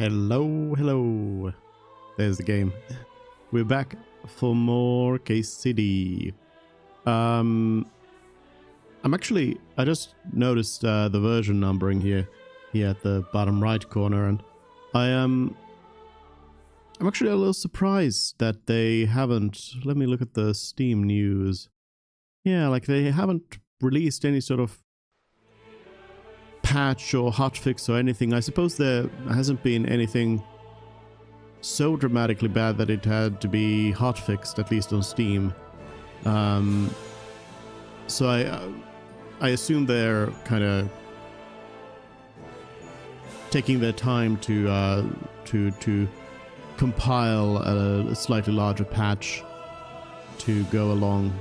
Hello, hello. There's the game. We're back for more Case City. I just noticed the version numbering here at the bottom right corner, and I'm actually a little surprised that they haven't. Let me look at the Steam news. Yeah, like they haven't released any sort of patch or hotfix or anything. I suppose there hasn't been anything so dramatically bad that it had to be hotfixed, at least on Steam. So I assume they're kind of taking their time to compile a slightly larger patch to go along.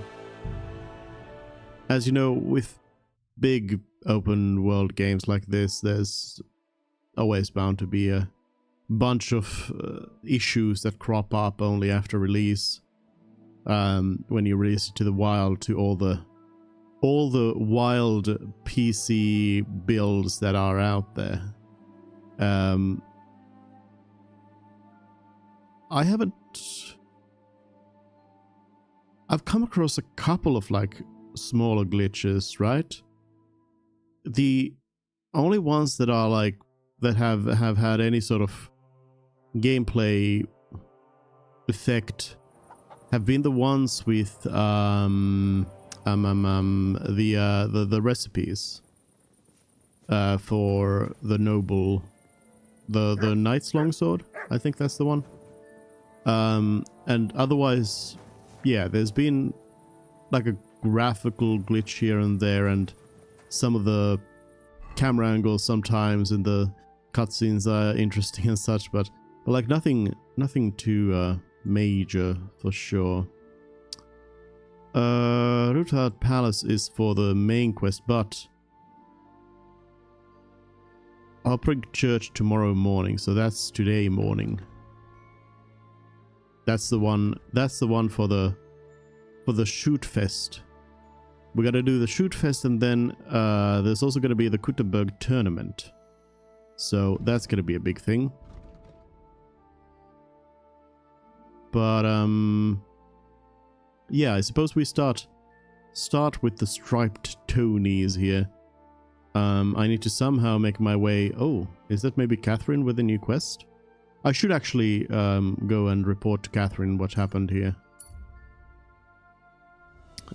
As you know, with big open world games like this, there's always bound to be a bunch of issues that crop up only after release, when you release it to the wild, to all the wild PC builds that are out there. I've come across a couple of like smaller glitches, right? The only ones that are like that have had any sort of gameplay effect have been the ones with the recipes for the noble, the knight's longsword. I think that's the one. And otherwise, yeah, there's been like a graphical glitch here and there, and some of the camera angles sometimes in the cutscenes are interesting and such, but like nothing too major for sure. Rootard Palace is for the main quest, but I'll bring church tomorrow morning, so that's today morning. That's the one for the shoot fest. We gotta do the shoot fest, and then there's also gonna be the Kuttenberg tournament. So that's gonna be a big thing. But yeah, I suppose we start with the striped Tonys here. I need to somehow make my way. Oh, is that maybe Catherine with a new quest? I should actually go and report to Catherine what happened here.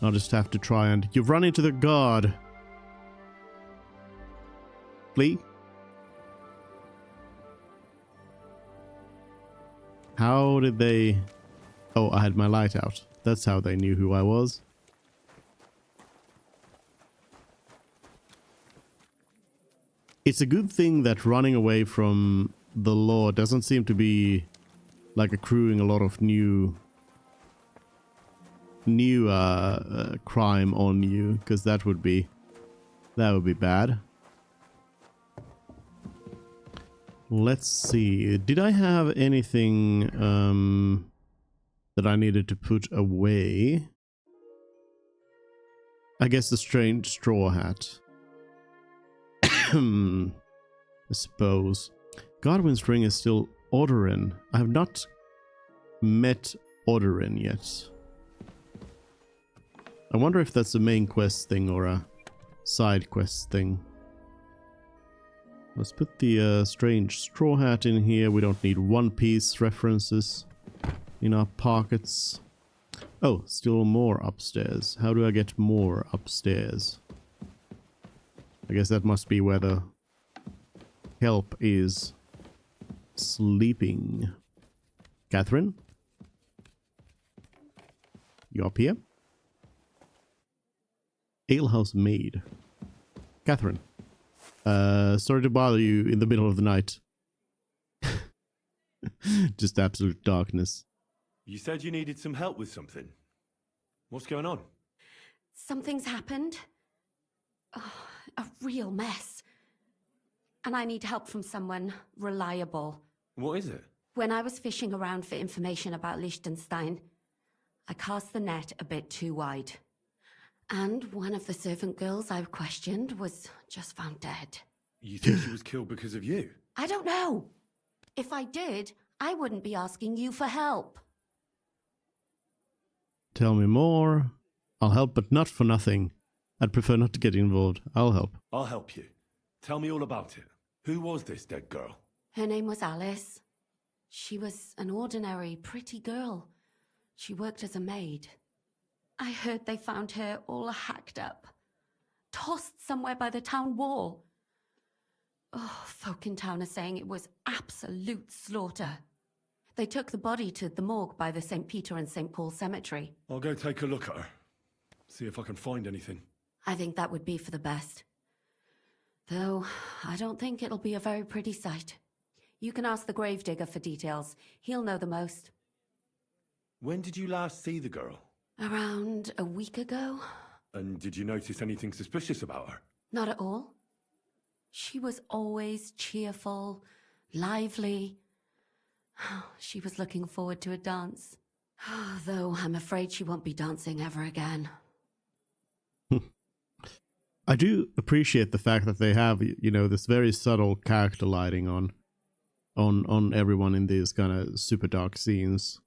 I'll just have to try and... You've run into the guard. Flee. How did they... Oh, I had my light out. That's how they knew who I was. It's a good thing that running away from the law doesn't seem to be like accruing a lot of new crime on you, because that would be bad. Let's see, did I have anything that I needed to put away? I guess the strange straw hat. I suppose. Godwin's ring is still Odorin. I have not met Odorin yet. I wonder if that's a main quest thing or a side quest thing. Let's put the strange straw hat in here. We don't need One Piece references in our pockets. Oh, still more upstairs. How do I get more upstairs? I guess that must be where the help is sleeping. Catherine? You up here? Alehouse maid. Catherine. Sorry to bother you in the middle of the night. Just absolute darkness. You said you needed some help with something. What's going on? Something's happened. Oh, a real mess. And I need help from someone reliable. What is it? When I was fishing around for information about Liechtenstein, I cast the net a bit too wide. And one of the servant girls I questioned was just found dead. You think she was killed because of you? I don't know. If I did, I wouldn't be asking you for help. Tell me more. I'll help, but not for nothing. I'd prefer not to get involved. I'll help. I'll help you. Tell me all about it. Who was this dead girl? Her name was Alice. She was an ordinary, pretty girl. She worked as a maid. I heard they found her all hacked up, tossed somewhere by the town wall. Oh, folk in town are saying it was absolute slaughter. They took the body to the morgue by the St. Peter and St. Paul cemetery. I'll go take a look at her. See if I can find anything. I think that would be for the best. Though, I don't think it'll be a very pretty sight. You can ask the gravedigger for details. He'll know the most. When did you last see the girl? Around a week ago? And did you notice anything suspicious about her? Not at all. She was always cheerful, lively. She was looking forward to a dance. Though I'm afraid she won't be dancing ever again. I do appreciate the fact that they have, you know, this very subtle character lighting on everyone in these kind of super dark scenes.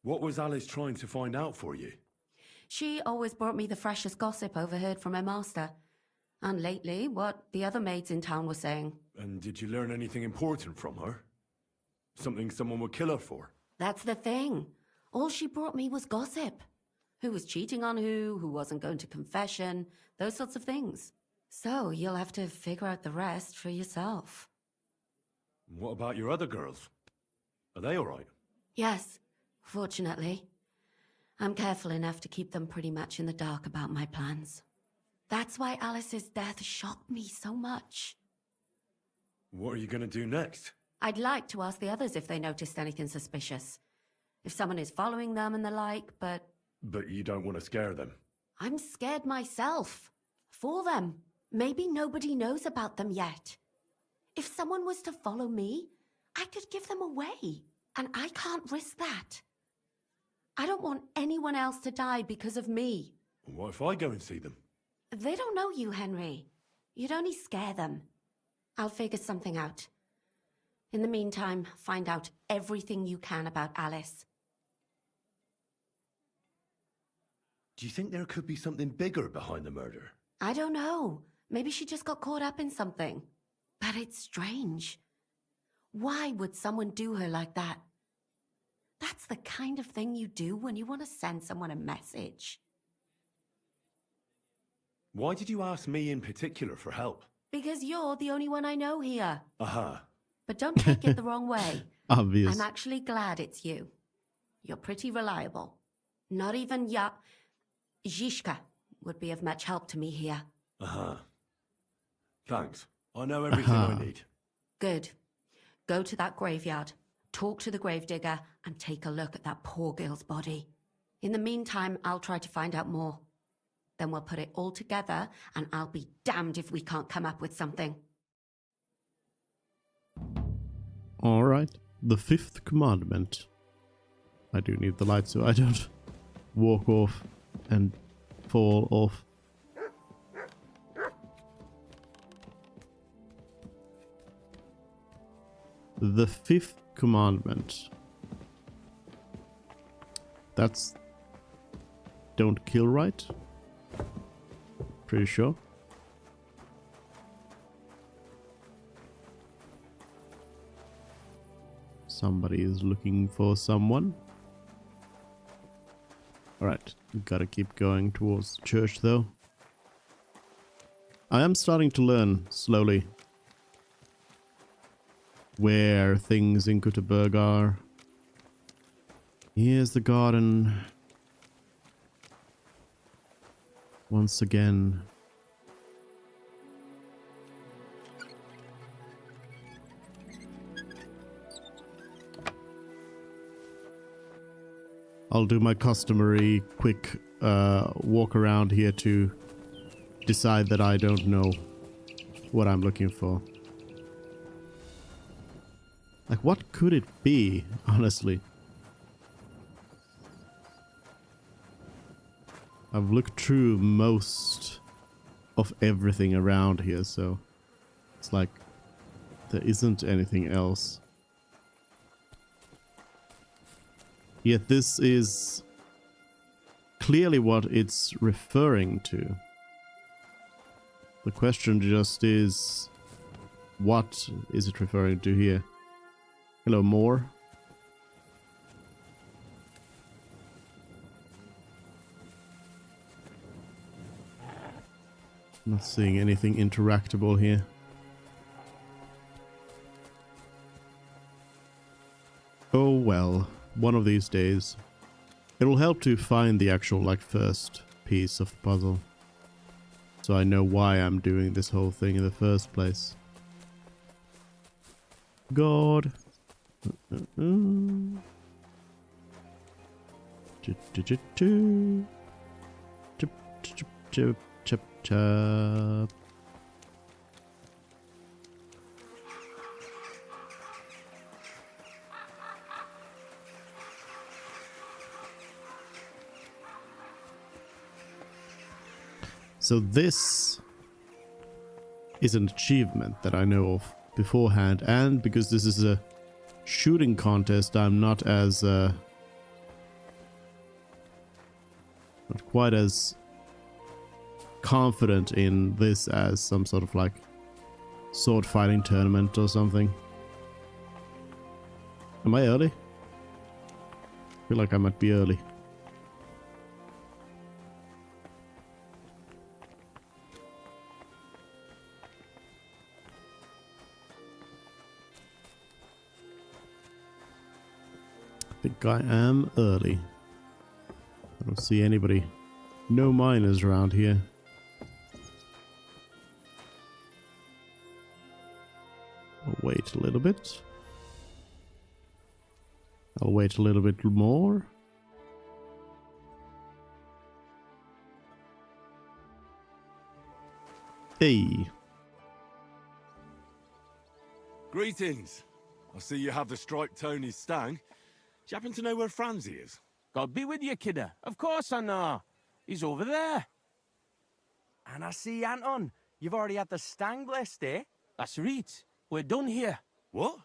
What was Alice trying to find out for you? She always brought me the freshest gossip overheard from her master. And lately, what the other maids in town were saying. And did you learn anything important from her? Something someone would kill her for? That's the thing. All she brought me was gossip. Who was cheating on who wasn't going to confession, those sorts of things. So you'll have to figure out the rest for yourself. What about your other girls? Are they all right? Yes, fortunately. I'm careful enough to keep them pretty much in the dark about my plans. That's why Alice's death shocked me so much. What are you going to do next? I'd like to ask the others if they noticed anything suspicious. If someone is following them and the like, but... But you don't want to scare them? I'm scared myself. For them. Maybe nobody knows about them yet. If someone was to follow me, I could give them away. And I can't risk that. I don't want anyone else to die because of me. What if I go and see them? They don't know you, Henry. You'd only scare them. I'll figure something out. In the meantime, find out everything you can about Alice. Do you think there could be something bigger behind the murder? I don't know. Maybe she just got caught up in something. But it's strange. Why would someone do her like that? That's the kind of thing you do when you want to send someone a message. Why did you ask me in particular for help? Because you're the only one I know here. Aha. But don't take it the wrong way. Obvious. I'm actually glad it's you. You're pretty reliable. Not even Zhishka would be of much help to me here. Aha. Thanks. I know everything I need. Good. Go to that graveyard, talk to the gravedigger, and take a look at that poor girl's body. In the meantime, I'll try to find out more. Then we'll put it all together, and I'll be damned if we can't come up with something. All right. The fifth commandment. I do need the light so I don't walk off and fall off. The fifth commandment. That's don't kill, right? Pretty sure. Somebody is looking for someone. Alright, gotta keep going towards the church though. I am starting to learn slowly where things in Göteborg are. Here's the garden. Once again. I'll do my customary quick walk around here to decide that I don't know what I'm looking for. Like, what could it be, honestly? I've looked through most of everything around here, so it's like there isn't anything else. Yet this is clearly what it's referring to. The question just is, what is it referring to here? Hello, more. Not seeing anything interactable here. Oh well, one of these days. It'll help to find the actual, like, first piece of the puzzle. So I know why I'm doing this whole thing in the first place. God. Chip, chop. So this is an achievement that I know of beforehand, and because this is a shooting contest, I'm not as not quite as confident in this as some sort of like sword fighting tournament or something. Am I early? I feel like I might be early. I think I am early. I don't see anybody. No miners around here. I'll wait a little bit. I'll wait a little bit more. Hey. Greetings. I see you have the striped Tony's stang. Do you happen to know where Franzi is? God be with you, kidder. Of course I know. He's over there. And I see, Anton, you've already had the stang blessed, eh? That's right. We're done here. What?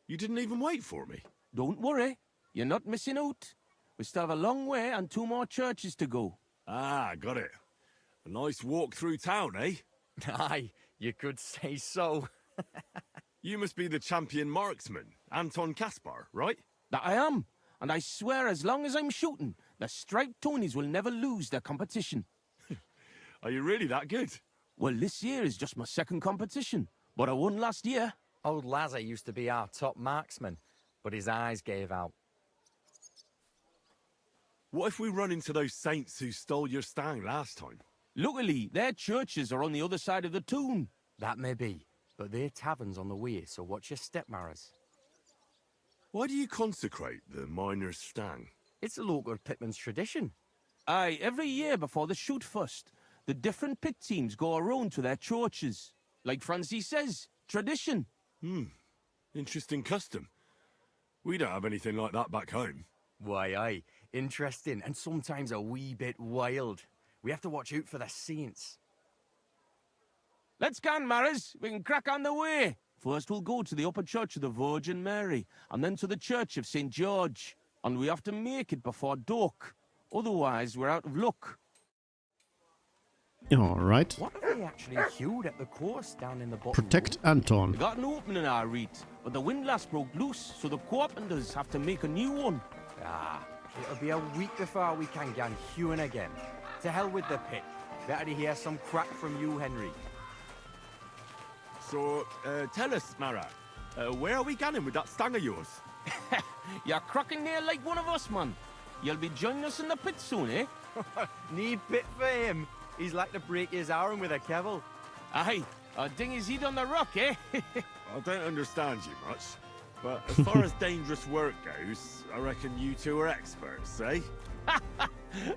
You didn't even wait for me? Don't worry. You're not missing out. We still have a long way and 2 more churches to go. Ah, got it. A nice walk through town, eh? Aye, you could say so. You must be the champion marksman, Anton Kaspar, right? That I am. And I swear as long as I'm shooting, the striped Tonys will never lose their competition. Are you really that good? Well, this year is just my 2nd competition. But I won last year. Old Lazar used to be our top marksman, but his eyes gave out. What if we run into those saints who stole your stang last time? Luckily, their churches are on the other side of the town. That may be, but their tavern's on the way, so watch your step, Maras. Why do you consecrate the miner's stang? It's a local pitman's tradition. Aye, every year before the shoot first, the different pit teams go around to their churches. Like Francis says, tradition. Interesting custom. We don't have anything like that back home. Why, aye, interesting and sometimes a wee bit wild. We have to watch out for the saints. Let's go, Maris. We can crack on the way. First we'll go to the upper church of the Virgin Mary, and then to the church of St. George. And we have to make it before dark. Otherwise, we're out of luck. Alright. What have they actually hewed at the course down in the bottom? Protect row? Anton. We got an opening, our reet, but the windlass broke loose, so the carpenters have to make a new one. Ah, it'll be a week before we can get hewing again. To hell with the pit. Better to hear some crack from you, Henry. So, tell us, Mara, where are we going with that stang of yours? You're cracking there like one of us, man. You'll be joining us in the pit soon, eh? Need pit for him. He's like to break his arm with a kevel. Aye, I'll ding his head on the rock, eh? I don't understand you much, but as far as dangerous work goes, I reckon you two are experts, eh?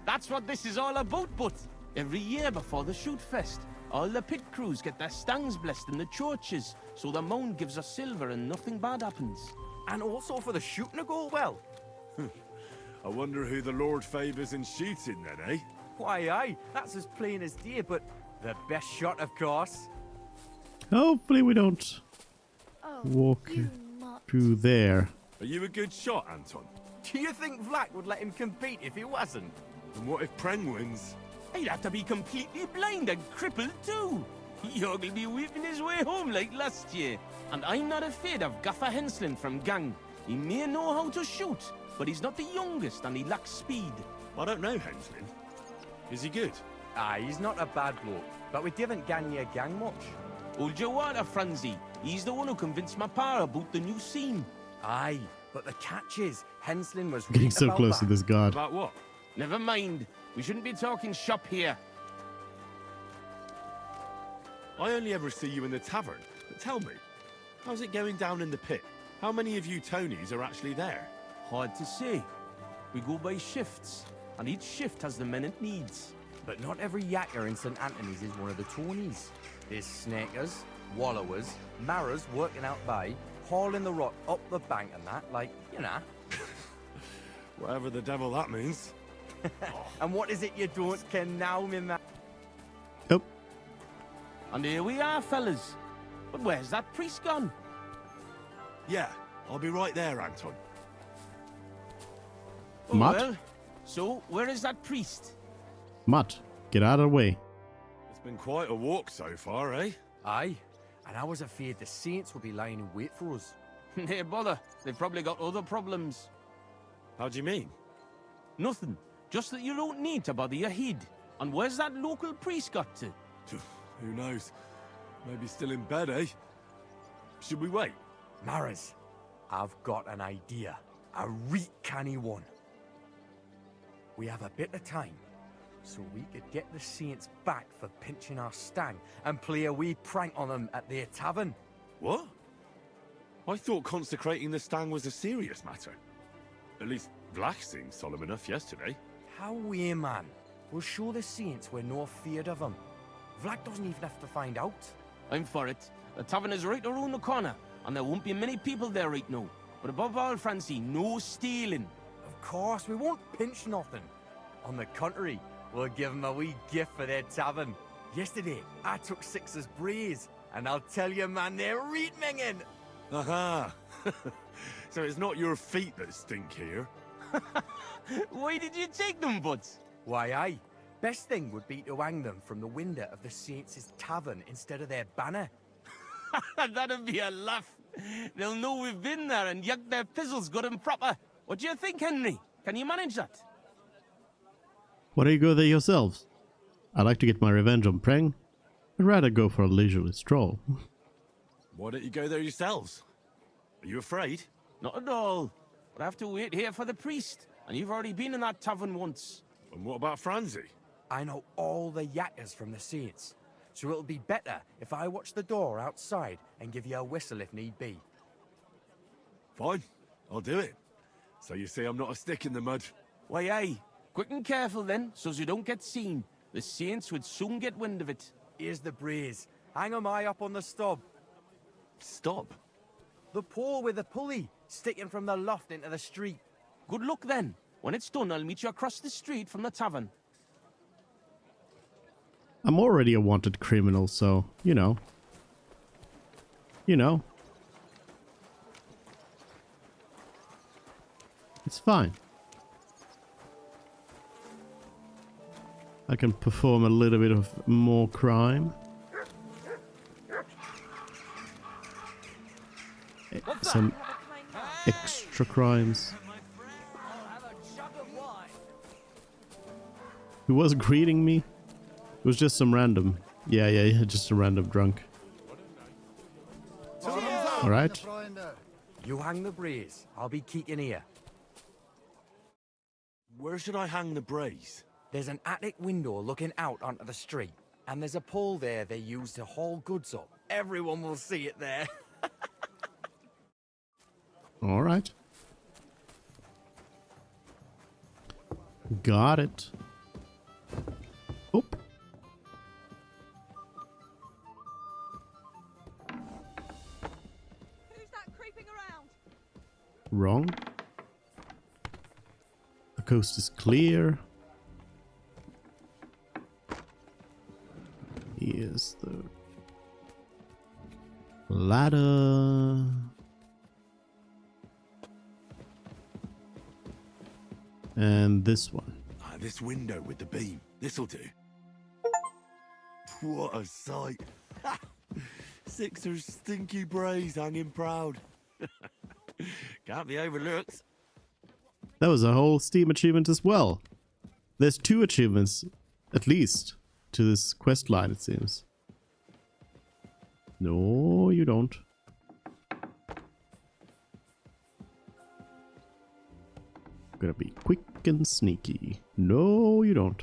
That's what this is all about, but every year before the shoot fest, all the pit crews get their stangs blessed in the churches, so the mound gives us silver and nothing bad happens. And also for the shooting to go well. I wonder who the Lord favours in shooting then, eh? Why, aye, that's as plain as day, but the best shot, of course. Hopefully we don't walk through there. Are you a good shot, Anton? Do you think Vlad would let him compete if he wasn't? And what if Preng wins? He'd have to be completely blind and crippled too. He'll be weeping his way home like last year. And I'm not afraid of Gaffer Henslin from Gang. He may know how to shoot, but he's not the youngest and he lacks speed. I don't know Henslin. Is he good? Aye, he's not a bad bloke, but we didn't gang your gang much. Hold your water, Franzi. He's the one who convinced my pa about the new scene. Aye, but the catch is, Henslin was Getting right so about close that. to this guard. About what? Never mind. We shouldn't be talking shop here. I only ever see you in the tavern. But tell me, how's it going down in the pit? How many of you Tonys are actually there? Hard to say. We go by shifts, and each shift has the men it needs. But not every yakker in St. Anthony's is one of the Tonys. There's snakers, wallowers, marras working out by, hauling the rock up the bank and that, like, you know. Whatever the devil that means. And what is it you don't ken now, me man? Oh, And here we are, fellas. But where's that priest gone? Yeah, I'll be right there, Anton. Oh, Mutt? well, so where is that priest? Mutt, get out of the way. It's been quite a walk so far, eh? Aye, and I was afraid the saints would be lying in wait for us. Nay, bother. They've probably got other problems. How do you mean? Nothing. Just that you don't need to bother your head. And where's that local priest got to? Who knows? Maybe still in bed, eh? Should we wait? Maras, I've got an idea. A reet canny one. We have a bit of time, so we could get the saints back for pinching our stang and play a wee prank on them at their tavern. What? I thought consecrating the stang was a serious matter. At least Vlach seemed solemn enough yesterday. How we, man? We'll show the saints we're no feared of them. Vlad doesn't even have to find out. I'm for it. The tavern is right around the corner, and there won't be many people there right now. But above all, Francie, no stealing. Of course, we won't pinch nothing. On the contrary, we'll give them a wee gift for their tavern. Yesterday, I took 6's braes, and I'll tell you, man, they're reet minging. Aha! So it's not your feet that stink here. Why did you take them, Butts? Why, aye. Best thing would be to hang them from the window of the saints' tavern instead of their banner. That'd be a laugh. They'll know we've been there and yuck their pizzles good and proper. What do you think, Henry? Can you manage that? Why don't you go there yourselves? I'd like to get my revenge on Preng. I'd rather go for a leisurely stroll. Why don't you go there yourselves? Are you afraid? Not at all. But I have to wait here for the priest. And you've already been in that tavern once. And what about Franzi? I know all the yakkers from the saints, so it'll be better if I watch the door outside and give you a whistle if need be. Fine, I'll do it. So you see I'm not a stick in the mud. Why, aye. Quick and careful then, so you don't get seen. The saints would soon get wind of it. Here's the braes. Hang 'em high up on the stub. Stop. The pole with the pulley sticking from the loft into the street. Good luck then. When it's done, I'll meet you across the street from the tavern. I'm already a wanted criminal, so, you know. It's fine. I can perform a little bit of more crime. Some extra crimes. Who was greeting me? It was just some random. Yeah, just a random drunk. Alright. You hang the braes. I'll be keeping here. Where should I hang the brace? There's an attic window looking out onto the street, and there's a pole there they use to haul goods up. Everyone will see it there. Alright. Got it. Oop. Who's that creeping around? Wrong. The coast is clear. Here's the ladder. And this one. This window with the beam. This'll do. What a sight. 6 stinky brays hanging proud. Can't be overlooked. That was a whole Steam achievement as well. There's 2 achievements, at least, to this quest line, it seems. No, you don't. Gonna be quick and sneaky. No, you don't.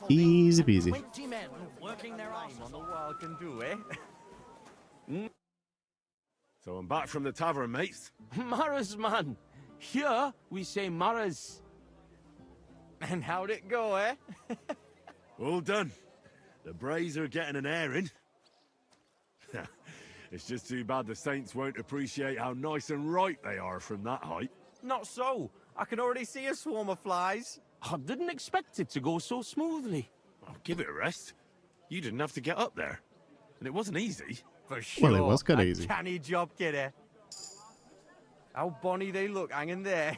Easy peasy. 20 men working their arms on the world can do, eh? So I'm back from the tavern, mates. Maras, man. Here we say Maras. And how'd it go, eh? All done. The brays are getting an airing. It's just too bad the Saints won't appreciate how nice and ripe they are from that height. Not so. I can already see a swarm of flies. I didn't expect it to go so smoothly. Oh, give it a rest. You didn't have to get up there. And it wasn't easy. For sure. Well, it was kinda A easy. canny job, kidder. How bonny they look hanging there.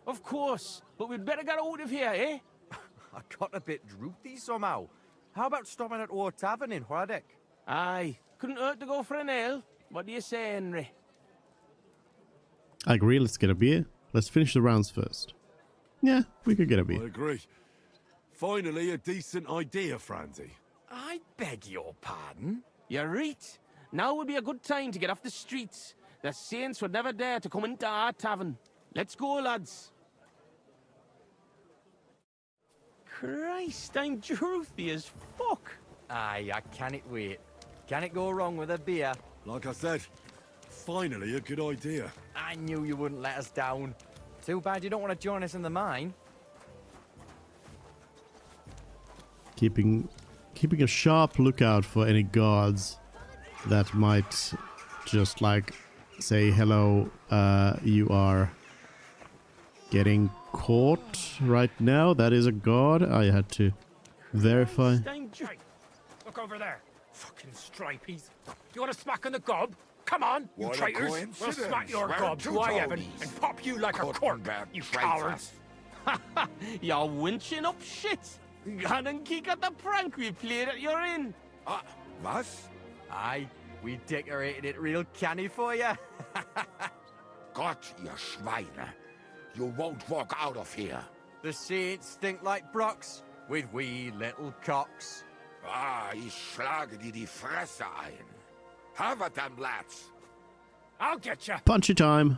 Of course, but we'd better get out of here, eh? I got a bit droopy somehow. How about stopping at our tavern in Hradek? Aye, couldn't hurt to go for an ale. What do you say, Henry? I agree, let's get a beer. Let's finish the rounds first. Yeah, we could get a I beer. agree. Finally, a decent idea, Franzi. I beg your pardon? You're right. Now would be a good time to get off the streets. The Saints would never dare to come into our tavern. Let's go, lads. Christ, I'm droopy as fuck. Aye, I can't wait. Can it go wrong with a beer? Like I said, finally a good idea. I knew you wouldn't let us down. Too bad you don't want to join us in the mine. Keeping a sharp lookout for any guards that might just like say hello, you are getting caught right now. That is a guard. I had to verify. Look over there. Fucking stripies. You want to smack on the gob? Come on, you What a traitors. We'll coincidence. smack your We're gob, two do I, Evan, Tonys. and pop you like a cork, Kottenberg you traitor. cowards. You're winching up shit. Gone and kick at the prank we played at your inn. Was? Aye, we decorated it real canny for you. Gott, ihr Schweine. You won't walk out of here. The Saints stink like Brocks, with wee little cocks. Ich schlage dir die Fresse ein. Have it then, lads. I'll get you. Punchy time.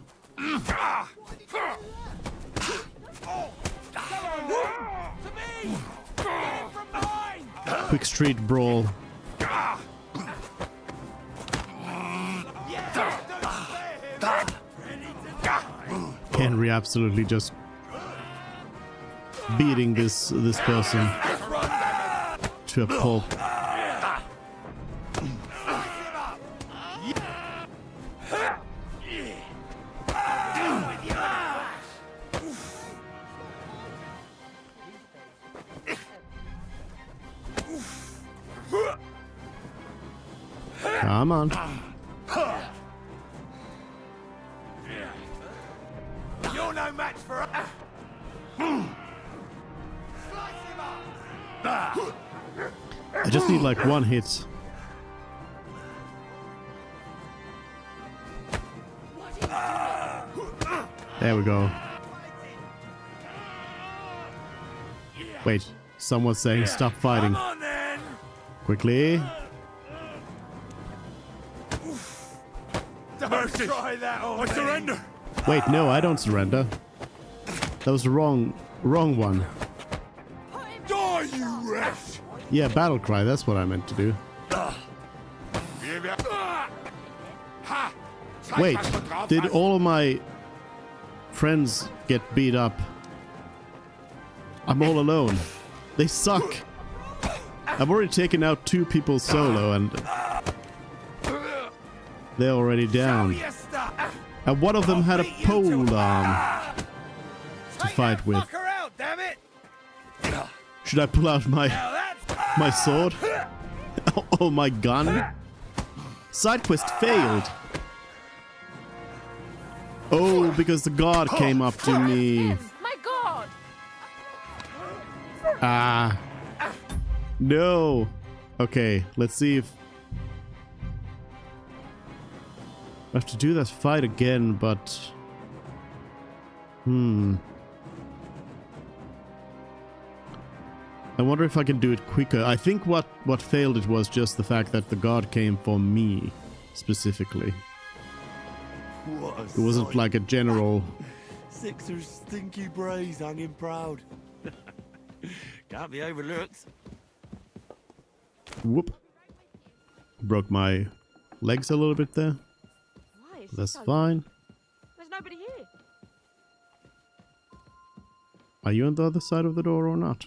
Quick street brawl. Henry absolutely just beating this person to a pulp. Come on. You're no match for us. I just need like one hit. There we go. Wait, someone's saying stop fighting. Quickly. Mercy! I surrender! Wait, no, I don't surrender. That was the wrong one. Die, you wretch! Yeah, battle cry, that's what I meant to do. Wait, did all of my friends get beat up? I'm all alone. They suck. I've already taken out 2 people solo and they're already down. And one of them had a pole arm to fight with. Should I pull out my sword? Oh, my gun? Side quest failed. Oh, because the guard came up to me. My God! Ah. No. Okay, let's see if... I have to do that fight again, but... I wonder if I can do it quicker. I think what failed it was just the fact that the guard came for me, specifically. It wasn't like a general... Sixer's stinky brays hanging proud. Can't be overlooked. Whoop. Broke my legs a little bit there. Why is That's this so- fine. There's nobody here. Are you on the other side of the door or not?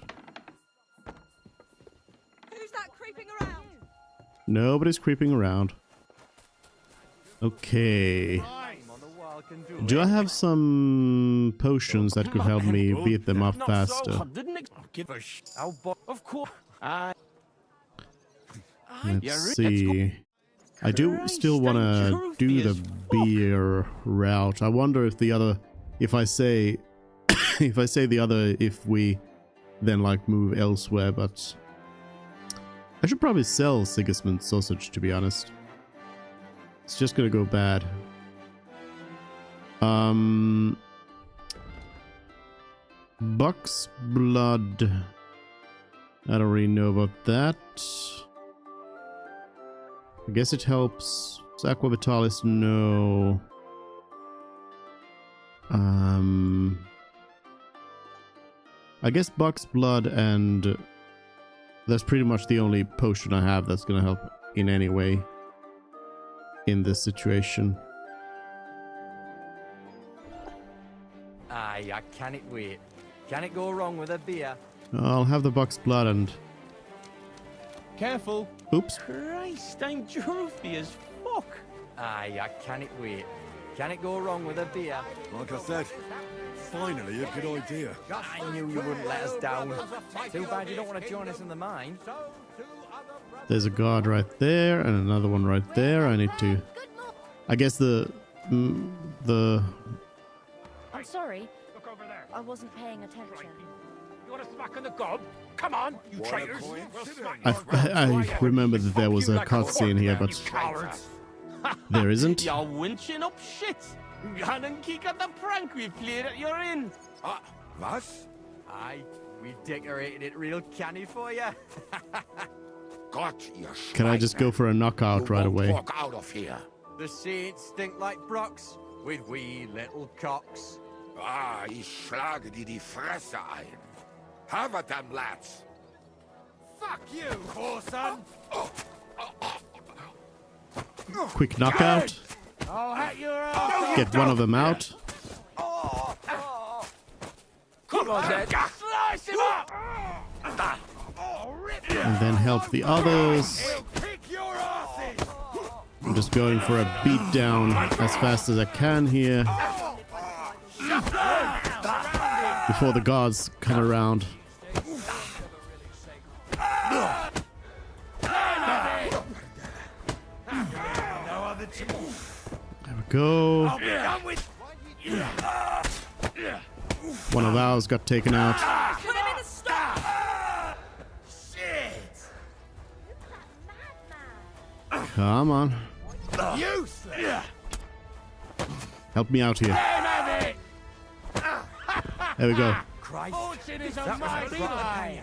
Who's that creeping around? Nobody's creeping around. Okay. Do I have some potions that could help me beat them up faster? I didn't give a sh. Of course. Let's see. I do still want to do the beer route. I wonder if the other... If I say... if I say the other, if we then like move elsewhere, but... I should probably sell Sigismund's sausage, to be honest. It's just gonna go bad. Buck's blood. I don't really know about that. I guess it helps. Aqua Vitalis, no. I guess Buck's blood, and that's pretty much the only potion I have that's gonna help in any way in this situation. Aye, I can't wait. Can it go wrong with a beer? I'll have the Buck's blood and... Careful. Oops. Christ, I'm droopy as fuck. Aye, I can't wait. Can it go wrong with a beer? Like I said, finally a good idea. I knew you wouldn't let us down. Too bad you don't want to join us in the mine. There's a guard right there and another one right there. I need to... I guess the... I'm sorry. Look over there. I wasn't paying attention. You want a smack in the gob? Come on, you traitors. We'll smack I your remember that there was a Fuck you like cutscene here, horse, but you cowards. there isn't. You're winching up shit. Gone and kick at the prank we played at your inn. Was? Aye, we decorated it real canny for you. Gott, ihr Can I just go for a knockout You right won't away? walk out of here. The saints stink like brocks with wee little cocks. Ah, ich schlage dir die Fresse ein. Have at them, lads. Fuck you, whoreson. Quick knockout. I'll hat your ass. Get one of them out. Come on, then. Slice him up. And then help the others. Kick your asses. I'm just going for a beatdown as fast as I can here. Before the guards come around. There we go. One of ours got taken out. Put him in the stop! Come on. Help me out here. There we go. Christ, Fortune is a that was a mighty proper lie.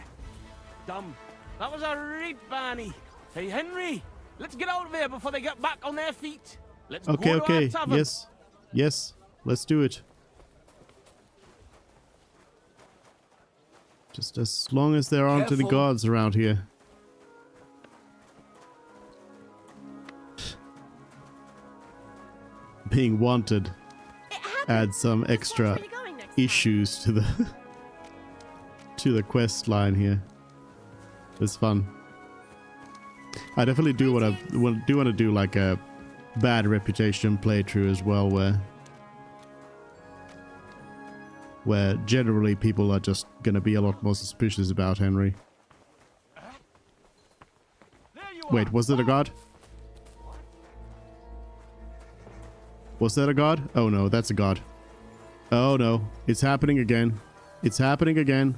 Dumb. That was a reet, Barney. Hey, Henry, let's get out of here before they get back on their feet. Let's Okay, go to our okay. tavern. Yes. Yes. Let's do it. Just as long as there aren't any Careful. guards around here. Being wanted adds some extra Where are you going next time? issues to the to the quest line here. It's fun. I definitely do want to do like a bad reputation playthrough as well, where generally people are just gonna be a lot more suspicious about Henry. There you Wait, are. was it a guard? Was that a god? Oh no, that's a god. Oh no, it's happening again. It's happening again.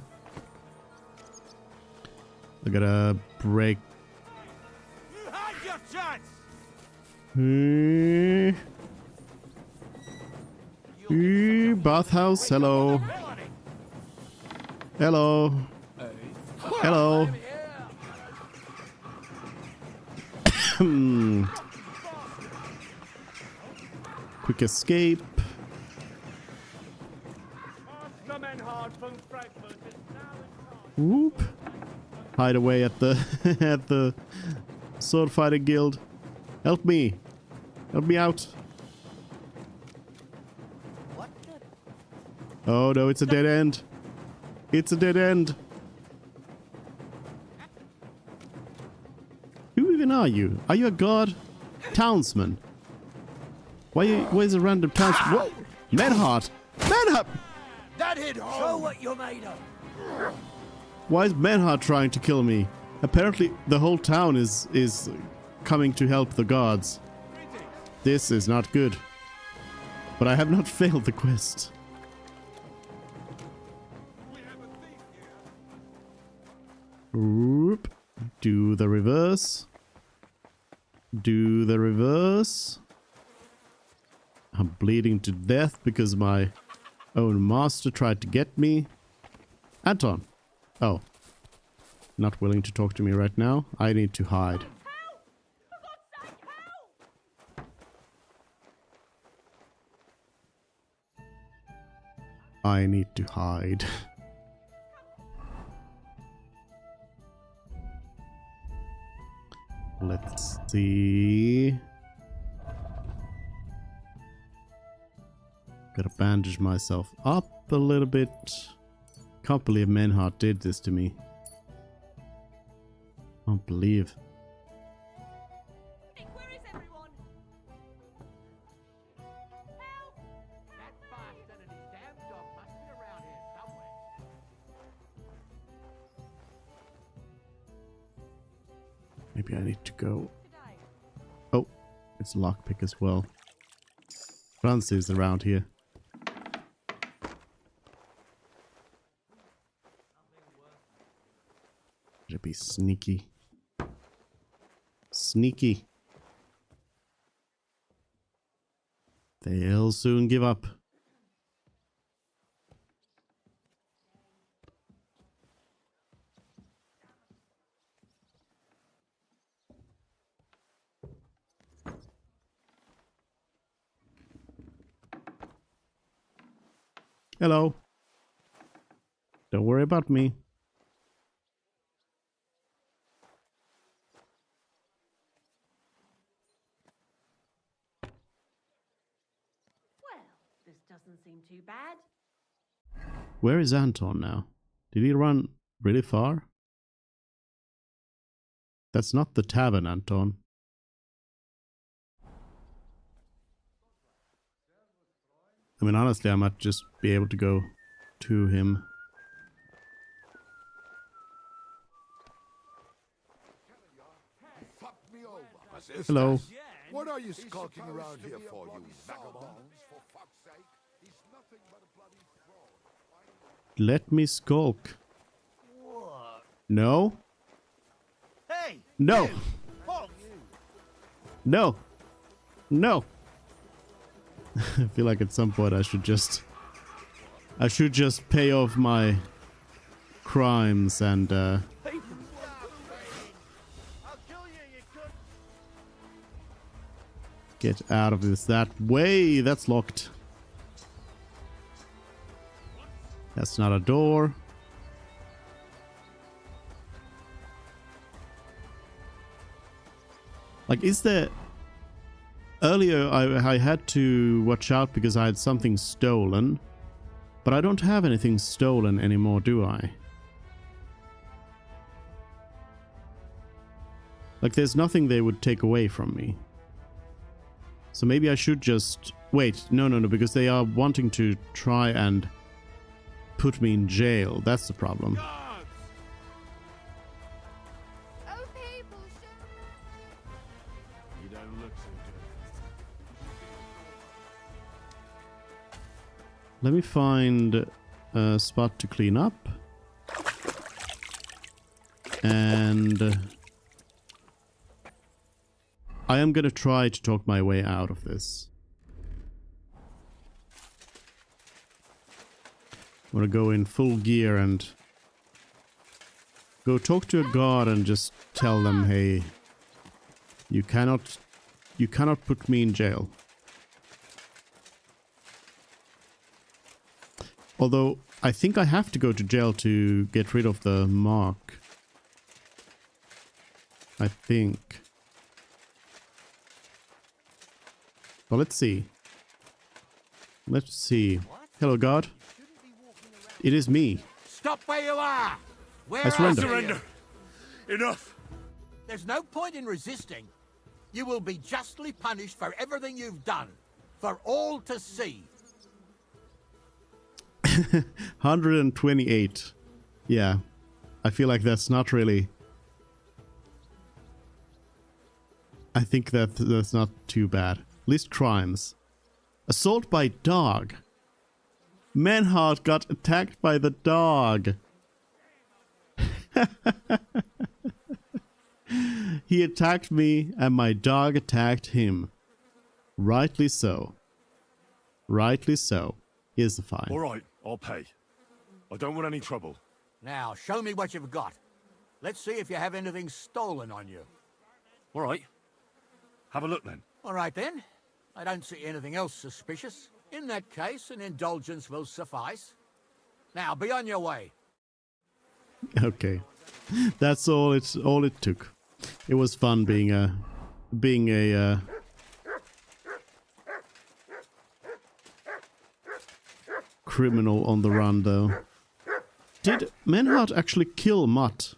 I gotta break. You had your chance. Bathhouse, hello. Hello. Hello. Quick escape. Whoop. Hide away at the at the sword fighting guild. Help me. Help me out. Oh no, it's a dead end. It's a dead end. Who even are you? Are you a god? Townsman? Why is a random townsman? What? Menhart! Menhart! That hit home. Show what you're made of. Why is Menhart trying to kill me? Apparently the whole town is coming to help the gods. This is not good. But I have not failed the quest. Whoop. Do the reverse. Do the reverse. I'm bleeding to death because my own master tried to get me. Anton. Oh. Not willing to talk to me right now. I need to hide. I need to hide. Let's see. Gotta bandage myself up a little bit. Can't believe Menhart did this to me. Can't believe. Where is everyone? Help! That bastard and his damn dog must be around here somewhere. Maybe I need to go. Oh, it's a lockpick as well. Franz is around here. Should be sneaky. Sneaky. They'll soon give up. Hello. Don't worry about me. Well, this doesn't seem too bad. Where is Anton now? Did he run really far? That's not the tavern, Anton. I mean, honestly, I might just be able to go to him. Fuck me over. Hello. What are you skulking around here for, you vagabonds? For fuck's sake, he's nothing but a bloody fraud. Let me skulk. No. Hey! No. No. No. I feel like at some point I should just pay off my crimes and get out of this that way. That's locked. That's not a door. Like, is there... Earlier, I had to watch out because I had something stolen. But I don't have anything stolen anymore, do I? Like, there's nothing they would take away from me. So maybe I should just... Wait, no, because they are wanting to try and put me in jail. That's the problem. Let me find a spot to clean up. And I am gonna try to talk my way out of this. I'm gonna go in full gear and go talk to a guard and just tell them, hey, you cannot put me in jail. Although I think I have to go to jail to get rid of the mark. I think. Well, let's see. Let's see. Hello, guard. It is me. Stop where you are! Where I surrender. Surrender! Enough! There's no point in resisting. You will be justly punished for everything you've done. For all to see. 128. Yeah. I feel like that's not really... I think that's not too bad. List crimes. Assault by dog. Manhart got attacked by the dog. He attacked me and my dog attacked him. Rightly so. Rightly so. Here's the fine. Alright, I'll pay. I don't want any trouble. Now, show me what you've got. Let's see if you have anything stolen on you. Alright. Have a look then. Alright then. I don't see anything else suspicious. In that case, an indulgence will suffice. Now, be on your way. Okay. That's all it took. It was fun being a criminal on the run, though. Did Manhart actually kill Mutt?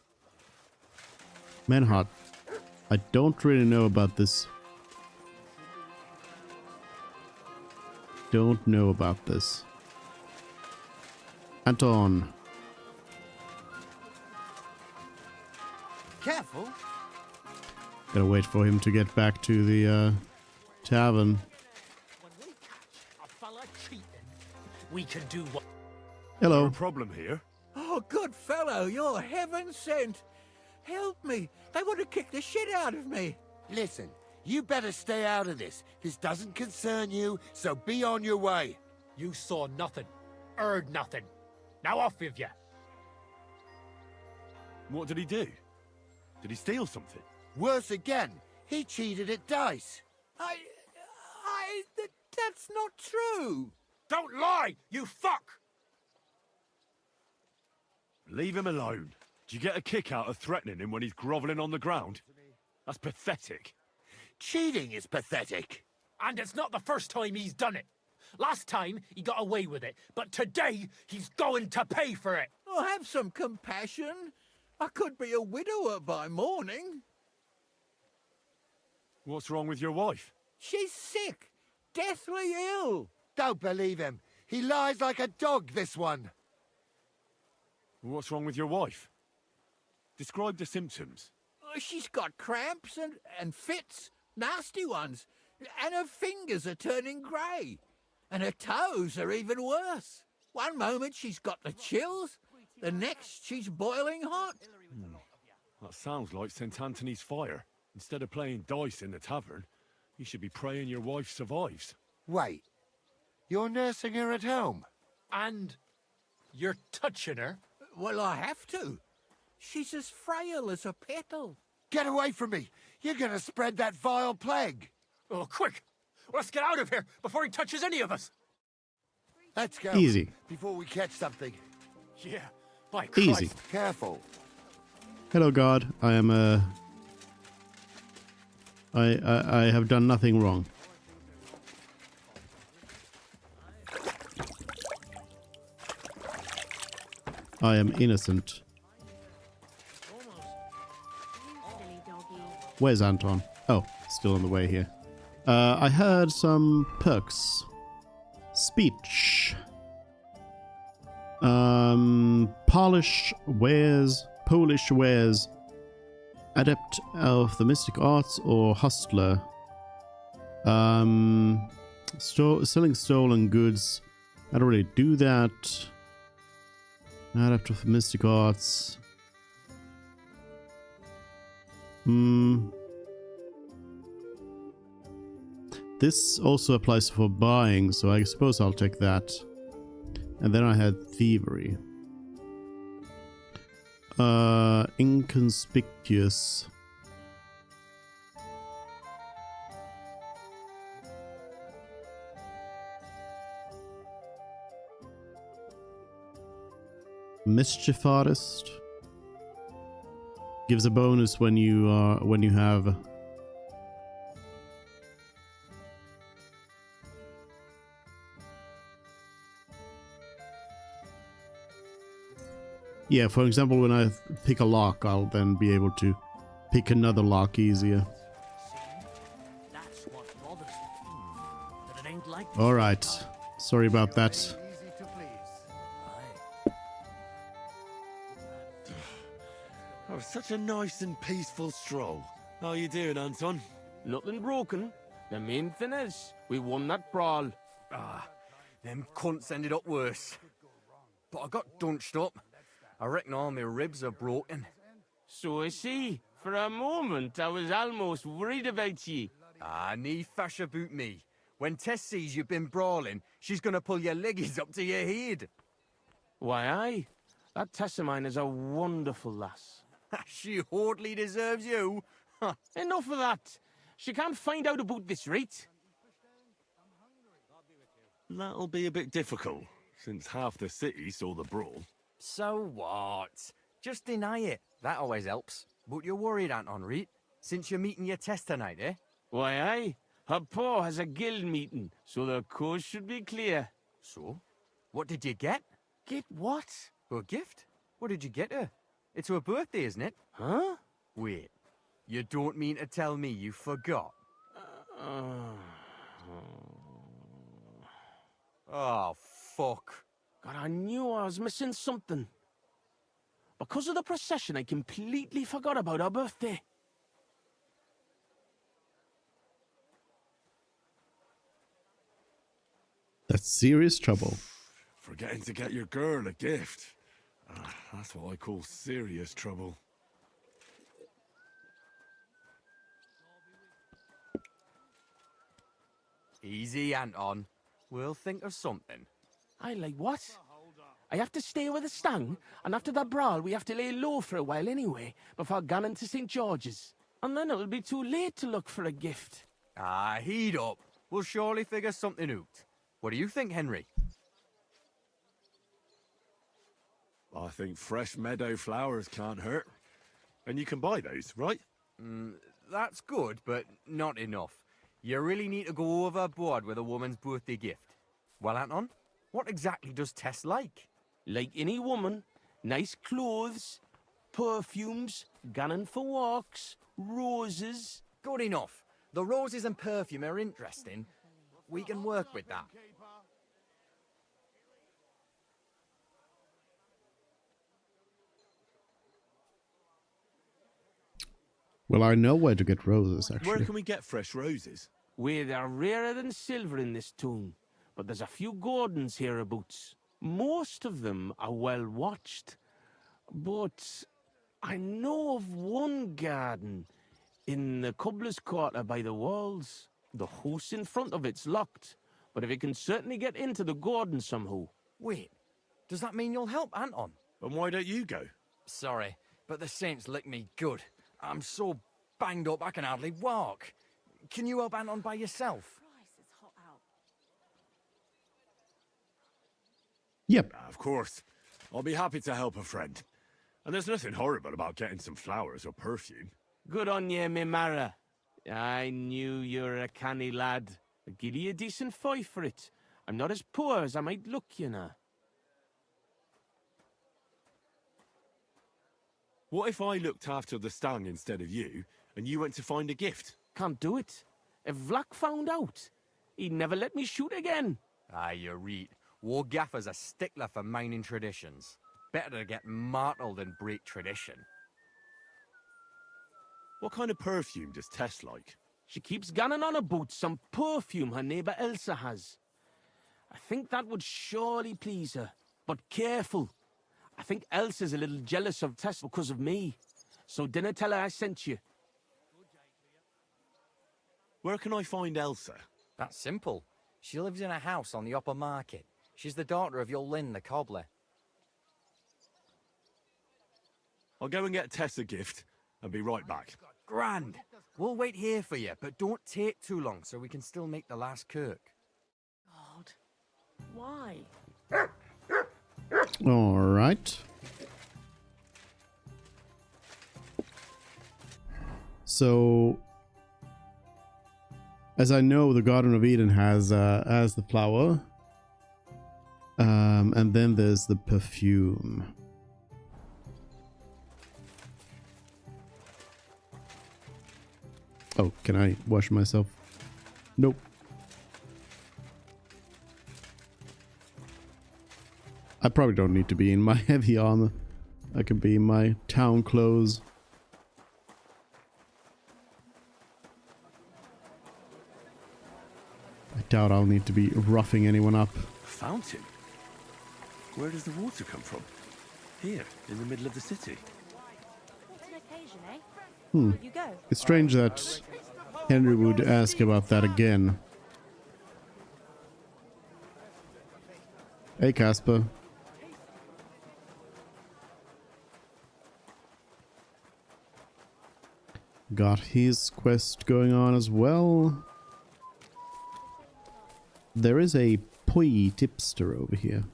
Manhart, I don't really know about this. Don't know about this. Anton. Careful. Gotta wait for him to get back to the tavern. When we catch a fella cheating, we can do what... Hello. No problem here. Oh, good fellow, you're heaven sent. Help me. They want to kick the shit out of me. Listen, you better stay out of this. This doesn't concern you, so be on your way. You saw nothing, heard nothing. Now off with you. What did he do? Did he steal something? Worse again, he cheated at dice. That's not true. Don't lie, you fuck! Leave him alone. Do you get a kick out of threatening him when he's grovelling on the ground? That's pathetic. Cheating is pathetic. And it's not the first time he's done it. Last time, he got away with it, but today, he's going to pay for it. Oh, have some compassion. I could be a widower by morning. What's wrong with your wife? She's sick, deathly ill. Don't believe him. He lies like a dog, this one. What's wrong with your wife? Describe the symptoms. Oh, she's got cramps and fits, nasty ones. And her fingers are turning grey. And her toes are even worse. One moment she's got the chills, the next she's boiling hot. That sounds like St. Anthony's fire. Instead of playing dice in the tavern, you should be praying your wife survives. Wait, you're nursing her at home? And you're touching her? Well, I have to. She's as frail as a petal. Get away from me! You're gonna spread that vile plague! Oh, quick! Let's get out of here before he touches any of us! Let's go. Easy. Before we catch something. Yeah, by Christ. Easy. Careful. Hello, God. I am I have done nothing wrong. I am innocent. Where's Anton? Oh, still on the way here. I heard some perks. Speech. Polish wares, Polish wares. Adept of the mystic arts or hustler. Selling stolen goods. I don't really do that. Adept of Mystic Arts. This also applies for buying, so I suppose I'll take that. And then I had Thievery. Inconspicuous. Mischief Artist gives a bonus when you have yeah, for example, when I pick a lock, I'll then be able to pick another lock easier. That's what bothers me. That it ain't like All right, sorry about that. Easy to please. Oh, such a nice and peaceful stroll. How you doing, Anton? Nothing broken. The main thing is, we won that brawl. Ah, them cunts ended up worse. But I got dunched up. I reckon all my ribs are broken. So I see. For a moment, I was almost worried about ye. Ah, nee fash about me. When Tess sees you've been brawling, she's gonna pull your leggies up to your head. Why, aye. That Tess of mine is a wonderful lass. She hardly deserves you. Enough of that. She can't find out about this, right? That'll be a bit difficult, since half the city saw the brawl. So what? Just deny it. That always helps. But you're worried, Anton, right? Since you're meeting your Tess tonight, eh? Why, aye. Her pa has a guild meeting, so the coast should be clear. So? What did you get? Get what? A gift? What did you get her? It's her birthday, isn't it? Huh? Wait. You don't mean to tell me you forgot? Oh, fuck. God, I knew I was missing something. Because of the procession, I completely forgot about her birthday. That's serious trouble. Forgetting to get your girl a gift. That's what I call serious trouble. Easy, Anton. We'll think of something. I like what? I have to stay with the Stang, and after that brawl we have to lay low for a while anyway, before going to St. George's. And then it'll be too late to look for a gift. Ah, heat up. We'll surely figure something out. What do you think, Henry? I think fresh meadow flowers can't hurt. And you can buy those, right? That's good, but not enough. You really need to go overboard with a woman's birthday gift. Well, Anton, what exactly does Tess like? Like any woman, nice clothes, perfumes, going for walks, roses. Good enough. The roses and perfume are interesting. We can work with that. Well, I know where to get roses, Where actually. can we get fresh roses? Where they're rarer than silver in this town, but there's a few gardens hereabouts. Most of them are well watched, but I know of one garden in the cobbler's quarter by the walls. The house in front of it's locked, but if you can certainly get into the garden somehow. Wait, does that mean you'll help Anton? And why don't you go? Sorry, but the Saints lick me good. I'm so banged up I can hardly walk. Can you help Anton by yourself? Christ, it's hot out. Yep. Of course. I'll be happy to help a friend. And there's nothing horrible about getting some flowers or perfume. Good on ye, me Mara. I knew you were a canny lad. I'll give you a decent fife for it. I'm not as poor as I might look, you know. What if I looked after the Stang instead of you, and you went to find a gift? Can't do it. If Vlack found out, he'd never let me shoot again. Ah, you're right. War Gaffer's a stickler for mining traditions. Better to get martled than break tradition. What kind of perfume does Tess like? She keeps gunning on about some perfume her neighbour Elsa has. I think that would surely please her. But careful. I think Elsa's a little jealous of Tess because of me. So dinna tell her I sent you. Where can I find Elsa? That's simple. She lives in a house on the upper market. She's the daughter of your Lynn, the cobbler. I'll go and get Tess a gift and be right back. Grand. We'll wait here for you, but don't take too long so we can still make the last kirk. God. Why? All right. So, as I know, the Garden of Eden has the flower, and then there's the perfume. Oh, can I wash myself? Nope. I probably don't need to be in my heavy armor. I can be in my town clothes. I doubt I'll need to be roughing anyone up. A fountain? Where does the water come from? Here, in the middle of the city. What an occasion, eh? You go. It's strange that Henry would ask about that again. Hey, Casper. Got his quest going on as well. There is a poi tipster over here.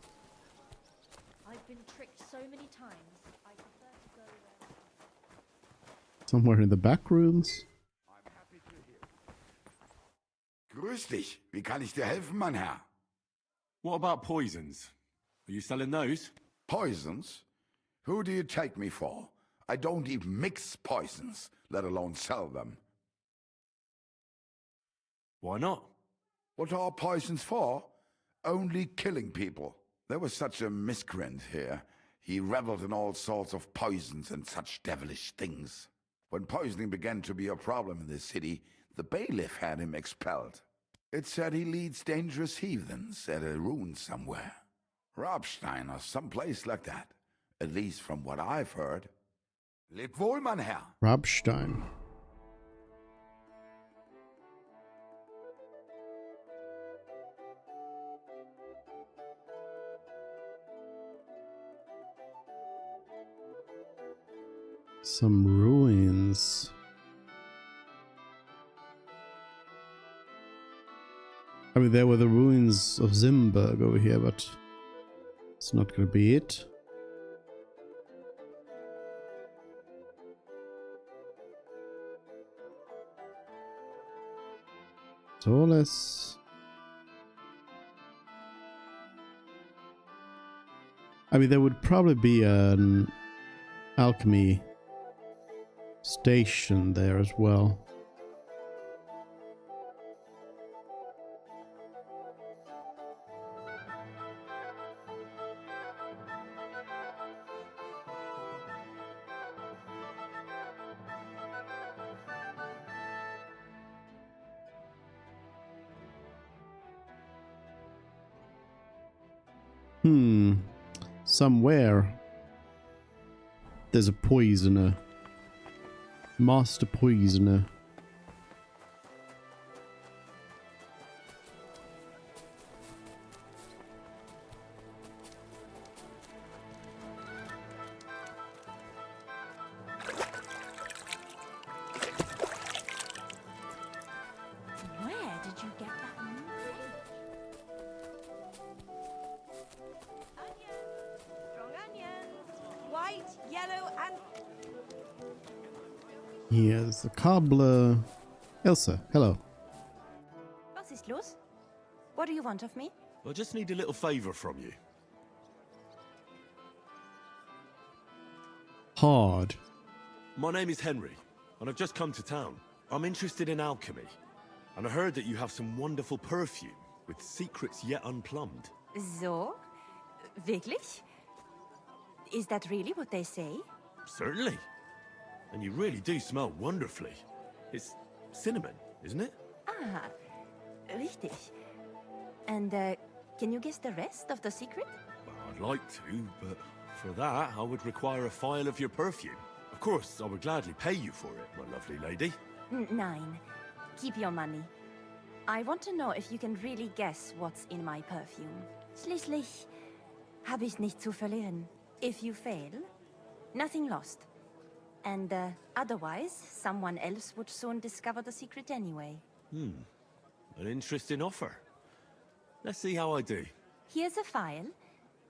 I've been tricked so many times. I prefer to go there. Somewhere in the back rooms. Grüß dich. Wie kann ich dir helfen, mein Herr? What about poisons? Are you selling those? Poisons? Who do you take me for? I don't even mix poisons, let alone sell them. Why not? What are poisons for? Only killing people. There was such a miscreant here. He reveled in all sorts of poisons and such devilish things. When poisoning began to be a problem in the city, the bailiff had him expelled. It said he leads dangerous heathens at a ruin somewhere. Rabstein or someplace like that. At least from what I've heard. Leb wohl, mein Herr. Rabstein. Some ruins. I mean, there were the ruins of Zimberg over here, but it's not going to be it. So let's... I mean, there would probably be an alchemy station there as well. Somewhere there's a poisoner. Master poisoner. Where did you get that new thing? Onions! Strong onions! White, yellow, and... Here's the cobbler. Elsa, hello. Was ist los? What do you want of me? I just need a little favour from you. Hard. My name is Henry, and I've just come to town. I'm interested in alchemy, and I heard that you have some wonderful perfume with secrets yet unplumbed. So? Wirklich? Is that really what they say? Certainly. And you really do smell wonderfully. It's cinnamon, isn't it? Ah, richtig. And, Can you guess the rest of the secret? Well, I'd like to, but for that, I would require a phial of your perfume. Of course, I would gladly pay you for it, my lovely lady. 9. Keep your money. I want to know if you can really guess what's in my perfume. Schließlich habe ich nichts zu verlieren. If you fail, nothing lost. And otherwise, someone else would soon discover the secret anyway. An interesting offer. Let's see how I do. Here's a file.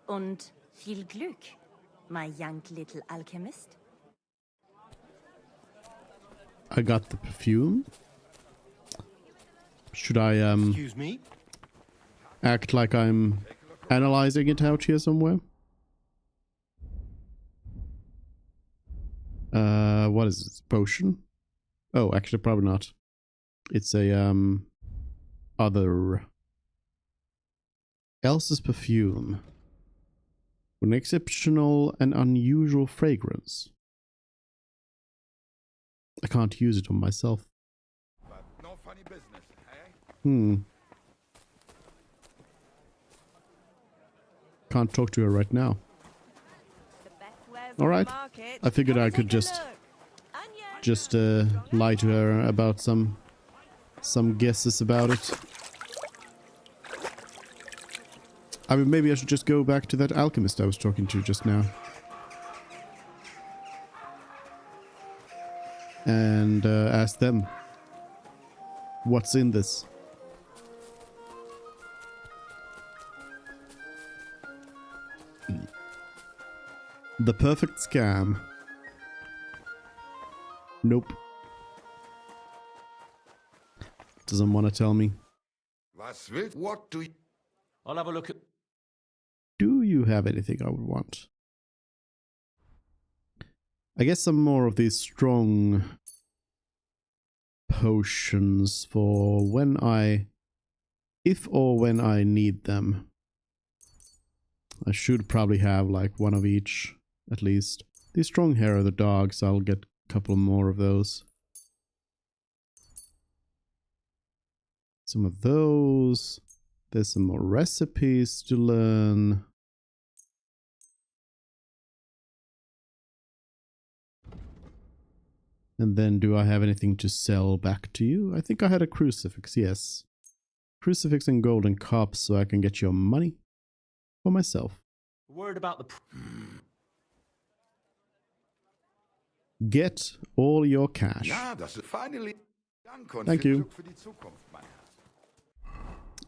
Und viel Glück, my young little alchemist. I got the perfume. Should I Excuse me? act like I'm analyzing it out here somewhere? What is this? Potion? Oh, actually probably not. It's a other Elsa's perfume. With an exceptional and unusual fragrance. I can't use it on myself. But no funny business, eh? Can't talk to her right now. Alright. I figured I could just lie to her about some guesses about it. I mean, maybe I should just go back to that alchemist I was talking to just now. And ask them what's in this. The perfect scam. Nope. Doesn't want to tell me. What do you... I'll have a look at... Do you have anything I would want? I guess some more of these strong potions for when if or when I need them. I should probably have like one of each, at least. These strong hair of the dogs, I'll get a couple more of those. Some of those. There's some more recipes to learn. And then do I have anything to sell back to you? I think I had a crucifix, yes. Crucifix and golden cups so I can get your money for myself. Word about the... Get all your cash. Ja, das ist finally... Thank you.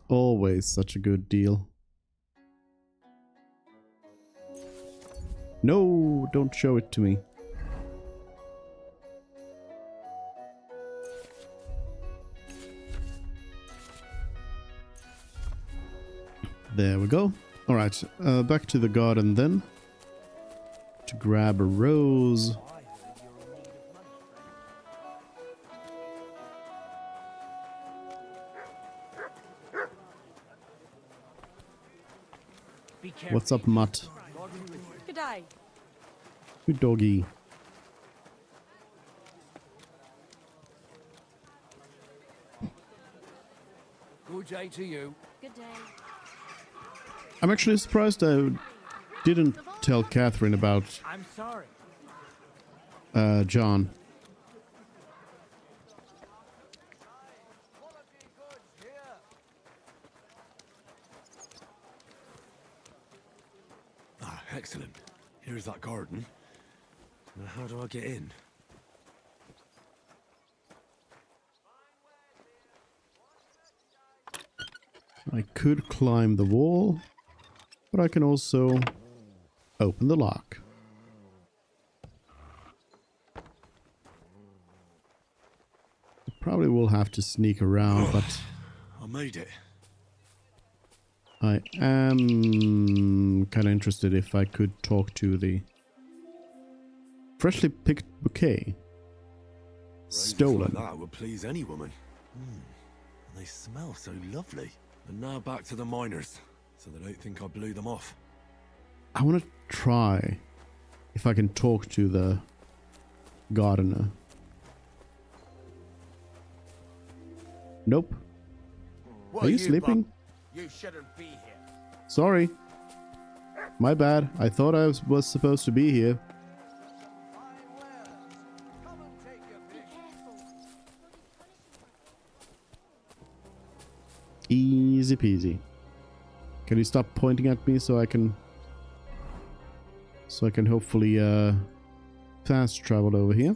Always such a good deal. No, don't show it to me. There we go. Alright, back to the garden then. To grab a rose. What's up, Mutt? Good day. Good doggy. Good day to you. Good day. I'm actually surprised I didn't tell Catherine about I'm sorry. John. Ah, excellent. Here's that garden. Now, how do I get in? I could climb the wall, but I can also open the lock. I probably will have to sneak around, but I made it. I am kind of interested if I could talk to the freshly picked bouquet. Stolen. Like that would please any woman. And they smell so lovely. And now back to the miners, so they don't think I blew them off. I want to try if I can talk to the gardener. Nope. Are you sleeping? You shouldn't be here. Sorry. My bad. I thought I was supposed to be here. Easy peasy. Can you stop pointing at me so I can hopefully fast travel over here?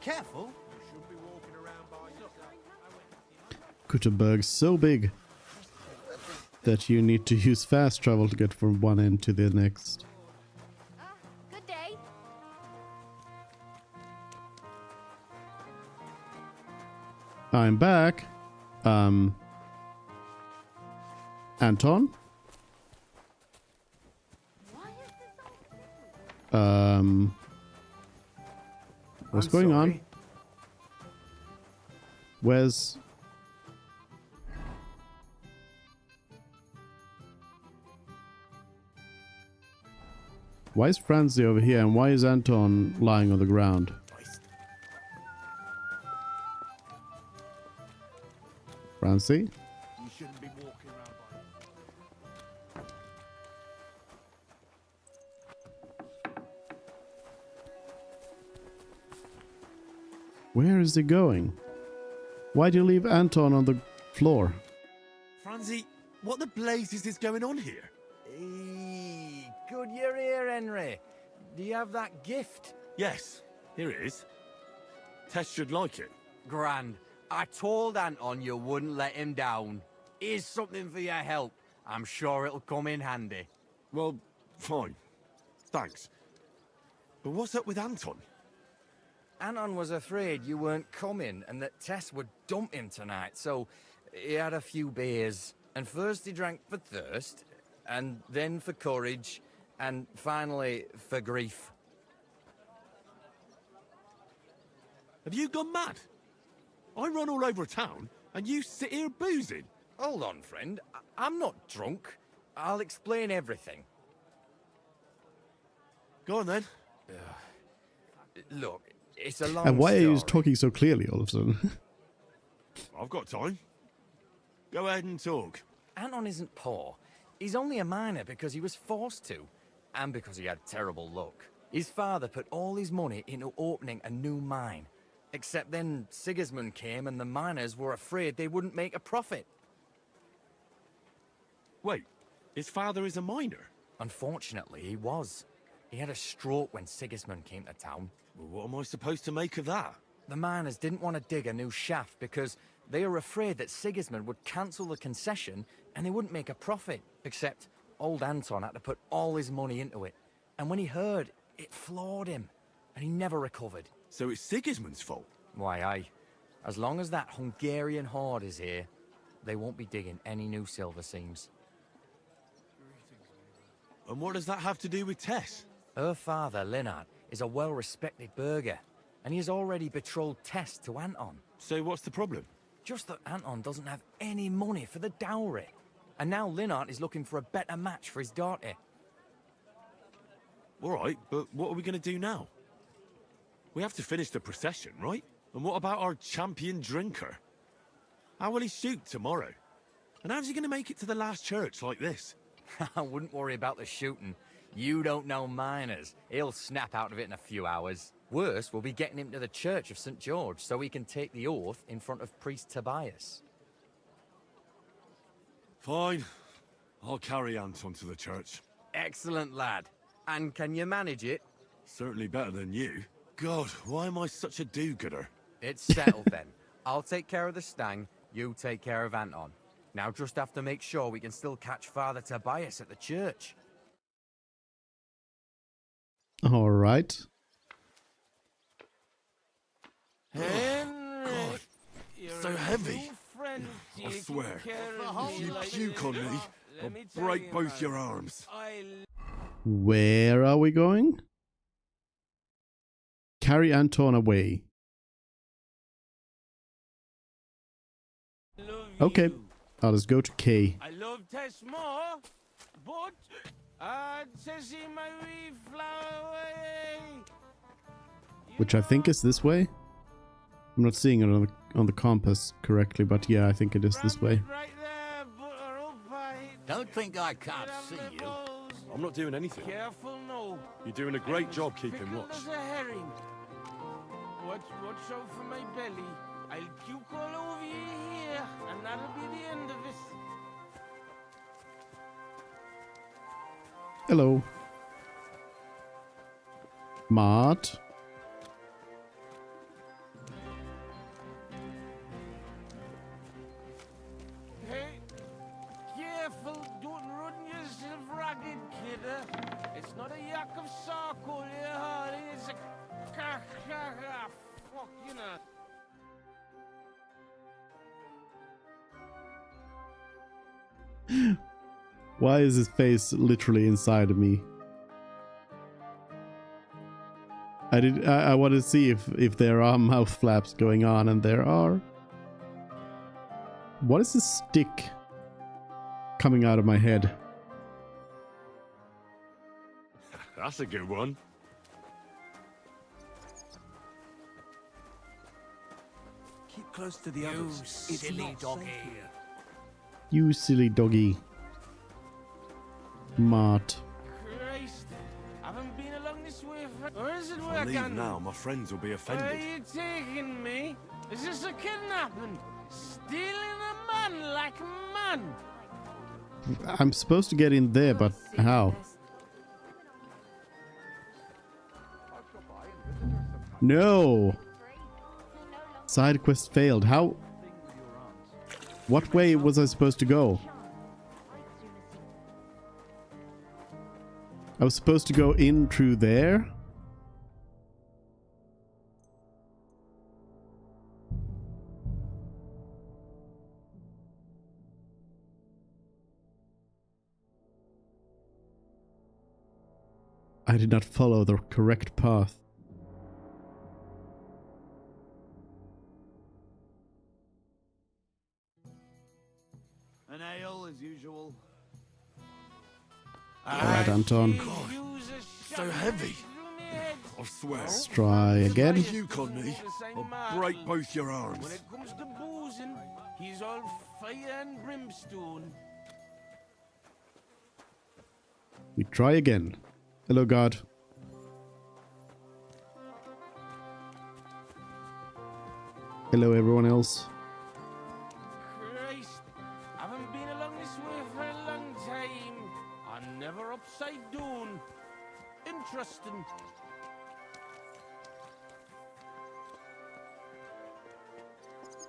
Careful. Gutenberg's so big that you need to use fast travel to get from one end to the next. Good day. I'm back. Anton? What's going on? Where's... Why is Francie over here and why is Anton lying on the ground? Francie? You shouldn't be walking around by Where is he going? Why'd you leave Anton on the floor? Francie, what the blazes is going on here? Hey, good you're here, Henry. Do you have that gift? Yes, here it is. Tess should like it. Grand. I told Anton you wouldn't let him down. Here's something for your help. I'm sure it'll come in handy. Well, fine. Thanks. But what's up with Anton? Anton was afraid you weren't coming and that Tess would dump him tonight, so he had a few beers. And first he drank for thirst, and then for courage, and finally for grief. Have you gone mad? I run all over town, and you sit here boozing. Hold on, friend. I'm not drunk. I'll explain everything. Go on, then. Look, it's a long And why story. are you talking so clearly all of a sudden? I've got time. Go ahead and talk. Anton isn't poor. He's only a miner because he was forced to, and because he had terrible luck. His father put all his money into opening a new mine. Except then Sigismund came and the miners were afraid they wouldn't make a profit. Wait, his father is a miner? Unfortunately, he was. He had a stroke when Sigismund came to town. Well, what am I supposed to make of that? The miners didn't want to dig a new shaft because they were afraid that Sigismund would cancel the concession and they wouldn't make a profit. Except old Anton had to put all his money into it. And when he heard, it floored him. And he never recovered. So it's Sigismund's fault? Why, aye. As long as that Hungarian horde is here, they won't be digging any new silver seams. And what does that have to do with Tess? Her father, Linnart, is a well-respected burgher, and he has already betrothed Tess to Anton. So what's the problem? Just that Anton doesn't have any money for the dowry. And now Linnart is looking for a better match for his daughter. All right, but what are we going to do now? We have to finish the procession, right? And what about our champion drinker? How will he shoot tomorrow? And how's he going to make it to the last church like this? I wouldn't worry about the shooting. You don't know miners. He'll snap out of it in a few hours. Worse, we'll be getting him to the Church of St. George so he can take the oath in front of Priest Tobias. Fine. I'll carry Anton to the church. Excellent, lad. And can you manage it? Certainly better than you. God, why am I such a do-gooder? It's settled then. I'll take care of the stang, you take care of Anton. Now just have to make sure we can still catch Father Tobias at the church. All right. Henry, God, so heavy. I swear, if you puke on me, I'll break both your arms. Where are we going? Carry Anton away. Okay, I'll just go to K. I love Tess more, but Tessie, my wee flower away. which I think is this way. I'm not seeing it on the compass correctly, but yeah, I think it is this way. Right there, butter up, mate. Don't think I can't see you. I'm not doing anything. Careful, no. You're doing a great job keeping Pickled watch. as a herring. Watch out for my belly. I'll puke all over you here, and that'll be the end of it. Hello. Mart. Hey, careful, don't run yourself ragged, kidder. It's not a yak of charcoal here, Harley. It's a fuck, you know. Why is his face literally inside of me? I want to see if there are mouth flaps going on, and there are. What is this stick coming out of my head? That's a good one. Keep close to the You others. It's silly not doggy. safe here. You silly doggy. Mart. Christ, haven't been along this way for... Or is it If I work leave on now, my friends will be Where offended. are you taking me? Is this a kidnapping? Stealing a man like a man? I'm supposed to get in there, but how? No! Side quest failed. How? What way was I supposed to go? I was supposed to go in through there? I did not follow the correct path. An ale as usual. Alright, Anton. So heavy. I swear. Let's try again. If you con me, I'll break both your When arms. it comes to boozing, he's all fire and brimstone. We try again. Hello, God. Hello, everyone else. Christ, haven't been along this way for a long time. I'm never upside down. Interesting.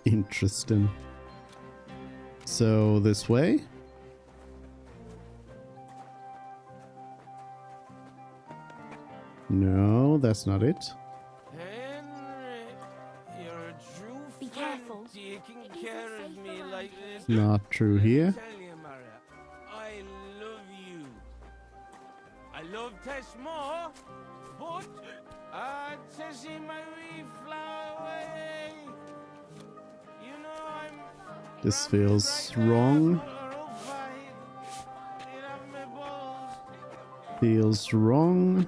Interesting. So, this way? No, that's not it. Henry, you're a true Be friend careful. taking It isn't care of safe me around like here. this. Not through here. Tell you, Maria, I love you. I love Tess more, but Tessie, my wee flower away. You know I'm. This feels wrong. Feels wrong.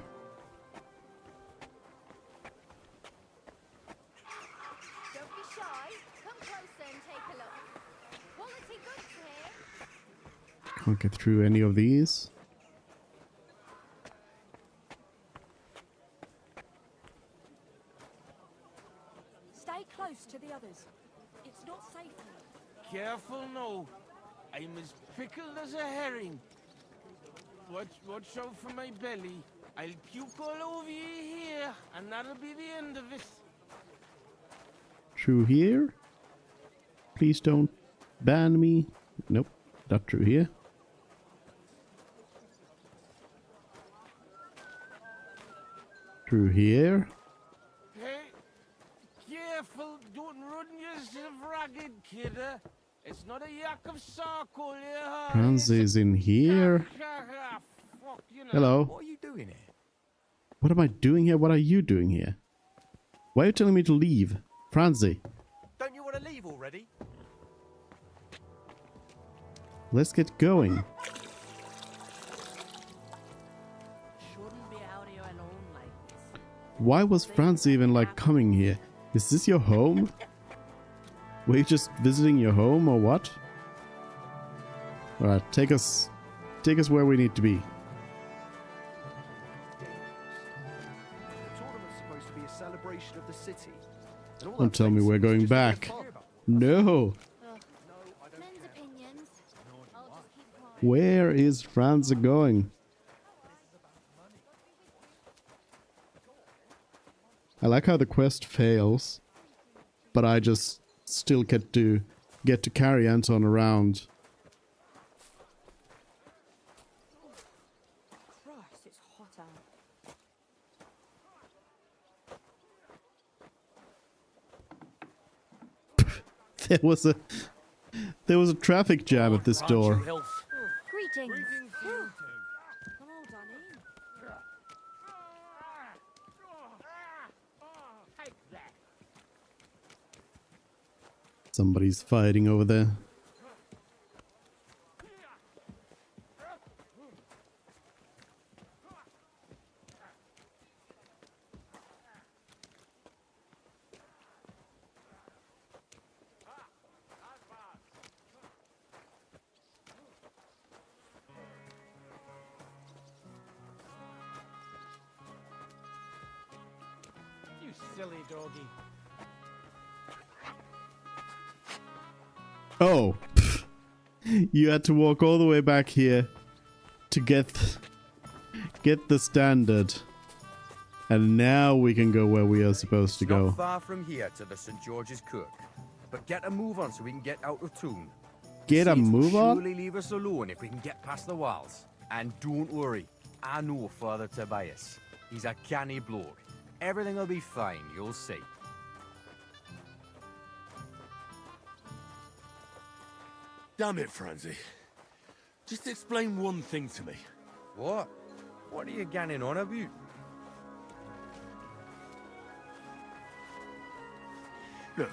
Don't be shy. Come closer and take a look. Quality goods here. Can't get through any of these. Stay close to the others. It's not safe here. Careful now. I'm as pickled as a herring. Watch out for my belly. I'll puke all over you here, and that'll be the end of it. Through here? Please don't ban me. Nope, not through here. Through here? Hey, careful, don't run yourself ragged, kidder. It's not a yak of charcoal here, Harley. Franz is in here. Fuck, you know. Hello. What are you doing here? What am I doing here? What are you doing here? Why are you telling me to leave? Franzi, Don't you want to leave already? let's get going. Shouldn't be out here alone like this. Why was Franz even like coming here? Is this your home? Were you just visiting your home or what? Alright, take us where we need to be. Don't tell me we're going back. No! Men's opinions. I'll just keep quiet. Where is Franz going? I like how the quest fails, but I just still get to carry Anton around. Christ, it's hot out. There was a traffic jam at this door. Greetings. Come on, Danny. Somebody's fighting over there. You silly doggy. Oh, you had to walk all the way back here to get the standard, and now we can go where we are supposed to go. Not far from here to the St. George's Kirk, but get a move on so we can get out of town. Get a Saints will move on? surely leave us alone if we can get past the walls. And don't worry, I know Father Tobias. He's a canny bloke. Everything will be fine, you'll see. Damn it, Franzi. Just explain one thing to me. What? What are you ganning on about? Look,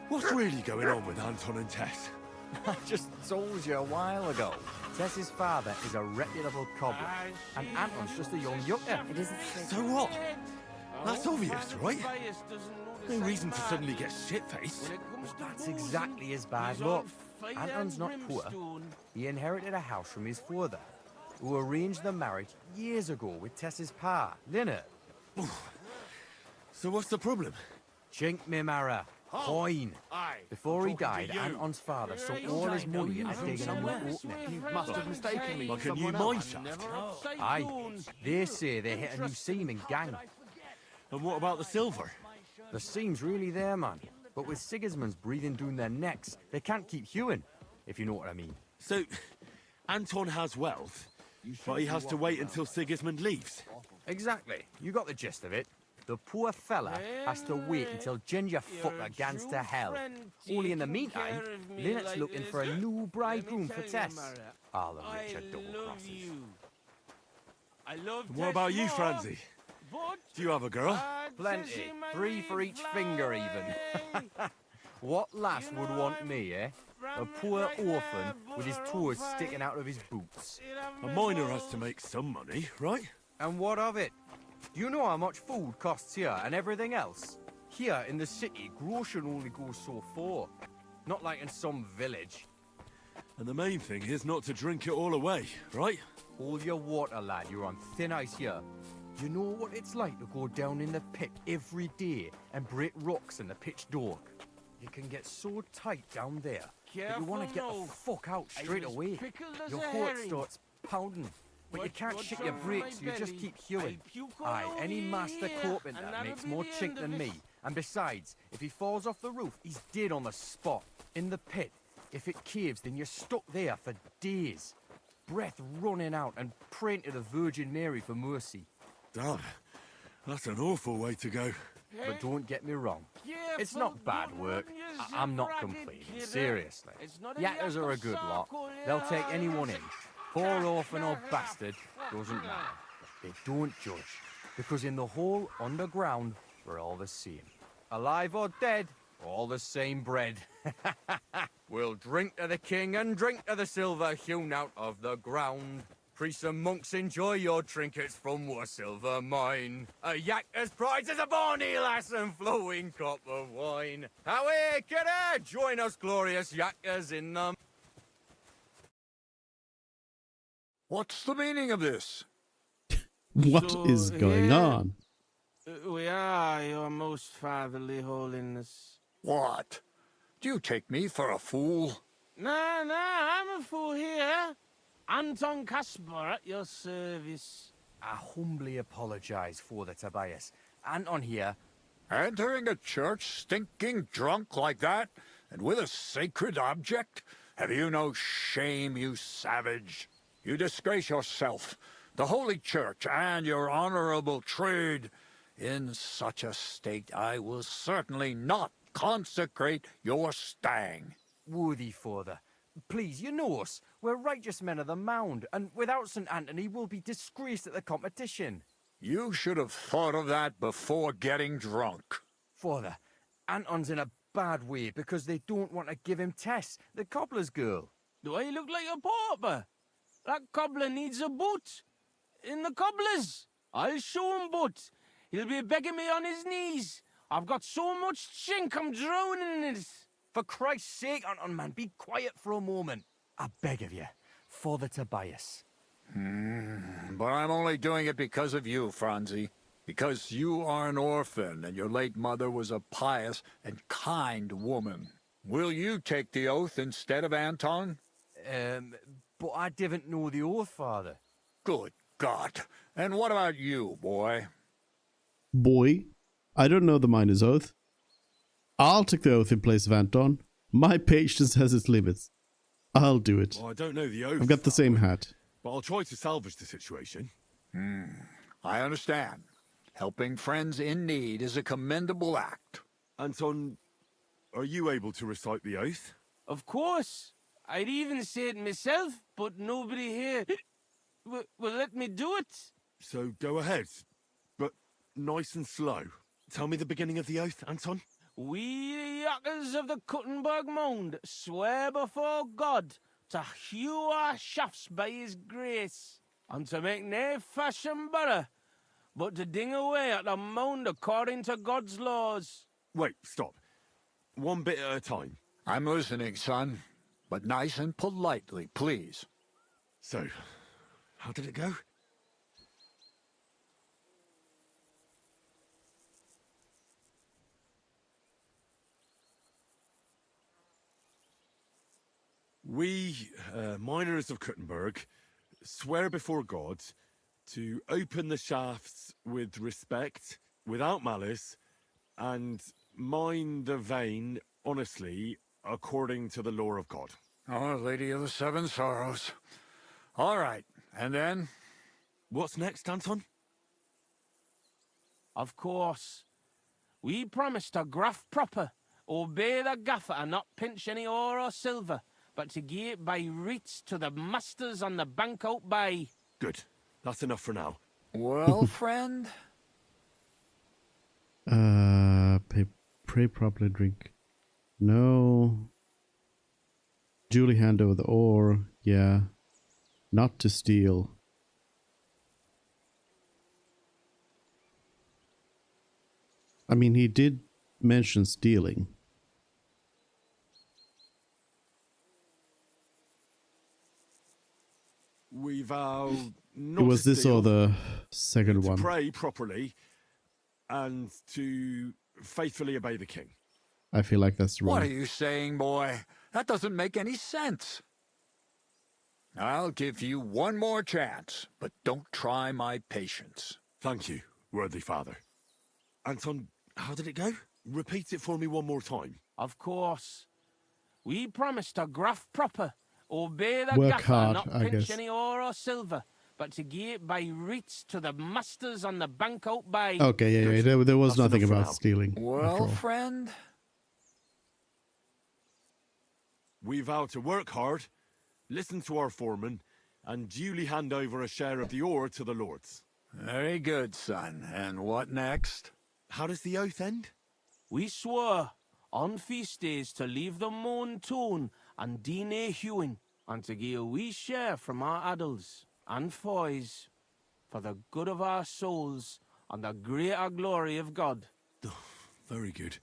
what's really going on with Anton and Tess? I just told you a while ago. Tess's father is a reputable cobbler, and Anton's just a young yucca. It isn't So what? That's obvious, right? No reason to suddenly get shit-faced. That's exactly his bad luck. Anton's not poor. He inherited a house from his father, who arranged the marriage years ago with Tess's pa, Lynette. So what's the problem? Chink me Mara. Coin. Before he died, Anton's father sunk all his money into digging a new opening. You must have mistaken me. Like for a new someone mine else. shaft? Aye. They say they hit a new seam in gang. And what about the silver? The seam's really there, man. But with Sigismund's breathing down their necks, they can't keep hewing, if you know what I mean. So, Anton has wealth, but he has to wait until Sigismund leaves. Exactly. You got the gist of it. The poor fella has to wait until Ginger fucker gans to hell. Only in the meantime, Lynette's looking for a new bridegroom for Tess. All the Richard double crosses. What about you, Franzi? Do you have a girl? Plenty. 3 for each finger, even. What lass would want me, eh? A poor orphan with his toes sticking out of his boots. A miner has to make some money, right? And what of it? Do you know how much food costs here and everything else? Here in the city, grocery only goes so far. Not like in some village. And the main thing is not to drink it all away, right? Hold your water, lad. You're on thin ice here. You know what it's like to go down in the pit every day and break rocks in the pitch dark? You can get so tight down there that you want to get the fuck out straight away. Your heart starts pounding. But you can't shit your brakes, you just keep hewing. Aye, any master carpenter makes more chink than me. And besides, if he falls off the roof, he's dead on the spot. In the pit, if it caves, then you're stuck there for days. Breath running out and praying to the Virgin Mary for mercy. Damn, that's an awful way to go. But don't get me wrong, it's not bad work. I'm not complaining, seriously. Yatters are a good lot. They'll take anyone in. Poor orphan or bastard, doesn't matter. They don't judge, because in the whole underground, we're all the same. Alive or dead, all the same bread. We'll drink to the king and drink to the silver hewn out of the ground. Priests and monks, enjoy your trinkets from our silver mine. A yakker's prize is a bonny lass and flowing cup of wine. Away, kidder! Join us glorious yakkers in the... What's the meaning of this? What So is going here on? We are, your most fatherly holiness. What? Do you take me for a fool? Nah, I'm a fool here. Anton Caspar at your service. I humbly apologize, Father Tobias. Anton here. Entering a church stinking drunk like that? And with a sacred object? Have you no shame, you savage? You disgrace yourself, the Holy Church, and your honorable trade. In such a state, I will certainly not consecrate your stang. Worthy Father, please, you know us. We're righteous men of the Mound, and without St. Anthony, we'll be disgraced at the competition. You should have thought of that before getting drunk. Father, Anton's in a bad way because they don't want to give him Tess, the cobbler's girl. Do I look like a pauper? That cobbler needs a boot. In the cobbler's. I'll show him boot. He'll be begging me on his knees. I've got so much chink, I'm drowning in it. For Christ's sake, Anton, man, be quiet for a moment. I beg of you, Father Tobias. But I'm only doing it because of you, Franzi. Because you are an orphan, and your late mother was a pious and kind woman. Will you take the oath instead of Anton? But I didn't know the oath, Father. Good God. And what about you, boy? Boy? I don't know the miner's oath. I'll take the oath in place of Anton. My patience has its limits. I'll do it. Well, I don't know the oath. I've got the same hat. But I'll try to salvage the situation. I understand. Helping friends in need is a commendable act. Anton, are you able to recite the oath? Of course. I'd even say it myself, but nobody here will let me do it. So go ahead, but nice and slow. Tell me the beginning of the oath, Anton. We, the yakkers of the Kuttenberg Mound, swear before God to hew our shafts by his grace, and to make nae fashion better, but to ding away at the mound according to God's laws. Wait, stop. One bit at a time. I'm listening, son. But nice and politely, please. So, how did it go? We, miners of Kuttenberg, swear before God to open the shafts with respect, without malice, and mine the vein honestly, according to the law of God. Oh, Lady of the Seven Sorrows. All right, and then? What's next, Anton? Of course. We promise to graft proper, obey the gaffer and not pinch any ore or silver, but to gie it by reets to the masters on the bank out by. Good. That's enough for now. Well, friend? Pray properly, drink. No. Duly hand over the ore. Yeah. Not to steal. I mean, he did mention stealing. We vow not It was to this steal, or the second to one? pray properly, and to faithfully obey the king. I feel like that's wrong. What are you saying, boy? That doesn't make any sense. I'll give you one more chance, but don't try my patience. Thank you, worthy father. Anton, how did it go? Repeat it for me one more time. Of course. We promise to graft proper, obey the Work gaffer, hard, not I pinch guess. any ore or silver, but to gie it by reets to the masters on the bank out by. Okay, yeah. There was That's nothing enough for about now. stealing. after Well, all. friend? We vow to work hard, listen to our foreman, and duly hand over a share of the ore to the lords. Very good, son. And what next? How does the oath end? We swore on feast days to leave the moon tone and dine hewing, and to gie a wee share from our adults. and foys, for the good of our souls and the greater glory of God. Very good.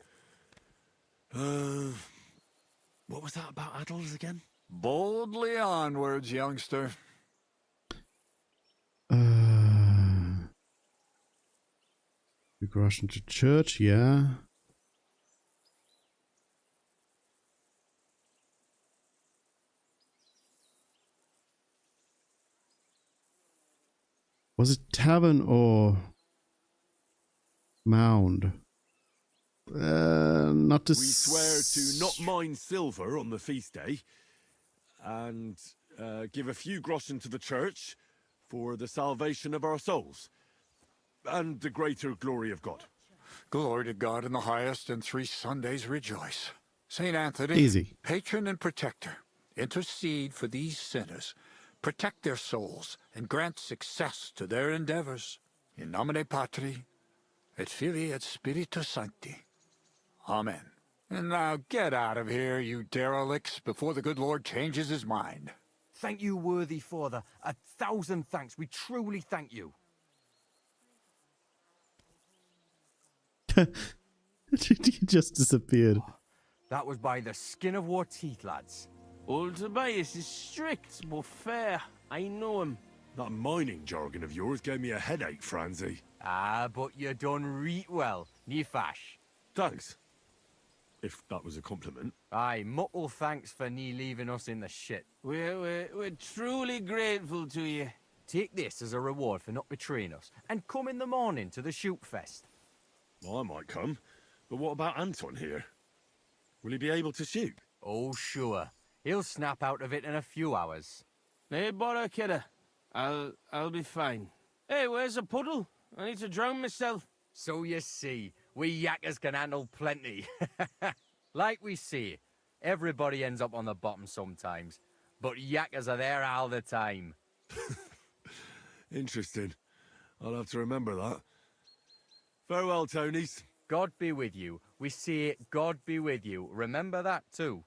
What was that about Addles again? Boldly onwards, youngster. We go rush into church, yeah. Was it tavern or mound? Not to. We swear to not mine silver on the feast day, and give a few groschen to the church for the salvation of our souls, and the greater glory of God. Glory to God in the highest, and 3 Sundays rejoice. St. Anthony, Easy. patron and protector, intercede for these sinners, protect their souls, and grant success to their endeavors. In nomine Patri, et Filii, et Spiritus Sancti. Amen. And now get out of here, you derelicts, before the good Lord changes his mind. Thank you, worthy father. 1,000 thanks. We truly thank you. He just disappeared. That was by the skin of our teeth, lads. Old Tobias is strict but fair. I know him. That mining jargon of yours gave me a headache, Franzi. Ah, but you done reet well, nie fash. Thanks. If that was a compliment. Aye, muckle thanks for nie leaving us in the shit. We're truly grateful to you. Take this as a reward for not betraying us, and come in the morning to the shoot fest. Well, I might come, but what about Anton here? Will he be able to shoot? Oh, sure. He'll snap out of it in a few hours. Hey, bother, kidder. I'll be fine. Hey, where's a puddle? I need to drown myself. So you see, we yakkers can handle plenty. Like we say, everybody ends up on the bottom sometimes, but yakkers are there all the time. Interesting. I'll have to remember that. Farewell, Tonys. God be with you. We say God be with you. Remember that too.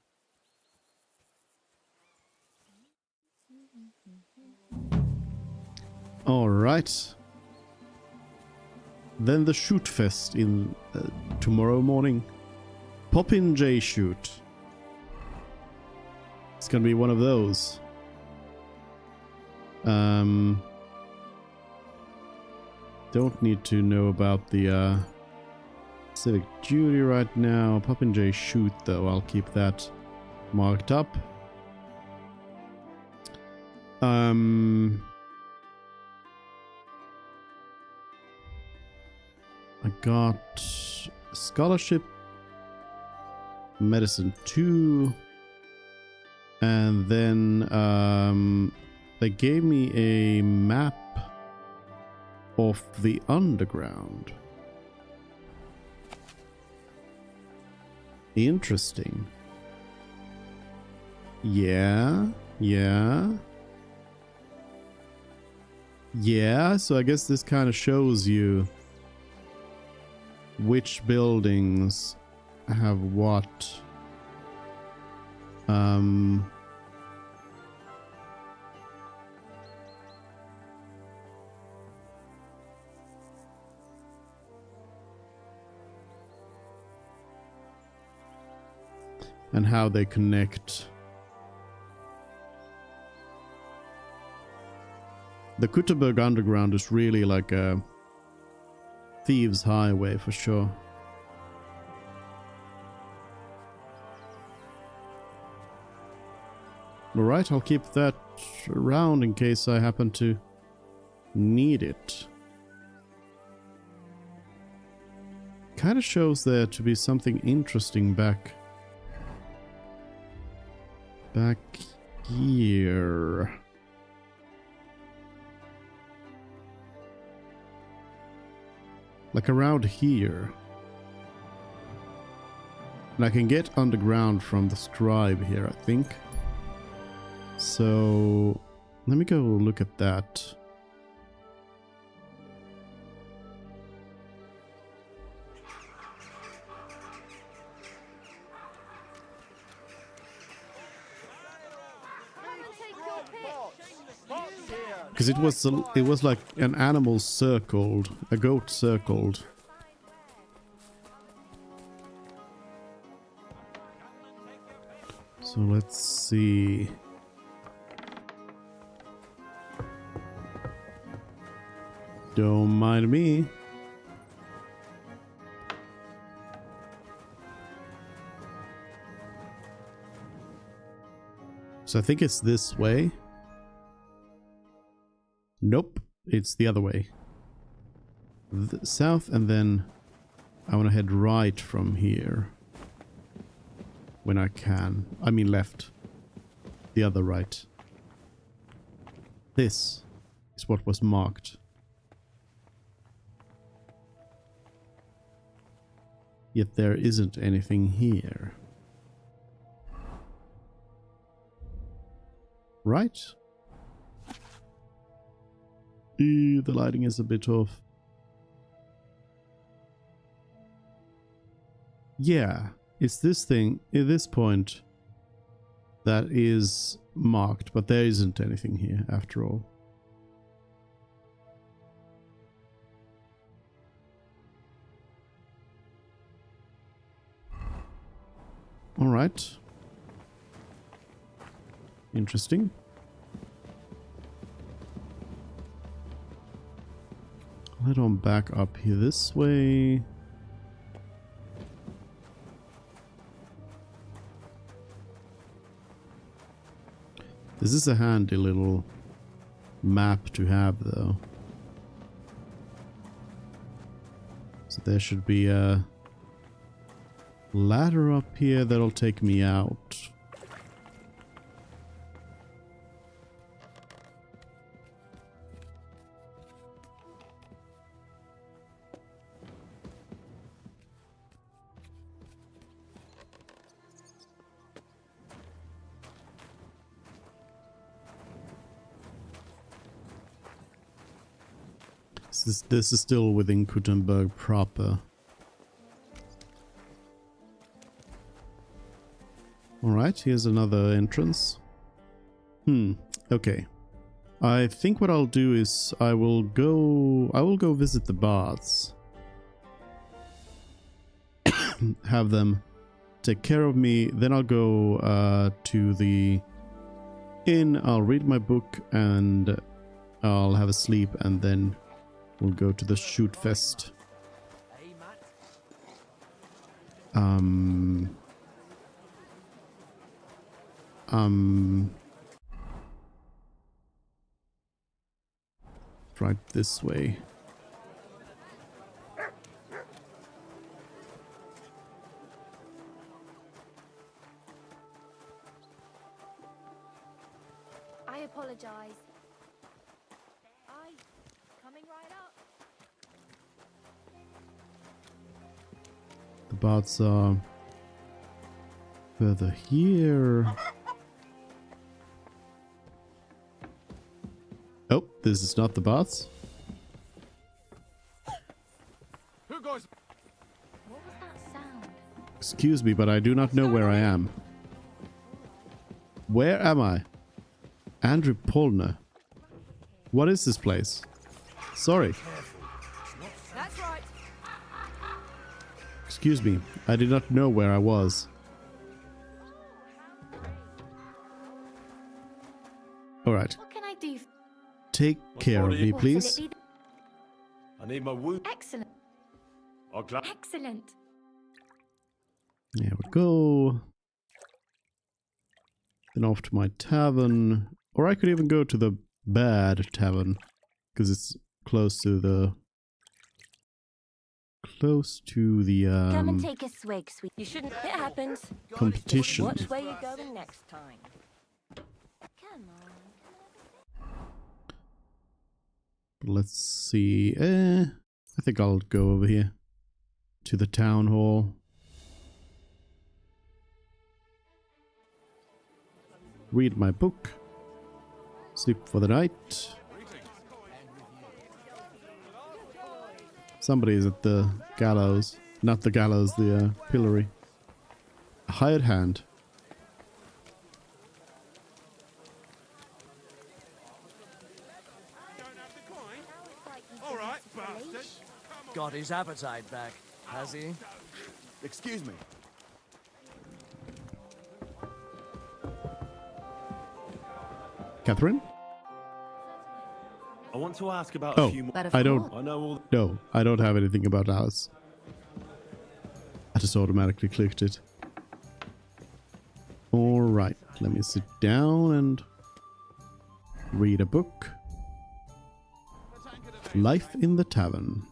All right. Then the shoot fest in tomorrow morning. Pop-in J shoot. It's gonna be one of those. Don't need to know about the civic duty right now. Pop-in J shoot though. I'll keep that marked up. I got scholarship, medicine 2, and then they gave me a map of the underground. Interesting. Yeah, so I guess this kind of shows you which buildings have what. And how they connect. The Kutterberg Underground is really like a thieves' highway for sure. Alright, I'll keep that around in case I happen to need it. Kind of shows there to be something interesting back here. Like around here. And I can get underground from the scribe here, I think. So let me go look at that. Because it was like an animal circled, a goat circled. So let's see. Don't mind me. So I think it's this way. Nope, it's the other way. South, and then I want to head right from here. When I can. I mean left. The other right. This is what was marked. Yet there isn't anything here. Right? The lighting is a bit off. Yeah, it's this thing at this point that is marked, but there isn't anything here after all. All right. Interesting. Head on back up here this way. This is a handy little map to have, though. So there should be a ladder up here that'll take me out. This is still within Kuttenberg proper. Alright, here's another entrance. Okay. I think what I'll do is I will go visit the baths. Have them take care of me, then I'll go to the inn, I'll read my book, and I'll have a sleep, and then we'll go to the shoot fest. Right this way. I apologize. Coming right up. The baths are further here. Oh, this is not the baths. Who goes? What was that sound? Excuse me, but I do not know where I am. Where am I? Andrew Polner. What is this place? Sorry. That's right. Excuse me, I did not know where I was. Alright. What can I do? Take care of me, please. I need my wound. Excellent. Excellent. There we go. Then off to my tavern. Or I could even go to the bad tavern. Because it's close to the... Come and take a swig, sweet. You shouldn't. It happens. competition. Watch where you're going next time. Come on. Let's see. I think I'll go over here to the town hall. Read my book. Sleep for the night. Somebody is at the gallows. Not the gallows, the pillory. A hired hand. his appetite back, has he? Excuse me. Catherine? I want to ask about Oh, a few more. I don't. I know all. No, I don't have anything about the house. I just automatically clicked it. Alright, let me sit down and read a book. Life in the Tavern.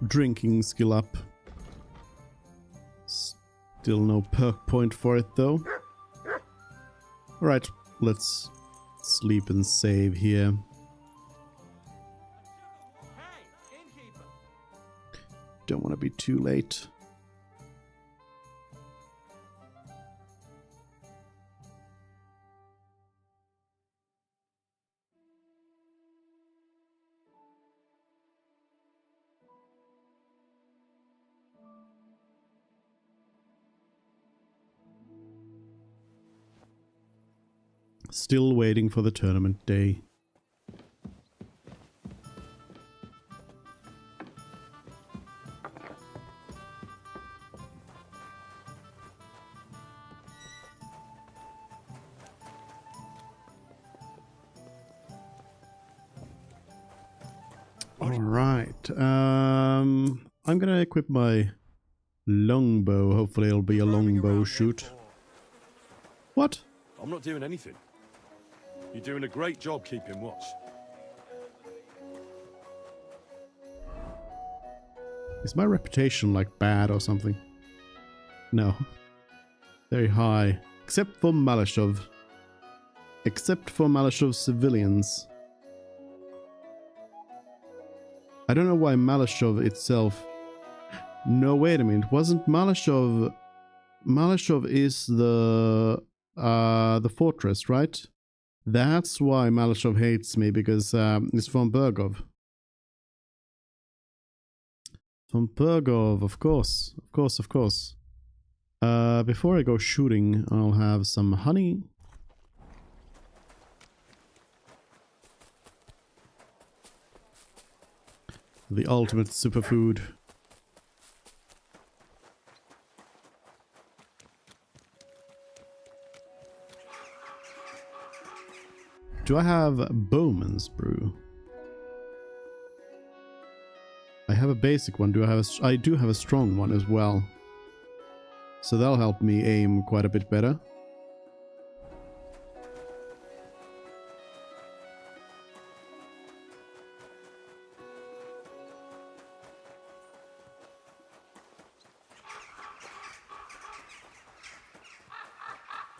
Drinking skill up. Still no perk point for it though. Alright, let's sleep and save here. Don't want to be too late. Still waiting for the tournament day. All right. I'm gonna equip my longbow. Hopefully it'll be a longbow shoot. What? I'm not doing anything. You're doing a great job keeping watch. Is my reputation like bad or something? No. Very high. Except for Malashov. Except for Malashov's civilians. I don't know why Malashov itself... No, wait a minute. Wasn't Malashov... Malashov is the fortress, right? That's why Malashov hates me, because it's von Burgov. Von Burgov, of course. Of course, of course. Before I go shooting, I'll have some honey. The ultimate superfood. Do I have Bowman's Brew? I have a basic one. I do have a strong one as well. So that'll help me aim quite a bit better.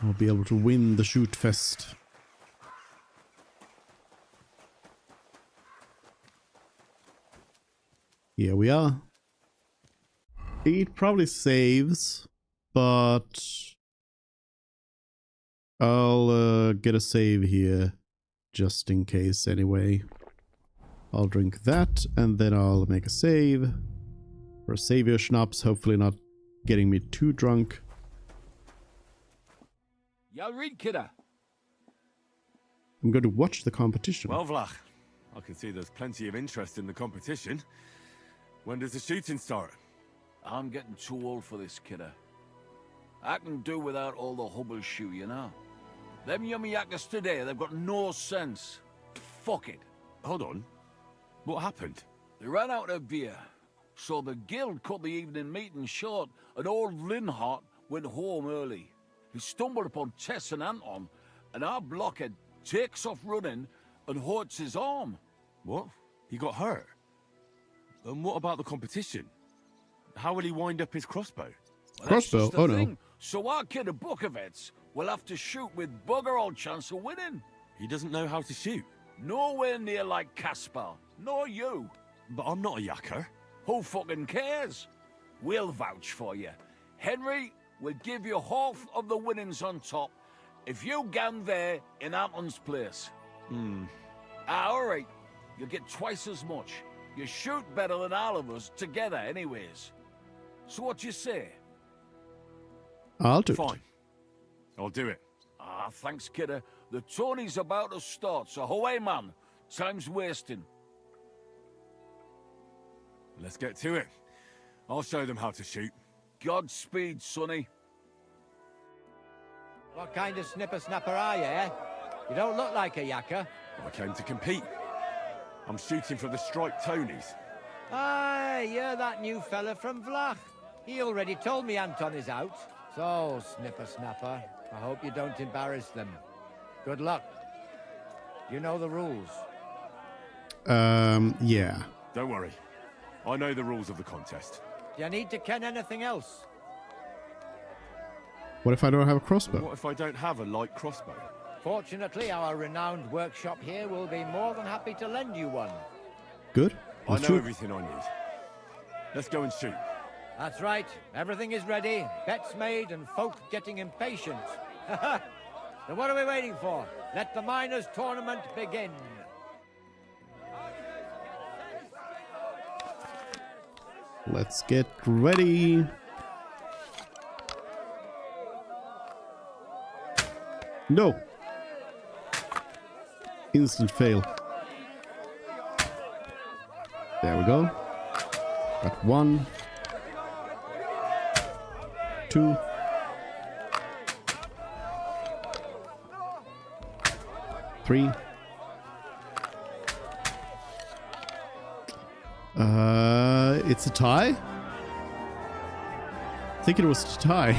I'll be able to win the shoot fest. Here we are. It probably saves, but I'll get a save here just in case anyway. I'll drink that and then I'll make a save for a savior schnapps, hopefully not getting me too drunk. Ja, read, kidder. I'm going to watch the competition. Well, Vlach, I can see there's plenty of interest in the competition. When does the shooting start? I'm getting too old for this, kidder. I can do without all the hubble shoe, you know. Them yummy yakkers today, they've got no sense. Fuck it. Hold on. What happened? They ran out of beer, so the guild cut the evening meeting short, and old Linhart went home early. He stumbled upon Tess and Anton, and our blockhead takes off running and hurts his arm. What? He got hurt? And what about the competition? How will he wind up his crossbow? Well, crossbow? Oh thing. no. So our kid of Bukovets will have to shoot with bugger all chance of winning. He doesn't know how to shoot. Nowhere near like Caspar, nor you. But I'm not a yakker. Who fucking cares? We'll vouch for you. Henry will give you half of the winnings on top if you gan there in Anton's place. All right. You'll get twice as much. You shoot better than all of us together anyways. So what you say? I'll do it. Fine. I'll do it. Ah, thanks, kidder. The tourney's about to start, so away, man. Time's wasting. Let's get to it. I'll show them how to shoot. Godspeed, sonny. What kind of snipper-snapper are you, eh? You don't look like a yakker. I came to compete. I'm shooting for the striped Tonys. Aye, you're that new fella from Vlach. He already told me Anton is out. So, snipper-snapper, I hope you don't embarrass them. Good luck. You know the rules. Yeah. Don't worry. I know the rules of the contest. Do you need to ken anything else? What if I don't have a crossbow? What if I don't have a light crossbow? Fortunately, our renowned workshop here will be more than happy to lend you one. Good. I Let's know shoot. everything I need. Let's go and shoot. That's right. Everything is ready. Bets made and folk getting impatient. Then what are we waiting for? Let the miners' tournament begin. Let's get ready. No. Instant fail. There we go. Got 1, 2. 3. It's a tie? I think it was a tie.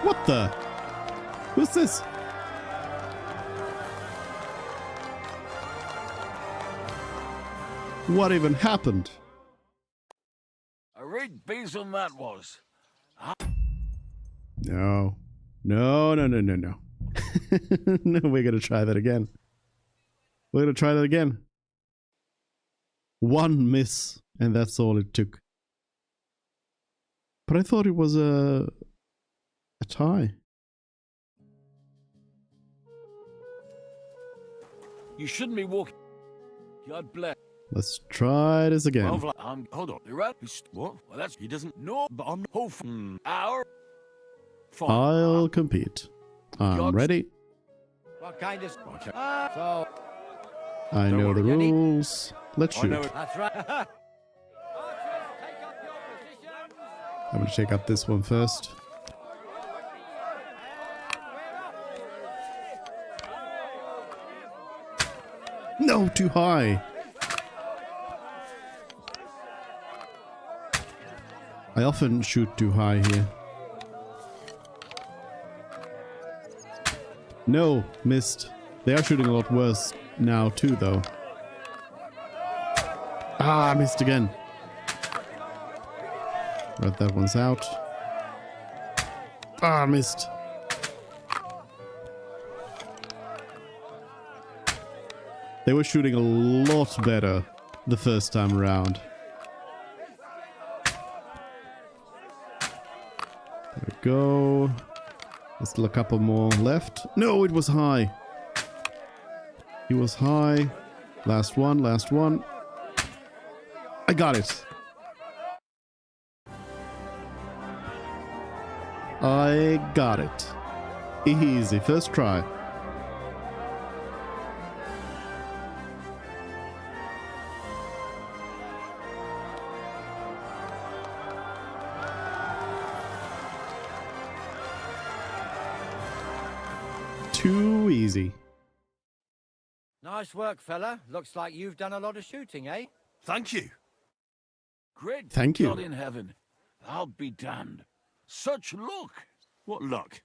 What the? Who's this? What even happened? A right besom that was. No. No, no, no, no, no. No, we're gonna try that again. We're gonna try that again. 1 miss, and that's all it took. But I thought it was a tie. You shouldn't be walking. God bless. Let's try this again. Well, hold on. You're right. What? Well, that's he doesn't know, but I'm hopeful. Our. Fine. I'll compete. I'm ready. What kind of... Okay. So... I know the rules. Let's shoot. That's right. I'm gonna check out this one first. No, too high. I often shoot too high here. No, missed. They are shooting a lot worse now too, though. Ah, missed again. Right, that one's out. Ah, missed. They were shooting a lot better the first time around. There we go. There's still a couple more left. No, it was high. He was high. Last one, last one. I got it. I got it. Easy, first try. Too easy. Nice work, fella. Looks like you've done a lot of shooting, eh? Thank you. Great. Thank you. God in heaven. I'll be damned. Such luck. What luck?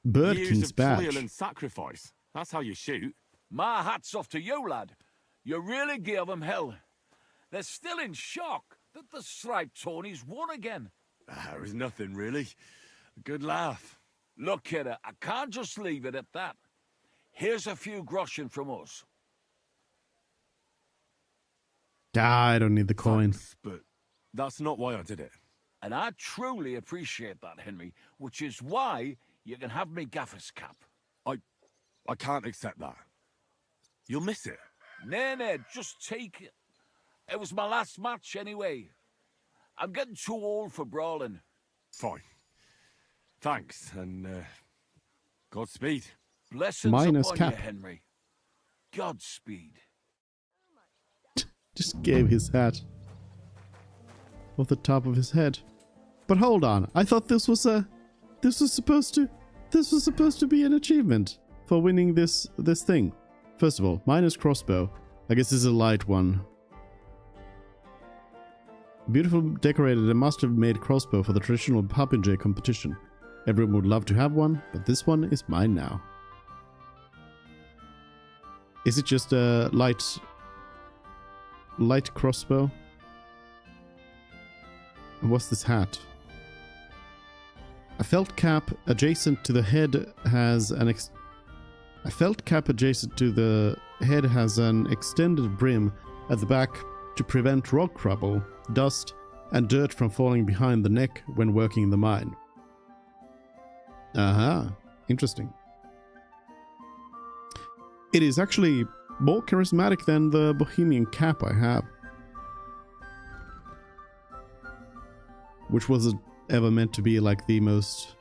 Birdkin's Years of toil badge. and sacrifice. That's how you shoot. My hat's off to you, lad. You really gave them hell. They're still in shock that the striped Tonys won again. There was nothing, really. A good laugh. Look, kidder, I can't just leave it at that. Here's a few groschen from us. Ah, I don't need the coin. Thanks, but that's not why I did it. And I truly appreciate that, Henry, which is why you can have me gaffer's cap. I can't accept that. You'll miss it. Nay, just take it. It was my last match anyway. I'm getting too old for brawling. Fine. Thanks, and Godspeed. Blessings Minus upon cap. you, Henry. Godspeed. Just gave his hat off the top of his head. But hold on, I thought this was supposed to be an achievement for winning this thing. First of all, minus crossbow. I guess this is a light one. Beautiful decorated and must have made crossbow for the traditional popinjay competition. Everyone would love to have one, but this one is mine now. Is it just a light crossbow? And what's this hat? A felt cap adjacent to the head has an extended brim at the back to prevent rock trouble, dust, and dirt from falling behind the neck when working the mine. Aha, interesting. It is actually more charismatic than the Bohemian cap I have, which wasn't ever meant to be like the most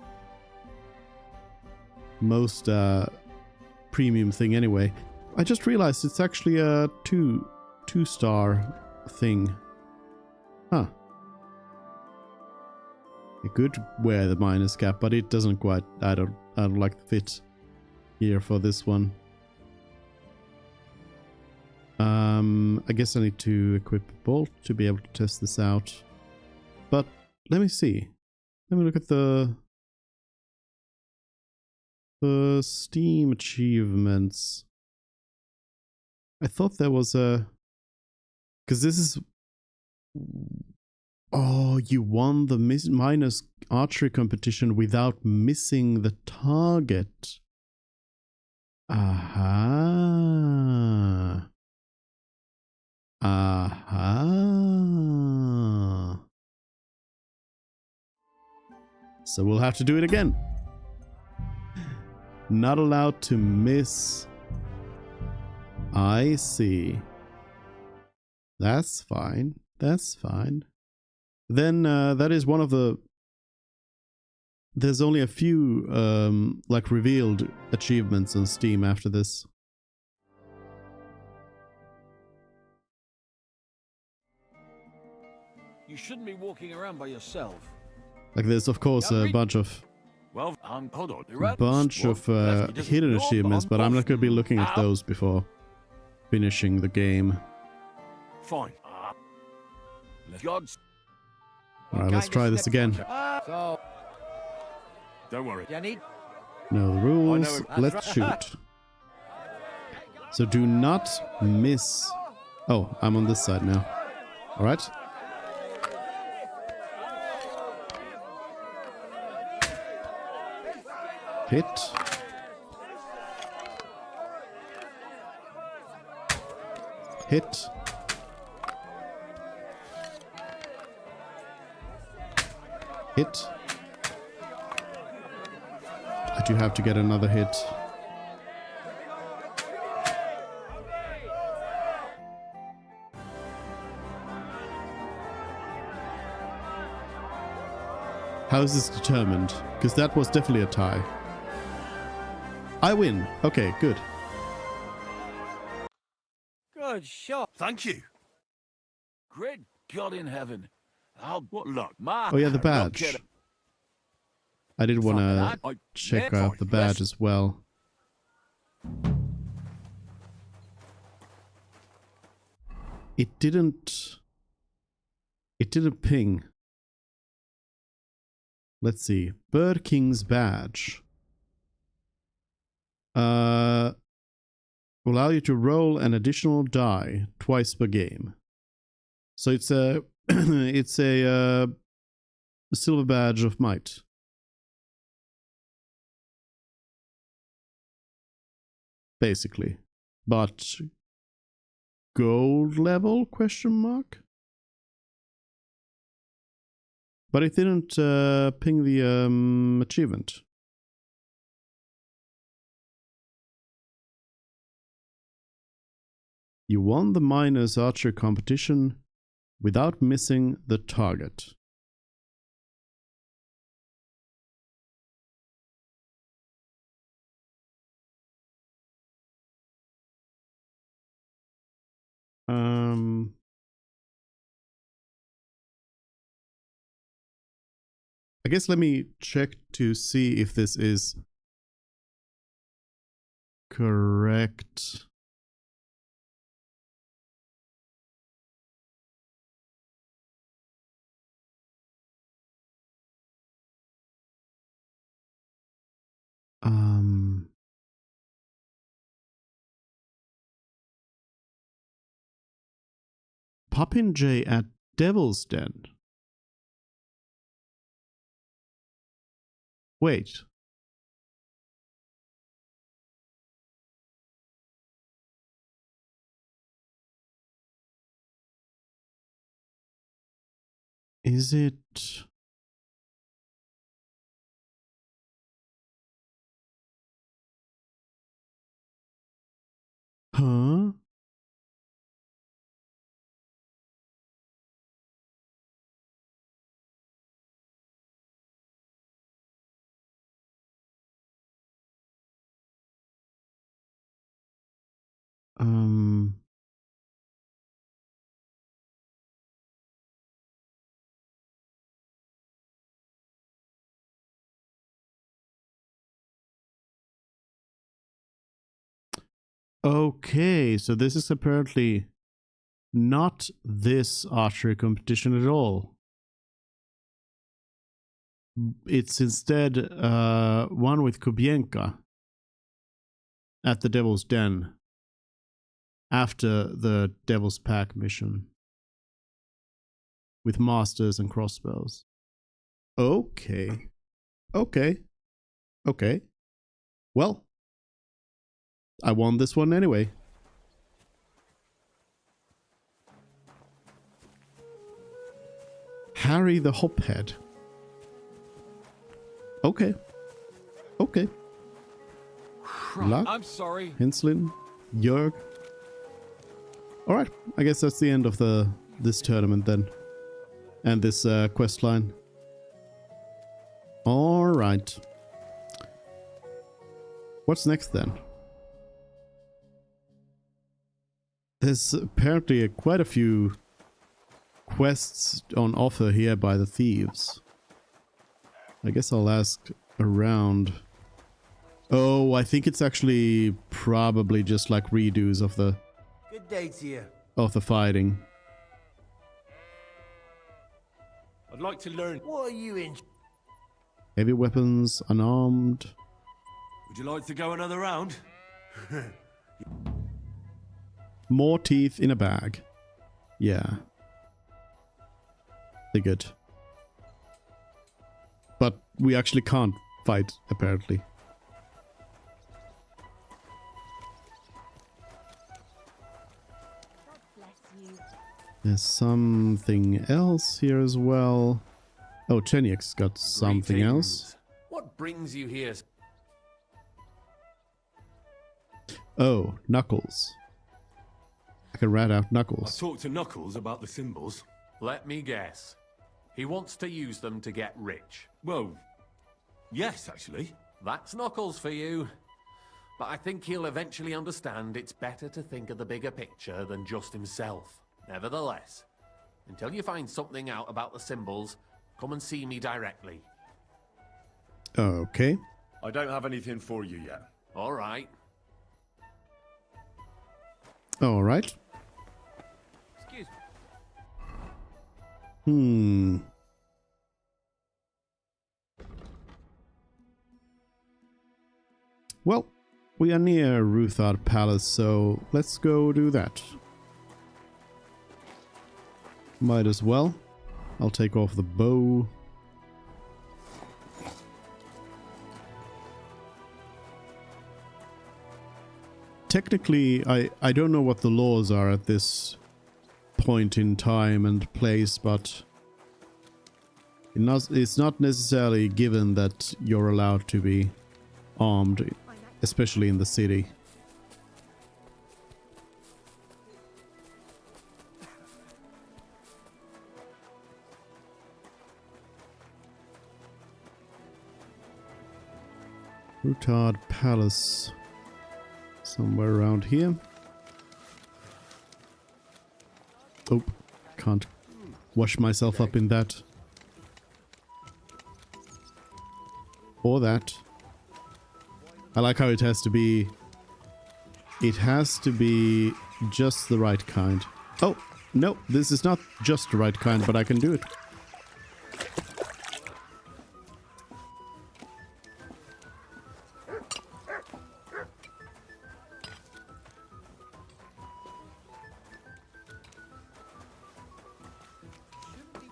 premium thing anyway. I just realized it's actually a two-star thing. Huh. I could wear the minus cap, but it doesn't quite. I don't like the fit here for this one. I guess I need to equip a bolt to be able to test this out. But let me see. Let me look at the Steam achievements. I thought there was a... Because this is... Oh, you won the minus archery competition without missing the target. Aha. Aha. So we'll have to do it again. Not allowed to miss. I see. That's fine. That's fine. Then that is one of the... There's only a few like revealed achievements on Steam after this. You shouldn't be walking around by yourself. Like there's of course a bunch of Well, hold on. hidden achievements, but I'm not going to be looking at those before finishing the game. Fine. God's... Alright, let's try this again. So, don't worry. Know the rules. Let's shoot. So do not miss. Oh, I'm on this side now. Alright. Hit. Hit. Hit. I do have to get another hit. How is this determined? Because that was definitely a tie. I win. Okay, good. good shot. Thank you. Great God in heaven. What luck? Oh yeah, the badge. I did want to check out the badge as well. It didn't ping. Let's see. Bird King's badge. Will allow you to roll an additional die twice per game. So it's a it's a silver badge of might. Basically. But gold level question mark? But it didn't ping the achievement. You won the minors archer competition without missing the target. I guess let me check to see if this is correct. Popinjay at Devil's Den. Wait. Is it... Huh? Okay, so this is apparently not this archery competition at all. It's instead one with Kubienka at the Devil's Den after the Devil's Pack mission with masters and crossbows. Okay. Okay. Okay. Well, I won this one anyway. Harry the Hophead. Okay. Okay. Luck, I'm sorry. Hinslin, Jörg. Alright, I guess that's the end of this tournament then. And this quest line. Alright. What's next then? There's apparently quite a few quests on offer here by the thieves. I guess I'll ask around. Oh, I think it's actually probably just like redos of the Good day to you. of the fighting. I'd like to learn. What are you in? Heavy weapons, unarmed. Would you like to go another round? More teeth in a bag. Yeah. They're good. But we actually can't fight, apparently. There's something else here as well. Oh, Chenyak's got something else. What brings you here? Oh, Knuckles. I can rat out Knuckles. I talked to Knuckles about the symbols. Let me guess. He wants to use them to get rich. Well, yes, actually. That's Knuckles for you. But I think he'll eventually understand it's better to think of the bigger picture than just himself. Nevertheless, until you find something out about the symbols, come and see me directly. Okay. I don't have anything for you yet. All right. All right. Excuse me. Well, we are near Ruthard Palace, so let's go do that. Might as well. I'll take off the bow. Technically, I don't know what the laws are at this point in time and place, but it's not necessarily given that you're allowed to be armed, especially in the city. Courtyard Palace. Somewhere around here. Oh, can't wash myself up in that. Or that. I like how it has to be... It has to be just the right kind. Oh, no, this is not just the right kind, but I can do it.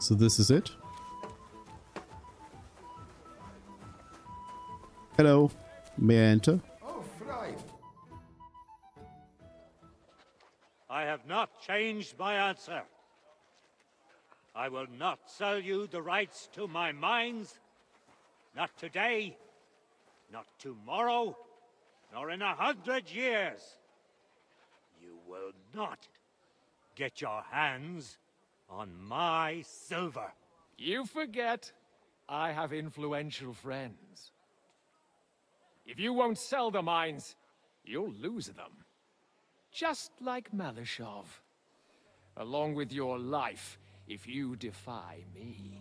So this is it. Hello, may I enter? Oh, Fry. I have not changed my answer. I will not sell you the rights to my mines. Not today, not tomorrow, nor in 100 years. You will not get your hands on my silver. You forget I have influential friends. If you won't sell the mines, you'll lose them. Just like Malishov. Along with your life, if you defy me.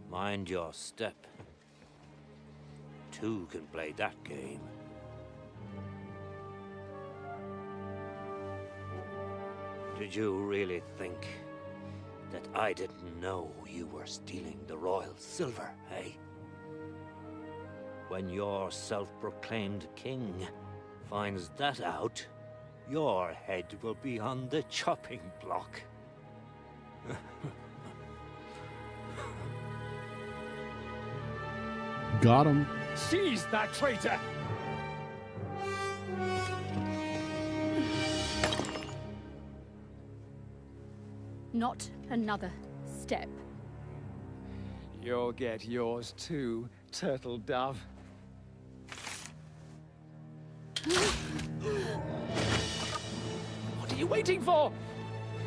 Mind your step. Two can play that game. Did you really think that I didn't know you were stealing the royal silver, eh? When your self-proclaimed king finds that out, your head will be on the chopping block. Got him. Seize that traitor! Not another step. You'll get yours too, turtle dove. What are you waiting for?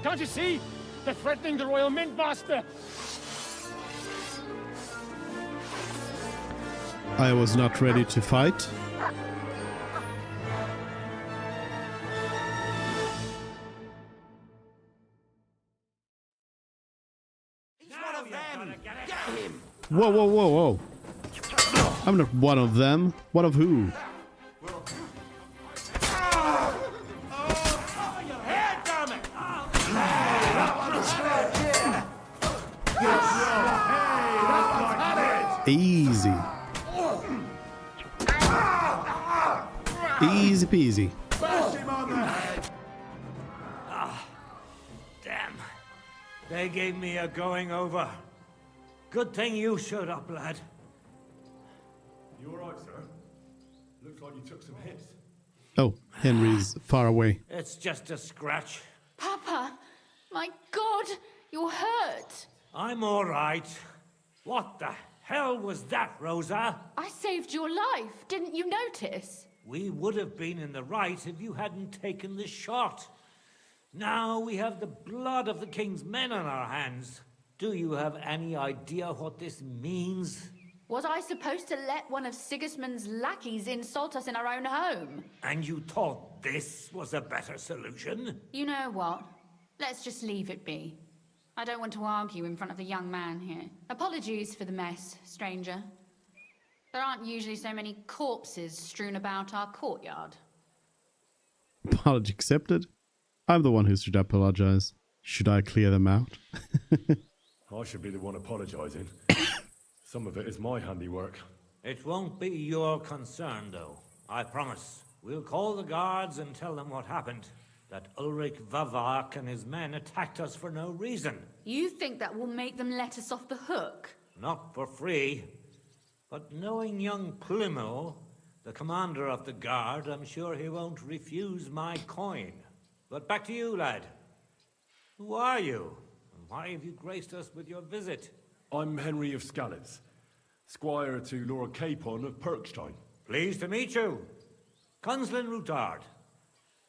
Can't you see? They're threatening the Royal Mint Master! I was not ready to fight. Whoa, whoa, whoa, whoa. I'm not one of them. One of who? Easy. Easy peasy. Damn. They gave me a going over. Good thing you showed up, lad. You alright, sir? Looks like you took some hits. Oh, Henry's far away. It's just a scratch. Papa! My God! You're hurt! I'm all right. What the hell was that, Rosa? I saved your life. Didn't you notice? We would have been in the right if you hadn't taken the shot. Now we have the blood of the king's men on our hands. Do you have any idea what this means? Was I supposed to let one of Sigismund's lackeys insult us in our own home? And you thought this was a better solution? You know what? Let's just leave it be. I don't want to argue in front of the young man here. Apologies for the mess, stranger. There aren't usually so many corpses strewn about our courtyard. Apology accepted. I'm the one who should apologize. Should I clear them out? I should be the one apologising. Some of it is my handiwork. It won't be your concern, though. I promise. We'll call the guards and tell them what happened. That Ulrich Vavak and his men attacked us for no reason. You think that will make them let us off the hook? Not for free. But knowing young Plymouth, the commander of the guard, I'm sure he won't refuse my coin. But back to you, lad. Who are you? And why have you graced us with your visit? I'm Henry of Skalitz. Squire to Lord Capon of Perkstein. Pleased to meet you. Conslin Routard.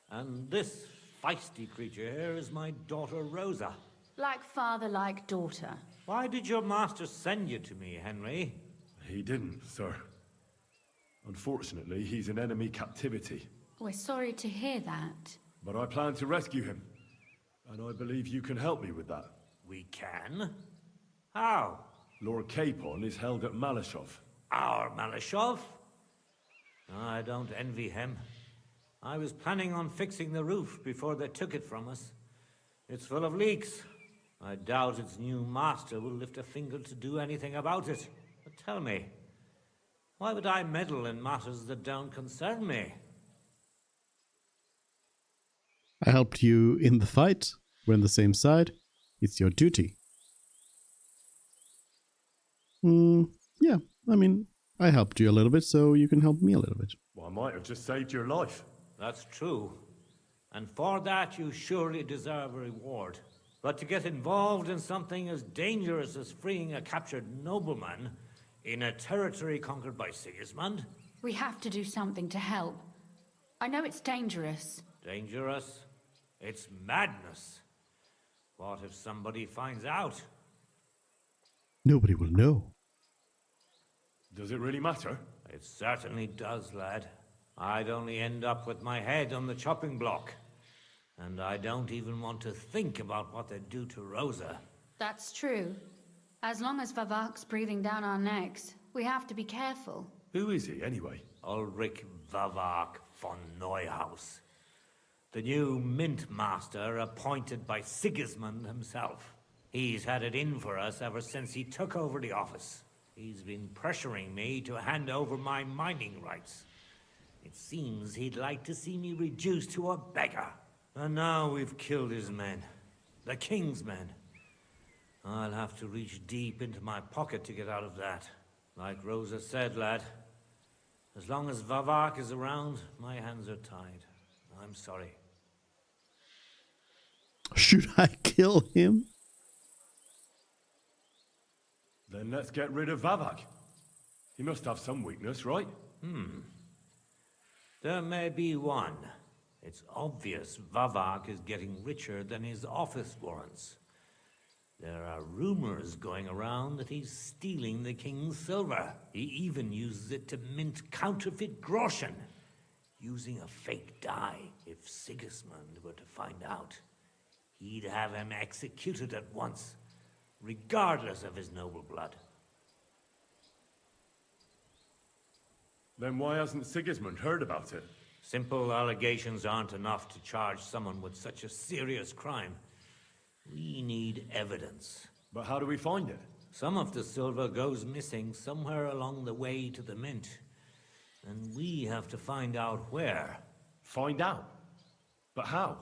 And this feisty creature here is my daughter Rosa. Like father, like daughter. Why did your master send you to me, Henry? He didn't, sir. Unfortunately, he's in enemy captivity. We're sorry to hear that. But I plan to rescue him. And I believe you can help me with that. We can? How? Lord Capon is held at Malashov. Our Malashov? I don't envy him. I was planning on fixing the roof before they took it from us. It's full of leaks. I doubt its new master will lift a finger to do anything about it. But tell me, why would I meddle in matters that don't concern me? I helped you in the fight. We're on the same side. It's your duty. Yeah, I mean, I helped you a little bit, so you can help me a little bit. Well, I might have just saved your life. That's true. And for that, you surely deserve a reward. But to get involved in something as dangerous as freeing a captured nobleman in a territory conquered by Sigismund? We have to do something to help. I know it's dangerous. Dangerous? It's madness. What if somebody finds out? Nobody will know. Does it really matter? It certainly does, lad. I'd only end up with my head on the chopping block. And I don't even want to think about what they'd do to Rosa. That's true. As long as Vavak's breathing down our necks, we have to be careful. Who is he, anyway? Ulrich Vavak von Neuhaus. The new mint master appointed by Sigismund himself. He's had it in for us ever since he took over the office. He's been pressuring me to hand over my mining rights. It seems he'd like to see me reduced to a beggar. And now we've killed his men. The king's men. I'll have to reach deep into my pocket to get out of that. Like Rosa said, lad, as long as Vavak is around, my hands are tied. I'm sorry. Should I kill him? Then let's get rid of Vavak. He must have some weakness, right? There may be one. It's obvious Vavak is getting richer than his office warrants. There are rumors going around that he's stealing the king's silver. He even uses it to mint counterfeit groschen, using a fake die. If Sigismund were to find out, he'd have him executed at once, regardless of his noble blood. Then why hasn't Sigismund heard about it? Simple allegations aren't enough to charge someone with such a serious crime. We need evidence. But how do we find it? Some of the silver goes missing somewhere along the way to the mint. And we have to find out where. Find out? But how?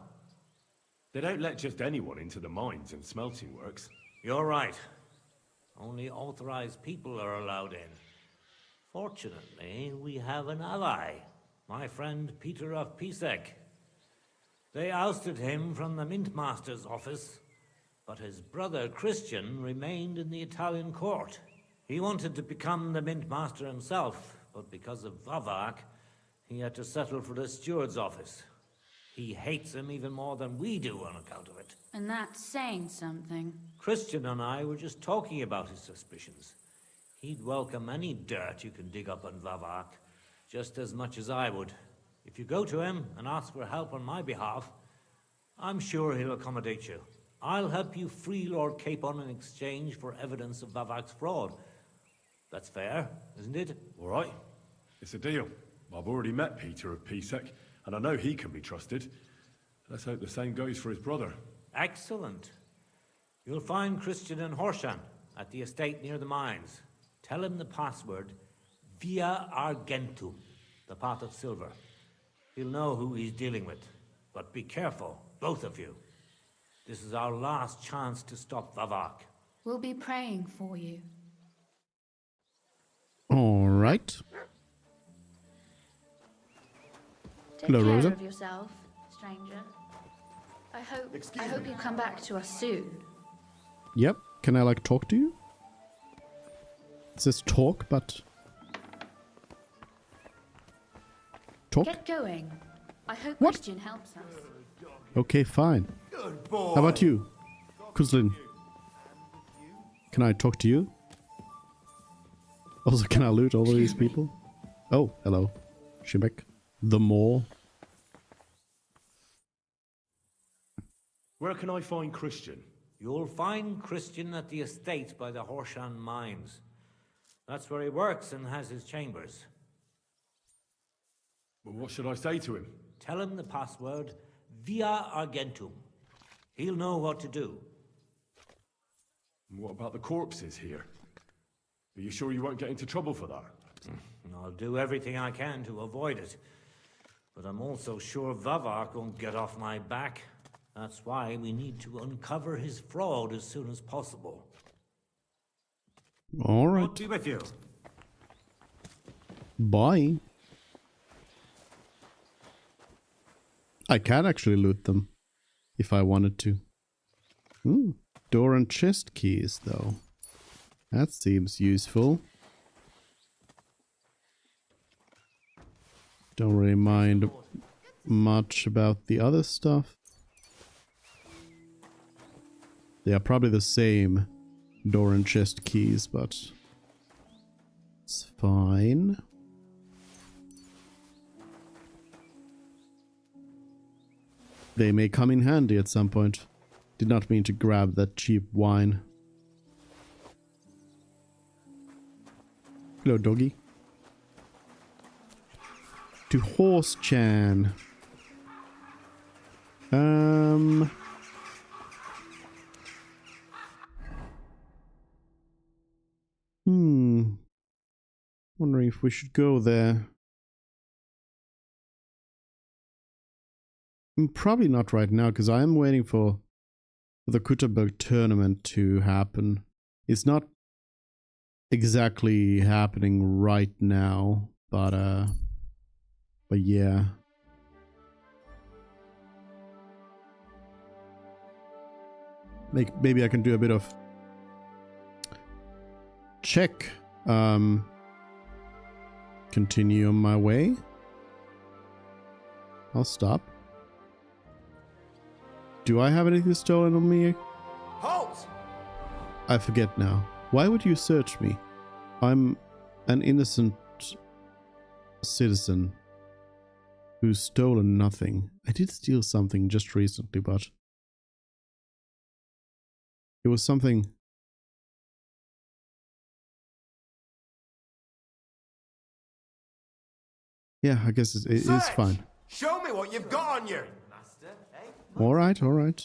They don't let just anyone into the mines and smelting works. You're right. Only authorized people are allowed in. Fortunately, we have an ally. My friend Peter of Pisek. They ousted him from the Mint Master's office, but his brother Christian remained in the Italian court. He wanted to become the Mint Master himself, but because of Vavak, he had to settle for the steward's office. He hates him even more than we do on account of it. And that's saying something. Christian and I were just talking about his suspicions. He'd welcome any dirt you can dig up on Vavak, just as much as I would. If you go to him and ask for help on my behalf, I'm sure he'll accommodate you. I'll help you free Lord Capon in exchange for evidence of Vavak's fraud. That's fair, isn't it? All right. It's a deal. I've already met Peter of Pisek, and I know he can be trusted. Let's hope the same goes for his brother. Excellent. You'll find Christian in Horshan, at the estate near the mines. Tell him the password, Via Argentum, the pot of silver. He'll know who he's dealing with. But be careful, both of you. This is our last chance to stop Vavak. We'll be praying for you. All right. Take Hello, care Rosa. of yourself, stranger. I hope you come back to us soon. Yep. Can I, like, talk to you? It says talk, but... Talk? Get going. I hope What? Christian helps us. Okay, fine. Good boy. How about you? Kuzlin? Can I talk to you? Also, can I loot all of these people? Oh, hello. Shimek. The mole. Where can I find Christian? You'll find Christian at the estate by the Horshan mines. That's where he works and has his chambers. Well, what should I say to him? Tell him the password, Via Argentum. He'll know what to do. And what about the corpses here? Are you sure you won't get into trouble for that? I'll do everything I can to avoid it. But I'm also sure Vavark won't get off my back. That's why we need to uncover his fraud as soon as possible. All right. I'll be with you. Bye. I can actually loot them if I wanted to. Door and chest keys, though. That seems useful. Don't really mind much about the other stuff. They are probably the same door and chest keys, but it's fine. They may come in handy at some point. Did not mean to grab that cheap wine. Hello, doggy. To Horse Chan. Wondering if we should go there. Probably not right now, because I am waiting for the Kutterberg tournament to happen. It's not exactly happening right now, but yeah. Maybe I can do a bit of check. Continue on my way. I'll stop. Do I have anything stolen on me? Halt! I forget now. Why would you search me? I'm an innocent citizen who's stolen nothing. I did steal something just recently, but it was something... Yeah, I guess it is fine. Show me what you've got on you. All right, all right.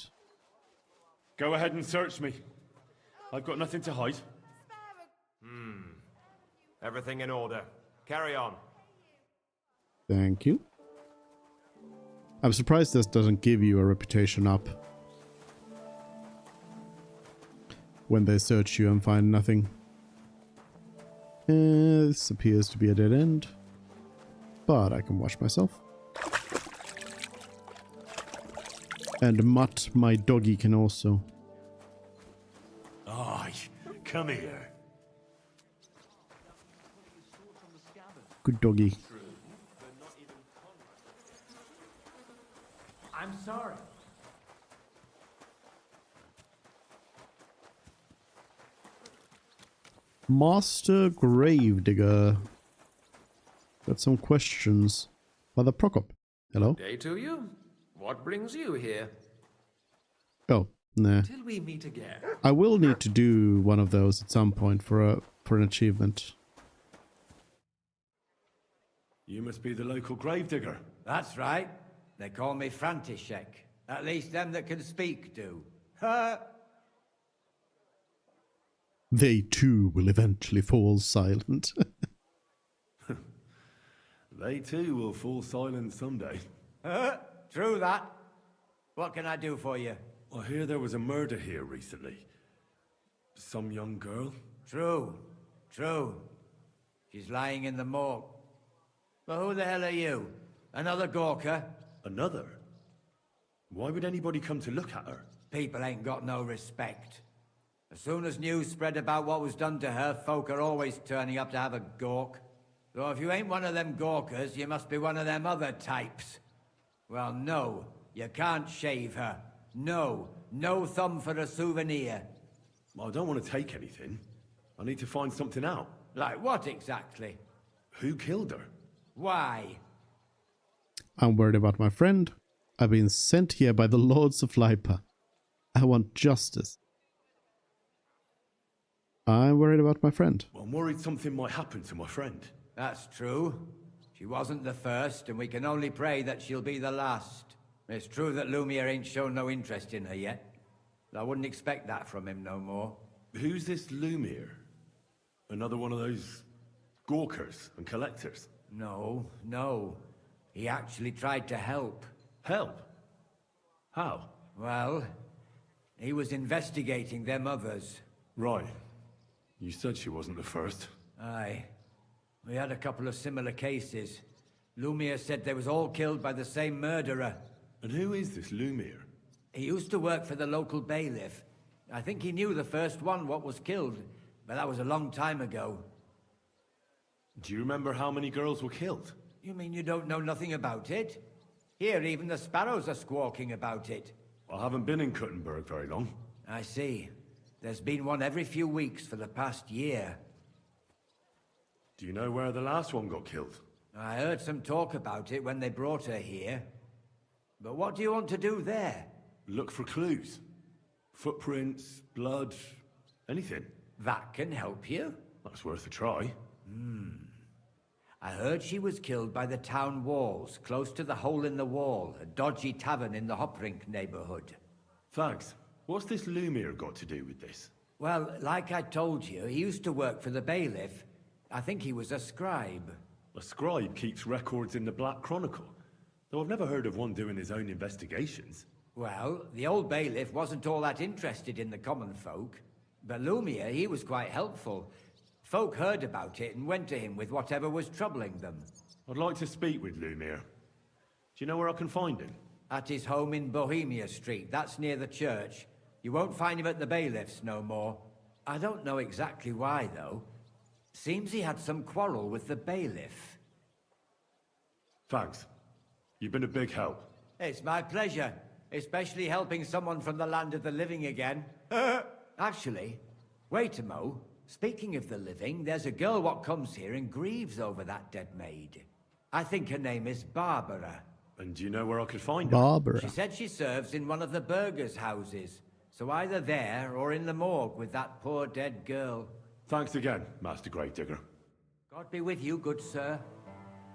Go ahead and search me. I've got nothing to hide. Everything in order. Carry on. Thank you. I'm surprised this doesn't give you a reputation up when they search you and find nothing. This appears to be a dead end, but I can wash myself. And Mutt, my doggy, can also. Aye, come here. Good doggy. I'm sorry. Master Gravedigger. Got some questions. Father Prokop. Hello? Day to you. What brings you here? Oh, nah. Till we meet again. I will need to do one of those at some point for an achievement. You must be the local gravedigger. That's right. They call me František. At least them that can speak do. They too will eventually fall silent. They too will fall silent someday. True that. What can I do for you? I hear there was a murder here recently. Some young girl? True. She's lying in the morgue. But who the hell are you? Another Gawker? Another? Why would anybody come to look at her? People ain't got no respect. As soon as news spread about what was done to her, folk are always turning up to have a gawk. So if you ain't one of them gawkers, you must be one of them other types. Well, no, you can't shave her. No, no thumb for a souvenir. I don't want to take anything. I need to find something out. Like what exactly? Who killed her? Why? I'm worried about my friend. I've been sent here by the Lords of Lipa. I want justice. I'm worried about my friend. Well, I'm worried something might happen to my friend. That's true. She wasn't the first, and we can only pray that she'll be the last. It's true that Lumiere ain't shown no interest in her yet. I wouldn't expect that from him no more. Who's this Lumiere? Another one of those gawkers and collectors? No, no. He actually tried to help. Help? How? Well, he was investigating them others. Right. You said she wasn't the first. Aye. We had a couple of similar cases. Lumiere said they was all killed by the same murderer. And who is this Lumiere? He used to work for the local bailiff. I think he knew the first one what was killed, but that was a long time ago. Do you remember how many girls were killed? You mean you don't know nothing about it? Here, even the sparrows are squawking about it. I haven't been in Kuttenberg very long. I see. There's been one every few weeks for the past year. Do you know where the last one got killed? I heard some talk about it when they brought her here. But what do you want to do there? Look for clues. Footprints, blood, anything. That can help you? That's worth a try. I heard she was killed by the town walls, close to the Hole in the Wall, a dodgy tavern in the Hoprink neighborhood. Thanks. What's this Lumiere got to do with this? Well, like I told you, he used to work for the bailiff. I think he was a scribe. A scribe keeps records in the Black Chronicle, though I've never heard of one doing his own investigations. Well, the old bailiff wasn't all that interested in the common folk. But Lumiere, he was quite helpful. Folk heard about it and went to him with whatever was troubling them. I'd like to speak with Lumiere. Do you know where I can find him? At his home in Bohemia Street. That's near the church. You won't find him at the bailiff's no more. I don't know exactly why, though. Seems he had some quarrel with the bailiff. Thanks. You've been a big help. It's my pleasure. Especially helping someone from the land of the living again. Actually, wait a mo. Speaking of the living, there's a girl what comes here and grieves over that dead maid. I think her name is Barbara. And do you know where I could find her? Barbara. She said she serves in one of the burgers' houses. So either there or in the morgue with that poor dead girl. Thanks again, Master Gravedigger. God be with you, good sir.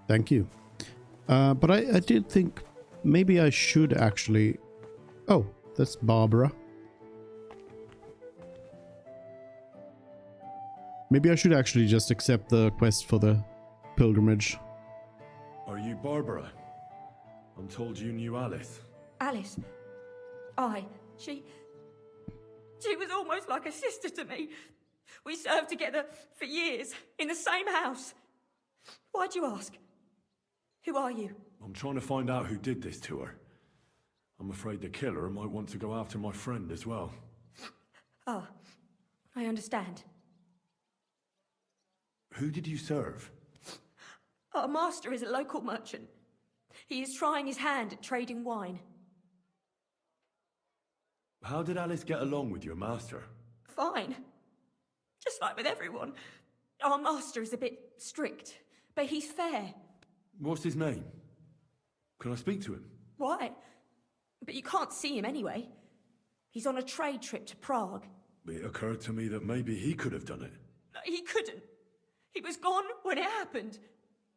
Thank you. But I did think maybe I should actually... Oh, that's Barbara. Maybe I should actually just accept the quest for the pilgrimage. Are you Barbara? I'm told you knew Alice. Alice? Aye. She was almost like a sister to me. We served together for years, in the same house. Why'd you ask? Who are you? I'm trying to find out who did this to her. I'm afraid the killer might want to go after my friend as well. Ah, I understand. Who did you serve? Our master is a local merchant. He is trying his hand at trading wine. How did Alice get along with your master? Fine. Just like with everyone. Our master is a bit strict, but he's fair. What's his name? Can I speak to him? Why? But you can't see him anyway. He's on a trade trip to Prague. It occurred to me that maybe he could have done it. He couldn't. He was gone when it happened.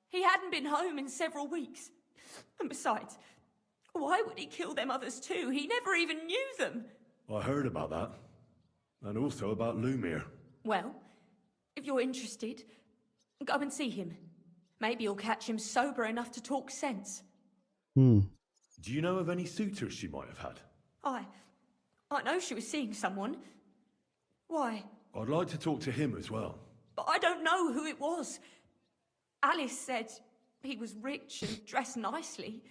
He hadn't been home in several weeks. And besides, why would he kill them others too? He never even knew them. I heard about that. And also about Lumiere. Well, if you're interested, go and see him. Maybe you'll catch him sober enough to talk sense. Do you know of any suitors she might have had? I know she was seeing someone. Why? I'd like to talk to him as well. But I don't know who it was. Alice said he was rich and dressed nicely.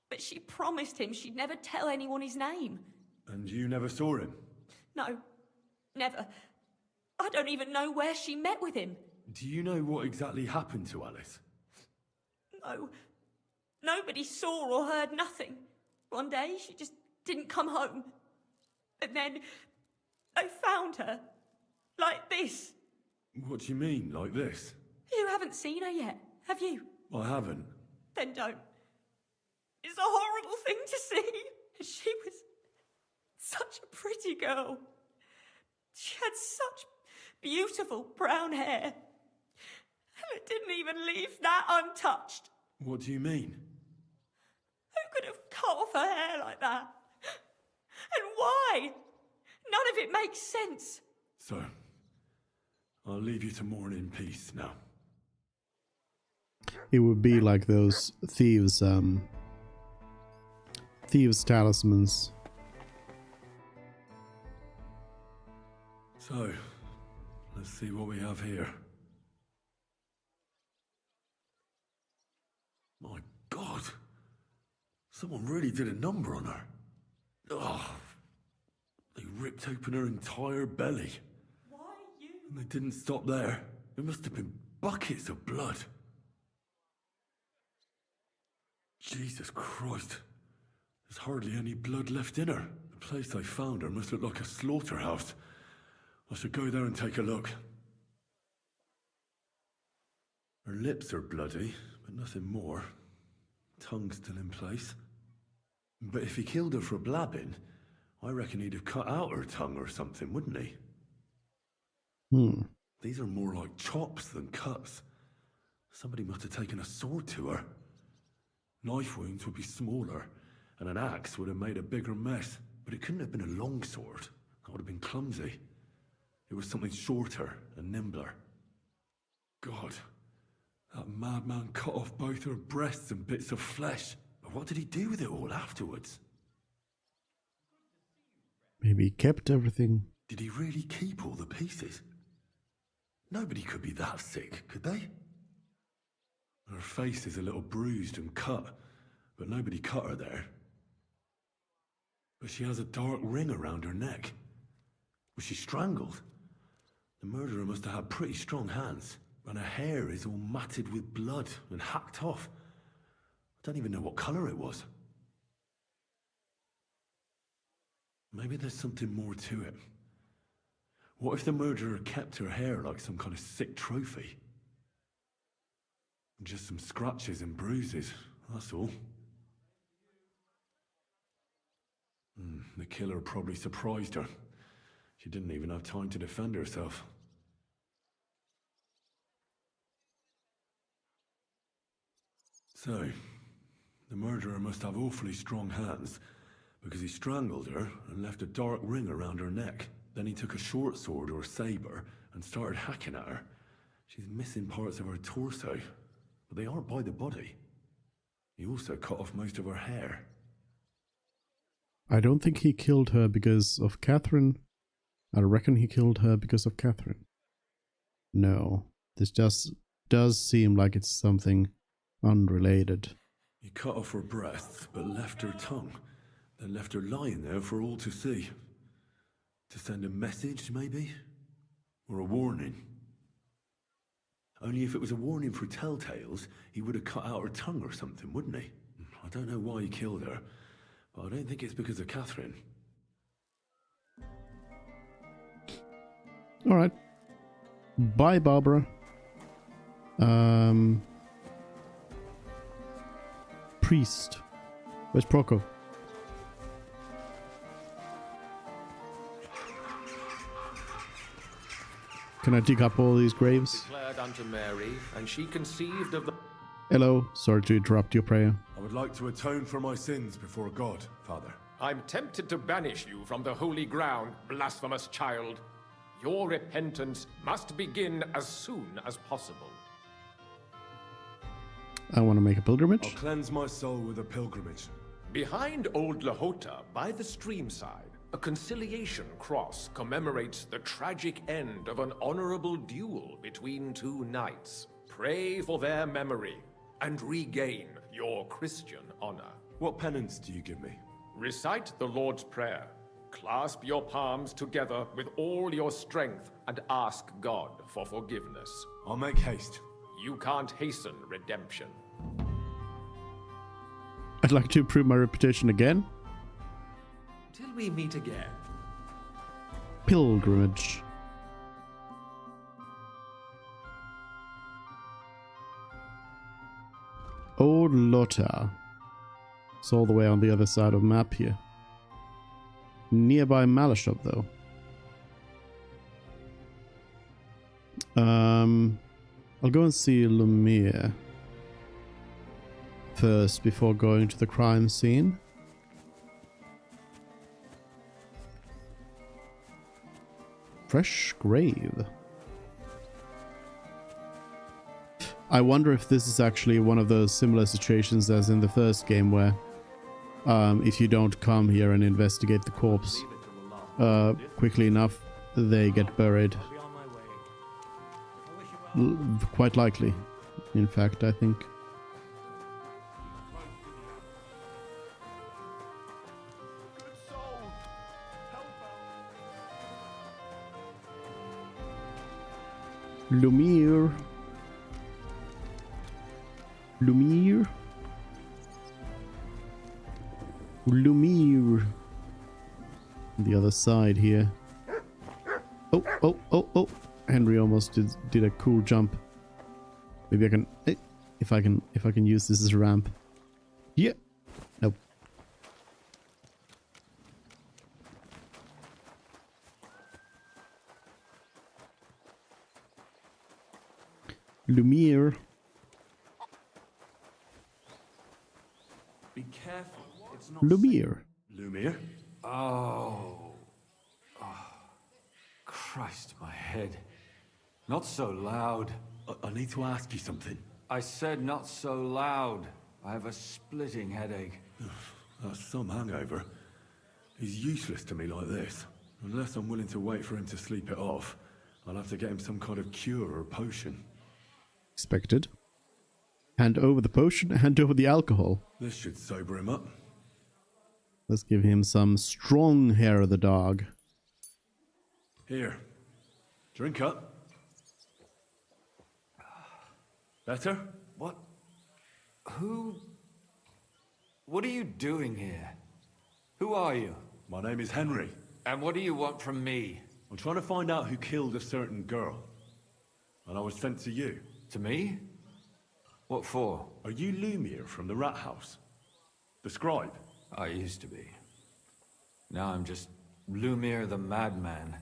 But she promised him she'd never tell anyone his name. And you never saw him? No, Never. I don't even know where she met with him. Do you know what exactly happened to Alice? No. Nobody saw or heard nothing. One day, she just didn't come home. And then they found her. Like this. What do you mean, like this? You haven't seen her yet, have you? I haven't. Then don't. It's a horrible thing to see. She was such a pretty girl. She had such beautiful brown hair. And it didn't even leave that untouched. What do you mean? Who could have cut off her hair like that? And why? None of it makes sense. So, I'll leave you to mourn in peace now. It would be like those thieves' talismans. So, let's see what we have here. My God! Someone really did a number on her. Oh, they ripped open her entire belly. Why you? And they didn't stop there. There must have been buckets of blood. Jesus Christ. There's hardly any blood left in her. The place I found her must look like a slaughterhouse. I should go there and take a look. Her lips are bloody, but nothing more. Tongue still in place. But if he killed her for blabbing, I reckon he'd have cut out her tongue or something, wouldn't he? These are more like chops than cuts. Somebody must have taken a sword to her. Knife wounds would be smaller, and an axe would have made a bigger mess. But it couldn't have been a long sword. That would have been clumsy. It was something shorter and nimbler. God, that madman cut off both her breasts and bits of flesh. But what did he do with it all afterwards? Maybe he kept everything. Did he really keep all the pieces? Nobody could be that sick, could they? Her face is a little bruised and cut, but nobody cut her there. But she has a dark ring around her neck. Was she strangled? The murderer must have had pretty strong hands, and her hair is all matted with blood and hacked off. I don't even know what colour it was. Maybe there's something more to it. What if the murderer kept her hair like some kind of sick trophy? Just some scratches and bruises, that's all. The killer probably surprised her. She didn't even have time to defend herself. So, the murderer must have awfully strong hands, because he strangled her and left a dark ring around her neck. Then he took a short sword or saber and started hacking at her. She's missing parts of her torso, but they aren't by the body. He also cut off most of her hair. I don't think he killed her because of Catherine. I reckon he killed her because of Catherine. No, this just does seem like it's something unrelated. He cut off her breasts, but left her tongue, then left her lying there for all to see. To send a message, maybe? Or a warning? Only if it was a warning for telltales, he would have cut out her tongue or something, wouldn't he? I don't know why he killed her, but I don't think it's because of Catherine. Alright. Bye, Barbara. Priest. Where's Prokov? Can I dig up all these graves? Declared unto Mary, and she conceived of the... Hello, sorry to interrupt your prayer. I would like to atone for my sins before God, Father. I'm tempted to banish you from the holy ground, blasphemous child. Your repentance must begin as soon as possible. I want to make a pilgrimage. I'll cleanse my soul with a pilgrimage. Behind Old Lahota, by the streamside, a conciliation cross commemorates the tragic end of an honorable duel between two knights. Pray for their memory and regain your Christian honor. What penance do you give me? Recite the Lord's Prayer. Clasp your palms together with all your strength and ask God for forgiveness. I'll make haste. You can't hasten redemption. I'd like to improve my reputation again. Till we meet again. Pilgrimage. Old Lothar. It's all the way on the other side of the map here. Nearby Malashov, though. I'll go and see Lumiere first before going to the crime scene. Fresh grave. I wonder if this is actually one of those similar situations as in the first game where if you don't come here and investigate the corpse quickly enough, they get buried. Quite likely, in fact, I think. Lumiere. Lumiere. Lumiere. The other side here. Oh, oh, oh, oh. Henry almost did a cool jump. Maybe I can, if I can use this as a ramp. Yeah. Nope. Lumiere. Be careful. It's not Lumiere. Lumiere? Oh. Christ, my head. Not so loud. I need to ask you something. I said not so loud. I have a splitting headache. That's some hangover. He's useless to me like this. Unless I'm willing to wait for him to sleep it off, I'll have to get him some kind of cure or potion. Expected. Hand over the potion, hand over the alcohol. This should sober him up. Let's give him some strong hair of the dog. Here. Drink up. Better? What? Who? What are you doing here? Who are you? My name is Henry. And what do you want from me? I'm trying to find out who killed a certain girl. And I was sent to you. To me? What for? Are you Lumiere from the rat house? The scribe? I used to be. Now I'm just Lumiere the madman.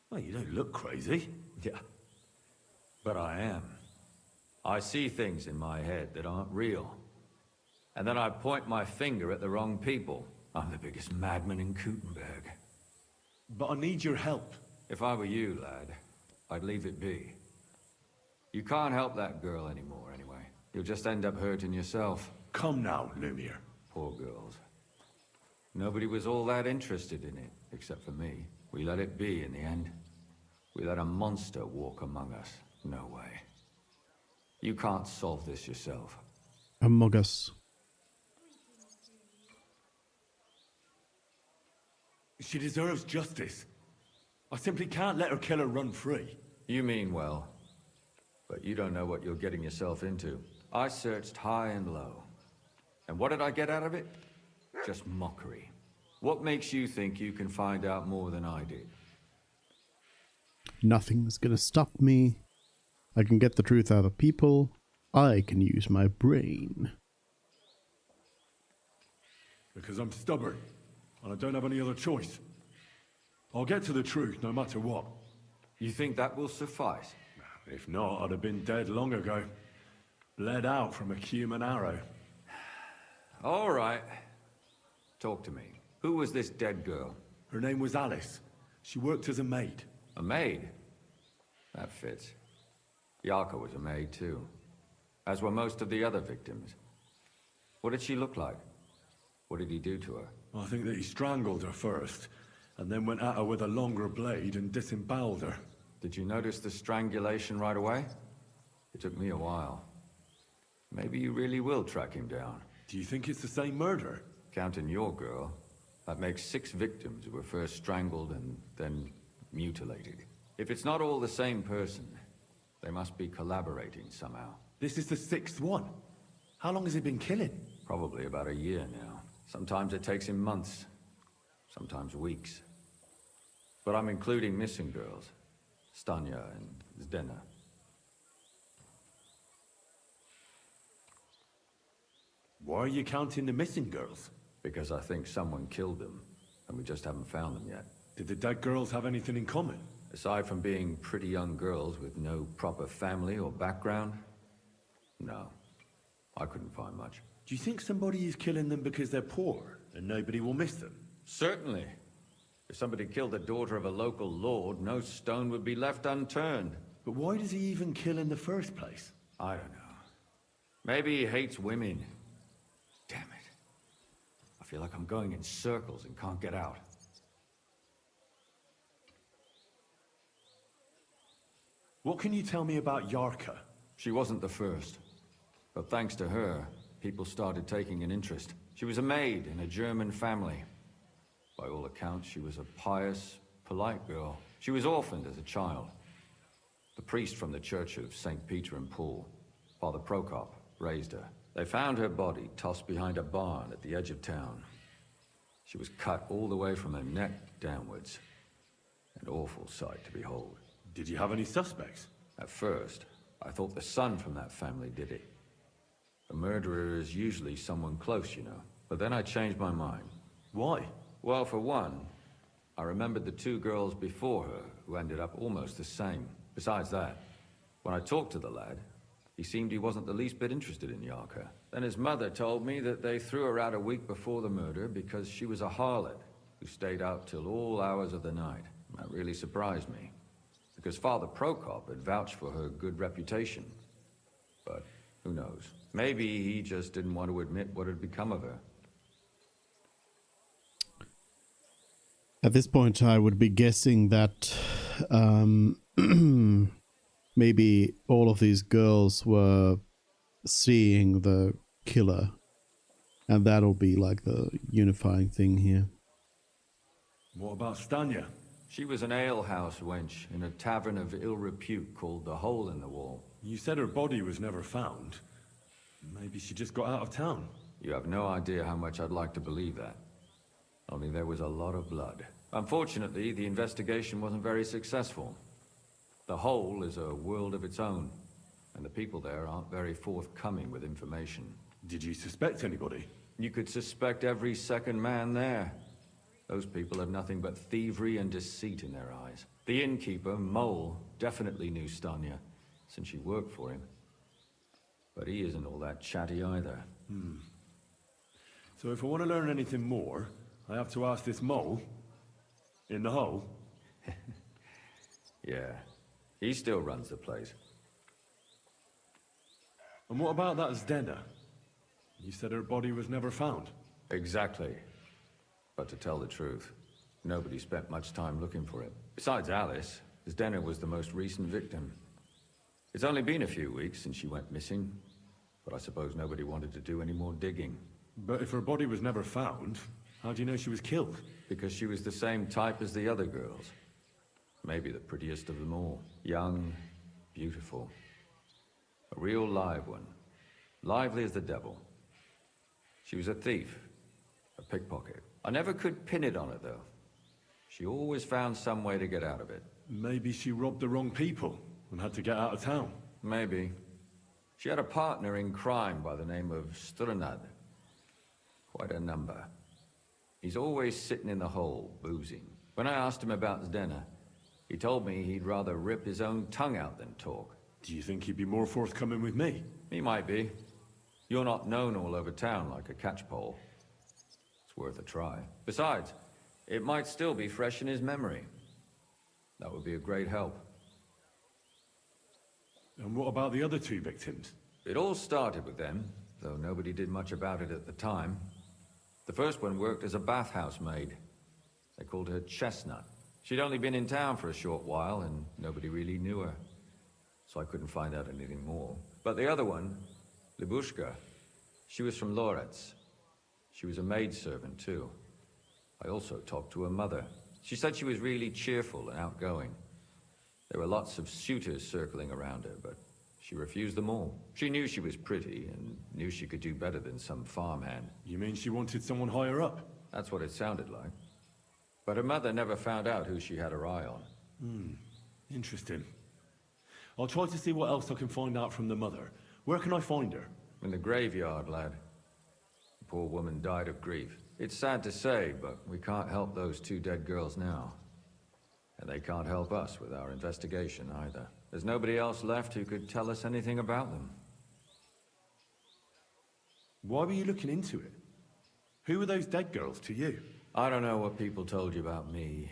Well, you don't look crazy. Yeah. But I am. I see things in my head that aren't real. And then I point my finger at the wrong people. I'm the biggest madman in Kuttenberg. But I need your help. If I were you, lad, I'd leave it be. You can't help that girl anymore, anyway. You'll just end up hurting yourself. Come now, Lumiere. Poor girls. Nobody was all that interested in it, except for me. We let it be in the end. We let a monster walk among us. No way. You can't solve this yourself. Among us. She deserves justice. I simply can't let her killer run free. You mean well. But you don't know what you're getting yourself into. I searched high and low. And what did I get out of it? Just mockery. What makes you think you can find out more than I did? Nothing's gonna stop me. I can get the truth out of people. I can use my brain. Because I'm stubborn, and I don't have any other choice. I'll get to the truth no matter what. You think that will suffice? If not, I'd have been dead long ago. Bled out from a human arrow. All right. Talk to me. Who was this dead girl? Her name was Alice. She worked as a maid. A maid? That fits. Yarka was a maid too. As were most of the other victims. What did she look like? What did he do to her? I think that he strangled her first, and then went at her with a longer blade and disemboweled her. Did you notice the strangulation right away? It took me a while. Maybe you really will track him down. Do you think it's the same murder? Counting your girl, that makes 6 victims who were first strangled and then mutilated. If it's not all the same person, they must be collaborating somehow. This is the 6th one. How long has he been killing? Probably about a year now. Sometimes it takes him months, sometimes weeks. But I'm including missing girls, Stanya and Zdena. Why are you counting the missing girls? Because I think someone killed them, and we just haven't found them yet. Did the dead girls have anything in common? Aside from being pretty young girls with no proper family or background, no. I couldn't find much. Do you think somebody is killing them because they're poor, and nobody will miss them? Certainly. If somebody killed the daughter of a local lord, no stone would be left unturned. But why does he even kill in the first place? I don't know. Maybe he hates women. Damn it. I feel like I'm going in circles and can't get out. What can you tell me about Yarka? She wasn't the first. But thanks to her, people started taking an interest. She was a maid in a German family. By all accounts, she was a pious, polite girl. She was orphaned as a child. The priest from the Church of St. Peter and Paul, Father Prokop, raised her. They found her body tossed behind a barn at the edge of town. She was cut all the way from her neck downwards. An awful sight to behold. Did you have any suspects? At first, I thought the son from that family did it. A murderer is usually someone close, you know. But then I changed my mind. Why? Well, for one, I remembered the 2 girls before her who ended up almost the same. Besides that, when I talked to the lad, he seemed he wasn't the least bit interested in Yarka. Then his mother told me that they threw her out a week before the murder because she was a harlot who stayed out till all hours of the night. That really surprised me, because Father Prokop had vouched for her good reputation. But who knows? Maybe he just didn't want to admit what had become of her. At this point, I would be guessing that maybe all of these girls were seeing the killer, and that'll be like the unifying thing here. What about Stanya? She was an alehouse wench in a tavern of ill repute called the Hole in the Wall. You said her body was never found. Maybe she just got out of town. You have no idea how much I'd like to believe that. Only there was a lot of blood. Unfortunately, the investigation wasn't very successful. The Hole is a world of its own, and the people there aren't very forthcoming with information. Did you suspect anybody? You could suspect every second man there. Those people have nothing but thievery and deceit in their eyes. The innkeeper, Mole, definitely knew Stanya, since she worked for him. But he isn't all that chatty either. So if I want to learn anything more, I have to ask this Mole in the hole? Yeah, he still runs the place. And what about that Zdena? You said her body was never found. Exactly. But to tell the truth, nobody spent much time looking for it. Besides Alice, Zdena was the most recent victim. It's only been a few weeks since she went missing, but I suppose nobody wanted to do any more digging. But if her body was never found, how do you know she was killed? Because she was the same type as the other girls. Maybe the prettiest of them all. Young, beautiful. A real live one. Lively as the devil. She was a thief. A pickpocket. I never could pin it on her, though. She always found some way to get out of it. Maybe she robbed the wrong people and had to get out of town. Maybe. She had a partner in crime by the name of Strunad. Quite a number. He's always sitting in the hole, boozing. When I asked him about Zdena, he told me he'd rather rip his own tongue out than talk. Do you think he'd be more forthcoming with me? He might be. You're not known all over town like a catchpole. It's worth a try. Besides, it might still be fresh in his memory. That would be a great help. And what about the other 2 victims? It all started with them, though nobody did much about it at the time. The first one worked as a bathhouse maid. They called her Chestnut. She'd only been in town for a short while, and nobody really knew her. So I couldn't find out anything more. But the other one, Libushka, she was from Loretz. She was a maidservant, too. I also talked to her mother. She said she was really cheerful and outgoing. There were lots of suitors circling around her, but she refused them all. She knew she was pretty, and knew she could do better than some farmhand. You mean she wanted someone higher up? That's what it sounded like. But her mother never found out who she had her eye on. Interesting. I'll try to see what else I can find out from the mother. Where can I find her? In the graveyard, lad. The poor woman died of grief. It's sad to say, but we can't help those 2 dead girls now. And they can't help us with our investigation either. There's nobody else left who could tell us anything about them. Why were you looking into it? Who were those dead girls to you? I don't know what people told you about me,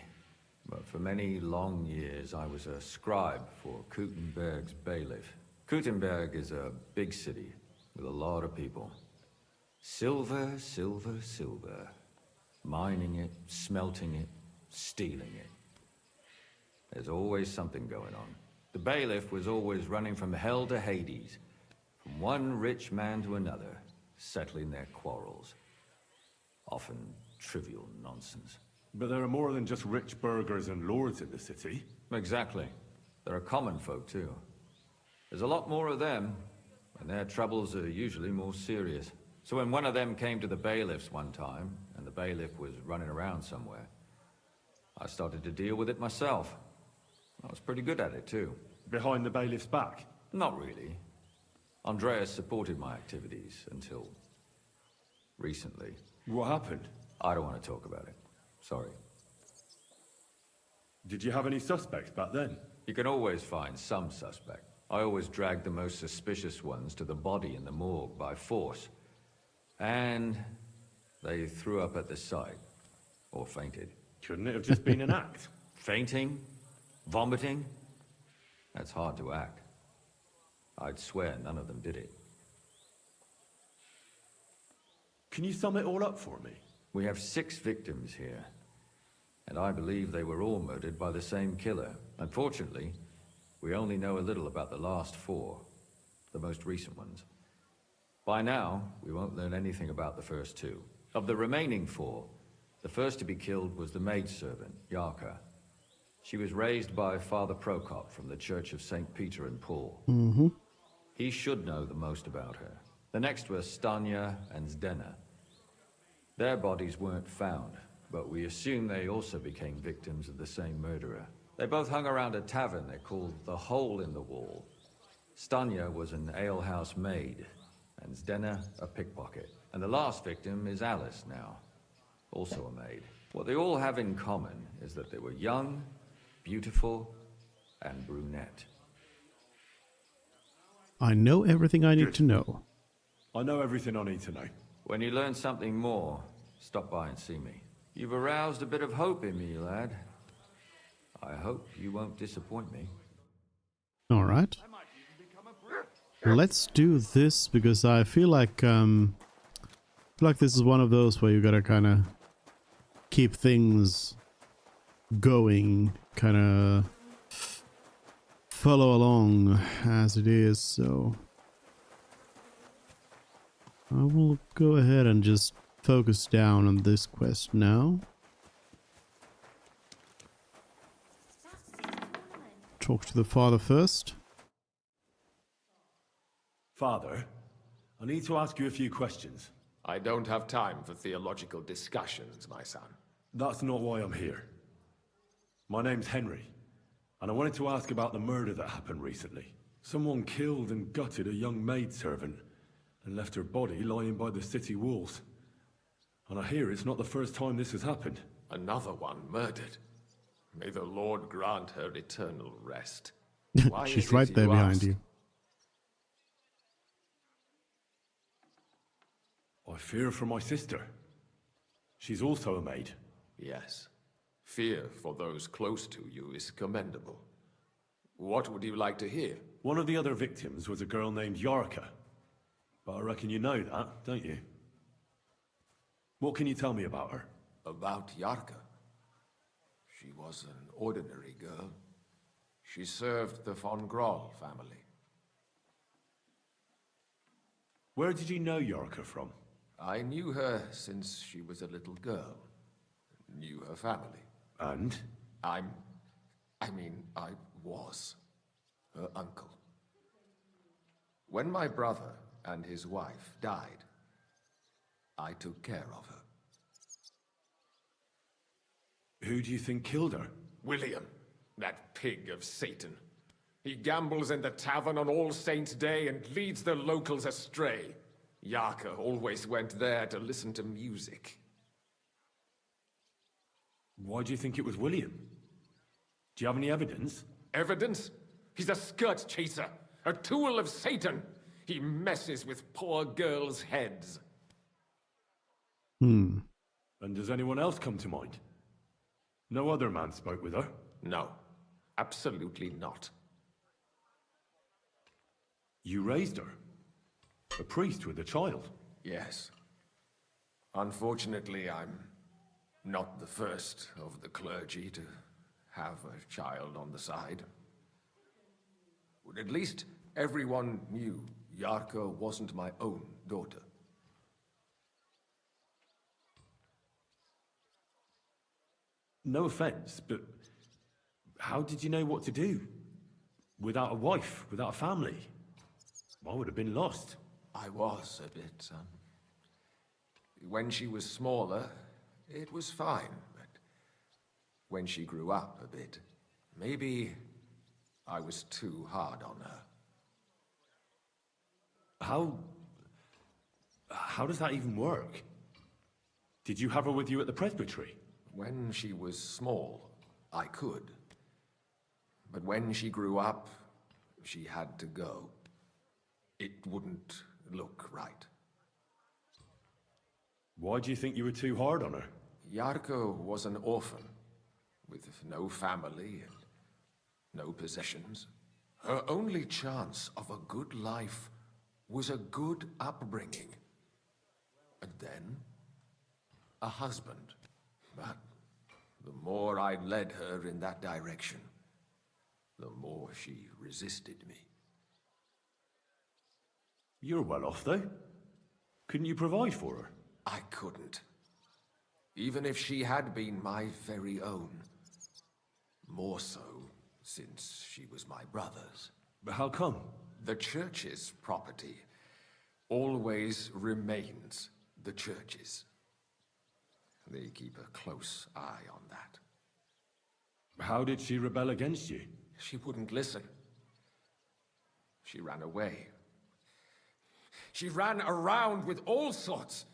but for many long years I was a scribe for Kuttenberg's bailiff. Kuttenberg is a big city with a lot of people. Silver, silver, silver. Mining it, smelting it, stealing it. There's always something going on. The bailiff was always running from hell to Hades, from one rich man to another, settling their quarrels. Often trivial nonsense. But there are more than just rich burghers and lords in the city. Exactly. There are common folk too. There's a lot more of them, and their troubles are usually more serious. So when one of them came to the bailiff's one time, and the bailiff was running around somewhere, I started to deal with it myself. I was pretty good at it too. Behind the bailiff's back? Not really. Andreas supported my activities until recently. What happened? I don't want to talk about it. Sorry. Did you have any suspects back then? You can always find some suspect. I always dragged the most suspicious ones to the body in the morgue by force. And they threw up at the sight. Or fainted. Couldn't it have just been an act? Fainting? Vomiting? That's hard to act. I'd swear none of them did it. Can you sum it all up for me? We have 6 victims here. And I believe they were all murdered by the same killer. Unfortunately, we only know a little about the last 4. The most recent ones. By now, we won't learn anything about the first 2. Of the remaining 4, the first to be killed was the maidservant, Yarka. She was raised by Father Prokop from the Church of St. Peter and Paul. He should know the most about her. The next were Stanya and Zdena. Their bodies weren't found, but we assume they also became victims of the same murderer. They both hung around a tavern they called the Hole in the Wall. Stanya was an alehouse maid, and Zdena a pickpocket. And the last victim is Alice now, also a maid. What they all have in common is that they were young, beautiful, and brunette. I know everything I need to know. I know everything I need to know. When you learn something more, stop by and see me. You've aroused a bit of hope in me, lad. I hope you won't disappoint me. Alright. Let's do this, because I feel like this is one of those where you gotta kind of keep things going, kind of follow along as it is, so I will go ahead and just focus down on this quest now. Talk to the father first. Father, I need to ask you a few questions. I don't have time for theological discussions, my son. That's not why I'm here. My name's Henry, and I wanted to ask about the murder that happened recently. Someone killed and gutted a young maidservant and left her body lying by the city walls. And I hear it's not the first time this has happened. Another one murdered. May the Lord grant her eternal rest. Why She's is right it there you behind ask? you. I fear for my sister. She's also a maid. Yes. Fear for those close to you is commendable. What would you like to hear? One of the other victims was a girl named Yarka. But I reckon you know that, don't you? What can you tell me about her? About Yarka? She was an ordinary girl. She served the von Grahl family. Where did you know Yarka from? I knew her since she was a little girl. Knew her family. And? I was her uncle. When my brother and his wife died, I took care of her. Who do you think killed her? William, that pig of Satan. He gambles in the tavern on All Saints' Day and leads the locals astray. Yarka always went there to listen to music. Why do you think it was William? Do you have any evidence? Evidence? He's a skirt chaser, a tool of Satan. He messes with poor girls' heads. And does anyone else come to mind? No other man spoke with her? No, absolutely not. You raised her? A priest with a child? Yes. Unfortunately, I'm not the first of the clergy to have a child on the side. But at least everyone knew Yarka wasn't my own daughter. No offense, but how did you know what to do? Without a wife, without a family? I would have been lost. I was a bit, son. When she was smaller, it was fine, but when she grew up a bit, maybe I was too hard on her. How does that even work? Did you have her with you at the presbytery? When she was small, I could. But when she grew up, she had to go. It wouldn't look right. Why do you think you were too hard on her? Yarko was an orphan, with no family and no possessions. Her only chance of a good life was a good upbringing. And then, a husband. But the more I led her in that direction, the more she resisted me. You're well off, though. Couldn't you provide for her? I couldn't. Even if she had been my very own. More so, since she was my brother's. But how come? The church's property always remains the church's. They keep a close eye on that. How did she rebel against you? She wouldn't listen. She ran away. She ran around with all sorts.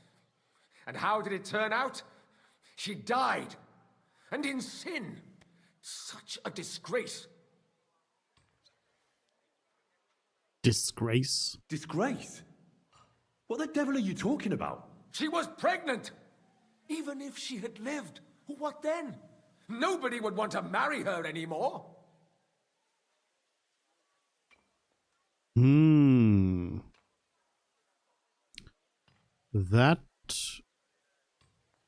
And how did it turn out? She died. And in sin. Such a disgrace. Disgrace? Disgrace? What the devil are you talking about? She was pregnant. Even if she had lived, what then? Nobody would want to marry her anymore. That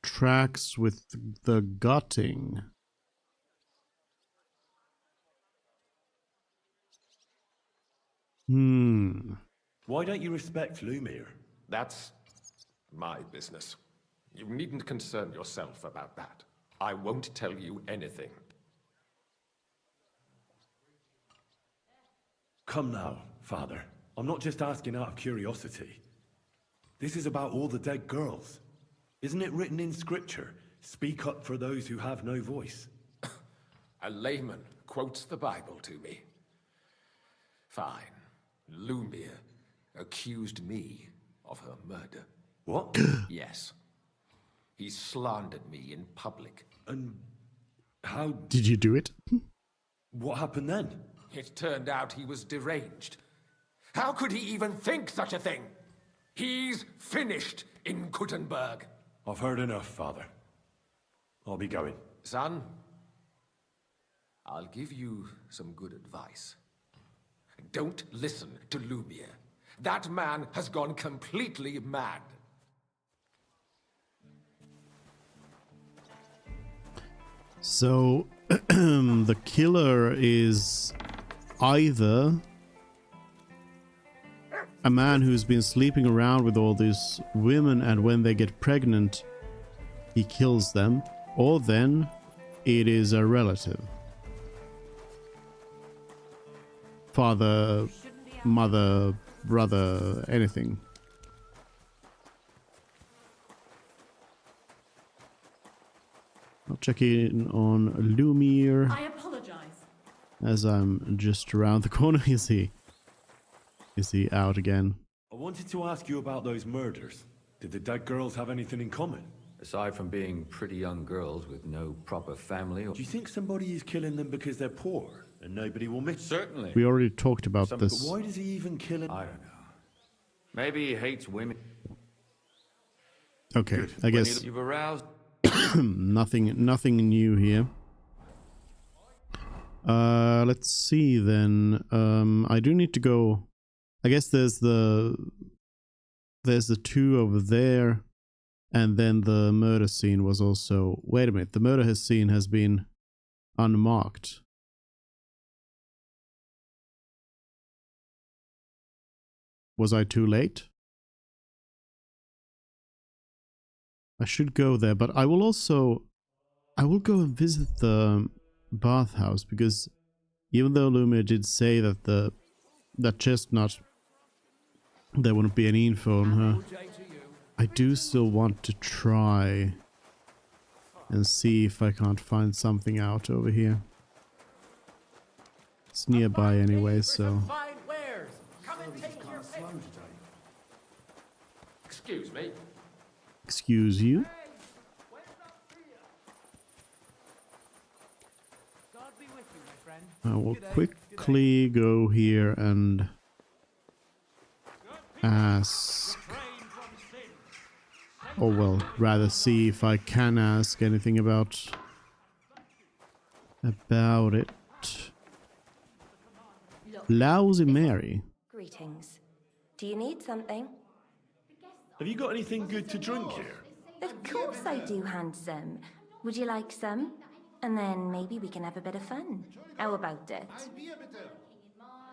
tracks with the gutting. Why don't you respect Lumir? That's my business. You needn't concern yourself about that. I won't tell you anything. Come now, Father. I'm not just asking out of curiosity. This is about all the dead girls. Isn't it written in Scripture, speak up for those who have no voice? A layman quotes the Bible to me. Fine. Lumir accused me of her murder. What? Yes. He slandered me in public. And how... Did you do it? What happened then? It turned out he was deranged. How could he even think such a thing? He's finished in Kuttenberg. I've heard enough, Father. I'll be going. Son, I'll give you some good advice. Don't listen to Lumir. That man has gone completely mad. So, the killer is either a man who's been sleeping around with all these women, and when they get pregnant, he kills them, or then it is a relative. Father, mother, brother, anything. I'll check in on Lumiere. I apologize. As I'm just around the corner. Is he out again? I wanted to ask you about those murders. Did the dead girls have anything in common? Aside from being pretty young girls with no proper family or... Do you think somebody is killing them because they're poor and nobody will miss? Certainly. We already talked about this. But why does he even kill them? I don't know. Maybe he hates women. Okay, Good. I guess You've aroused... nothing new here. Let's see then. I do need to go. I guess there's the two over there, and then the murder scene was also. Wait a minute, the murder scene has been unmarked. Was I too late? I should go there, but I will also. I will go and visit the bathhouse, because even though Lumia did say that that chestnut, there wouldn't be any info on her, I do still want to try and see if I can't find something out over here. It's nearby anyway, so. Excuse me. Excuse you. I will quickly go here and ask, or well, rather see if I can ask anything about it. Lousy Mary. Greetings. Do you need something? Have you got anything good to drink here? Of course I do, handsome. Would you like some? And then maybe we can have a bit of fun. How about it?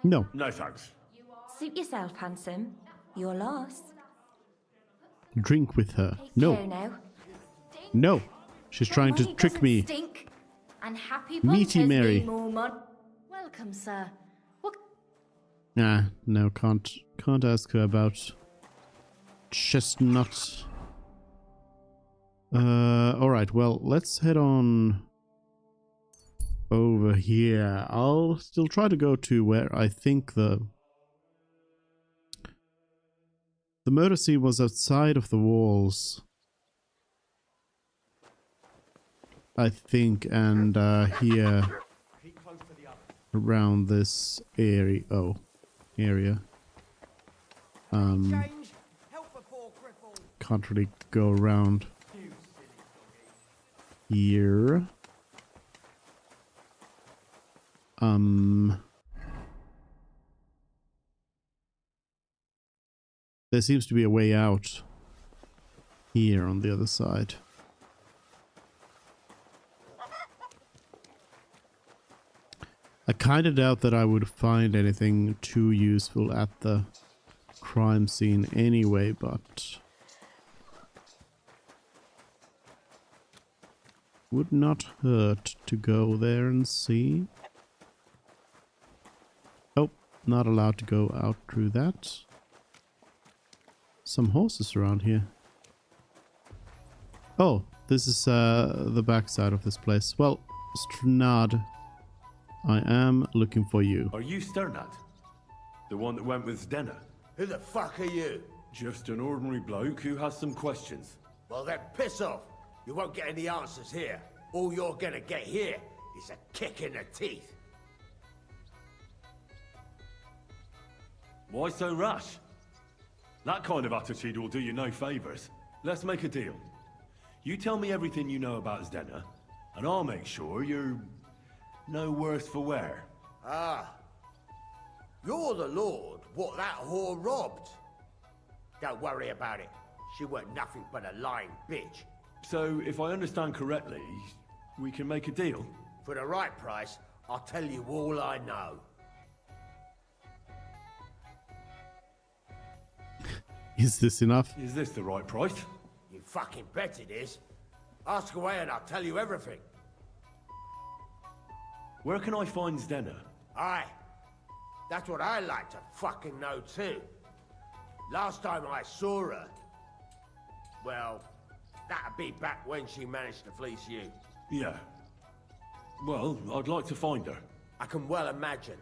No. No thanks. Suit yourself, handsome. Your loss. Drink with her. Take No. care now. No. She's trying to trick me. Stink. And happy Meaty punters Mary. need more Welcome, sir. What? Nah, no, can't ask her about chestnut. Alright, well, let's head on over here. I'll still try to go to where I think the murder scene was outside of the walls, I think, and here around this area. Can't really go around here. There seems to be a way out here on the other side. I kind of doubt that I would find anything too useful at the crime scene anyway, but would not hurt to go there and see. Oh, not allowed to go out through that. Some horses around here. Oh, this is the backside of this place. Well, Strnad, I am looking for you. Are you Sternad? The one that went with Zdenna? Who the fuck are you? Just an ordinary bloke who has some questions. Well then, piss off. You won't get any answers here. All you're gonna get here is a kick in the teeth. Why so rash? That kind of attitude will do you no favours. Let's make a deal. You tell me everything you know about Zdenna, and I'll make sure you're no worse for wear. Ah. You're the lord what that whore robbed. Don't worry about it. She weren't nothing but a lying bitch. So, if I understand correctly, we can make a deal? For the right price, I'll tell you all I know. Is this enough? Is this the right price? You fucking bet it is. Ask away and I'll tell you everything. Where can I find Zdenna? Aye. That's what I like to fucking know too. Last time I saw her... Well, that'd be back when she managed to fleece you. Yeah. Well, I'd like to find her. I can well imagine.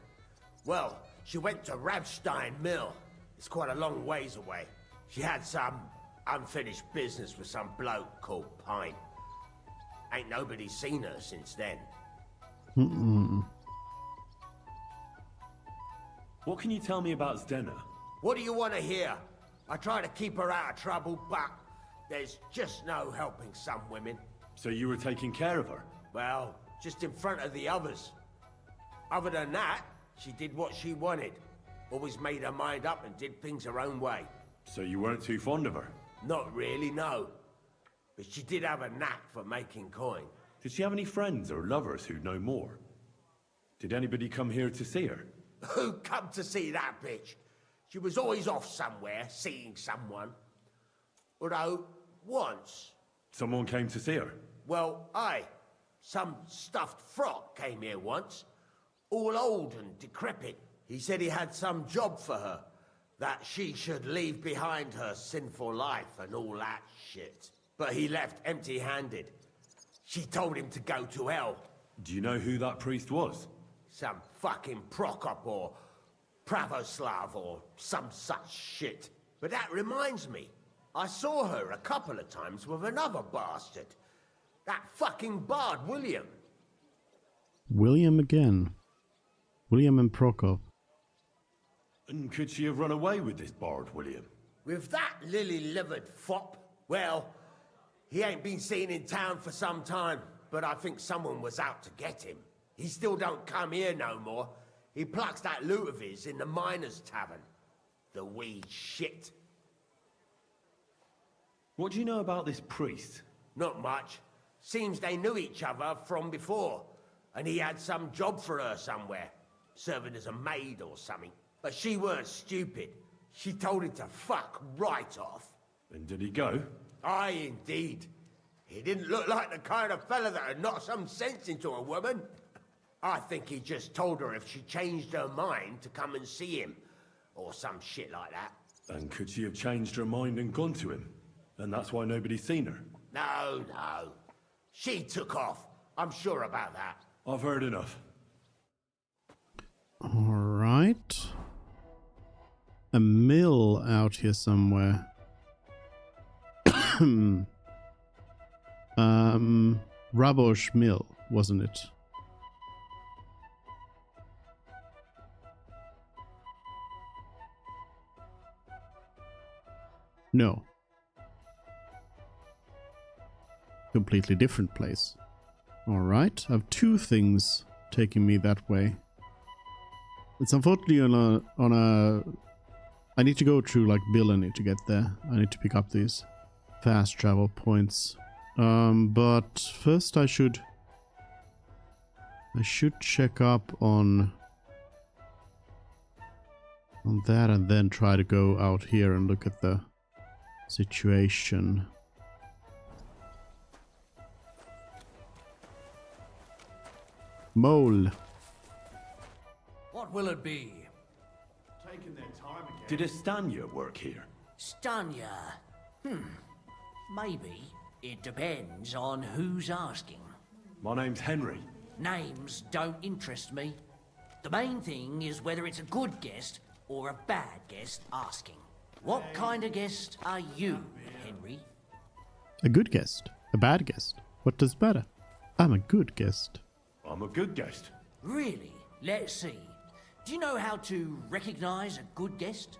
Well, she went to Ravstein Mill. It's quite a long ways away. She had some unfinished business with some bloke called Pine. Ain't nobody seen her since then. What can you tell me about Zdenna? What do you want to hear? I try to keep her out of trouble, but there's just no helping some women. So you were taking care of her? Well, just in front of the others. Other than that, she did what she wanted. Always made her mind up and did things her own way. So you weren't too fond of her? Not really, no. But she did have a knack for making coin. Did she have any friends or lovers who'd know more? Did anybody come here to see her? Who come to see that bitch? She was always off somewhere, seeing someone. Although, once... Someone came to see her? Well, aye. Some stuffed frog came here once. All old and decrepit. He said he had some job for her. That she should leave behind her sinful life and all that shit. But he left empty-handed. She told him to go to hell. Do you know who that priest was? Some fucking Prokop or Pravoslav or some such shit. But that reminds me, I saw her a couple of times with another bastard. That fucking bard, William. William again. William and Prokop. And could she have run away with this bard, William? With that lily-livered fop? Well, he ain't been seen in town for some time, but I think someone was out to get him. He still don't come here no more. He plucks that loot of his in the miners' tavern. The wee shit. What do you know about this priest? Not much. Seems they knew each other from before, and he had some job for her somewhere, serving as a maid or something. But she weren't stupid. She told him to fuck right off. And did he go? Aye, indeed. He didn't look like the kind of fella that would knock some sense into a woman. I think he just told her if she changed her mind to come and see him, or some shit like that. And could she have changed her mind and gone to him? And that's why nobody's seen her? No, no. She took off. I'm sure about that. I've heard enough. Alright. A mill out here somewhere. Rabosh Mill, wasn't it? No. Completely different place. Alright, I have two things taking me that way. It's unfortunately on a... I need to go through like Billany to get there. I need to pick up these fast travel points. But first I should check up on that and then try to go out here and look at the situation. Mole. What will it be? Taking their time again. Did Estanya work here? Stanya? Maybe. It depends on who's asking. My name's Henry. Names don't interest me. The main thing is whether it's a good guest or a bad guest asking. What kind of guest are you, Henry? A good guest. A bad guest. What does better? I'm a good guest. I'm a good guest. Really? Let's see. Do you know how to recognize a good guest?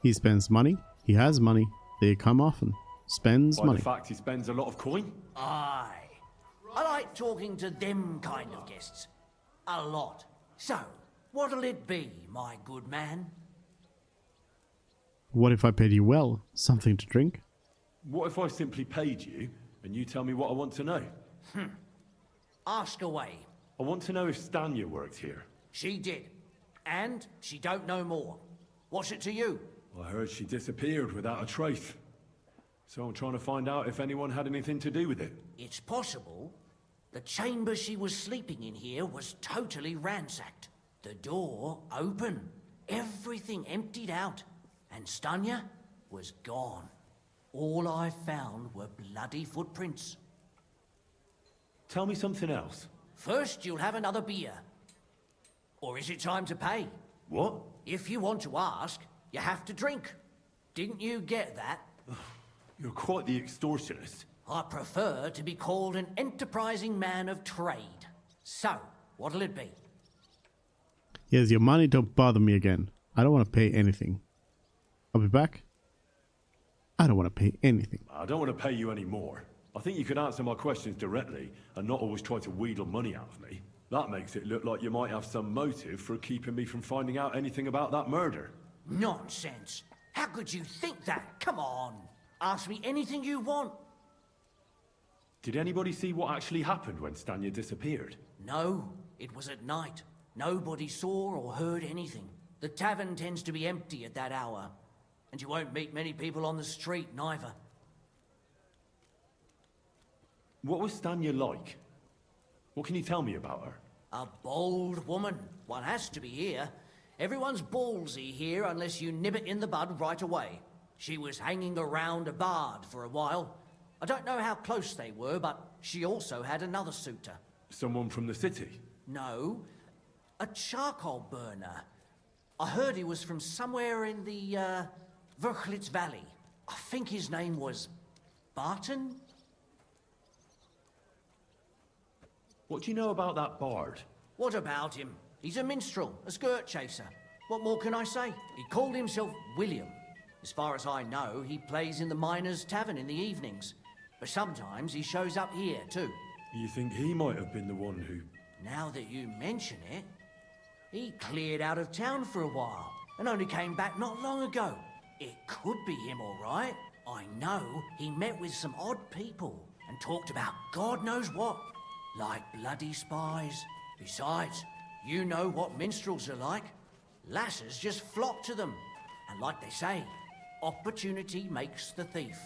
He spends money. He has money. They come often. Spends By money. the fact he spends a lot of coin? Aye. I like talking to them kind of guests. A lot. So, what'll it be, my good man? What if I paid you well? Something to drink? What if I simply paid you and you tell me what I want to know? Ask away. I want to know if Stanya worked here. She did. And she don't know more. What's it to you? I heard she disappeared without a trace. So I'm trying to find out if anyone had anything to do with it. It's possible. The chamber she was sleeping in here was totally ransacked. The door open, everything emptied out, and Stanya was gone. All I found were bloody footprints. Tell me something else. First, you'll have another beer. Or is it time to pay? What? If you want to ask, you have to drink. Didn't you get that? You're quite the extortionist. I prefer to be called an enterprising man of trade. So, what'll it be? Here's your money, don't bother me again. I don't want to pay anything. I'll be back. I don't want to pay anything. I don't want to pay you any more. I think you could answer my questions directly and not always try to wheedle money out of me. That makes it look like you might have some motive for keeping me from finding out anything about that murder. Nonsense. How could you think that? Come on. Ask me anything you want. Did anybody see what actually happened when Stanya disappeared? No, it was at night. Nobody saw or heard anything. The tavern tends to be empty at that hour. And you won't meet many people on the street, neither. What was Stanya like? What can you tell me about her? A bold woman. One has to be here. Everyone's ballsy here unless you nib it in the bud right away. She was hanging around a bard for a while. I don't know how close they were, but she also had another suitor. Someone from the city? No, a charcoal burner. I heard he was from somewhere in the, Verchlitz Valley. I think his name was Barton? What do you know about that bard? What about him? He's a minstrel, a skirt chaser. What more can I say? He called himself William. As far as I know, he plays in the miners' tavern in the evenings. But sometimes he shows up here, too. You think he might have been the one who... Now that you mention it, he cleared out of town for a while and only came back not long ago. It could be him, all right. I know he met with some odd people and talked about God knows what, like bloody spies. Besides, you know what minstrels are like. Lasses just flock to them. And like they say, opportunity makes the thief.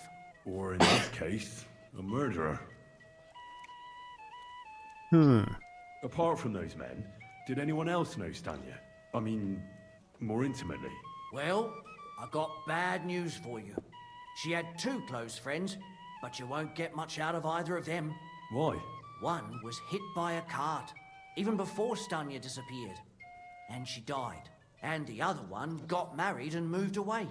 Or in this case, a murderer. Apart from those men, did anyone else know Stanya? I mean, more intimately. Well, I got bad news for you. She had 2 close friends, but you won't get much out of either of them. Why? One was hit by a cart, even before Stanya disappeared. And she died. And the other one got married and moved away.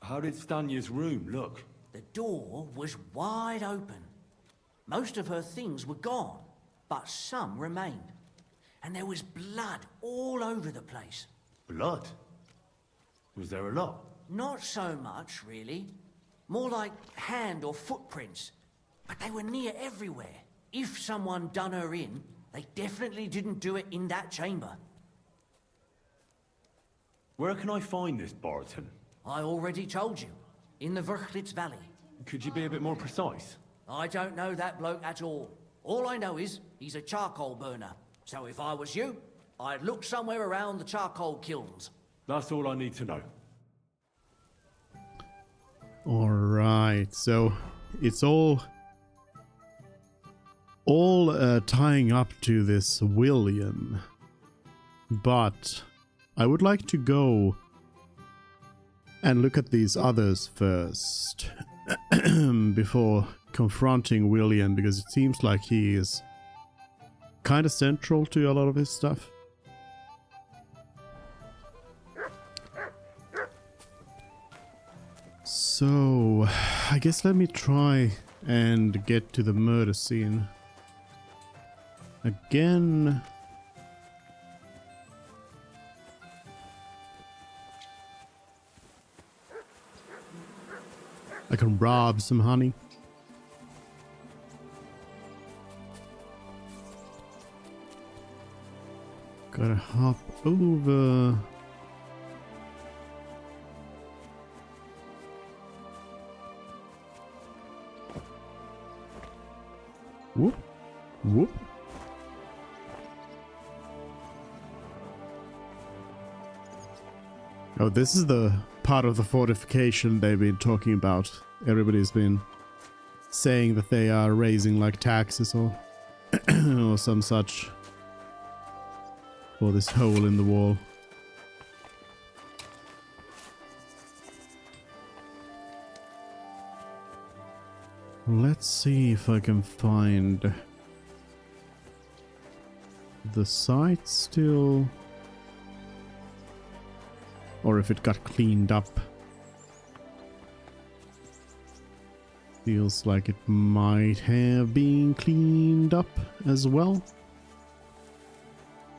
How did Stanya's room look? The door was wide open. Most of her things were gone, but some remained. And there was blood all over the place. Blood? Was there a lot? Not so much, really. More like hand or footprints. But they were near everywhere. If someone done her in, they definitely didn't do it in that chamber. Where can I find this Barton? I already told you. In the Verchlitz Valley. Could you be a bit more precise? I don't know that bloke at all. All I know is he's a charcoal burner. So if I was you, I'd look somewhere around the charcoal kilns. That's all I need to know. Alright, so it's all tying up to this William. But I would like to go and look at these others first before confronting William, because it seems like he is kind of central to a lot of his stuff. So I guess let me try and get to the murder scene again. I can rob some honey. Gotta hop over. Whoop, whoop. Oh, this is the part of the fortification they've been talking about. Everybody's been saying that they are raising like taxes or or some such for this hole in the wall. Let's see if I can find the site still, or if it got cleaned up. Feels like it might have been cleaned up as well.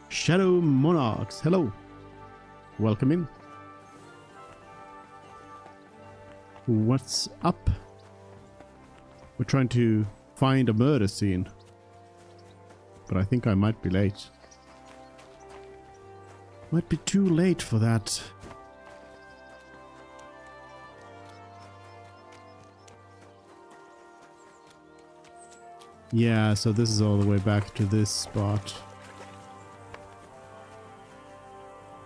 Shadow Monarchs, hello. Welcome in. What's up? We're trying to find a murder scene, but I think I might be late. Might be too late for that. Yeah, so this is all the way back to this spot.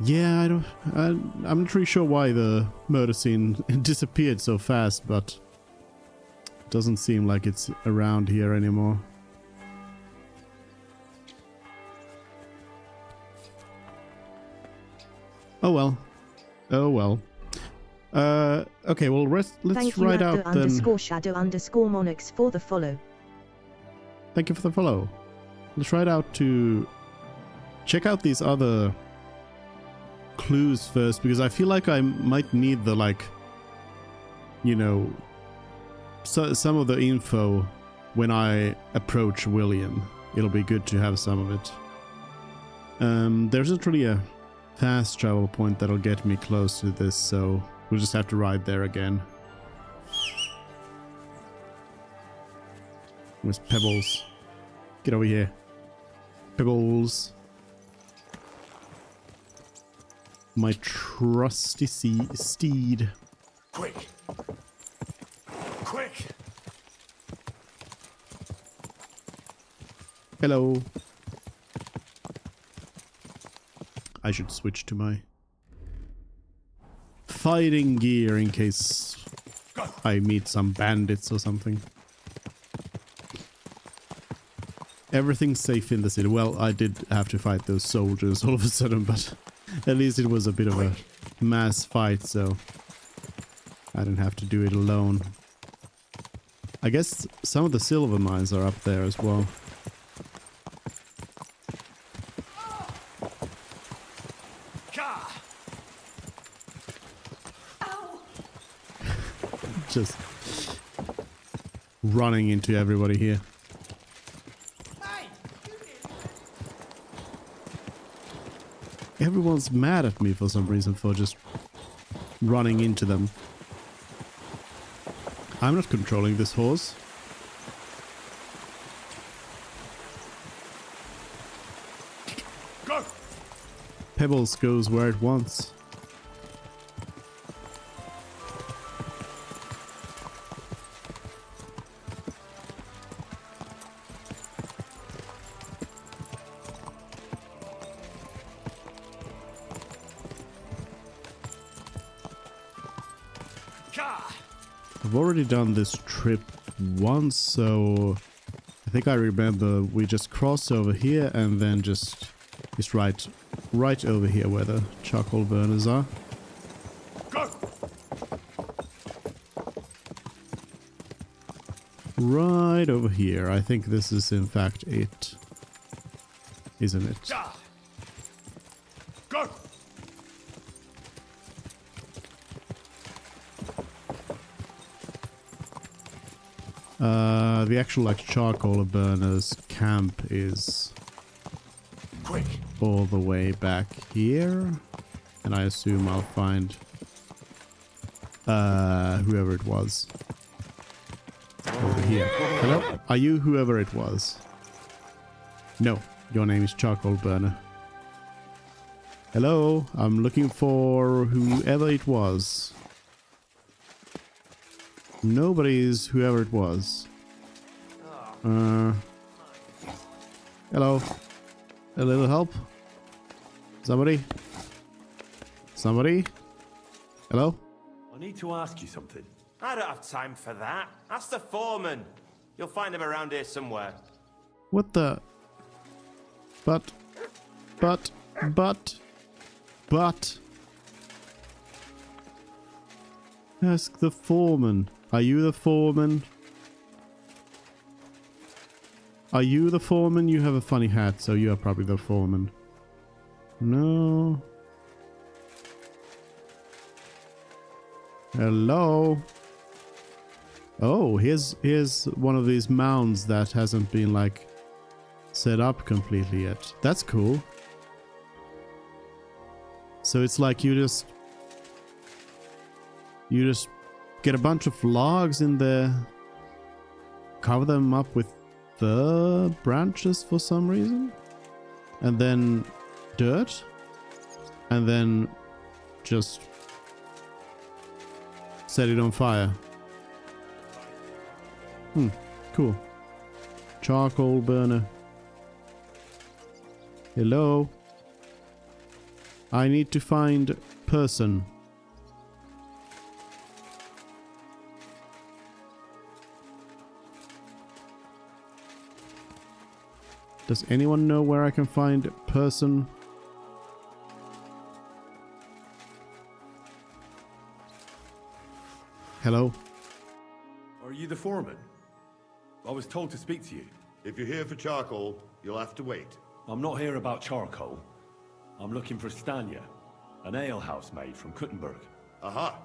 Yeah, I'm not really sure why the murder scene disappeared so fast, but it doesn't seem like it's around here anymore. Oh well. Oh well. Okay, well let's write out then. _shadow_monarchs for the follow. Thank you for the follow. Let's write out to check out these other clues first, because I feel like I might need the, like, you know, some of the info when I approach William. It'll be good to have some of it. There's not really a fast travel point that'll get me close to this, so we'll just have to ride there again. Where's Pebbles? Get over here. Pebbles. My trusty steed. Quick! Quick! Hello. I should switch to my fighting gear in case I meet some bandits or something. Everything's safe in the city. Well, I did have to fight those soldiers all of a sudden, but at least it was a bit of a mass fight, so I didn't have to do it alone. I guess some of the silver mines are up there as well. Just running into everybody here. Everyone's mad at me for some reason for just running into them. I'm not controlling this horse. Go! Pebbles goes where it wants. I've already done this trip once, so I think I remember we just cross over here and then just right over here where the charcoal burners are. Go! Right over here. I think this is in fact it. Isn't it? Go! The actual like charcoal burners camp is quick all the way back here, and I assume I'll find whoever it was over here. Hello? Are you whoever it was? No, your name is Charcoal Burner. Hello, I'm looking for whoever it was. Nobody's whoever it was. Hello. A little help? Somebody? Somebody? Hello? I need to ask you something. I don't have time for that. Ask the foreman. You'll find him around here somewhere. What the? But. Ask the foreman. Are you the foreman? Are you the foreman? You have a funny hat, so you are probably the foreman. No. Hello? Oh, here's one of these mounds that hasn't been, like, set up completely yet. That's cool. So it's like you just get a bunch of logs in there, cover them up with the branches for some reason, and then dirt, and then just set it on fire. Cool. Charcoal burner. Hello? I need to find person. Does anyone know where I can find person? Hello? Are you the foreman? I was told to speak to you. If you're here for charcoal, you'll have to wait. I'm not here about charcoal. I'm looking for Stanya, an alehouse maid from Kuttenberg. Aha!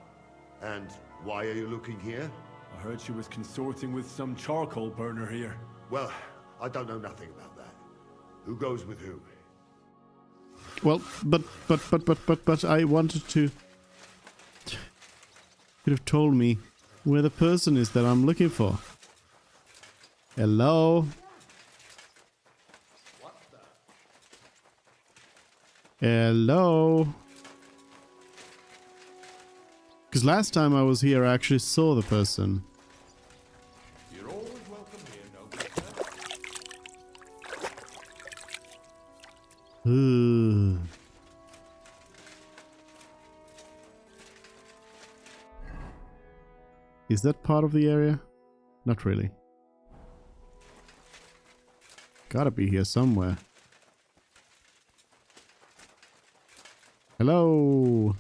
And why are you looking here? I heard she was consorting with some charcoal burner here. Well, I don't know nothing about that. Who goes with who? Well, but I wanted to... Could have told me where the person is that I'm looking for. Hello? Hello? Because last time I was here I actually saw the person. You're always welcome here, no Is that part of the area? Not really. Gotta be here somewhere. Hello?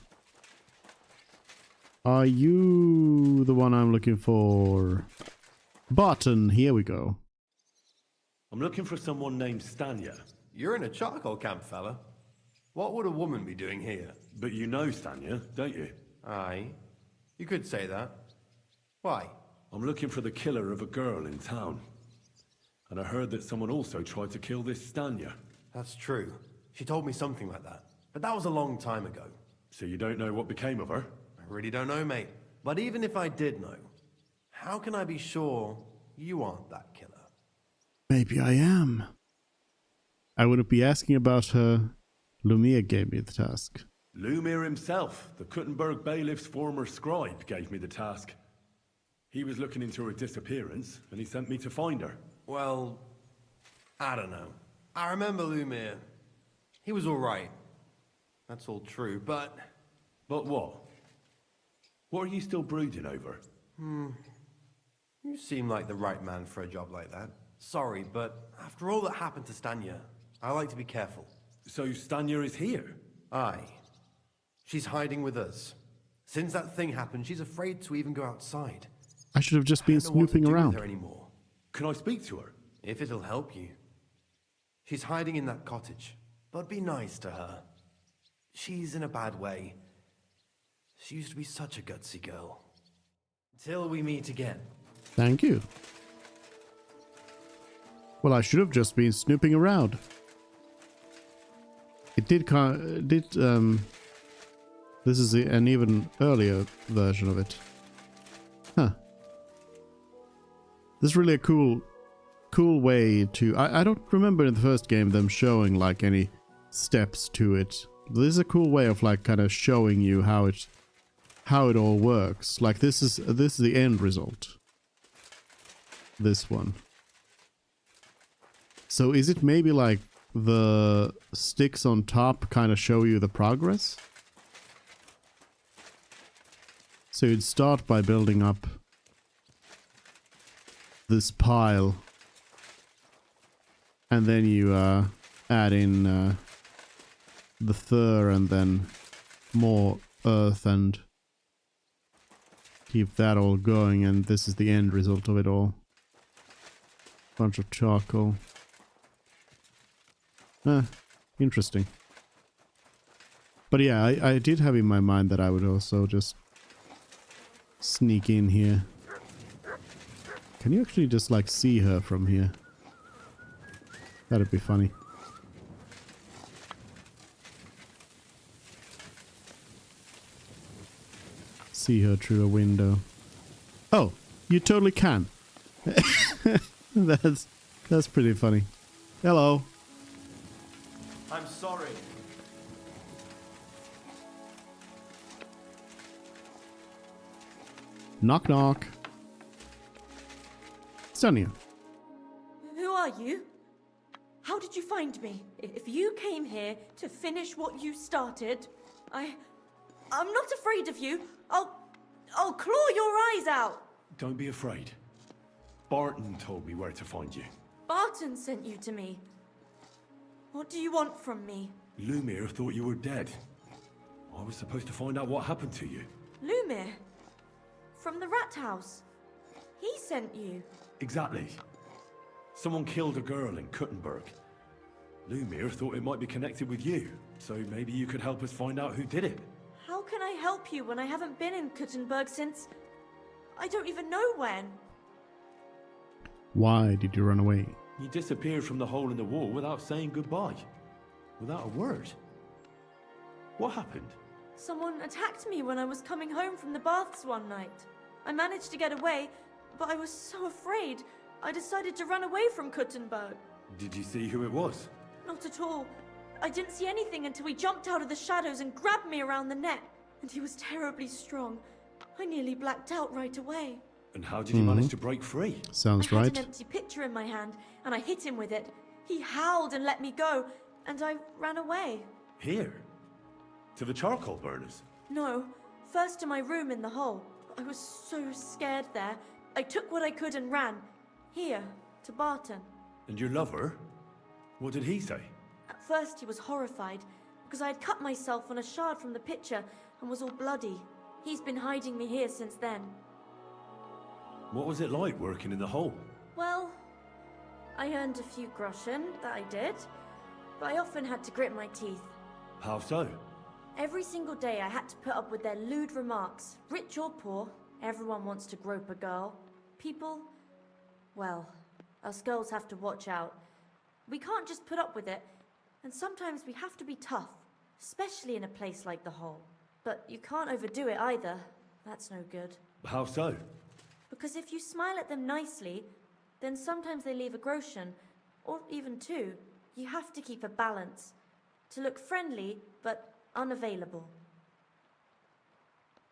Are you the one I'm looking for? Button, here we go. I'm looking for someone named Stanya. You're in a charcoal camp, fella. What would a woman be doing here? But you know Stanya, don't you? Aye. You could say that. Why? I'm looking for the killer of a girl in town. And I heard that someone also tried to kill this Stanya. That's true. She told me something like that. But that was a long time ago. So you don't know what became of her? I really don't know, mate. But even if I did know, how can I be sure you aren't that killer? Maybe I am. I wouldn't be asking about her. Lumiere gave me the task. Lumiere himself, the Kuttenberg bailiff's former scribe, gave me the task. He was looking into her disappearance, and he sent me to find her. Well, I don't know. I remember Lumiere. He was all right. That's all true, but... But what? What are you still brooding over? You seem like the right man for a job like that. Sorry, but after all that happened to Stanya, I like to be careful. So Stanya is here? Aye. She's hiding with us. Since that thing happened, she's afraid to even go outside. I should have just been snooping around. Her anymore. Can I speak to her? If it'll help you. She's hiding in that cottage, but be nice to her. She's in a bad way. She used to be such a gutsy girl. Until we meet again. Thank you. Well, I should have just been snooping around. It did this is an even earlier version of it. Huh. This is really a cool way to... I don't remember in the first game them showing like any steps to it. This is a cool way of like kind of showing you how it all works. Like this is the end result. This one. So is it maybe like the sticks on top kind of show you the progress? So you'd start by building up this pile, and then you add in the fur and then more earth and keep that all going, and this is the end result of it all. Bunch of charcoal. Interesting. But yeah, I did have in my mind that I would also just sneak in here. Can you actually just like see her from here? That'd be funny. See her through a window. Oh, you totally can. That's pretty funny. Hello. I'm sorry. Knock knock. Sonia. Who are you? How did you find me? If you came here to finish what you started, I'm not afraid of you. I'll claw your eyes out. Don't be afraid. Barton told me where to find you. Barton sent you to me. What do you want from me? Lumir thought you were dead. I was supposed to find out what happened to you. Lumir? From the rat house. He sent you. Exactly. Someone killed a girl in Kuttenberg. Lumir thought it might be connected with you, so maybe you could help us find out who did it. How can I help you when I haven't been in Kuttenberg since... I don't even know when. Why did you run away? You disappeared from the hole in the wall without saying goodbye. Without a word. What happened? Someone attacked me when I was coming home from the baths one night. I managed to get away, but I was so afraid. I decided to run away from Kuttenberg. Did you see who it was? Not at all. I didn't see anything until he jumped out of the shadows and grabbed me around the neck. And he was terribly strong. I nearly blacked out right away. And how did you manage to break free? Sounds I right. had an empty pitcher in my hand, and I hit him with it. He howled and let me go, and I ran away. Here? To the charcoal burners? No, first to my room in the hole. I was so scared there. I took what I could and ran. Here, to Barton. And your lover? What did he say? At first he was horrified, because I had cut myself on a shard from the pitcher and was all bloody. He's been hiding me here since then. What was it like working in the hole? Well, I earned a few groschen, that I did, but I often had to grit my teeth. How so? Every single day I had to put up with their lewd remarks. Rich or poor, everyone wants to grope a girl. People, well, us girls have to watch out. We can't just put up with it, and sometimes we have to be tough, especially in a place like the hole. But you can't overdo it either. That's no good. How so? Because if you smile at them nicely, then sometimes they leave a groschen, or even two. You have to keep a balance. To look friendly, but unavailable.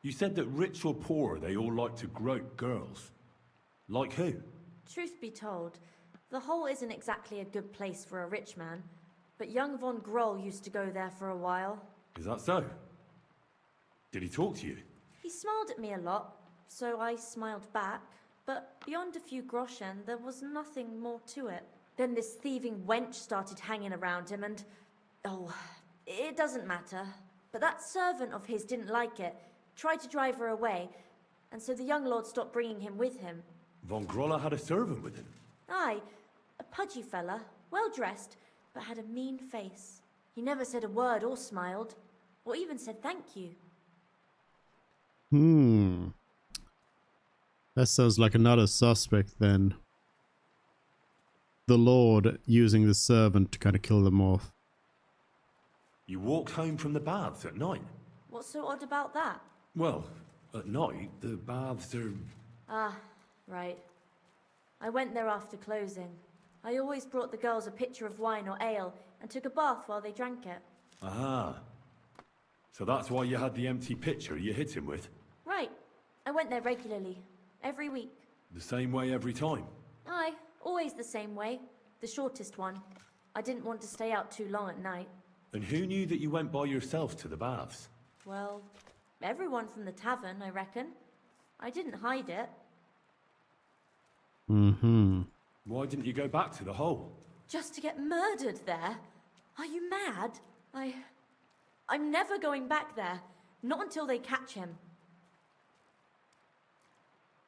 You said that rich or poor, they all like to grope girls. Like who? Truth be told, the hole isn't exactly a good place for a rich man, but young von Groll used to go there for a while. Is that so? Did he talk to you? He smiled at me a lot, so I smiled back, but beyond a few groschen, there was nothing more to it. Then this thieving wench started hanging around him and... oh, it doesn't matter. But that servant of his didn't like it, tried to drive her away, and so the young lord stopped bringing him with him. Von Grolla had a servant with him? Aye, a pudgy fella, well-dressed, but had a mean face. He never said a word or smiled, or even said thank you. That sounds like another suspect then. The Lord using the servant to kind of kill them off. You walked home from the baths at night? What's so odd about that? Well, at night, the baths are... Ah, right. I went there after closing. I always brought the girls a pitcher of wine or ale and took a bath while they drank it. Ah. So that's why you had the empty pitcher you hit him with? Right. I went there regularly. Every week. The same way every time? Aye, always the same way. The shortest one. I didn't want to stay out too long at night. And who knew that you went by yourself to the baths? Well, Everyone from the tavern, I reckon. I didn't hide it. Mm-hmm. Why didn't you go back to the hole? Just to get murdered there? Are you mad? I'm never going back there. Not until they catch him.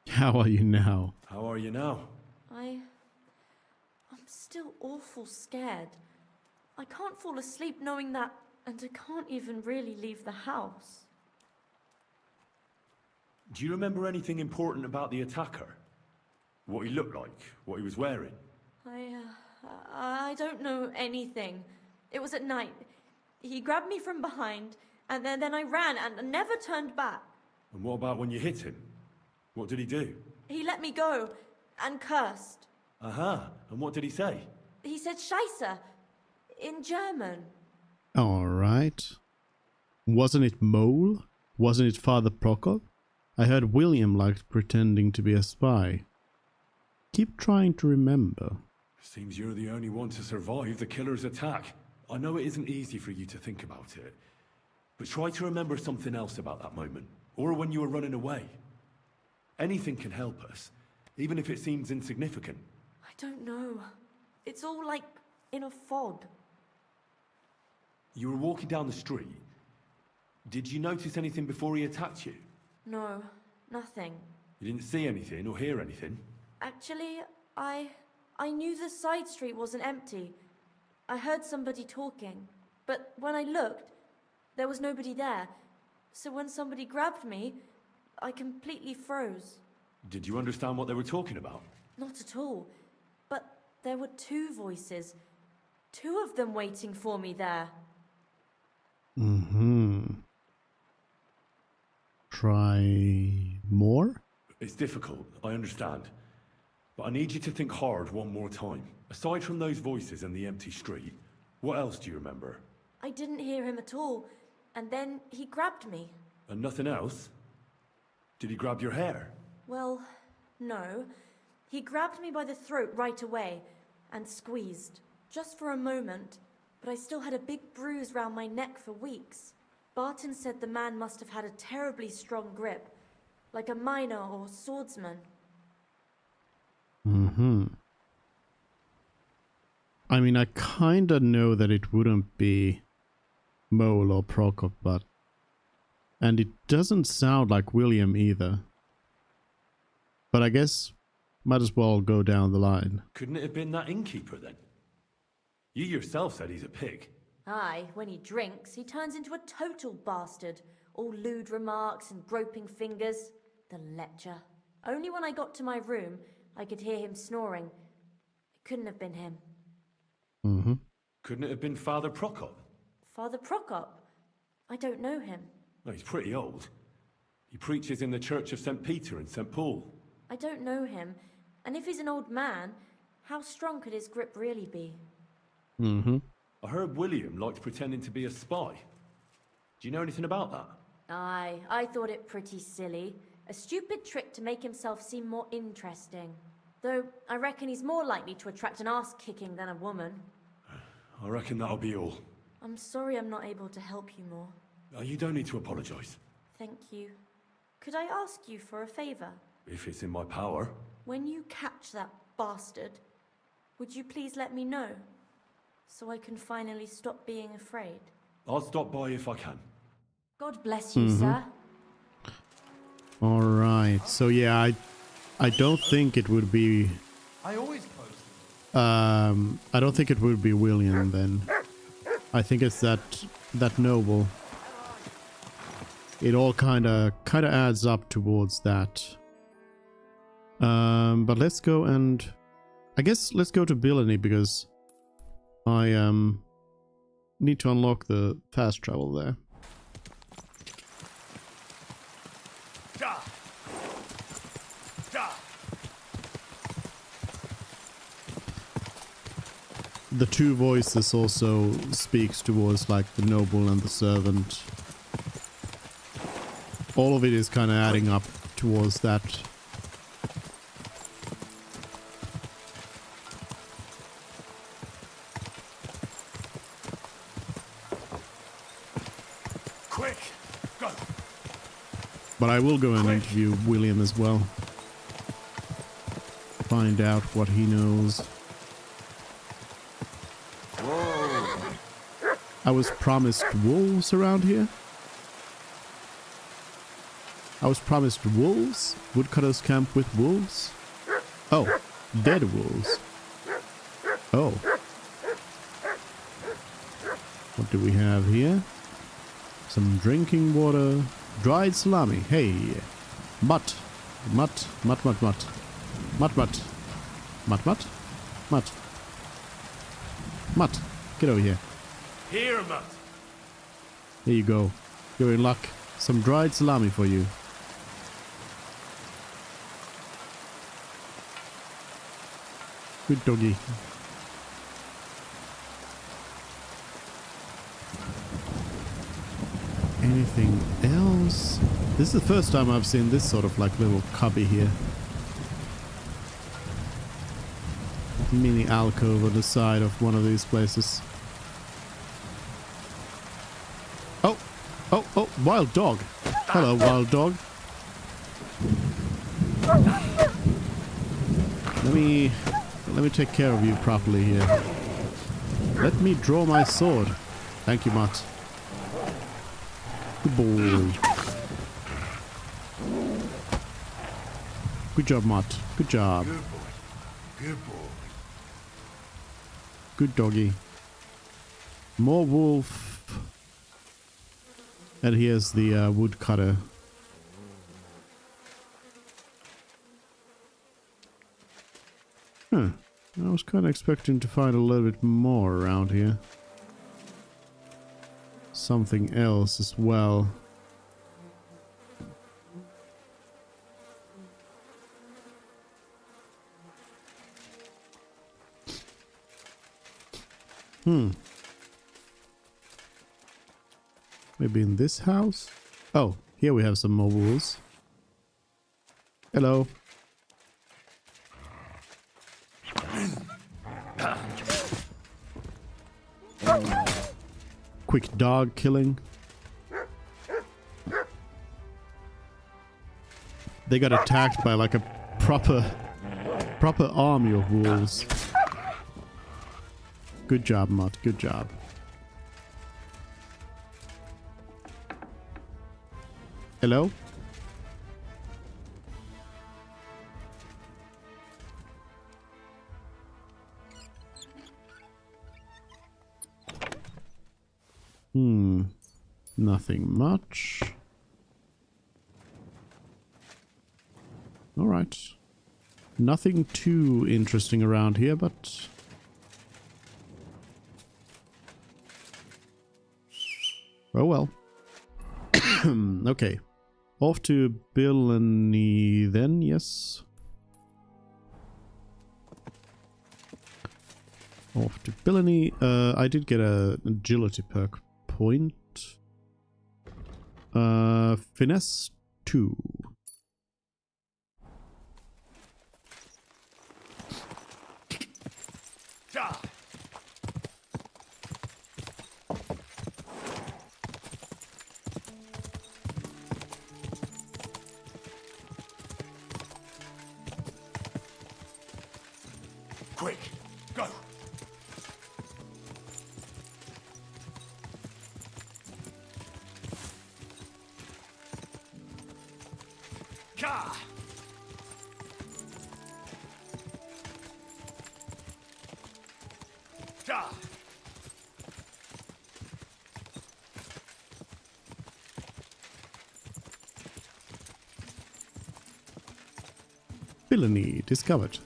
How are you now? How are you now? I'm still awful scared. I can't fall asleep knowing that, and I can't even really leave the house. Do you remember anything important about the attacker? What he looked like? What he was wearing? I don't know anything. It was at night. He grabbed me from behind, and then I ran and never turned back. And what about when you hit him? What did he do? He let me go and cursed. Aha, and what did he say? He said Scheisse in German. Alright. Wasn't it Mole? Wasn't it Father Prokop? I heard William liked pretending to be a spy. Keep trying to remember. Seems you're the only one to survive the killer's attack. I know it isn't easy for you to think about it, but try to remember something else about that moment, or when you were running away. Anything can help us, even if it seems insignificant. I don't know. It's all like in a fog. You were walking down the street. Did you notice anything before he attacked you? No, nothing. You didn't see anything or hear anything? Actually, I knew the side street wasn't empty. I heard somebody talking, but when I looked, there was nobody there. So when somebody grabbed me, I completely froze. Did you understand what they were talking about? Not at all. But there were two voices. Two of them waiting for me there. Mm-hmm. Try more? It's difficult, I understand. But I need you to think hard one more time. Aside from those voices and the empty street, what else do you remember? I didn't hear him at all, and then he grabbed me. And nothing else? Did he grab your hair? Well, no. He grabbed me by the throat right away and squeezed, just for a moment, but I still had a big bruise round my neck for weeks. Barton said the man must have had a terribly strong grip, like a miner or swordsman. Mm-hmm. I mean, I kinda know that it wouldn't be Mole or Prokop, but... And it doesn't sound like William either. But I guess might as well go down the line. Couldn't it have been that innkeeper then? You yourself said he's a pig. Aye, when he drinks, he turns into a total bastard. All lewd remarks and groping fingers. The lecher. Only when I got to my room, I could hear him snoring. It couldn't have been him. Mm-hmm. Couldn't it have been Father Prokop? Father Prokop? I don't know him. No, he's pretty old. He preaches in the Church of St. Peter and St. Paul. I don't know him. And if he's an old man, how strong could his grip really be? Mm-hmm. I heard William liked pretending to be a spy. Do you know anything about that? Aye, I thought it pretty silly. A stupid trick to make himself seem more interesting. Though, I reckon he's more likely to attract an ass-kicking than a woman. I reckon that'll be all. I'm sorry I'm not able to help you more. You don't need to apologise. Thank you. Could I ask you for a favour? If it's in my power. When you catch that bastard, would you please let me know? So I can finally stop being afraid. I'll stop by if I can. God bless you, sir. Alright, so yeah, I don't think it would be... I always close I don't think it would be William then. I think it's that noble. It all kinda adds up towards that. But let's go and... I guess let's go to Billany because I need to unlock the fast travel there. The two voices also speaks towards like the noble and the servant. All of it is kind of adding up towards that. Quick, go! But I will go and interview William as well. Find out what he knows. Whoa. I was promised wolves around here. I was promised wolves? Woodcutters camp with wolves? Oh, dead wolves. Oh. What do we have here? Some drinking water. Dried salami. Hey. Mutt. Mutt. Mutt, mutt, mutt. Mutt, mutt. Mutt, mutt. Mutt. Mutt. Get over here. Here, Mutt. There you go. You're in luck. Some dried salami for you. Good doggy. Anything else? This is the first time I've seen this sort of like little cubby here. Mini alcove on the side of one of these places. Oh! Oh, oh, wild dog. Hello, wild dog. Let me take care of you properly here. Let me draw my sword. Thank you, Mutt. Good boy. Good job, Mutt. Good job. Good boy. Good boy. Good doggy. More wolf. And here's the woodcutter. Huh. I was kind of expecting to find a little bit more around here. Something else as well. Maybe in this house? Oh, here we have some more wolves. Hello. Quick dog killing. They got attacked by like a proper army of wolves. Good job, Mutt. Good job. Hello? Nothing much. All right. Nothing too interesting around here, but... oh well. Okay. Off to Billany then, yes. Off to Billany. I did get a agility perk point. Finesse 2. Quick, go! Ka! Ja! Billany discovered.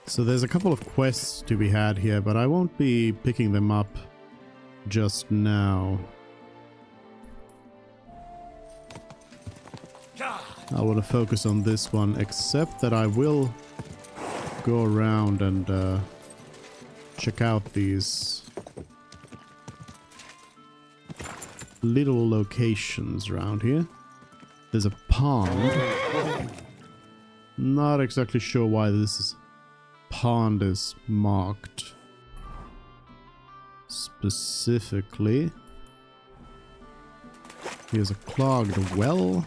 So there's a couple of quests to be had here, but I won't be picking them up just now. I want to focus on this one, except that I will go around and check out these little locations around here. There's a pond. Not exactly sure why this pond is marked specifically. Here's a clogged well.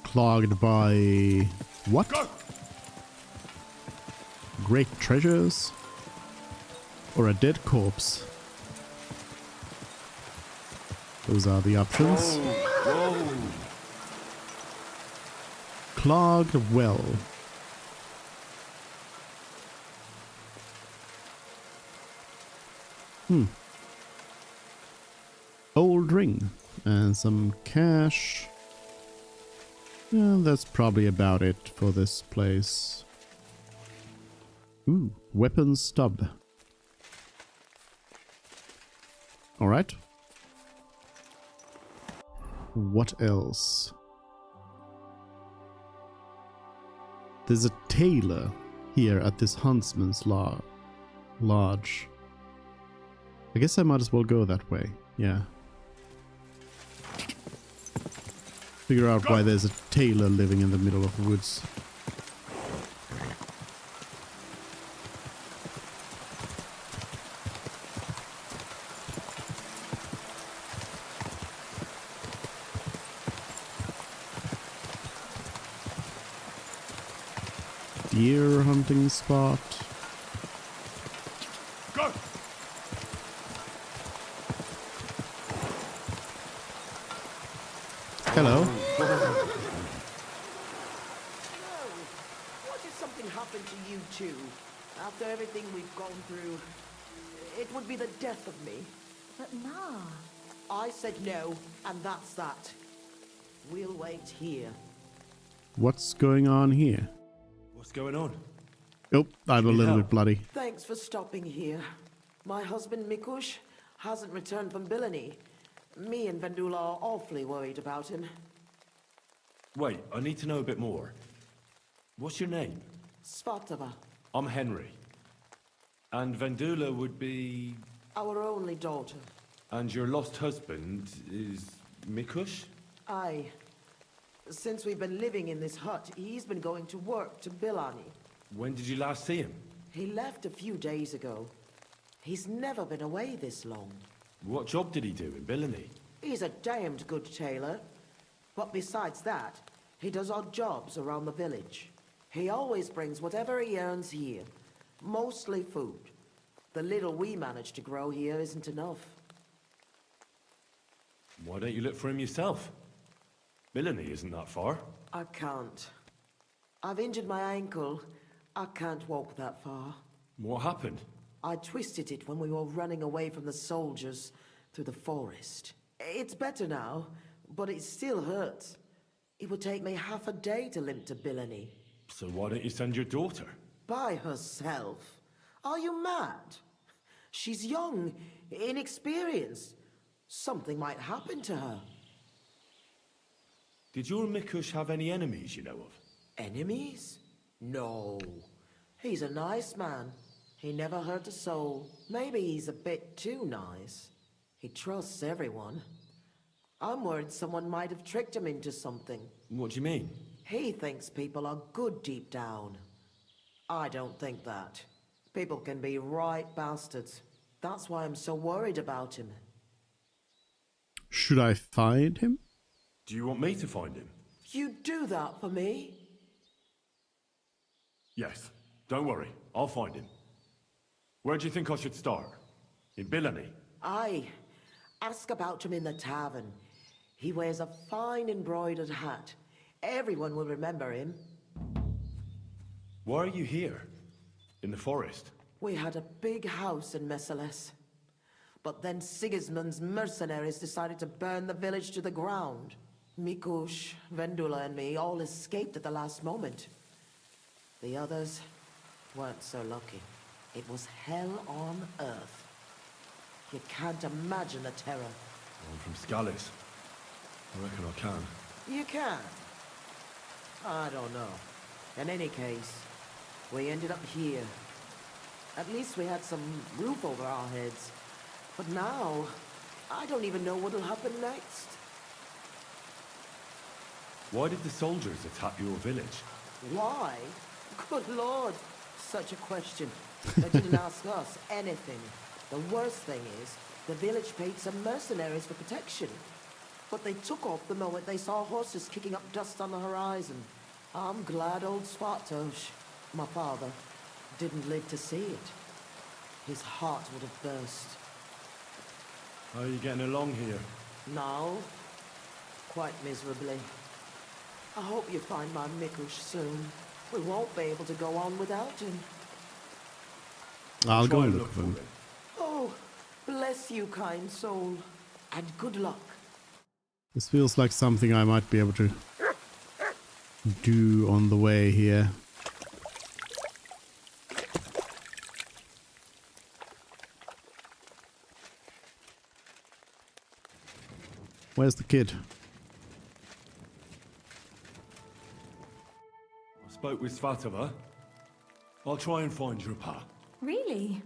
Clogged by what? Great treasures? Or a dead corpse? Those are the options. Whoa. Clogged well. Old ring. And some cash. Yeah, that's probably about it for this place. Ooh, weapon stub. Alright. What else? There's a tailor here at this huntsman's lodge. I guess I might as well go that way. Yeah. Figure out why there's a tailor living in the middle of the woods. Deer hunting spot. Go! Hello. What if something happened to you two? After everything we've gone through, it would be the death of me. But Ma... I said no, and that's that. We'll wait here. What's going on here? What's going on? Oh, I'm a little bit bloody. Thanks for stopping here. My husband Mikush hasn't returned from Bilani. Me and Vendula are awfully worried about him. Wait, I need to know a bit more. What's your name? Svatava, I'm Henry. And Vendula would be... our only daughter. And your lost husband is Mikush? Aye. Since we've been living in this hut, he's been going to work to Bilani. When did you last see him? He left a few days ago. He's never been away this long. What job did he do in Bilani? He's a damned good tailor. But besides that, he does odd jobs around the village. He always brings whatever he earns here. Mostly food. The little we manage to grow here isn't enough. Why don't you look for him yourself? Bilani isn't that far. I can't. I've injured my ankle. I can't walk that far. What happened? I twisted it when we were running away from the soldiers through the forest. It's better now, but it still hurts. It would take me half a day to limp to Bilani. So why don't you send your daughter? By herself? Are you mad? She's young, inexperienced. Something might happen to her. Did your Mikush have any enemies you know of? Enemies? No. He's a nice man. He never hurt a soul. Maybe he's a bit too nice. He trusts everyone. I'm worried someone might have tricked him into something. What do you mean? He thinks people are good deep down. I don't think that. People can be right bastards. That's why I'm so worried about him. Should I find him? Do you want me to find him? You'd do that for me? Yes. Don't worry. I'll find him. Where do you think I should start? In Bilani? Aye. Ask about him in the tavern. He wears a fine embroidered hat. Everyone will remember him. Why are you here? In the forest? We had a big house in Messales. But then Sigismund's mercenaries decided to burn the village to the ground. Mikush, Vendula and me all escaped at the last moment. The others weren't so lucky. It was hell on earth. You can't imagine the terror. I'm from Scalis. I reckon I can. You can? I don't know. In any case, we ended up here. At least we had some roof over our heads. But now, I don't even know what'll happen next. Why did the soldiers attack your village? Why? Good Lord, such a question. They didn't ask us anything. The worst thing is, the village paid some mercenaries for protection. But they took off the moment they saw horses kicking up dust on the horizon. I'm glad old Svartosh, my father, didn't live to see it. His heart would have burst. How are you getting along here? Now, quite miserably. I hope you find my Mikush soon. We won't be able to go on without him. I'll go and look for him. Oh, bless you, kind soul. And good luck. This feels like something I might be able to do on the way here. Where's the kid? I spoke with Svatova. I'll try and find your pa. Really?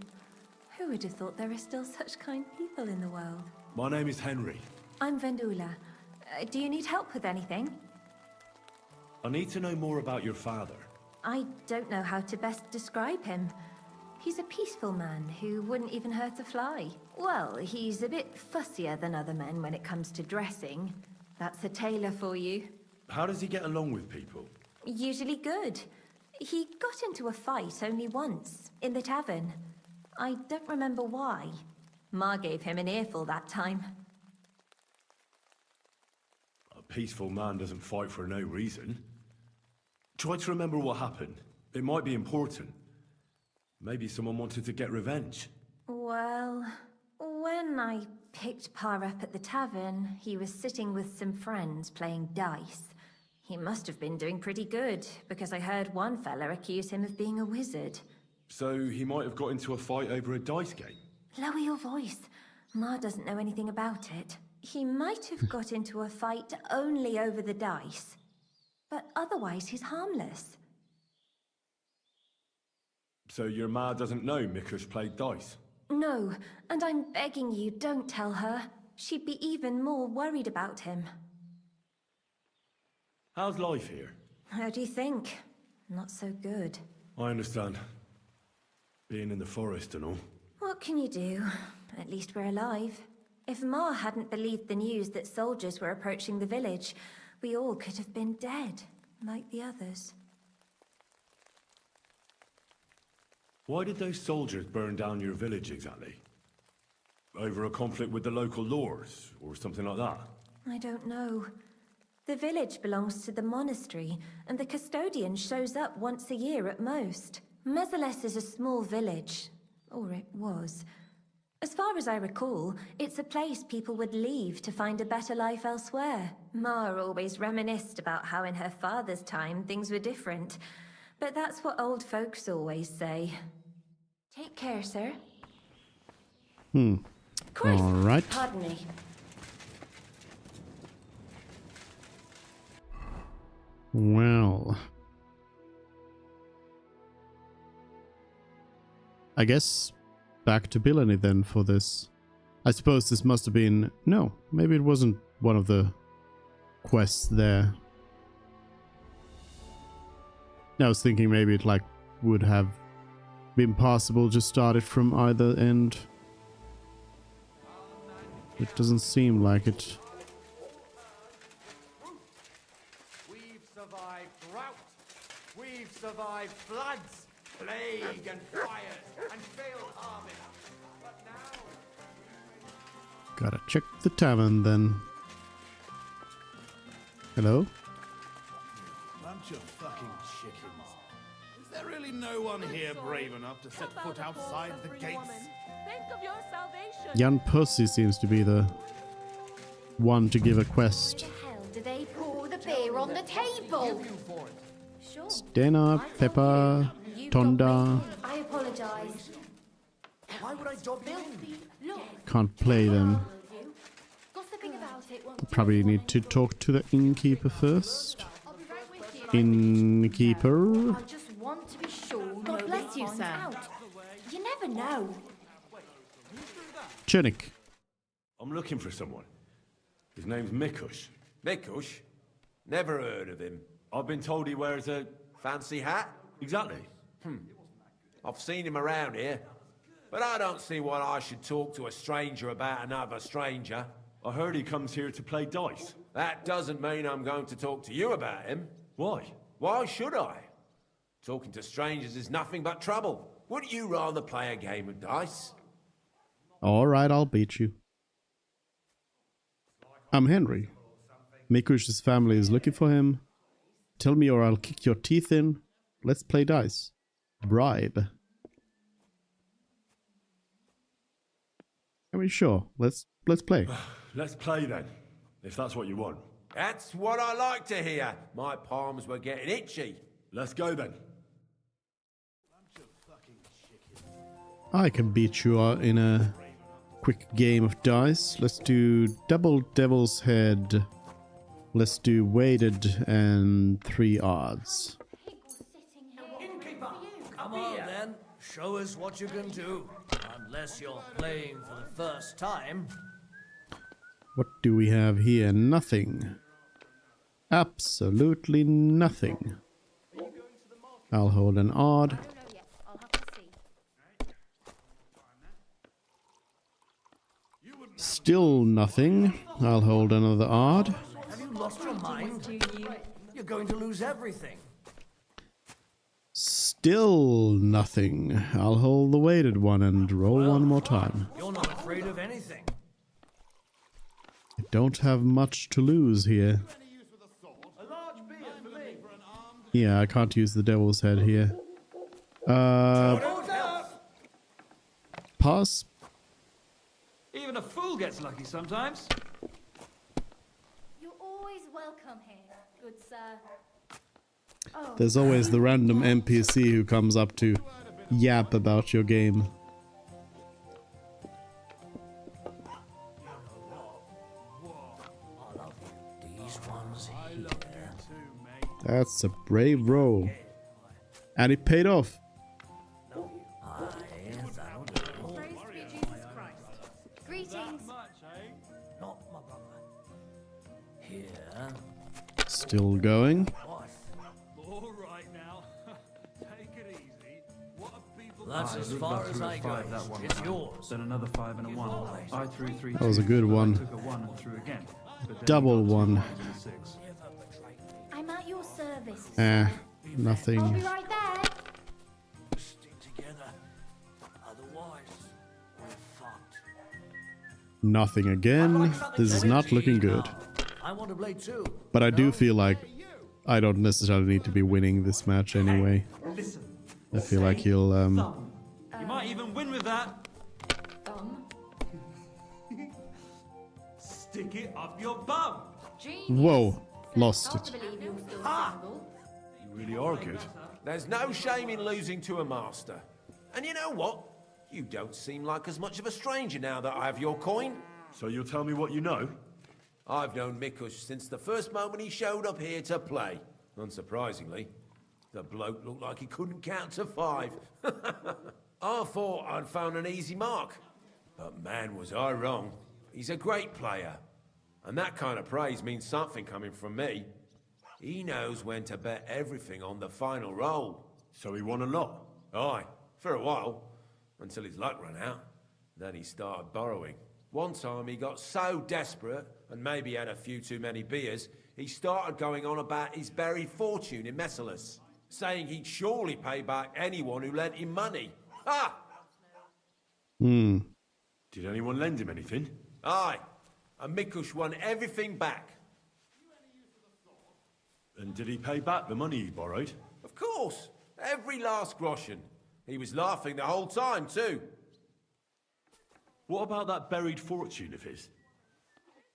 Who would have thought there are still such kind people in the world? My name is Henry. I'm Vendula. Do you need help with anything? I need to know more about your father. I don't know how to best describe him. He's a peaceful man who wouldn't even hurt a fly. Well, he's a bit fussier than other men when it comes to dressing. That's a tailor for you. How does he get along with people? Usually good. He got into a fight only once, in the tavern. I don't remember why. Ma gave him an earful that time. A peaceful man doesn't fight for no reason. Try to remember what happened. It might be important. Maybe someone wanted to get revenge. Well, when I picked Pa up at the tavern, he was sitting with some friends playing dice. He must have been doing pretty good, because I heard one fella accuse him of being a wizard. So he might have got into a fight over a dice game? Lower your voice. Ma doesn't know anything about it. He might have got into a fight only over the dice. But otherwise he's harmless. So your ma doesn't know Mikush played dice? No, and I'm begging you, don't tell her. She'd be even more worried about him. How's life here? How do you think? Not so good. I understand. Being in the forest and all. What can you do? At least we're alive. If Ma hadn't believed the news that soldiers were approaching the village, we all could have been dead, like the others. Why did those soldiers burn down your village exactly? Over a conflict with the local lords, or something like that? I don't know. The village belongs to the monastery, and the custodian shows up once a year at most. Mezeles is a small village, or it was. As far as I recall, it's a place people would leave to find a better life elsewhere. Ma always reminisced about how in her father's time things were different. But that's what old folks always say. Take care, sir. All right. Pardon me. Well, I guess back to Billany then for this. I suppose this must have been... No, maybe it wasn't one of the quests there. I was thinking maybe it like would have been possible to start it from either end. It doesn't seem like it. We've survived drought. We've survived floods, plague and fires, and failed armies. But now... Gotta check the tavern then. Hello? Bunch of fucking chickens. Is there really no one here brave enough to set foot outside the gates? Think of your salvation. Jan Pussy seems to be the one to give a quest. Hell, do they pour the beer on the table? Sure. Stena, Peppa, Tonda. I apologize. Why would I dob you in? Look, Can't play them. gossiping about it won't Probably need to talk to the innkeeper first. Innkeeper. I just want to be sure. God bless you, sir. Out. You never know. Chernik. I'm looking for someone. His name's Mikush. Mikush? Never heard of him. I've been told he wears a... Fancy hat? Exactly. I've seen him around here, but I don't see why I should talk to a stranger about another stranger. I heard he comes here to play dice. That doesn't mean I'm going to talk to you about him. Why? Why should I? Talking to strangers is nothing but trouble. Wouldn't you rather play a game of dice? Alright, I'll beat you. I'm Henry. Mikush's family is looking for him. Tell me or I'll kick your teeth in. Let's play dice. Bribe. I mean, sure. Let's play. Let's play then, if that's what you want. That's what I like to hear. My palms were getting itchy. Let's go then. I can beat you in a quick game of dice. Let's do double devil's head. Let's do weighted and 3 odds. Come on then, show us what you can do. Unless you're playing for the first time. What do we have here? Nothing. Absolutely nothing. I'll hold an odd. Still nothing. I'll hold another odd. Have you lost your mind? You're going to lose everything. Still nothing. I'll hold the weighted one and roll one more time. You're not afraid of anything. I don't have much to lose here. Yeah, I can't use the devil's head here. Pass. Even a fool gets lucky sometimes. You're always welcome here, good sir. Oh. There's always the random NPC who comes up to yap about your game. That's a brave roll. And it paid off. Greetings. Not my brother. Here. Still going. All right now. Take it easy. What are people? That's as far as I go. It's yours. Then another 5 and a 1. I threw 3. That was a good one. Took a 1 and threw again. Double one. I'm at your service. Nothing. I'll be right there. Stick together. Otherwise, we're fucked. Nothing again. This is not looking good. I want to play too. But I do feel like I don't necessarily need to be winning this match anyway. I feel like he'll You might even win with that. Stick it up your bum. Whoa, lost it. You really are good. There's no shame in losing to a master. And you know what? You don't seem like as much of a stranger now that I have your coin. So you'll tell me what you know? I've known Mikush since the first moment he showed up here to play. Unsurprisingly, the bloke looked like he couldn't count to 5. I thought I'd found an easy mark. But man, was I wrong. He's a great player. And that kind of praise means something coming from me. He knows when to bet everything on the final roll. So he won a lot? Aye, for a while. Until his luck ran out. Then he started borrowing. One time he got so desperate, and maybe had a few too many beers, he started going on about his buried fortune in Messalis, saying he'd surely pay back anyone who lent him money. Ha! Did anyone lend him anything? Aye, and Mikush won everything back. And did he pay back the money he borrowed? Of course, every last groschen. He was laughing the whole time, too. What about that buried fortune of his?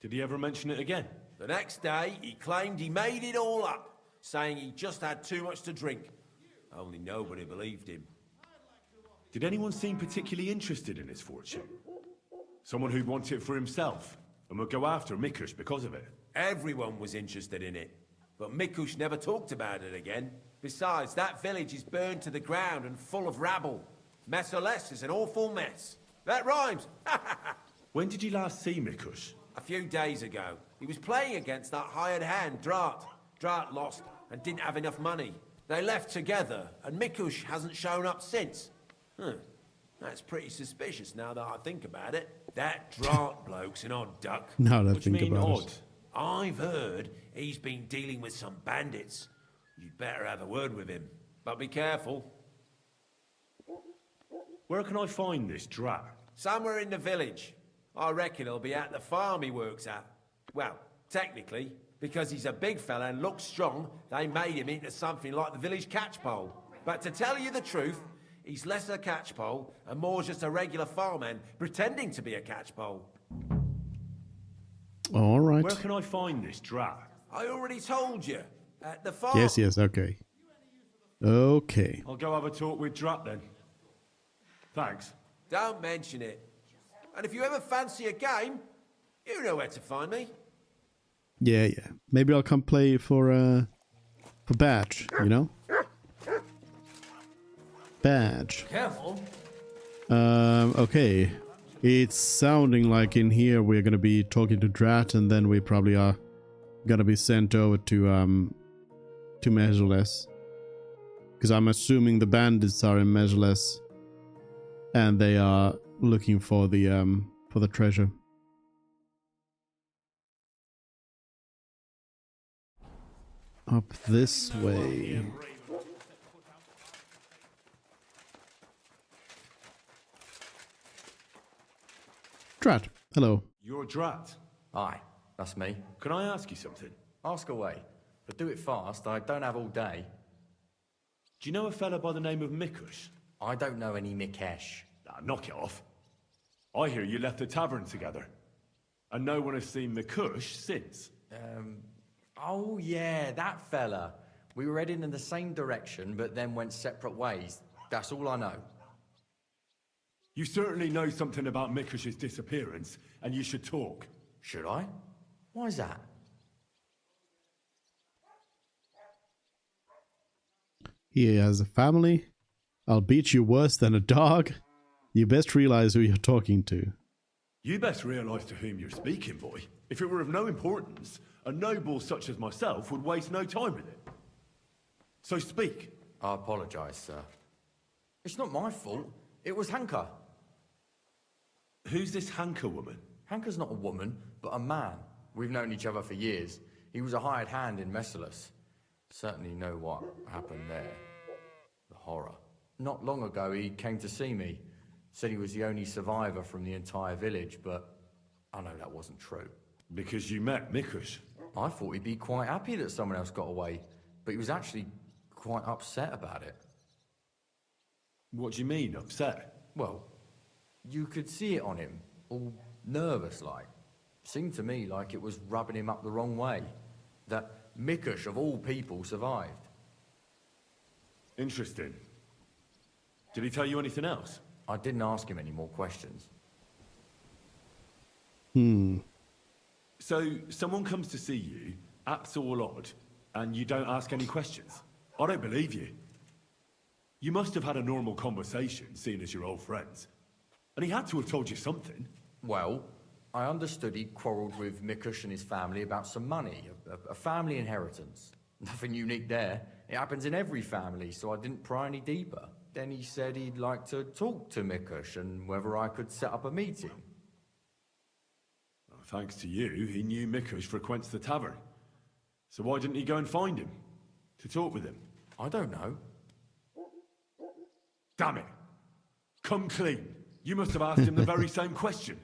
Did he ever mention it again? The next day, he claimed he made it all up, saying he just had too much to drink. Only nobody believed him. Did anyone seem particularly interested in his fortune? Someone who'd want it for himself, and would go after Mikush because of it? Everyone was interested in it, but Mikush never talked about it again. Besides, that village is burned to the ground and full of rabble. Messalis is an awful mess. That rhymes! When did you last see Mikush? A few days ago. He was playing against that hired hand, Drat. Drat lost and didn't have enough money. They left together, and Mikush hasn't shown up since. That's pretty suspicious now that I think about it. That Drart bloke's an odd duck. Now that I What do you think mean about odd? it. I've heard he's been dealing with some bandits. You'd better have a word with him. But be careful. Where can I find this drat? Somewhere in the village. I reckon he'll be at the farm he works at. Well, technically, because he's a big fella and looks strong, they made him into something like the village catchpole. But to tell you the truth, he's less a catchpole and more just a regular farmhand pretending to be a catchpole. All right. Where can I find this drat? I already told you. At the farm. Yes, okay. Okay. I'll go have a talk with Drat then. Thanks. Don't mention it. And if you ever fancy a game, you know where to find me. Yeah. Maybe I'll come play for Badge, you know? Badge. Careful. Okay. It's sounding like in here we're gonna be talking to Drat, and then we probably are gonna be sent over to Measureless. Because I'm assuming the bandits are in Measureless, and they are looking for the treasure. Up this way. Drat, hello. You're Drat? Aye, that's me. Can I ask you something? Ask away, but do it fast. I don't have all day. Do you know a fella by the name of Mikush? I don't know any Mikesh. Ah, knock it off. I hear you left the tavern together. And no one has seen Mikush since. Oh yeah, that fella. We were heading in the same direction, but then went separate ways. That's all I know. You certainly know something about Mikush's disappearance, and you should talk. Should I? Why is that? He has a family. I'll beat you worse than a dog. You best realize who you're talking to. You best realize to whom you're speaking, boy. If it were of no importance, a noble such as myself would waste no time with it. So speak. I apologize, sir. It's not my fault. It was Hanker. Who's this Hanker woman? Hanker's not a woman, but a man. We've known each other for years. He was a hired hand in Messalus. Certainly know what happened there. The horror. Not long ago, he came to see me. Said he was the only survivor from the entire village, but I know that wasn't true. Because you met Mikush? I thought he'd be quite happy that someone else got away, but he was actually quite upset about it. What do you mean, upset? Well, you could see it on him, all nervous-like. Seemed to me like it was rubbing him up the wrong way. That Mikush, of all people, survived. Interesting. Did he tell you anything else? I didn't ask him any more questions. So, someone comes to see you, acts all odd, and you don't ask any questions? I don't believe you. You must have had a normal conversation, seeing as you're old friends. And he had to have told you something. Well, I understood he quarrelled with Mikush and his family about some money, a family inheritance. Nothing unique there. It happens in every family, so I didn't pry any deeper. Then he said he'd like to talk to Mikush and whether I could set up a meeting. Well, thanks to you, he knew Mikush frequents the tavern. So why didn't he go and find him? To talk with him? I don't know. Damn it! Come clean. You must have asked him the very same question.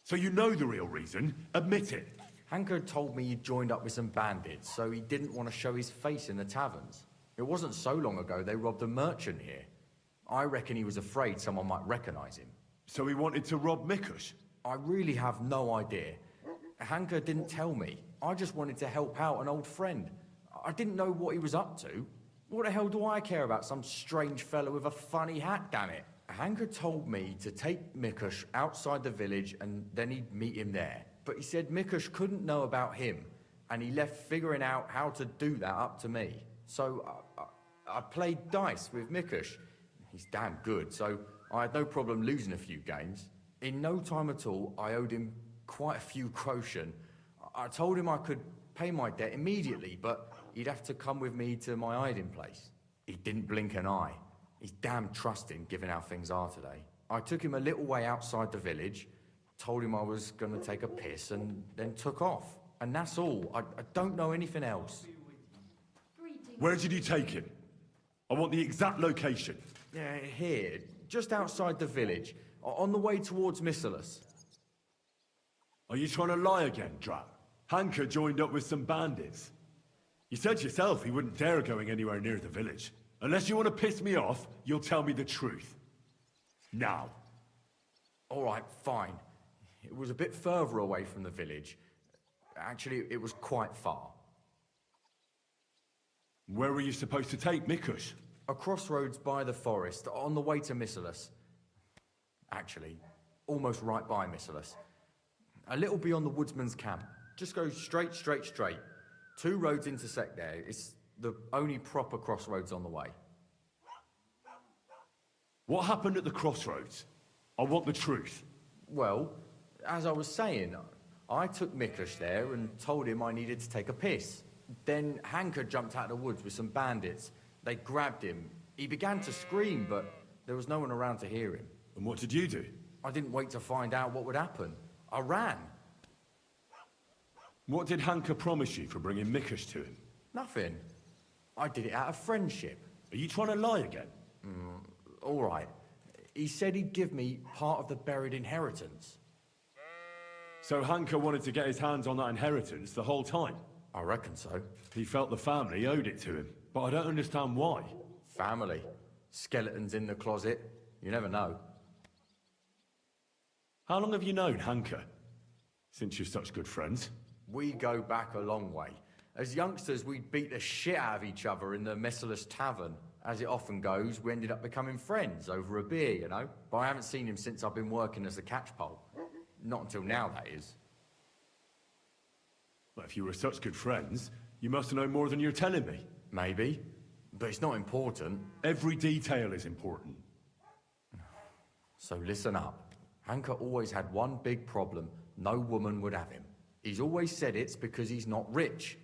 So you know the real reason. Admit it. Hanker told me he'd joined up with some bandits, so he didn't want to show his face in the taverns. It wasn't so long ago they robbed a merchant here. I reckon he was afraid someone might recognize him. So he wanted to rob Mikush? I really have no idea. Hanker didn't tell me. I just wanted to help out an old friend. I didn't know what he was up to. What the hell do I care about some strange fellow with a funny hat, damn it? Hanker told me to take Mikush outside the village and then he'd meet him there. But he said Mikush couldn't know about him, and he left figuring out how to do that up to me. So I played dice with Mikush. He's damn good, so I had no problem losing a few games. In no time at all, I owed him quite a few quotient. I told him I could pay my debt immediately, but he'd have to come with me to my hiding place. He didn't blink an eye. He's damn trusting, given how things are today. I took him a little way outside the village. Told him I was gonna take a piss and then took off. And that's all. I don't know anything else. Where did you take him? I want the exact location. Here, just outside the village, on the way towards Missalus. Are you trying to lie again, Drat? Hanker joined up with some bandits. You said yourself he wouldn't dare going anywhere near the village. Unless you want to piss me off, you'll tell me the truth. Now. All right, fine. It was a bit further away from the village. Actually, it was quite far. Where were you supposed to take Mikush? A crossroads by the forest, on the way to Missalus. Actually, almost right by Missalus. A little beyond the woodsman's camp. Just go straight. 2 roads intersect there. It's the only proper crossroads on the way. What happened at the crossroads? I want the truth. Well, as I was saying, I took Mikush there and told him I needed to take a piss. Then Hanker jumped out of the woods with some bandits. They grabbed him. He began to scream, but there was no one around to hear him. And what did you do? I didn't wait to find out what would happen. I ran. What did Hanker promise you for bringing Mikush to him? Nothing. I did it out of friendship. Are you trying to lie again? All right. He said he'd give me part of the buried inheritance. So Hanker wanted to get his hands on that inheritance the whole time? I reckon so. He felt the family owed it to him, but I don't understand why. Family. Skeletons in the closet. You never know. How long have you known Hanker? Since you're such good friends? We go back a long way. As youngsters, we'd beat the shit out of each other in the Messalus tavern. As it often goes, we ended up becoming friends over a beer, you know? But I haven't seen him since I've been working as a catchpole. Not until now, that is. Well, if you were such good friends, you must know more than you're telling me. Maybe. But it's not important. Every detail is important. So listen up. Hanker always had one big problem. No woman would have him. He's always said it's because he's not rich.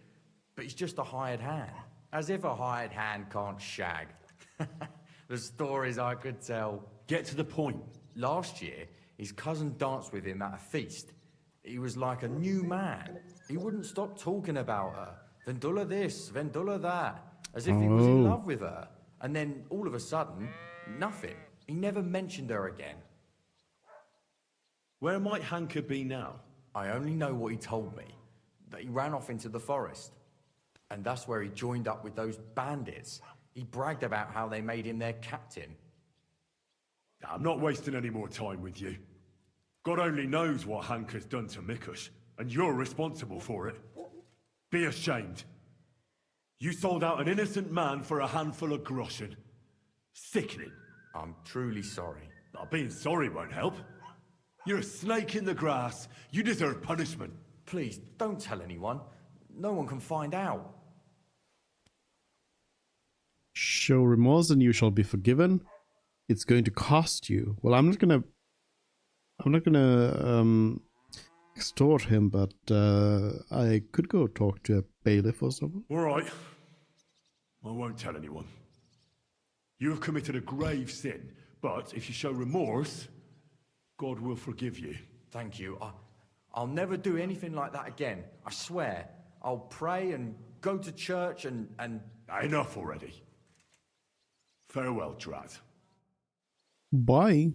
But he's just a hired hand. As if a hired hand can't shag. The stories I could tell. Get to the point. Last year, his cousin danced with him at a feast. He was like a new man. He wouldn't stop talking about her. Vendula this, Vendula that. As if he was in love with her. And then, all of a sudden, nothing. He never mentioned her again. Where might Hanker be now? I only know what he told me. That he ran off into the forest. And that's where he joined up with those bandits. He bragged about how they made him their captain. I'm not wasting any more time with you. God only knows what Hanker's done to Mikush, and you're responsible for it. Be ashamed. You sold out an innocent man for a handful of groschen. Sickening. I'm truly sorry. Being sorry won't help. You're a snake in the grass. You deserve punishment. Please, don't tell anyone. No one can find out. Show remorse and you shall be forgiven. It's going to cost you. Well, I'm not gonna extort him, but I could go talk to a bailiff or someone. All right. I won't tell anyone. You have committed a grave sin, but if you show remorse, God will forgive you. Thank you. I'll never do anything like that again. I swear. I'll pray and go to church and... Enough already. Farewell, Drat. Bye.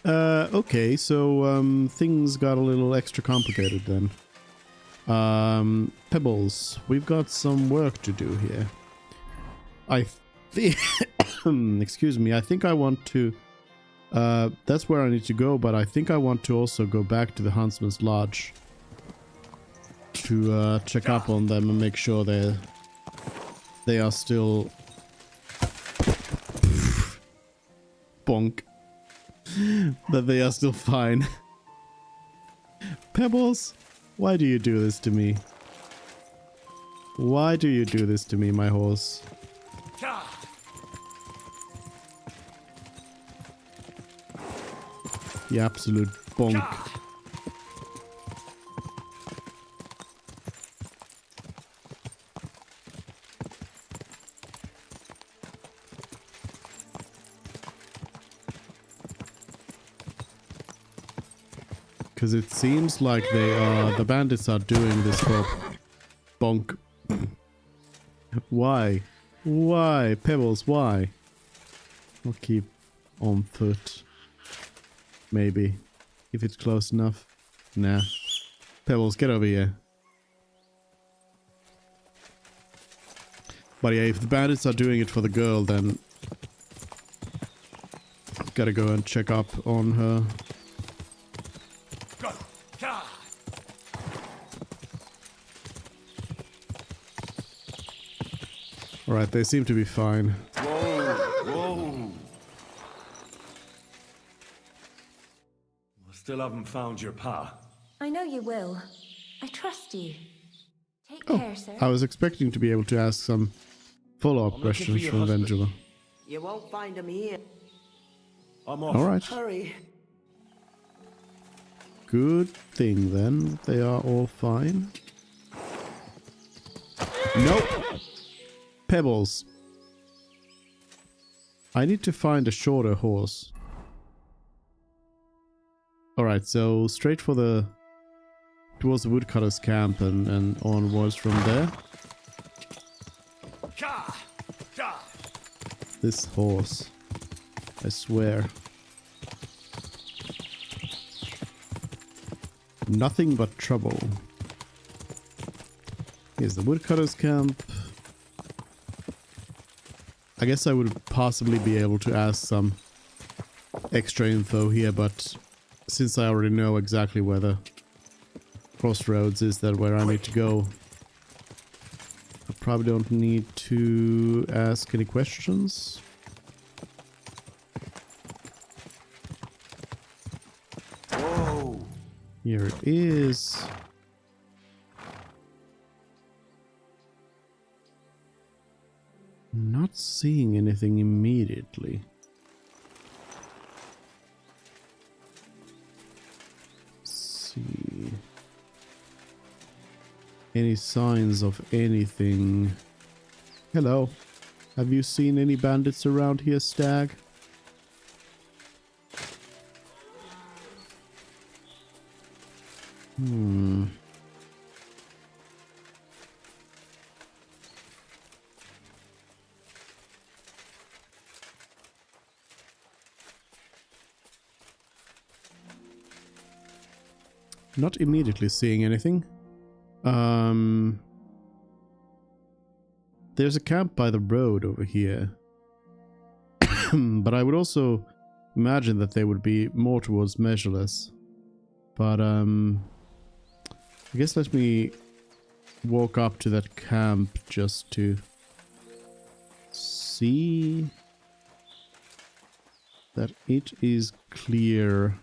Okay, so things got a little extra complicated then. Pebbles, we've got some work to do here. I think... excuse me, I think I want to... that's where I need to go, but I think I want to also go back to the Huntsman's Lodge. To check up on them and make sure they are still... bonk. That they are still fine. Pebbles, why do you do this to me? Why do you do this to me, my horse? You absolute bonk. Because it seems like the bandits are doing this for bonk. Why? Why? Pebbles, why? I'll keep on foot. Maybe. If it's close enough. Nah. Pebbles, get over here. But yeah, if the bandits are doing it for the girl, then gotta go and check up on her. Alright, they seem to be fine. Whoa! I still haven't found your pa. I know you will. I trust you. Take care, sir. I was expecting to be able to ask some follow-up questions from Vendula. You won't find him here. I'm off. Alright. Hurry. Good thing then. They are all fine. Nope. Pebbles. I need to find a shorter horse. Alright, so straight for towards the woodcutter's camp and onwards from there. This horse. I swear. Nothing but trouble. Here's the woodcutter's camp. I guess I would possibly be able to ask some extra info here, but since I already know exactly where the crossroads is, that where I need to go, I probably don't need to ask any questions. Whoa! Here it is. Not seeing anything immediately. Let's see. Any signs of anything? Hello. Have you seen any bandits around here, Stag? Not immediately seeing anything. There's a camp by the road over here. But I would also imagine that they would be more towards Measureless. But I guess let me walk up to that camp just to see that it is clear.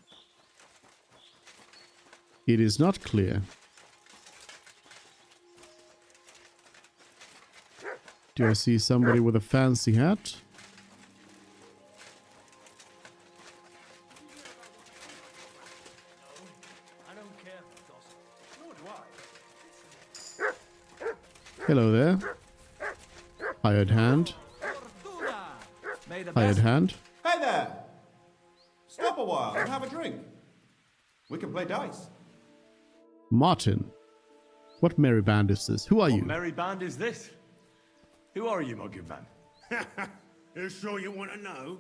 It is not clear. Do I see somebody with a fancy hat? Hello there. Hired hand. Hired hand. Hey there! Stop a while and have a drink. We can play dice. Martin. What merry band is this? Who are you? What merry band is this? Who are you, my good man? You sure you want to know?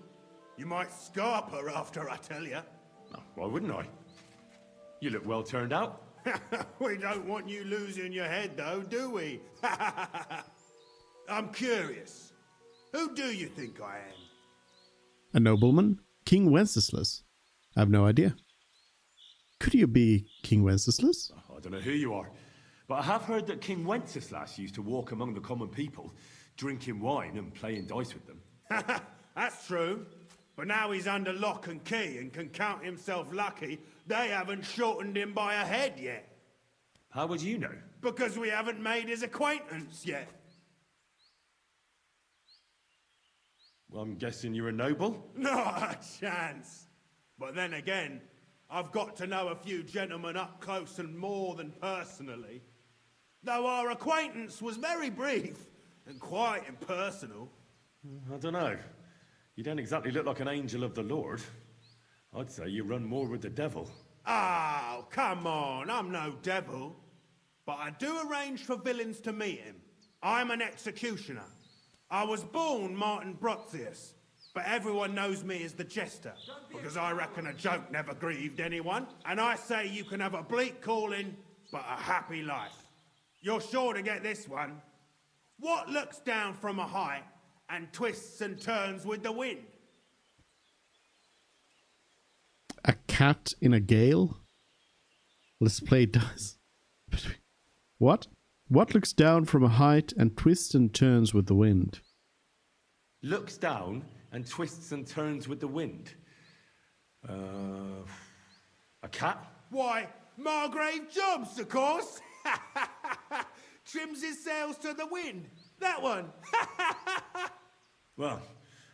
You might scarp her after I tell you. Oh, why wouldn't I? You look well turned out. We don't want you losing your head, though, do we? I'm curious. Who do you think I am? A nobleman? King Wenceslas? I have no idea. Could you be King Wenceslas? I don't know who you are, but I have heard that King Wenceslas used to walk among the common people, drinking wine and playing dice with them. That's true. But now he's under lock and key and can count himself lucky they haven't shortened him by a head yet. How would you know? Because we haven't made his acquaintance yet. Well, I'm guessing you're a noble? Not a chance. But then again, I've got to know a few gentlemen up close and more than personally. Though our acquaintance was very brief and quite impersonal. I don't know. You don't exactly look like an angel of the Lord. I'd say you run more with the devil. Ah, Oh, come on, I'm no devil. But I do arrange for villains to meet him. I'm an executioner. I was born Martin Broxius, but everyone knows me as the Jester, because I reckon a joke never grieved anyone. And I say you can have a bleak calling, but a happy life. You're sure to get this one. What looks down from a height and twists and turns with the wind? A cat in a gale? Let's play dice. What? What looks down from a height and twists and turns with the wind? Looks down and twists and turns with the wind. A cat? Why, Margrave Jobs, of course. Trims his sails to the wind. That one. Well,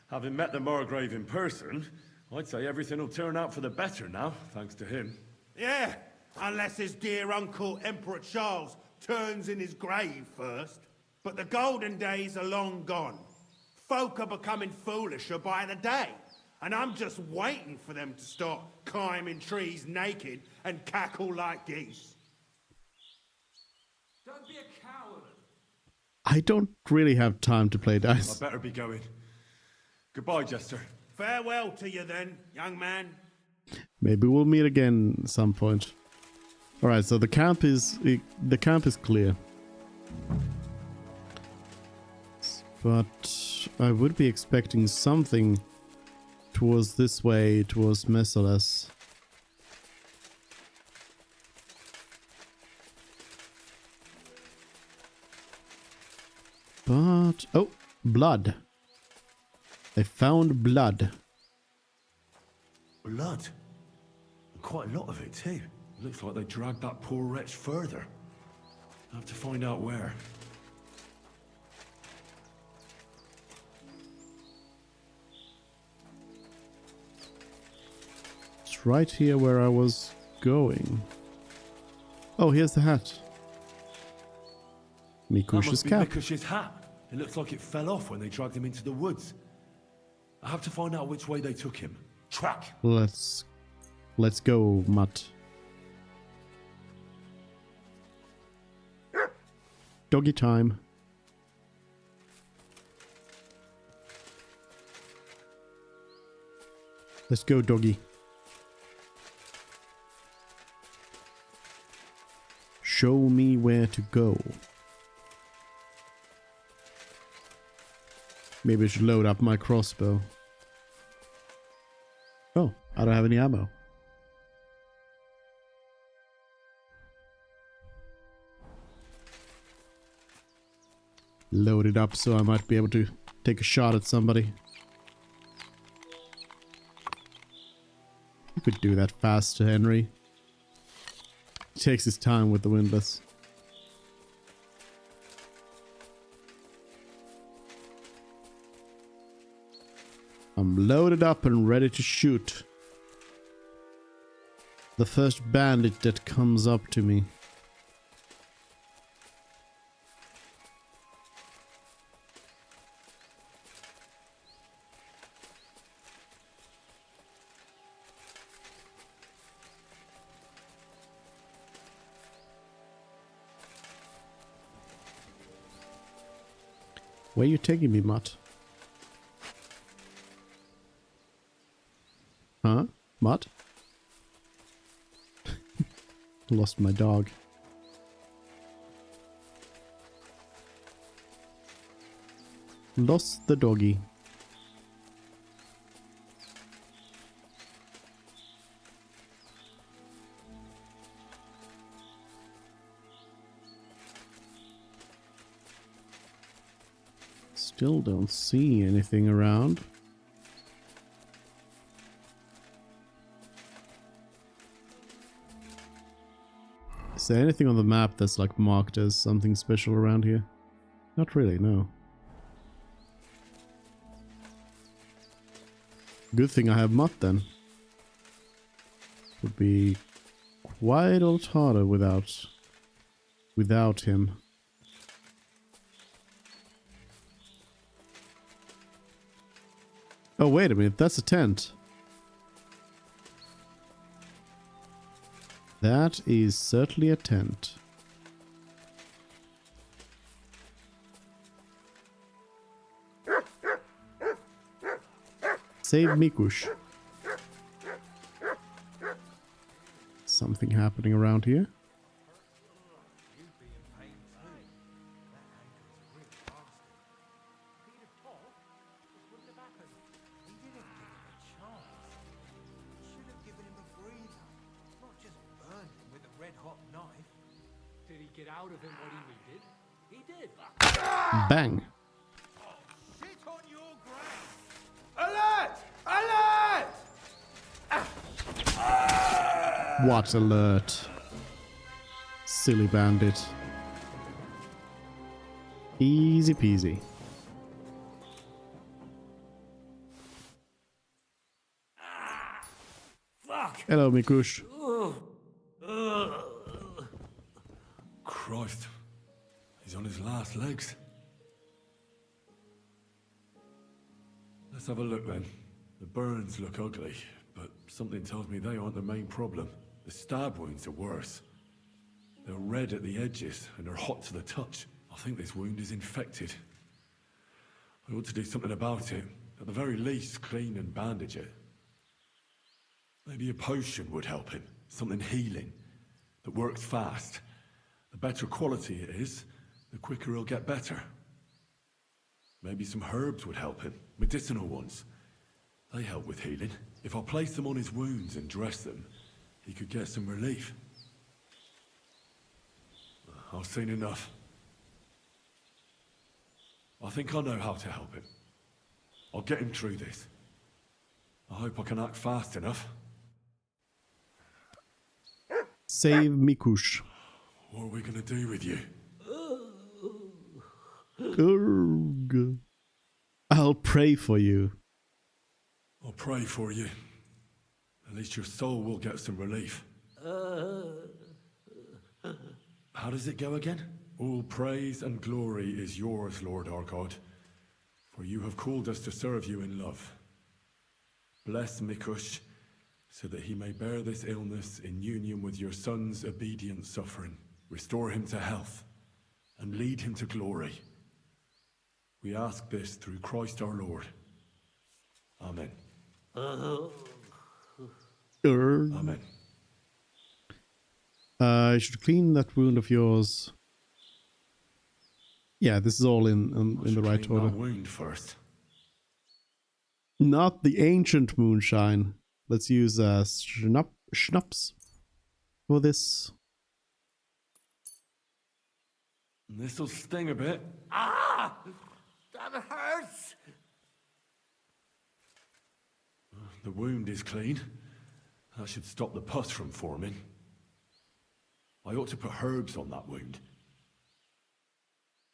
having met the Margrave in person, I'd say everything will turn out for the better now, thanks to him. Yeah, unless his dear uncle Emperor Charles turns in his grave first. But the golden days are long gone. Folk are becoming foolisher by the day. And I'm just waiting for them to start climbing trees naked and cackle like geese. Don't be a coward. I don't really have time to play dice. I better be going. Goodbye, Jester. Farewell to you then, young man. Maybe we'll meet again at some point. Alright, so the camp is clear. But I would be expecting something towards this way, towards Messeles. But... oh! Blood! They found blood. Blood? And quite a lot of it, too. Looks like they dragged that poor wretch further. I have to find out where. It's right here where I was going. Oh, here's the hat. Mikush's cap. Mikush's hat. It looks like it fell off when they dragged him into the woods. I have to find out which way they took him. Track. Let's go, Mutt. Doggy time. Let's go, doggy. Show me where to go. Maybe I should load up my crossbow. Oh, I don't have any ammo. Load it up so I might be able to take a shot at somebody. You could do that faster, Henry. He takes his time with the windlass. I'm loaded up and ready to shoot the first bandit that comes up to me. Where are you taking me, Mutt? Huh? Mutt? Lost my dog. Lost the doggy. Still don't see anything around. Is there anything on the map that's like marked as something special around here? Not really, no. Good thing I have Mutt then. Would be quite a lot harder without him. Oh, wait a minute, that's a tent. That is certainly a tent. Save Mikush. Something happening around here. Bang. Alert! Alert! What alert? Silly bandit. Easy peasy. Fuck! Hello, Mikush. Christ. He's on his last legs. Let's have a look then. The burns look ugly, but something tells me they aren't the main problem. The stab wounds are worse. They're red at the edges and are hot to the touch. I think this wound is infected. I ought to do something about it. At the very least, clean and bandage it. Maybe a potion would help him. Something healing, that works fast. The better quality it is, the quicker he'll get better. Maybe some herbs would help him, medicinal ones. They help with healing. If I place them on his wounds and dress them, he could get some relief. I've seen enough. I think I know how to help him. I'll get him through this. I hope I can act fast enough. Save Mikush. What are we gonna do with you? Urgh. I'll pray for you. I'll pray for you. At least your soul will get some relief. How does it go again? All praise and glory is yours, Lord our God, for you have called us to serve you in love. Bless Mikush, so that he may bear this illness in union with your son's obedient suffering. Restore him to health, and lead him to glory. We ask this through Christ our Lord. Amen. Amen. I should clean that wound of yours. Yeah, this is all in the right order. That wound first. Not the ancient moonshine. Let's use schnapps for this. This'll sting a bit. Ah! That hurts! The wound is clean. That should stop the pus from forming. I ought to put herbs on that wound.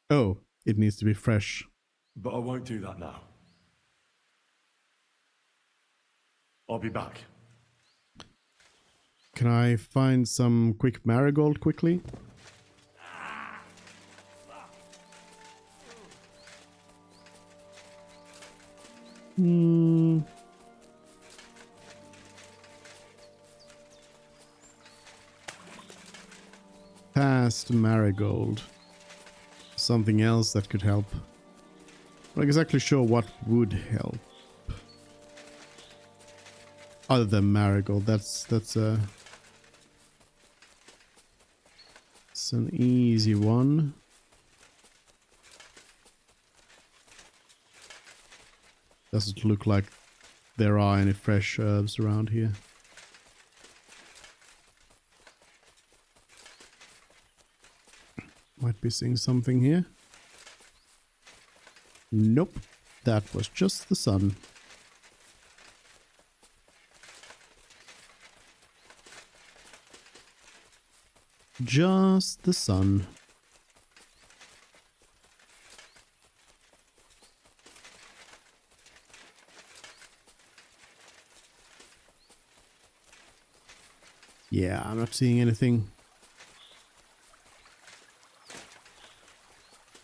Oh, it needs to be fresh. But I won't do that now. I'll be back. Can I find some quick marigold quickly? Past marigold. Something else that could help. Not exactly sure what would help. Other than marigold, that's it's an easy one. Doesn't look like there are any fresh herbs around here. Might be seeing something here. Nope, that was just the sun. Just the sun. Yeah, I'm not seeing anything.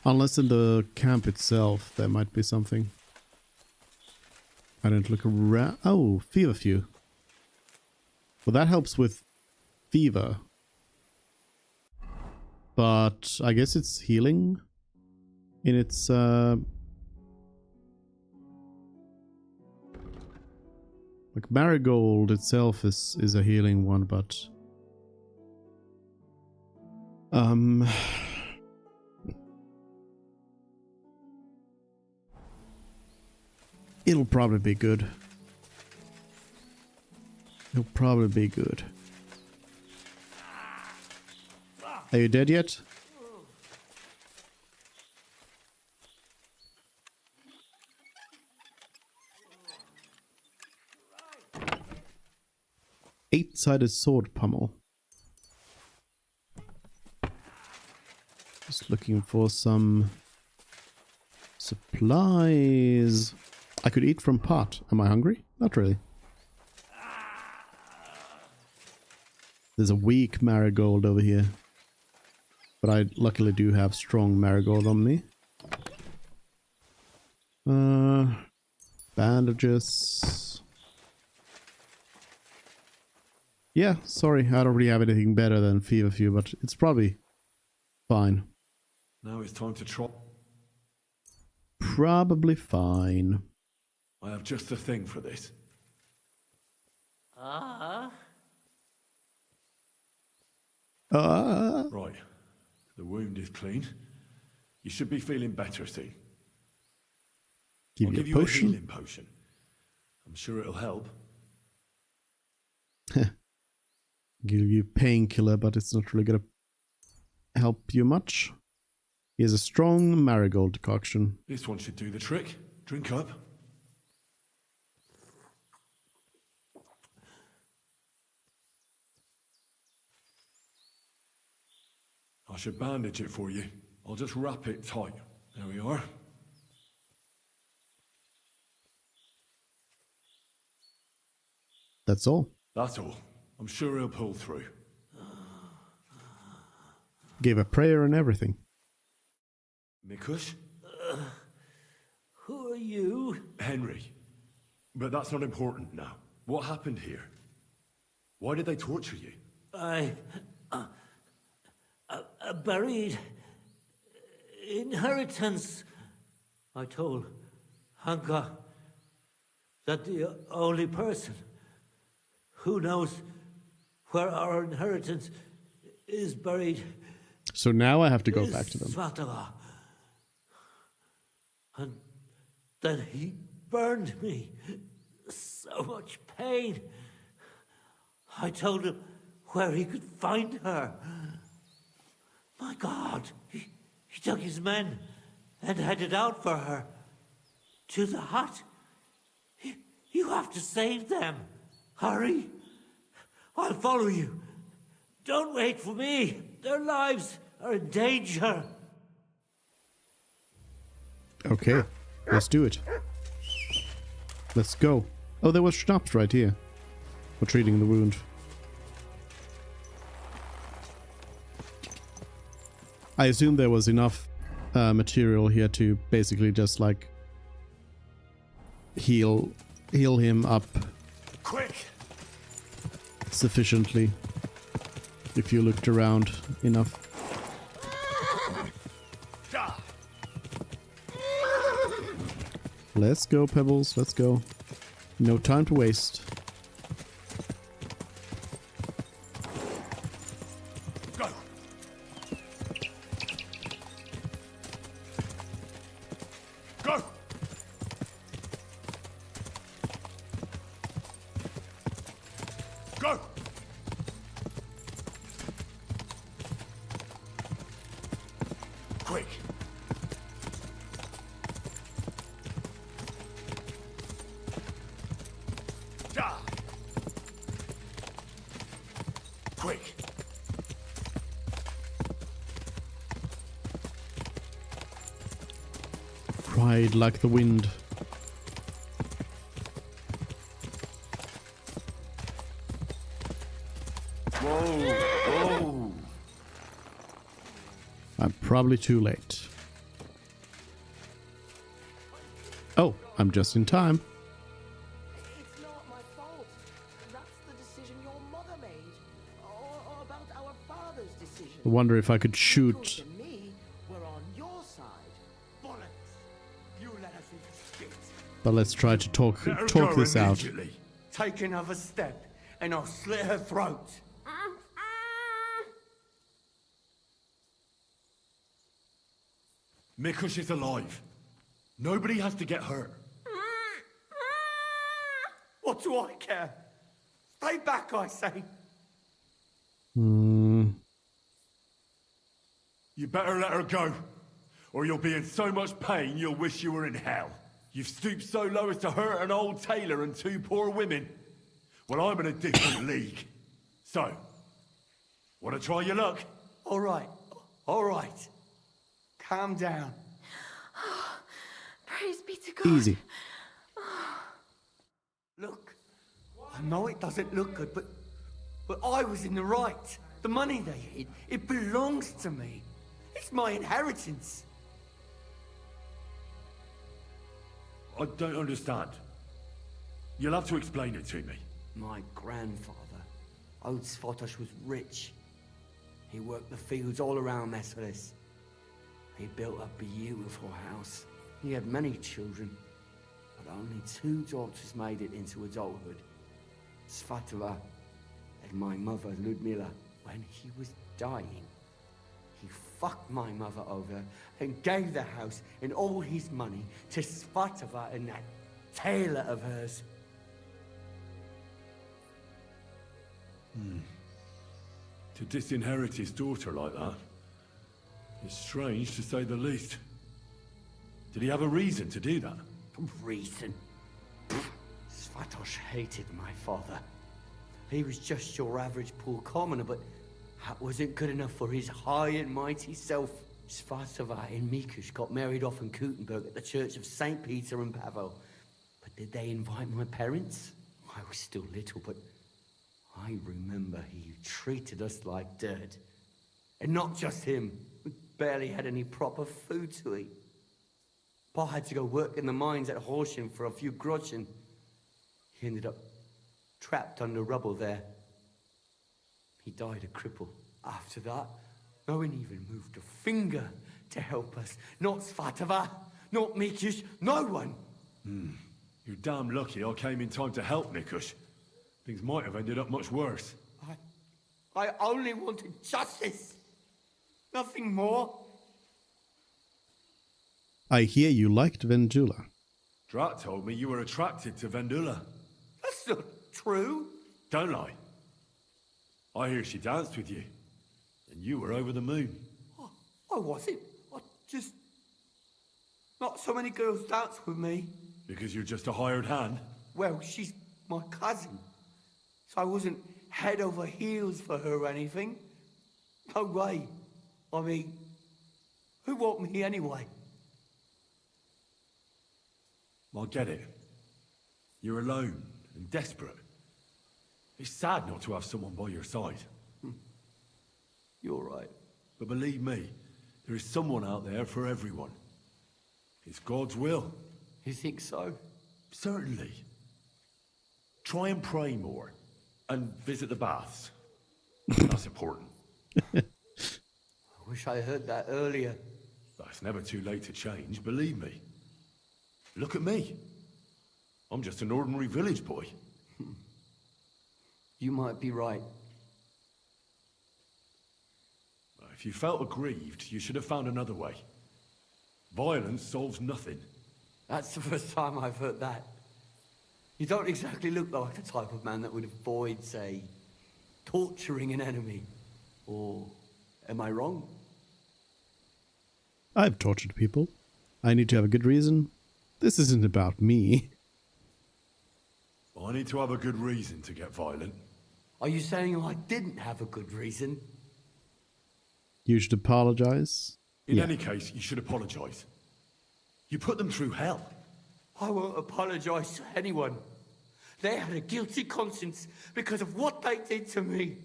Unless in the camp itself, there might be something. I didn't look around. Oh, feverfew. Well, that helps with fever. But I guess it's healing in its like marigold itself is a healing one, but it'll probably be good. It'll probably be good. Are you dead yet? Eight-sided sword pummel. Just looking for some supplies. I could eat from pot. Am I hungry? Not really. There's a weak marigold over here. But I luckily do have strong marigold on me. Bandages. Yeah, sorry, I don't really have anything better than feverfew, but it's probably fine. Now it's time to try. Probably fine. I have just the thing for this. Ah. Right. The wound is clean. You should be feeling better soon. I'll give you a healing potion. I'm sure it'll help. Give you painkiller, but it's not really gonna help you much. Here's a strong marigold decoction. This one should do the trick. Drink up. I should bandage it for you. I'll just wrap it tight. There we are. That's all. That's all. I'm sure he'll pull through. Gave a prayer and everything. Mikush? Who are you? Henry. But that's not important now. What happened here? Why did they torture you? I buried inheritance. I told Hanka that the only person who knows where our inheritance is buried. So now I have to go back to them. Svatala. And then he burned me. So much pain. I told him where he could find her. My God, he took his men and headed out for her. To the hut. You have to save them. Hurry. I'll follow you. Don't wait for me. Their lives are in danger. Okay, let's do it. Let's go. Oh, there was schnapps right here for treating the wound. I assume there was enough material here to basically just like heal him up quick sufficiently if you looked around enough. Let's go, Pebbles, let's go. No time to waste. Go. Go. Go. Quick. Quick. Ride like the wind. Whoa, whoa. I'm probably too late. Oh, I'm just in time. It's not my fault. That's the decision your mother made. I wonder if I could shoot. We're on your side. Bollocks! You let us into shit. But let's try to talk this out. Take another step, and I'll slit her throat. Mikush is alive. Nobody has to get hurt. What do I care? Stay back, I say. Hmm. You better let her go, or you'll be in so much pain you'll wish you were in hell. You've stooped so low as to hurt an old tailor and 2 poor women. Well, I'm in a different league. So, want to try your luck? All right. Calm down. Praise be to God. Easy. Look, I know it doesn't look good, but I was in the right. The money they hid, it belongs to me. It's my inheritance. I don't understand. You'll have to explain it to me. My grandfather, old Svotosh, was rich. He worked the fields all around Merciless. He built a beautiful house. He had many children, but only 2 daughters made it into adulthood. Svatova and my mother, Ludmila. When he was dying, he fucked my mother over and gave the house and all his money to Svatova and that tailor of hers. To disinherit his daughter like that is strange, to say the least. Did he have a reason to do that? Reason? Svatosh hated my father. He was just your average poor commoner, but that wasn't good enough for his high and mighty self. Svatova and Mikush got married off in Kutenberg at the Church of St. Peter and Pavel. But did they invite my parents? I was still little, but I remember he treated us like dirt. And not just him. We barely had any proper food to eat. Pa had to go work in the mines at Horsham for a few groschen. He ended up trapped under rubble there. He died a cripple. After that, no one even moved a finger to help us. Not Svatova, not Mikush, no one. You're damn lucky I came in time to help, Mikush. Things might have ended up much worse. I only wanted justice. Nothing more. I hear you liked Vendula. Drat told me you were attracted to Vendula. That's not true. Don't lie. I hear she danced with you, and you were over the moon. I wasn't. I just... Not so many girls dance with me. Because you're just a hired hand? Well, she's my cousin. So I wasn't head over heels for her or anything. No way. I mean, who want me anyway? I get it. You're alone and desperate. It's sad not to have someone by your side. You're right. But believe me, there is someone out there for everyone. It's God's will. You think so? Certainly. Try and pray more. And visit the baths. That's important. I wish I heard that earlier. It's never too late to change, believe me. Look at me. I'm just an ordinary village boy. You might be right. If you felt aggrieved, you should have found another way. Violence solves nothing. That's the first time I've heard that. You don't exactly look like the type of man that would avoid, say, torturing an enemy. Or am I wrong? I've tortured people. I need to have a good reason. This isn't about me. I need to have a good reason to get violent. Are you saying I didn't have a good reason? You should apologize. In any case, you should apologize. You put them through hell. I won't apologize to anyone. They had a guilty conscience because of what they did to me.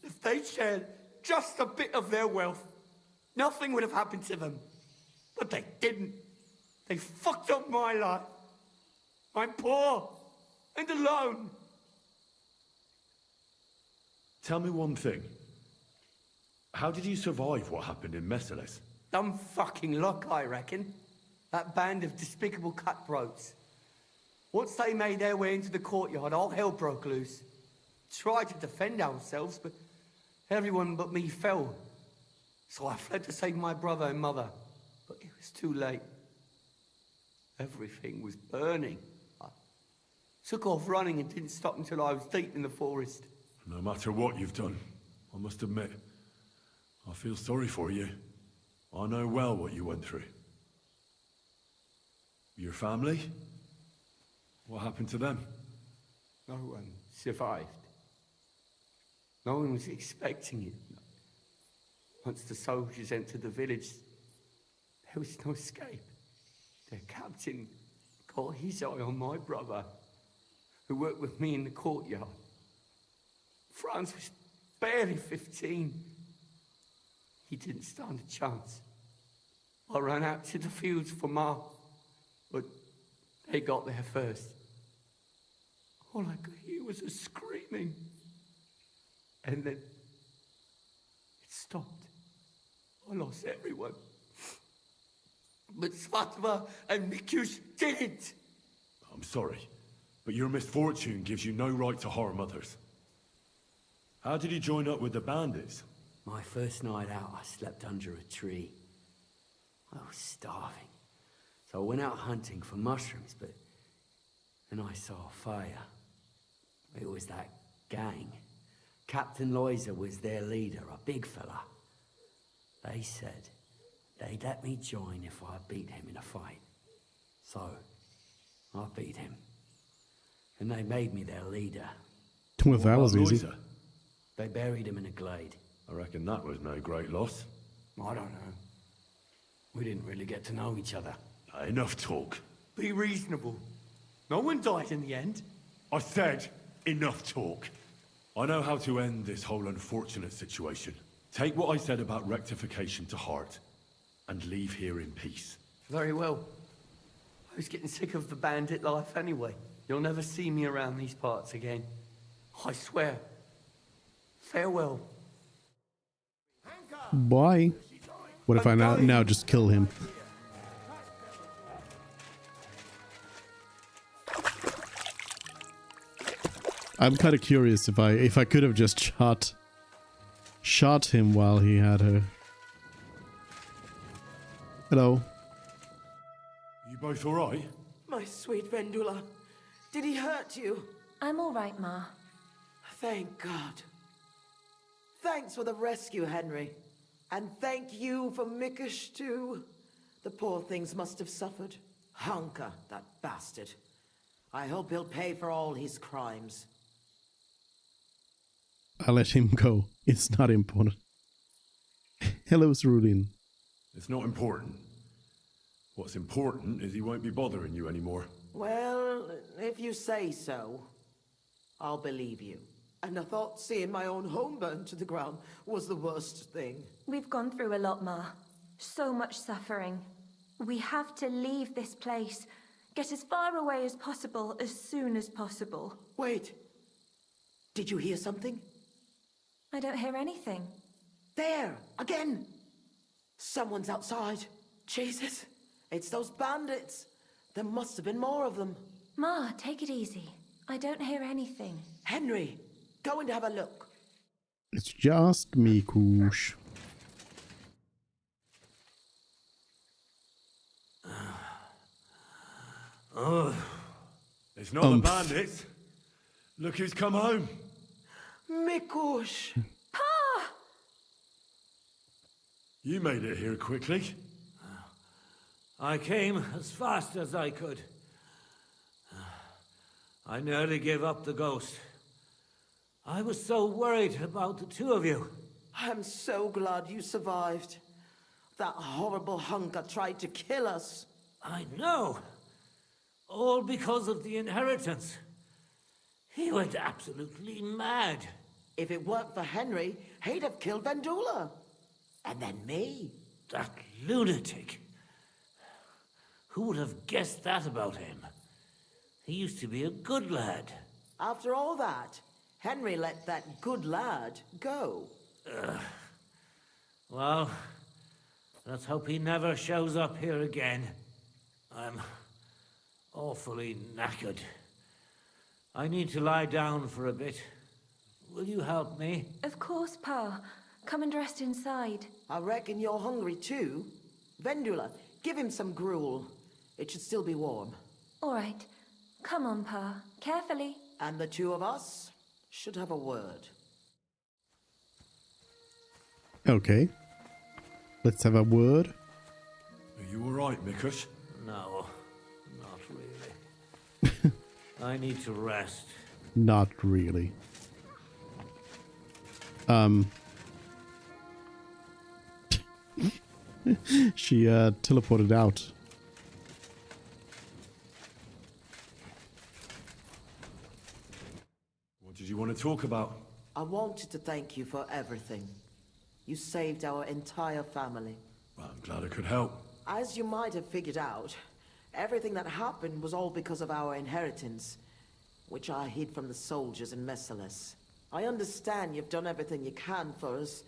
If they shared just a bit of their wealth, nothing would have happened to them. But they didn't. They fucked up my life. I'm poor and alone. Tell me one thing. How did you survive what happened in Messalis? Dumb fucking luck, I reckon. That band of despicable cutthroats. Once they made their way into the courtyard, all hell broke loose. Tried to defend ourselves, but everyone but me fell. So I fled to save my brother and mother, but it was too late. Everything was burning. I took off running and didn't stop until I was deep in the forest. No matter what you've done, I must admit, I feel sorry for you. I know well what you went through. Your family? What happened to them? No one survived. No one was expecting it. Once the soldiers entered the village, there was no escape. Their captain got his eye on my brother, who worked with me in the courtyard. Franz was barely 15. He didn't stand a chance. I ran out to the fields for Ma, but they got there first. All I could hear was a screaming. And then it stopped. I lost everyone. But Svatva and Mikush didn't. I'm sorry, but your misfortune gives you no right to harm others. How did you join up with the bandits? My first night out, I slept under a tree. I was starving. So I went out hunting for mushrooms, but then I saw a fire. It was that gang. Captain Loiser was their leader, a big fella. They said they'd let me join if I beat him in a fight. So, I beat him. And they made me their leader. Well, that was easy. Loiser? They buried him in a glade. I reckon that was no great loss. I don't know. We didn't really get to know each other. Enough talk. Be reasonable. No one died in the end. I said, enough talk. I know how to end this whole unfortunate situation. Take what I said about rectification to heart, and leave here in peace. Very well. I was getting sick of the bandit life anyway. You'll never see me around these parts again. I swear. Farewell. Why? What if I now just kill him? I'm kind of curious if I could have just shot him while he had her. Hello. You both all right? My sweet Vendula, did he hurt you? I'm all right, Ma. Thank God. Thanks for the rescue, Henry. And thank you for Mikush, too. The poor things must have suffered. Hunka, that bastard. I hope he'll pay for all his crimes. I'll let him go. It's not important. Hello, Cerulin. It's not important. What's important is he won't be bothering you anymore. Well, if you say so, I'll believe you. And I thought seeing my own home burned to the ground was the worst thing. We've gone through a lot, Ma. So much suffering. We have to leave this place. Get as far away as possible, as soon as possible. Wait. Did you hear something? I don't hear anything. There! Again! Someone's outside. Jesus. It's those bandits. There must have been more of them. Ma, take it easy. I don't hear anything. Henry, go and have a look. It's just Mikush. It's not the bandits. Look who's come home. Mikush! Pa! You made it here quickly. I came as fast as I could. I nearly gave up the ghost. I was so worried about the two of you. I'm so glad you survived. That horrible hunker tried to kill us. I know. All because of the inheritance. He went absolutely mad. If it weren't for Henry, he'd have killed Vendula. And then me. That lunatic. Who would have guessed that about him? He used to be a good lad. After all that, Henry let that good lad go. Well, let's hope he never shows up here again. I'm awfully knackered. I need to lie down for a bit. Will you help me? Of course, Pa. Come and rest inside. I reckon you're hungry too. Vendula, give him some gruel. It should still be warm. All right. Come on, Pa. Carefully. And the two of us should have a word. Okay. Let's have a word. Are you alright, Mikush? No, not really. I need to rest. Not really. She teleported out. What did you want to talk about? I wanted to thank you for everything. You saved our entire family. Well, I'm glad I could help. As you might have figured out, everything that happened was all because of our inheritance, which I hid from the soldiers in Messalis. I understand you've done everything you can for us,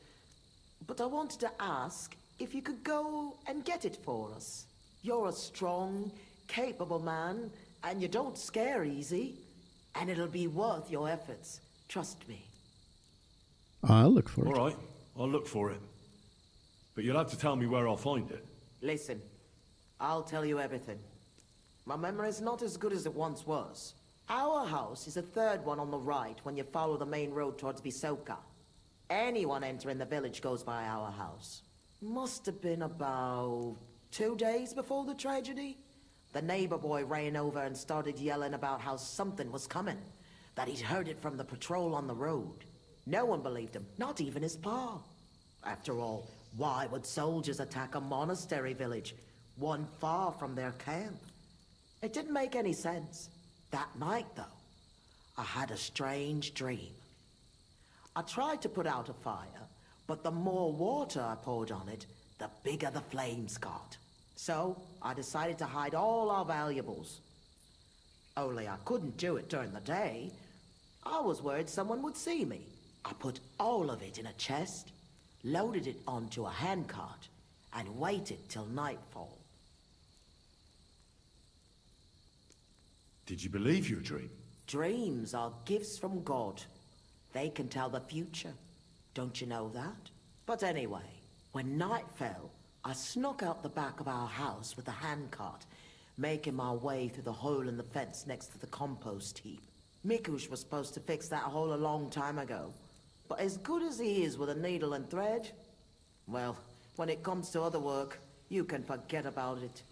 but I wanted to ask if you could go and get it for us. You're a strong, capable man, and you don't scare easy, and it'll be worth your efforts. Trust me. I'll look for it. All right, I'll look for it. But you'll have to tell me where I'll find it. Listen, I'll tell you everything. My memory's not as good as it once was. Our house is the third one on the right when you follow the main road towards Visoka. Anyone entering the village goes by our house. Must have been about 2 days before the tragedy. The neighbor boy ran over and started yelling about how something was coming, that he'd heard it from the patrol on the road. No one believed him, not even his pa. After all, why would soldiers attack a monastery village, one far from their camp? It didn't make any sense. That night, though, I had a strange dream. I tried to put out a fire, but the more water I poured on it, the bigger the flames got. So, I decided to hide all our valuables. Only I couldn't do it during the day. I was worried someone would see me. I put all of it in a chest, loaded it onto a handcart, and waited till nightfall. Did you believe your dream? Dreams are gifts from God. They can tell the future. Don't you know that? But anyway, when night fell, I snuck out the back of our house with a handcart, making my way through the hole in the fence next to the compost heap. Mikush was supposed to fix that hole a long time ago. But as good as he is with a needle and thread, well, when it comes to other work, you can forget about it.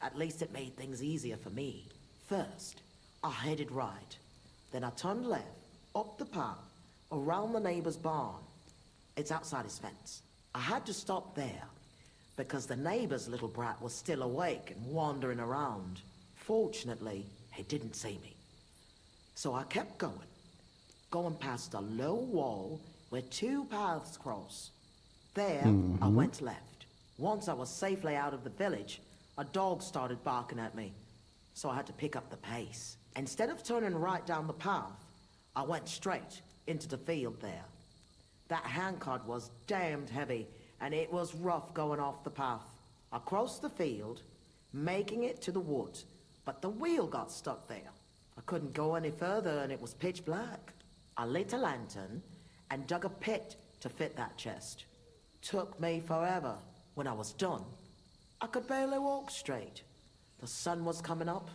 At least it made things easier for me. First, I headed right. Then I turned left, up the path, around the neighbor's barn. It's outside his fence. I had to stop there, because the neighbor's little brat was still awake and wandering around. Fortunately, he didn't see me. So I kept going past a low wall where two paths cross. There, I went left. Once I was safely out of the village, a dog started barking at me, so I had to pick up the pace. Instead of turning right down the path, I went straight into the field there. That handcart was damned heavy, and it was rough going off the path. I crossed the field, making it to the woods, but the wheel got stuck there. I couldn't go any further, and it was pitch black. I lit a lantern and dug a pit to fit that chest. Took me forever. When I was done, I could barely walk straight. The sun was coming up.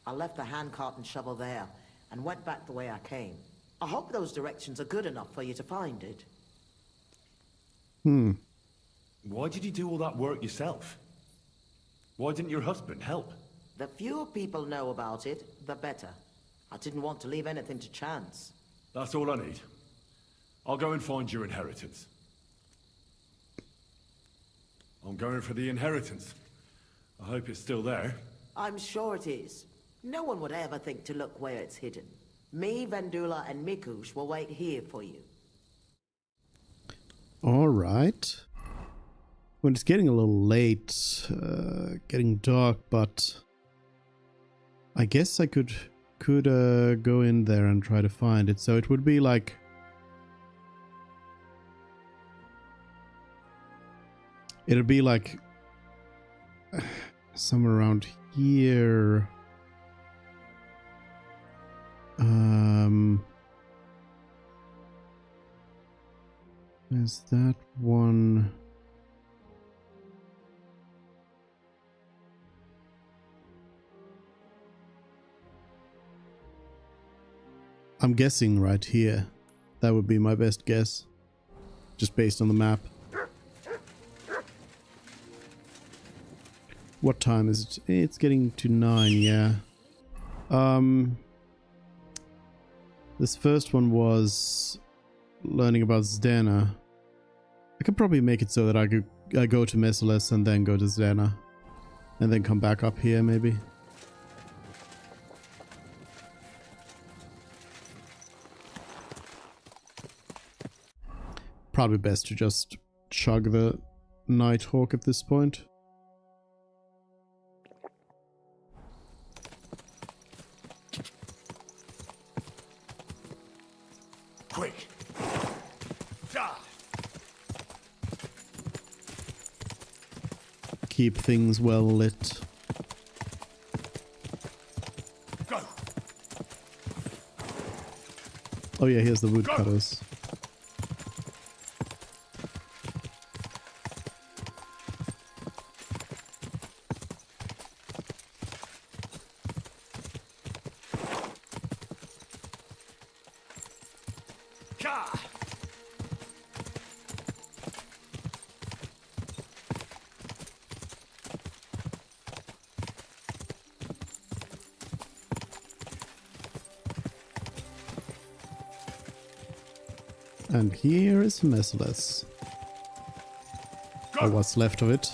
I left the handcart and shovel there and went back the way I came. I hope those directions are good enough for you to find it. Why did you do all that work yourself? Why didn't your husband help? The fewer people know about it, the better. I didn't want to leave anything to chance. That's all I need. I'll go and find your inheritance. I'm going for the inheritance. I hope it's still there. I'm sure it is. No one would ever think to look where it's hidden. Me, Vendula, and Mikush will wait here for you. All right. Well, it's getting a little late, getting dark, but I guess I could go in there and try to find it. So it would be like It'll be like somewhere around here. Is that one? I'm guessing right here. That would be my best guess. Just based on the map. What time is it? It's getting to 9, yeah. This first one was learning about Zdena. I could probably make it so that I go to Merciless and then go to Zdena. And then come back up here, maybe. Probably best to just chug the Nighthawk at this point. Quick! Keep things well lit. Go. Oh yeah, here's the woodcutters. And here is Merciless. Or what's left of it.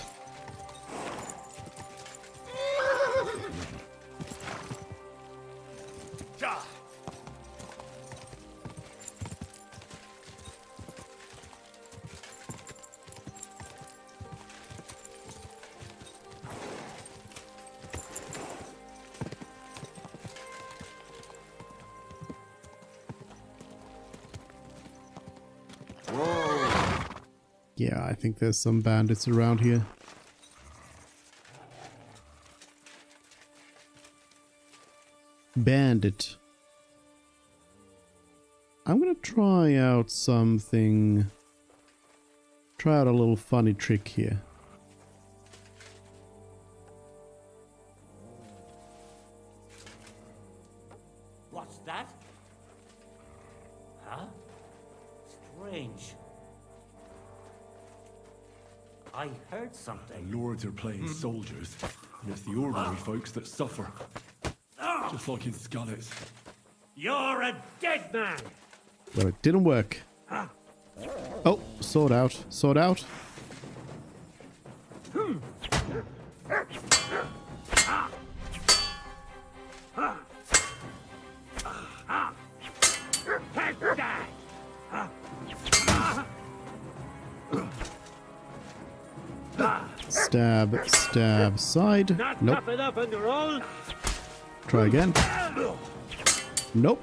Yeah, I think there's some bandits around here. Bandit. I'm gonna try out something. Try out a little funny trick here. What's that? Huh? Strange. I heard something. The lords are playing soldiers, and it's the ordinary folks that suffer. Just like in Scarlet's. You're a dead man! Well, it didn't work. Oh, sword out. Sword out. Stab, stab, side. Not Nope. tough enough on your own. Try again. Nope.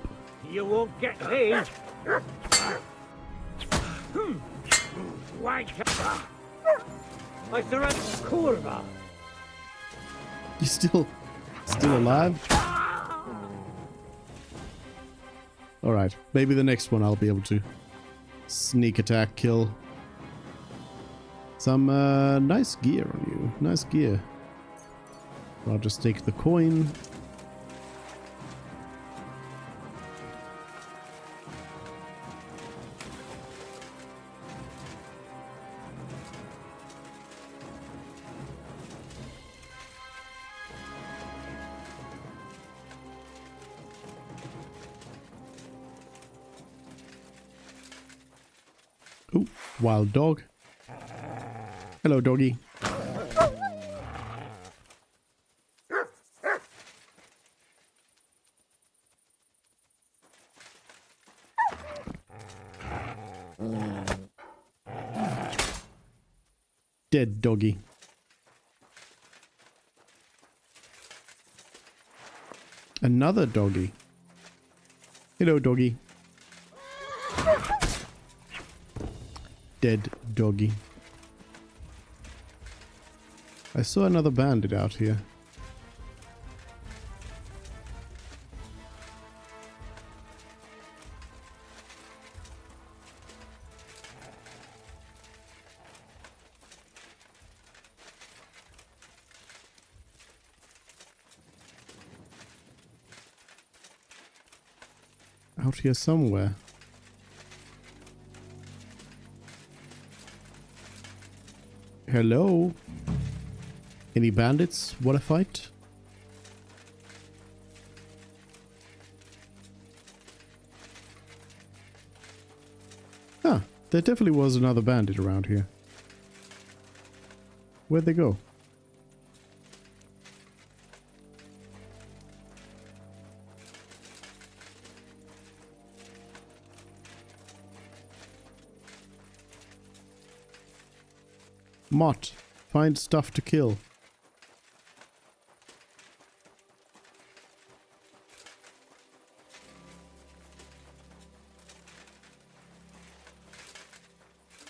You won't get me. Why? I surrender, Kurva. You still alive? Alright, maybe the next one I'll be able to sneak attack kill. Some nice gear on you. Nice gear. I'll just take the coin. Ooh, wild dog. Hello, doggy. Dead doggy. Another doggy. Hello, doggy. Dead doggy. I saw another bandit out here. Out here somewhere. Hello? Any bandits want to fight? Ah, there definitely was another bandit around here. Where'd they go? Mott, find stuff to kill.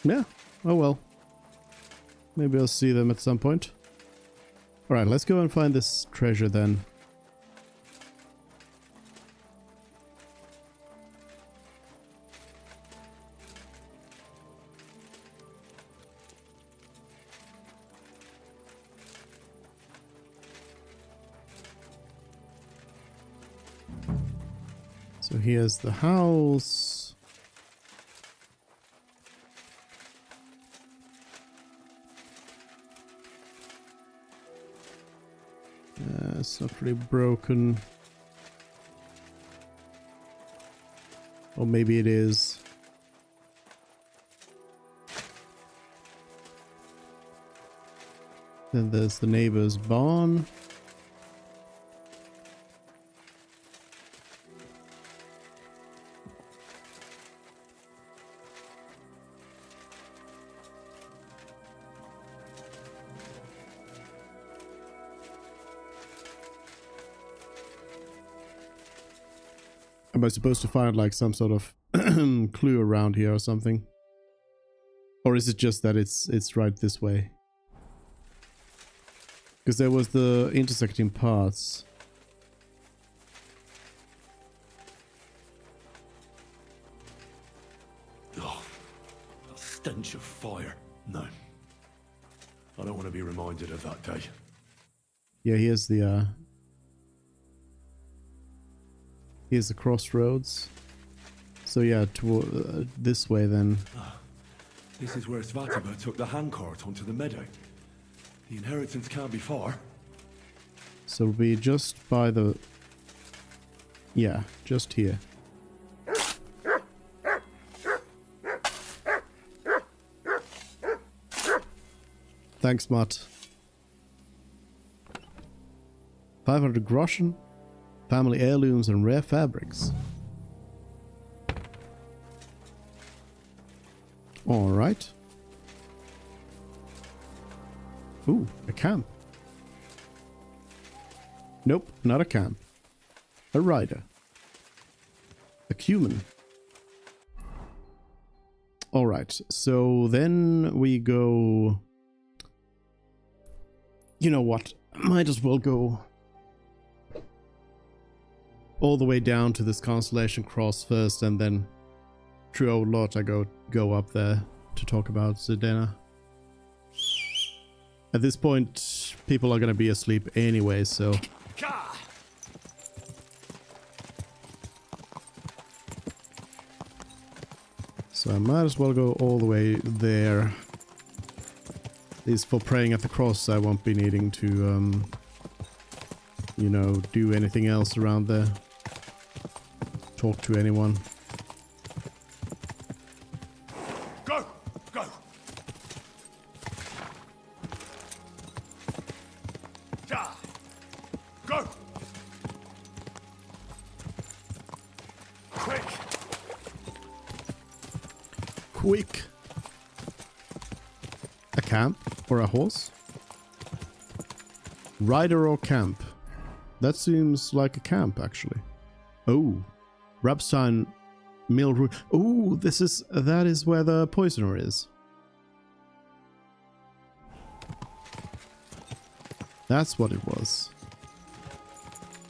Yeah, oh well. Maybe I'll see them at some point. Alright, let's go and find this treasure then. So here's the house. It's not really broken. Or maybe it is. Then there's the neighbor's barn. Am I supposed to find like some sort of clue around here or something? Or is it just that it's right this way? Because there was the intersecting paths. Oh, a stench of fire. No. I don't want to be reminded of that day. Yeah, here's the crossroads. So yeah, toward this way then. This is where Svatima took the handcart onto the meadow. The inheritance can't be far. So it'll be just by the... Yeah, just here. Thanks, Matt. 500 groschen, family heirlooms and rare fabrics. Alright. Ooh, a camp. Nope, not a camp. A rider. A cumin. Alright, so then we go... You know what? Might as well go all the way down to this Constellation Cross first, and then through Old Lot I go up there to talk about Zidane. At this point, people are gonna be asleep anyway, so... So I might as well go all the way there. At least for praying at the cross, I won't be needing to, you know, do anything else around there. Talk to anyone. Go! Go! Ja! Go! Quick! Quick! A camp or a horse? Rider or camp? That seems like a camp, actually. Oh, Rabstein Mill Route. Oh, that is where the poisoner is. That's what it was.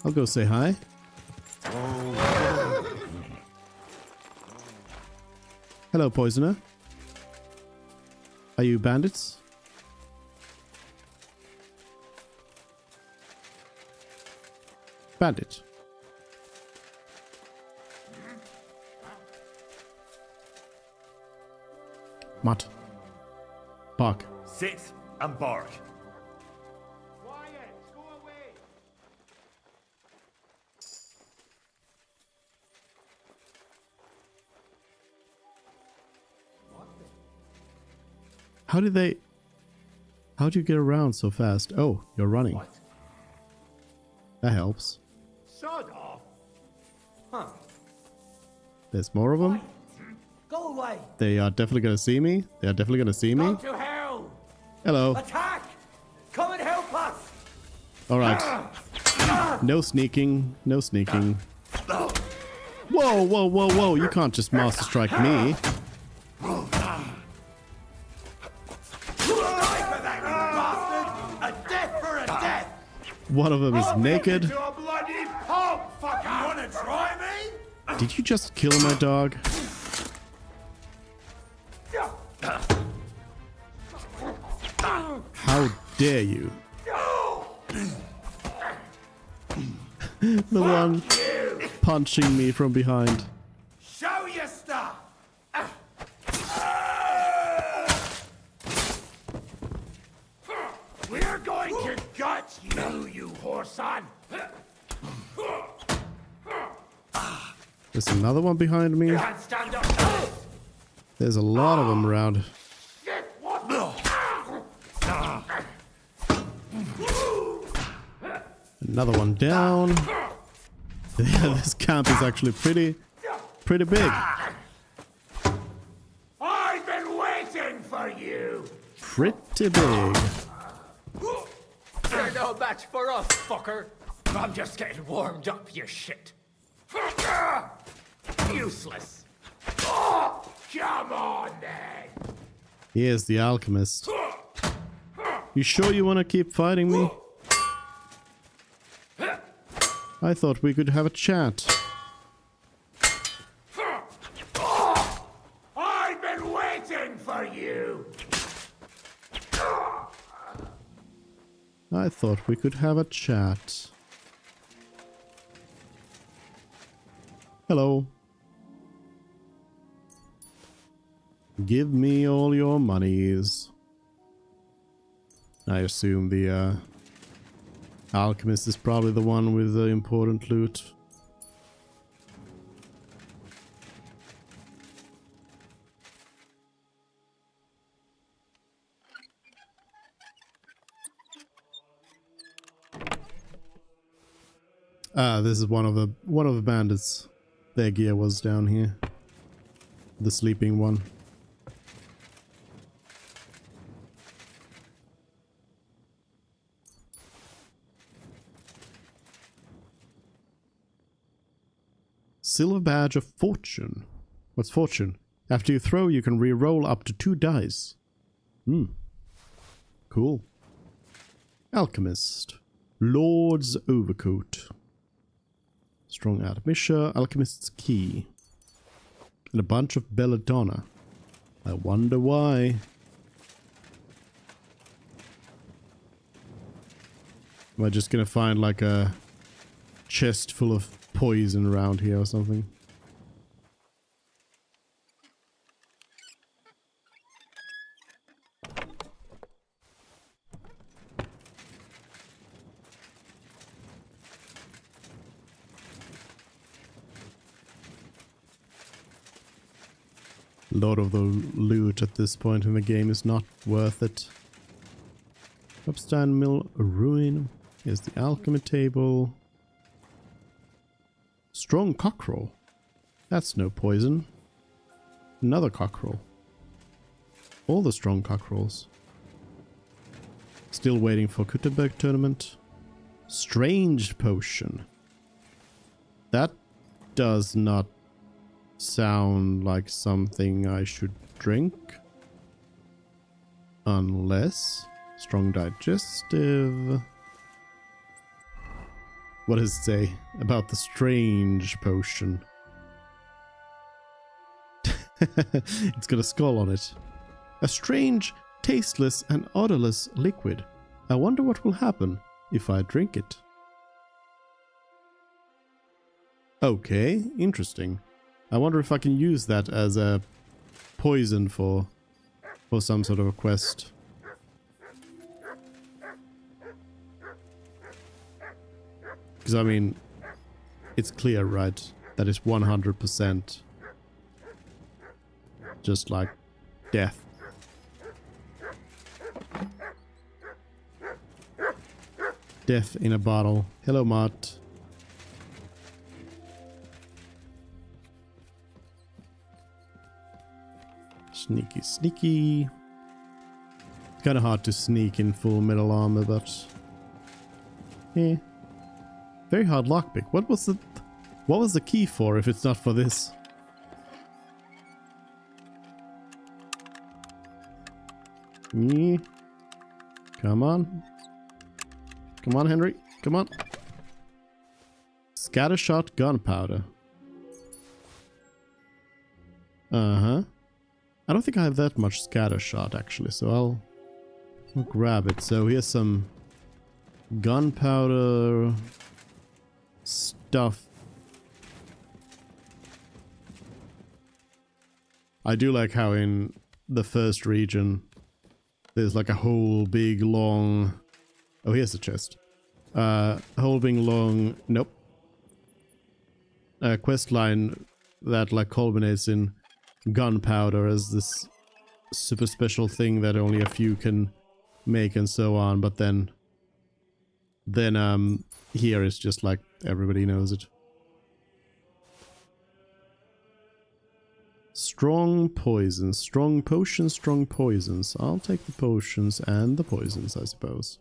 I'll go say hi. Hello, poisoner. Are you bandits? Bandit. Mutt. Bark. Sit and bark. How do you get around so fast? Oh, you're running. What? That helps. Shut off. Huh. There's more of them. Go away. They are definitely gonna see me. They are definitely gonna see me. Go to hell. Hello. Attack. Come and help us. All right. No sneaking. No sneaking. Whoa, whoa, whoa, whoa. You can't just master strike me. One of them is naked. Did you just kill my dog? How dare you? The one punching me from behind. Show your stuff. We're going to gut you whoreson. There's another one behind me. Stand up. There's a lot of them around. Another one down. Yeah, this camp is actually pretty big. I've been waiting for you. Pretty big. You're no match for us, fucker. I'm just getting warmed up, you shit. Useless. Come on, then. Here's the alchemist. You sure you want to keep fighting me? I thought we could have a chat. I've been waiting for you. I thought we could have a chat. Hello. Give me all your monies. I assume the alchemist is probably the one with the important loot. Ah, this is one of the bandits. Their gear was down here. The sleeping one. Silver badge of fortune. What's fortune? After you throw, you can re-roll up to 2 dice. Cool. Alchemist. Lord's overcoat. Strong artificer. Alchemist's key. And a bunch of belladonna. I wonder why. Am I just gonna find like a chest full of poison around here or something? A lot of the loot at this point in the game is not worth it. Upstone Mill ruin. Here's the alchemy table. Strong cockerel. That's no poison. Another cockerel. All the strong cockerels. Still waiting for Kuttenberg tournament. Strange potion. That does not sound like something I should drink. Unless strong digestive. What does it say about the strange potion? It's got a skull on it. A strange, tasteless and odorless liquid. I wonder what will happen if I drink it. Okay, interesting. I wonder if I can use that as a poison for some sort of a quest. Because I mean, it's clear, right? That is 100% just like death. Death in a bottle. Hello, Mott. Sneaky, sneaky. It's kind of hard to sneak in full metal armor, but yeah, very hard lockpick. What was the key for if it's not for this? Yeah. Come on. Come on, Henry. Come on. Scattershot gunpowder. Uh-huh. I don't think I have that much scattershot actually, so I'll grab it. So here's some gunpowder stuff. I do like how in the first region there's like a whole big long... Oh, here's the chest. Whole big long... Nope. Quest line that like culminates in gunpowder as this super special thing that only a few can make and so on, but then here it's just like everybody knows it. Strong poisons, strong potions, strong poisons. I'll take the potions and the poisons, I suppose.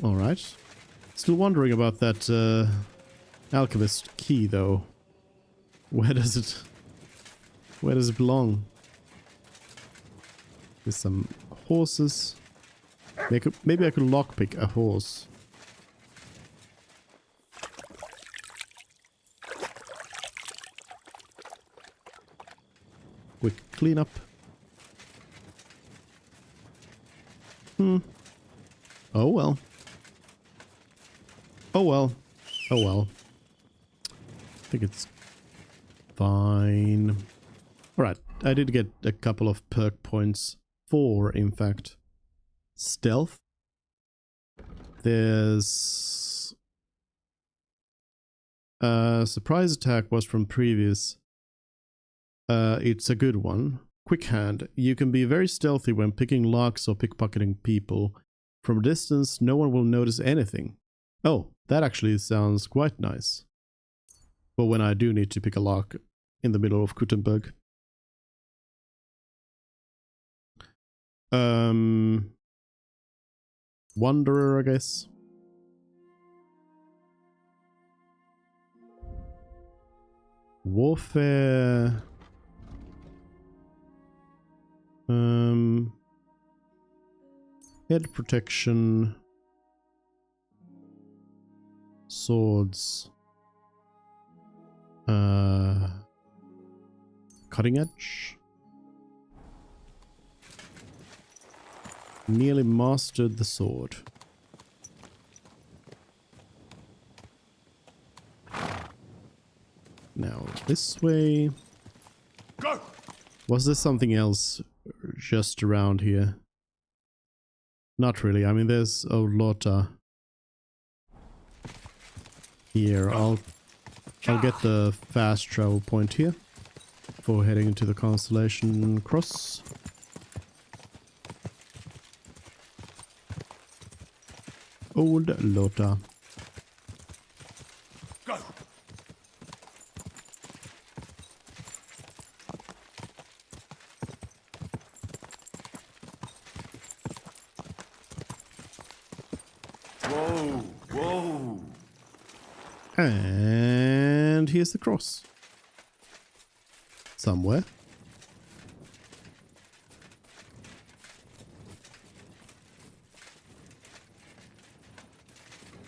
Alright. Still wondering about that alchemist key though. Where does it belong? There's some horses. Maybe I could lockpick a horse. Quick cleanup. Oh well. Oh well. Oh well. I think it's fine. Alright, I did get a couple of perk points. 4, in fact. Stealth. There's... surprise attack was from previous. It's a good one. Quick hand. You can be very stealthy when picking locks or pickpocketing people. From a distance, no one will notice anything. Oh, that actually sounds quite nice. But when I do need to pick a lock in the middle of Kuttenberg. Wanderer, I guess. Warfare. Head protection. Swords. Cutting edge. Nearly mastered the sword. Now this way. Go! Was there something else just around here? Not really. I mean, there's a lot here. I'll get the fast travel point here before heading into the Constellation Cross. Old Lota. Go! Whoa, whoa. And here's the cross. Somewhere.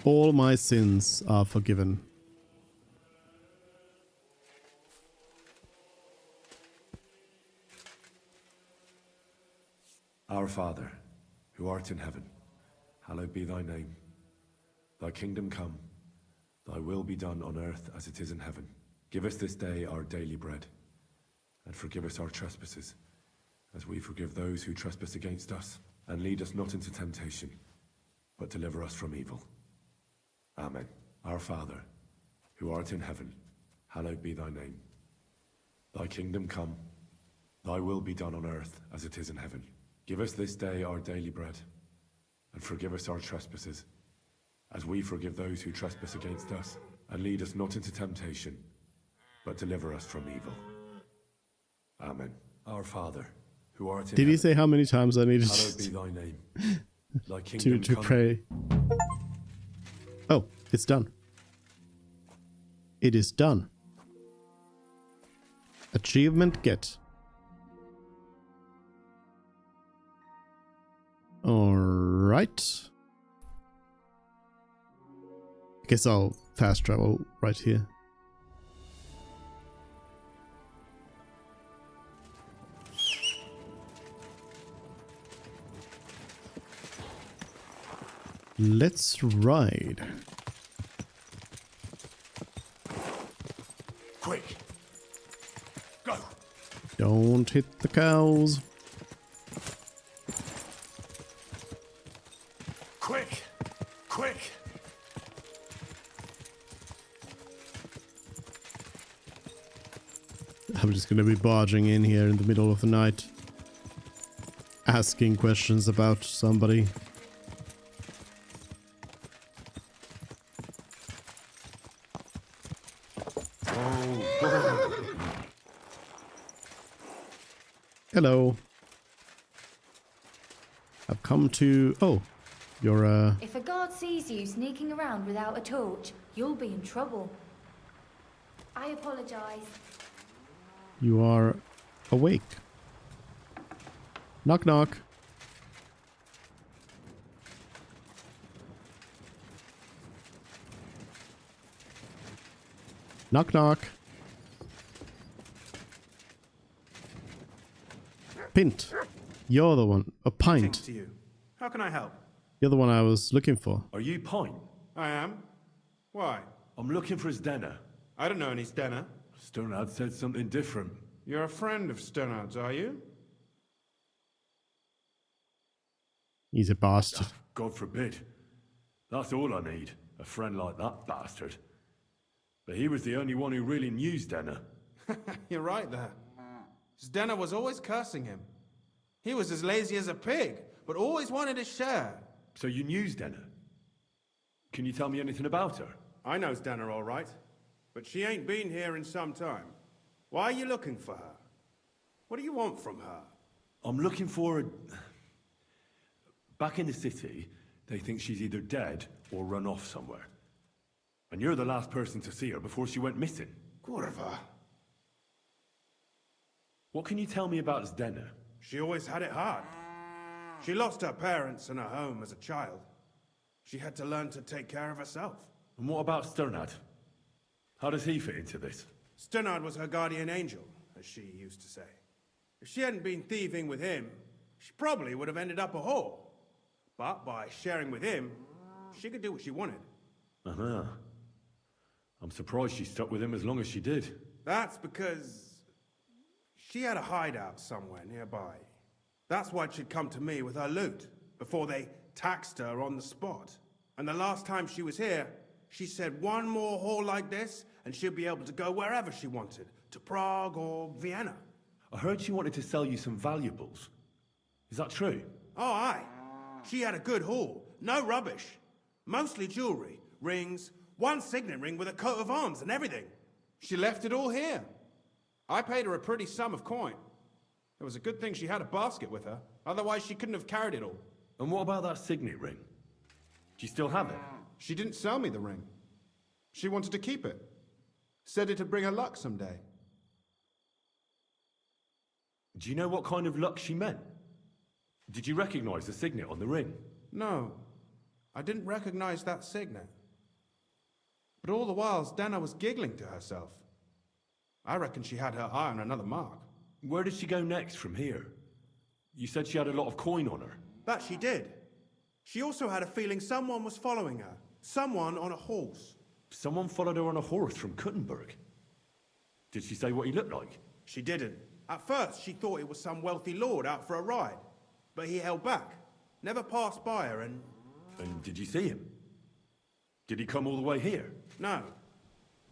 All my sins are forgiven. Our Father, who art in heaven, hallowed be thy name. Thy kingdom come, thy will be done on earth as it is in heaven. Give us this day our daily bread, and forgive us our trespasses, as we forgive those who trespass against us. And lead us not into temptation, but deliver us from evil. Amen. Our Father, who art in heaven, hallowed be thy name. Thy kingdom come, thy will be done on earth as it is in heaven. Give us this day our daily bread, and forgive us our trespasses, as we forgive those who trespass against us. And lead us not into temptation, but deliver us from evil. Amen. Our Father, who art in Did he heaven, say how many times I needed hallowed be thy name. Thy kingdom to come. pray? Oh, it's done. It is done. Achievement get. Alright. I guess I'll fast travel right here. Let's ride. Quick! Go! Don't hit the cows. Quick! Quick! I'm just gonna be barging in here in the middle of the night, asking questions about somebody. Hello. I've come to... Oh, you're If a guard sees you sneaking around without a torch, you'll be in trouble. I apologize. you are awake. Knock knock. Knock knock. Pint. You're the one. A pint. Greetings to you. How can I help? You're the one I was looking for. Are you Pint? I am. Why? I'm looking for his Denner. I don't know any Stenner. Sternad said something different. You're a friend of Sternard's, are you? He's a bastard. God forbid. That's all I need. A friend like that bastard. But he was the only one who really knew Denner. You're right there. Stenner was always cursing him. He was as lazy as a pig, but always wanted his share. So you knew Denner? Can you tell me anything about her? I know Stenner all right, but she ain't been here in some time. Why are you looking for her? What do you want from her? I'm looking for her... Back in the city, they think she's either dead or run off somewhere. And you're the last person to see her before she went missing. Kurva. What can you tell me about Zdenna? She always had it hard. She lost her parents and her home as a child. She had to learn to take care of herself. And what about Sternad? How does he fit into this? Sternard was her guardian angel, as she used to say. If she hadn't been thieving with him, she probably would have ended up a whore. But by sharing with him, she could do what she wanted. Uh-huh. I'm surprised she stuck with him as long as she did. That's because she had a hideout somewhere nearby. That's why she'd come to me with her loot, before they taxed her on the spot. And the last time she was here, she said one more haul like this, and she'd be able to go wherever she wanted, to Prague or Vienna. I heard she wanted to sell you some valuables. Is that true? Oh, aye. She had a good haul. No rubbish. Mostly jewelry, rings, one signet ring with a coat of arms and everything. She left it all here. I paid her a pretty sum of coin. It was a good thing she had a basket with her, otherwise she couldn't have carried it all. And what about that signet ring? Do you still have it? She didn't sell me the ring. She wanted to keep it. Said it'd bring her luck someday. Do you know what kind of luck she meant? Did you recognize the signet on the ring? No, I didn't recognize that signet. But all the while, Dana was giggling to herself. I reckon she had her eye on another mark. Where did she go next from here? You said she had a lot of coin on her. That she did. She also had a feeling someone was following her. Someone on a horse. Someone followed her on a horse from Kuttenberg. Did she say what he looked like? She didn't. At first, she thought it was some wealthy lord out for a ride. But he held back. Never passed by her and... And did you see him? Did he come all the way here? No.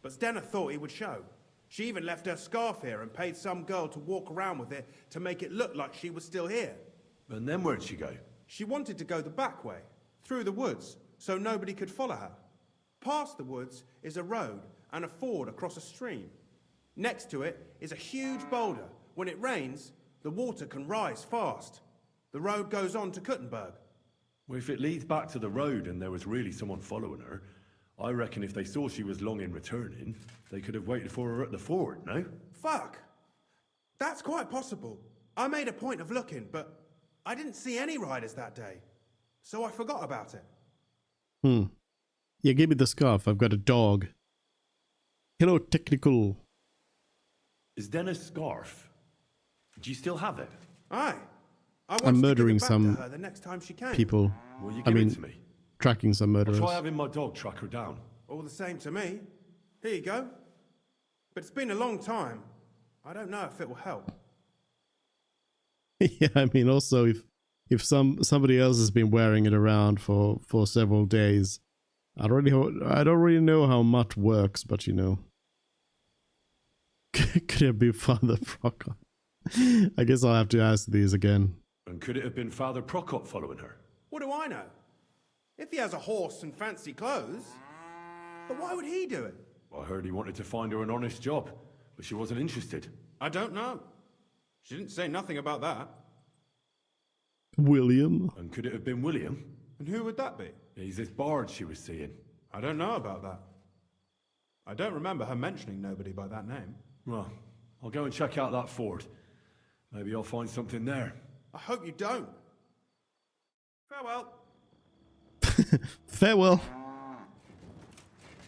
But Stenna thought he would show. She even left her scarf here and paid some girl to walk around with it to make it look like she was still here. And then where'd she go? She wanted to go the back way, through the woods, so nobody could follow her. Past the woods is a road and a ford across a stream. Next to it is a huge boulder. When it rains, the water can rise fast. The road goes on to Kuttenberg. Well, if it leads back to the road and there was really someone following her, I reckon if they saw she was long in returning, they could have waited for her at the ford, no? Fuck! That's quite possible. I made a point of looking, but I didn't see any riders that day, so I forgot about it. Yeah, give me the scarf. I've got a dog. Hello, technical. Is Dennis' scarf? Do you still have it? Aye. I'm murdering some the next time she came. people. Will you I give mean, it to me? tracking some I'll murderers. try having my dog track her down. All the same to me. Here you go. But it's been a long time. I don't know if it will help. Yeah, I mean, also if somebody else has been wearing it around for several days, I don't really know how much works, but you know, could it be Father Prokop? I guess I'll have to ask these again. And could it have been Father Prokop following her? What do I know? If he has a horse and fancy clothes, but why would he do it? I heard he wanted to find her an honest job, but she wasn't interested. I don't know. She didn't say nothing about that. William? And could it have been William? And who would that be? He's this bard she was seeing. I don't know about that. I don't remember her mentioning nobody by that name. Well, I'll go and check out that fort. Maybe I'll find something there. I hope you don't. Farewell. Farewell.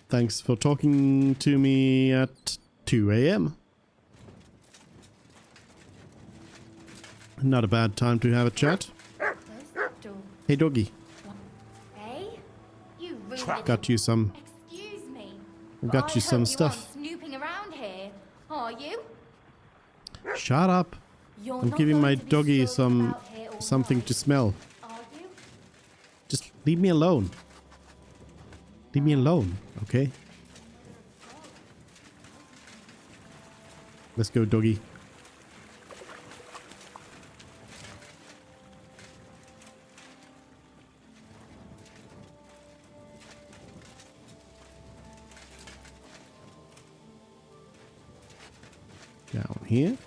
Thanks for talking to me at 2 a.m. Not a bad time to have a chat. Hey, doggy. Hey? You rude Got you some. Excuse me. Got you some stuff. Snooping around here, are you? Shut up. You're I'm not giving going my to be doggy strolling about here all something night, to smell. are you? Just leave me alone. Leave me alone, okay? Let's go, doggy. Down here.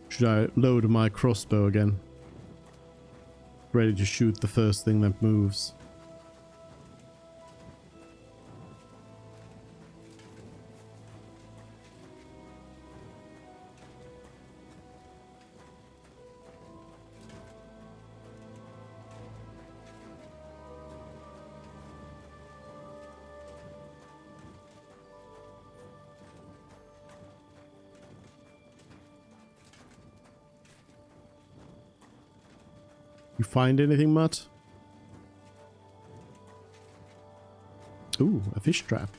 Should I load my crossbow again? Ready to shoot the first thing that moves. You find anything, Matt? Ooh, a fish trap.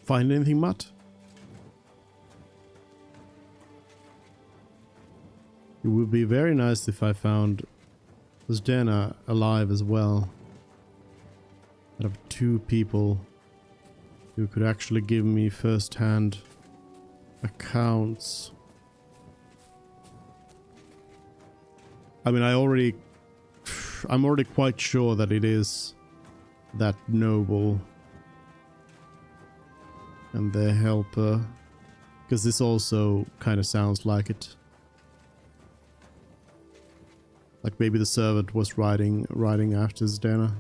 Find anything, Matt? It would be very nice if I found Zdena alive as well. Out of two people who could actually give me first-hand accounts. I mean, I'm already quite sure that it is that noble and their helper, because this also kind of sounds like it. Like maybe the servant was riding after Zdena.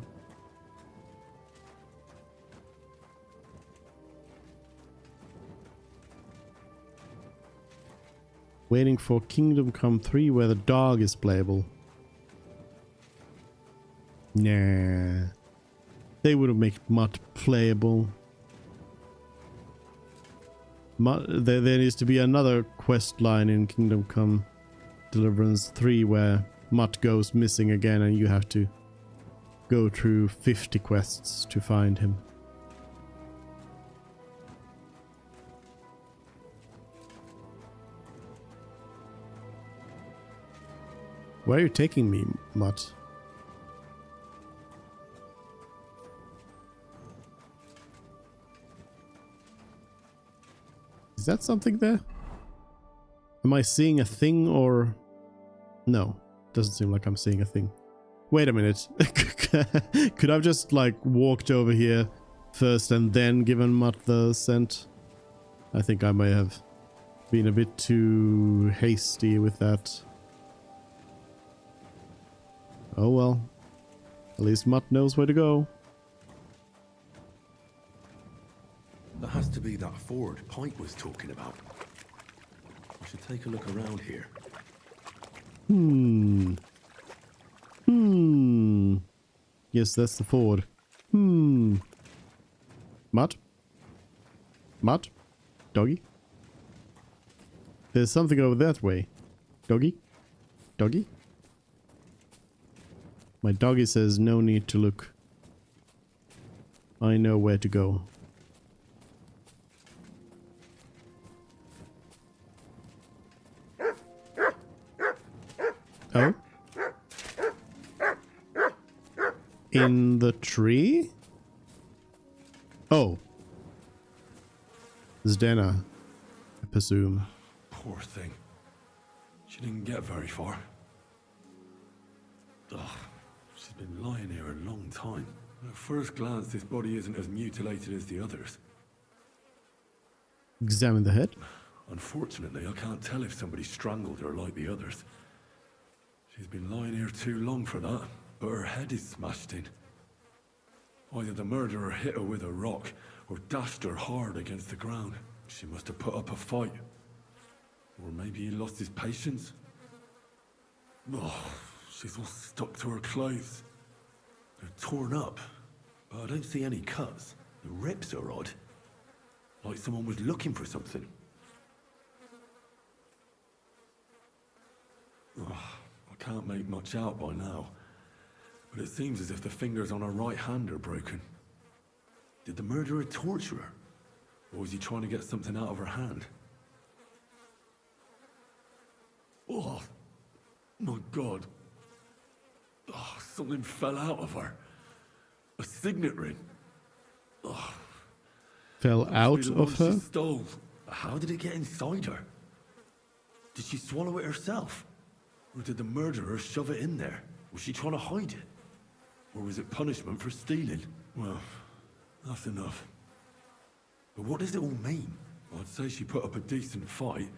Waiting for Kingdom Come 3 where the dog is playable. Nah. They would have made Mutt playable. There needs to be another quest line in Kingdom Come Deliverance 3 where Mutt goes missing again and you have to go through 50 quests to find him. Where are you taking me, Mutt? Is that something there? Am I seeing a thing or... No, doesn't seem like I'm seeing a thing. Wait a minute. Could I have just like walked over here first and then given Mutt the scent? I think I may have been a bit too hasty with that. Oh well. At least Mutt knows where to go. That has to be that ford Pike was talking about. I should take a look around here. Yes, that's the ford. Mutt? Mutt? Doggy? There's something over that way. Doggy? Doggy? My doggy says no need to look. I know where to go. Oh? In the tree? Oh. Zdena, I presume. Poor thing. She didn't get very far. Ugh. She's been lying here a long time. At first glance, this body isn't as mutilated as the others. Examine the head. Unfortunately, I can't tell if somebody strangled her like the others. She's been lying here too long for that, but her head is smashed in. Either the murderer hit her with a rock, or dashed her hard against the ground. She must have put up a fight. Or maybe he lost his patience. Oh, she's all stuck to her clothes. They're torn up, but I don't see any cuts. The rips are odd. Like someone was looking for something. Oh, I can't make much out by now, but it seems as if the fingers on her right hand are broken. Did the murderer torture her? Or was he trying to get something out of her hand? Oh, my God. Oh, something fell out of her. A signet ring. Oh, Fell out of her? She stole. How did it get inside her? Did she swallow it herself? Or did the murderer shove it in there? Was she trying to hide it? Or was it punishment for stealing? Well, that's enough. But what does it all mean? I'd say she put up a decent fight,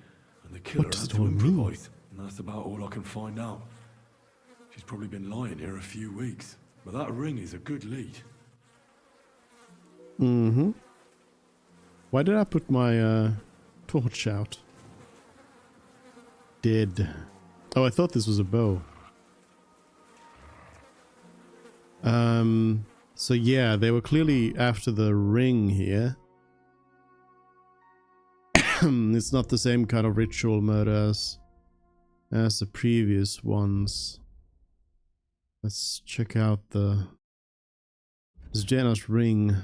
and the killer had to improvise. And that's about all I can find out. She's probably been lying here a few weeks. But that ring is a good lead. Mm-hmm. Why did I put my torch out? Dead. Oh, I thought this was a bow. So yeah, they were clearly after the ring here. It's not the same kind of ritual murder as the previous ones. Let's check out the Zdena's ring.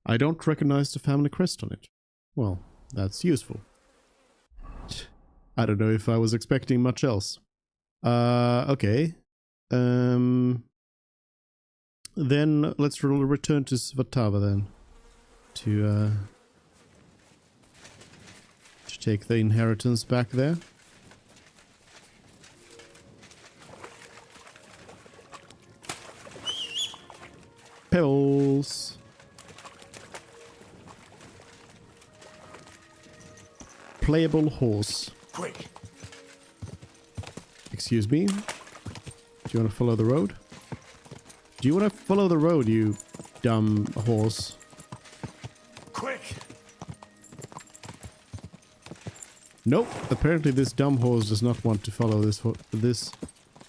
I don't recognize the family crest on it. Well, that's useful. I don't know if I was expecting much else. Okay. Then let's return to Svatava then. To take the inheritance back there. playable horse. Quick. Excuse me? Do you want to follow the road? Do you want to follow the road, you dumb horse? Quick. Nope. Apparently this dumb horse does not want to follow this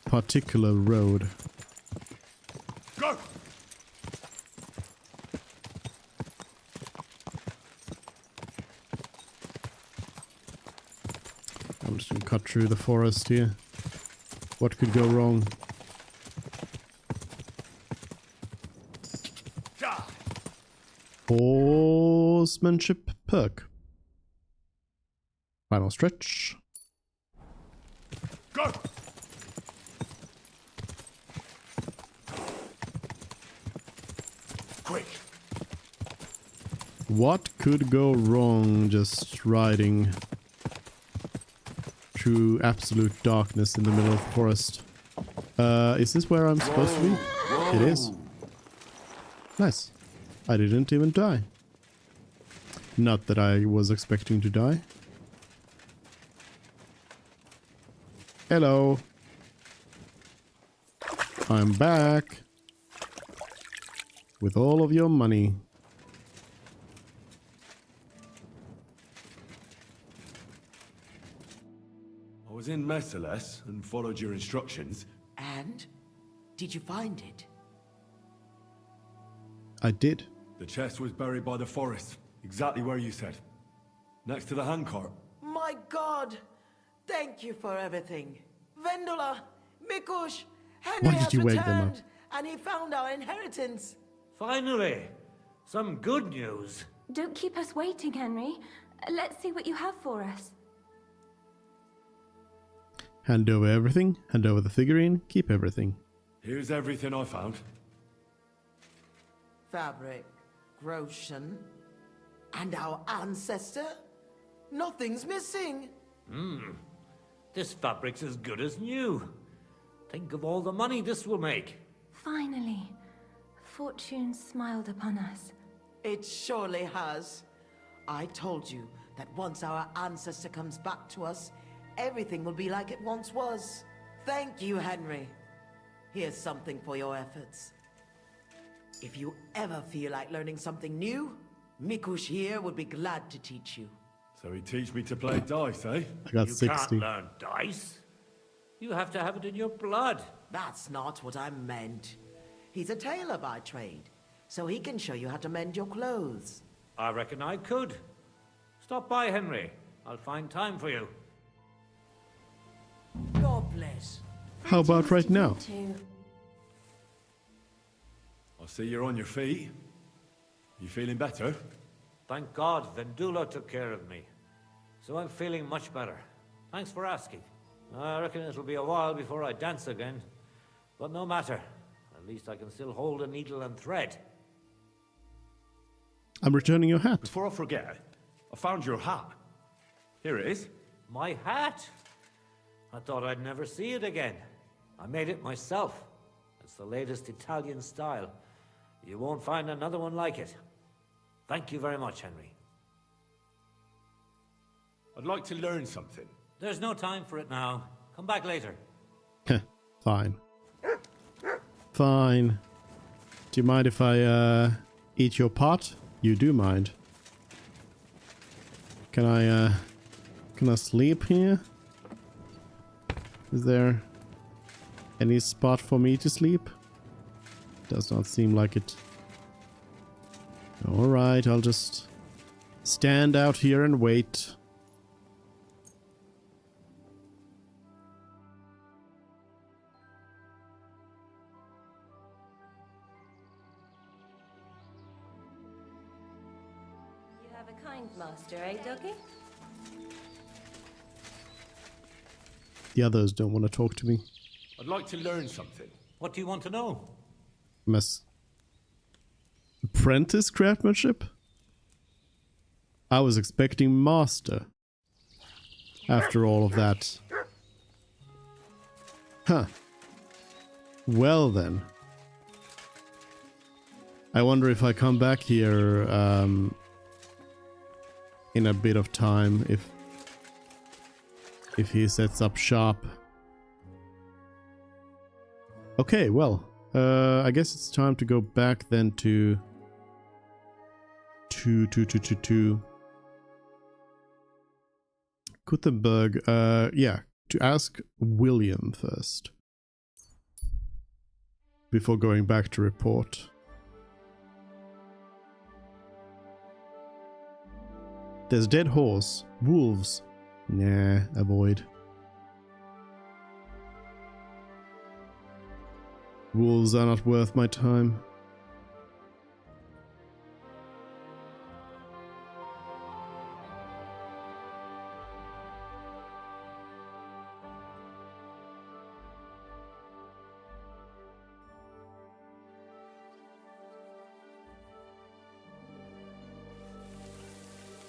particular road. Go. I'm just gonna cut through the forest here. What could go wrong? Horsemanship perk. Final stretch. Go. Quick. What could go wrong just riding through absolute darkness in the middle of the forest? Is this where I'm supposed to be? It is. Nice. I didn't even die. Not that I was expecting to die. Hello. I'm back. With all of your money. I was in Merciless and followed your instructions. And? Did you find it? I did. The chest was buried by the forest, exactly where you said. Next to the handcart. My God! Thank you for everything. Vendula, Mikush, Henry Why did has you wake them up? returned, and he found our inheritance. Finally, some good news. Don't keep us waiting, Henry. Let's see what you have for us. Hand over everything, hand over the figurine, keep everything. Here's everything I found. Fabric, Roshan, and our ancestor? Nothing's missing. This fabric's as good as new. Think of all the money this will make. Finally, fortune smiled upon us. It surely has. I told you that once our ancestor comes back to us, everything will be like it once was. Thank you, Henry. Here's something for your efforts. If you ever feel like learning something new, Mikush here would be glad to teach you. So he teach me to play dice, eh? I got You 60. can't learn dice. You have to have it in your blood. That's not what I meant. He's a tailor by trade, so he can show you how to mend your clothes. I reckon I could. Stop by, Henry. I'll find time for you. God bless. How about right now? I see you're on your feet. You feeling better? Thank God Vendula took care of me. So I'm feeling much better. Thanks for asking. I reckon it'll be a while before I dance again. But no matter. At least I can still hold a needle and thread. I'm returning your hat. Before I forget, I found your hat. Here it is. My hat? I thought I'd never see it again. I made it myself. It's the latest Italian style. You won't find another one like it. Thank you very much, Henry. I'd like to learn something. There's no time for it now. Come back later. Fine. Fine. Do you mind if I eat your pot? You do mind. Can I sleep here? Is there any spot for me to sleep? Does not seem like it. Alright, I'll just stand out here and wait. You have a kind master, eh, Doggy? The others don't want to talk to me. I'd like to learn something. What do you want to know? Apprentice craftsmanship? I was expecting master. After all of that. Huh. Well then. I wonder if I come back here in a bit of time, if if he sets up shop. Okay, well, I guess it's time to go back then to Gothenburg. Yeah, to ask William first before going back to report. There's dead horse, wolves. Nah, avoid. Wolves are not worth my time.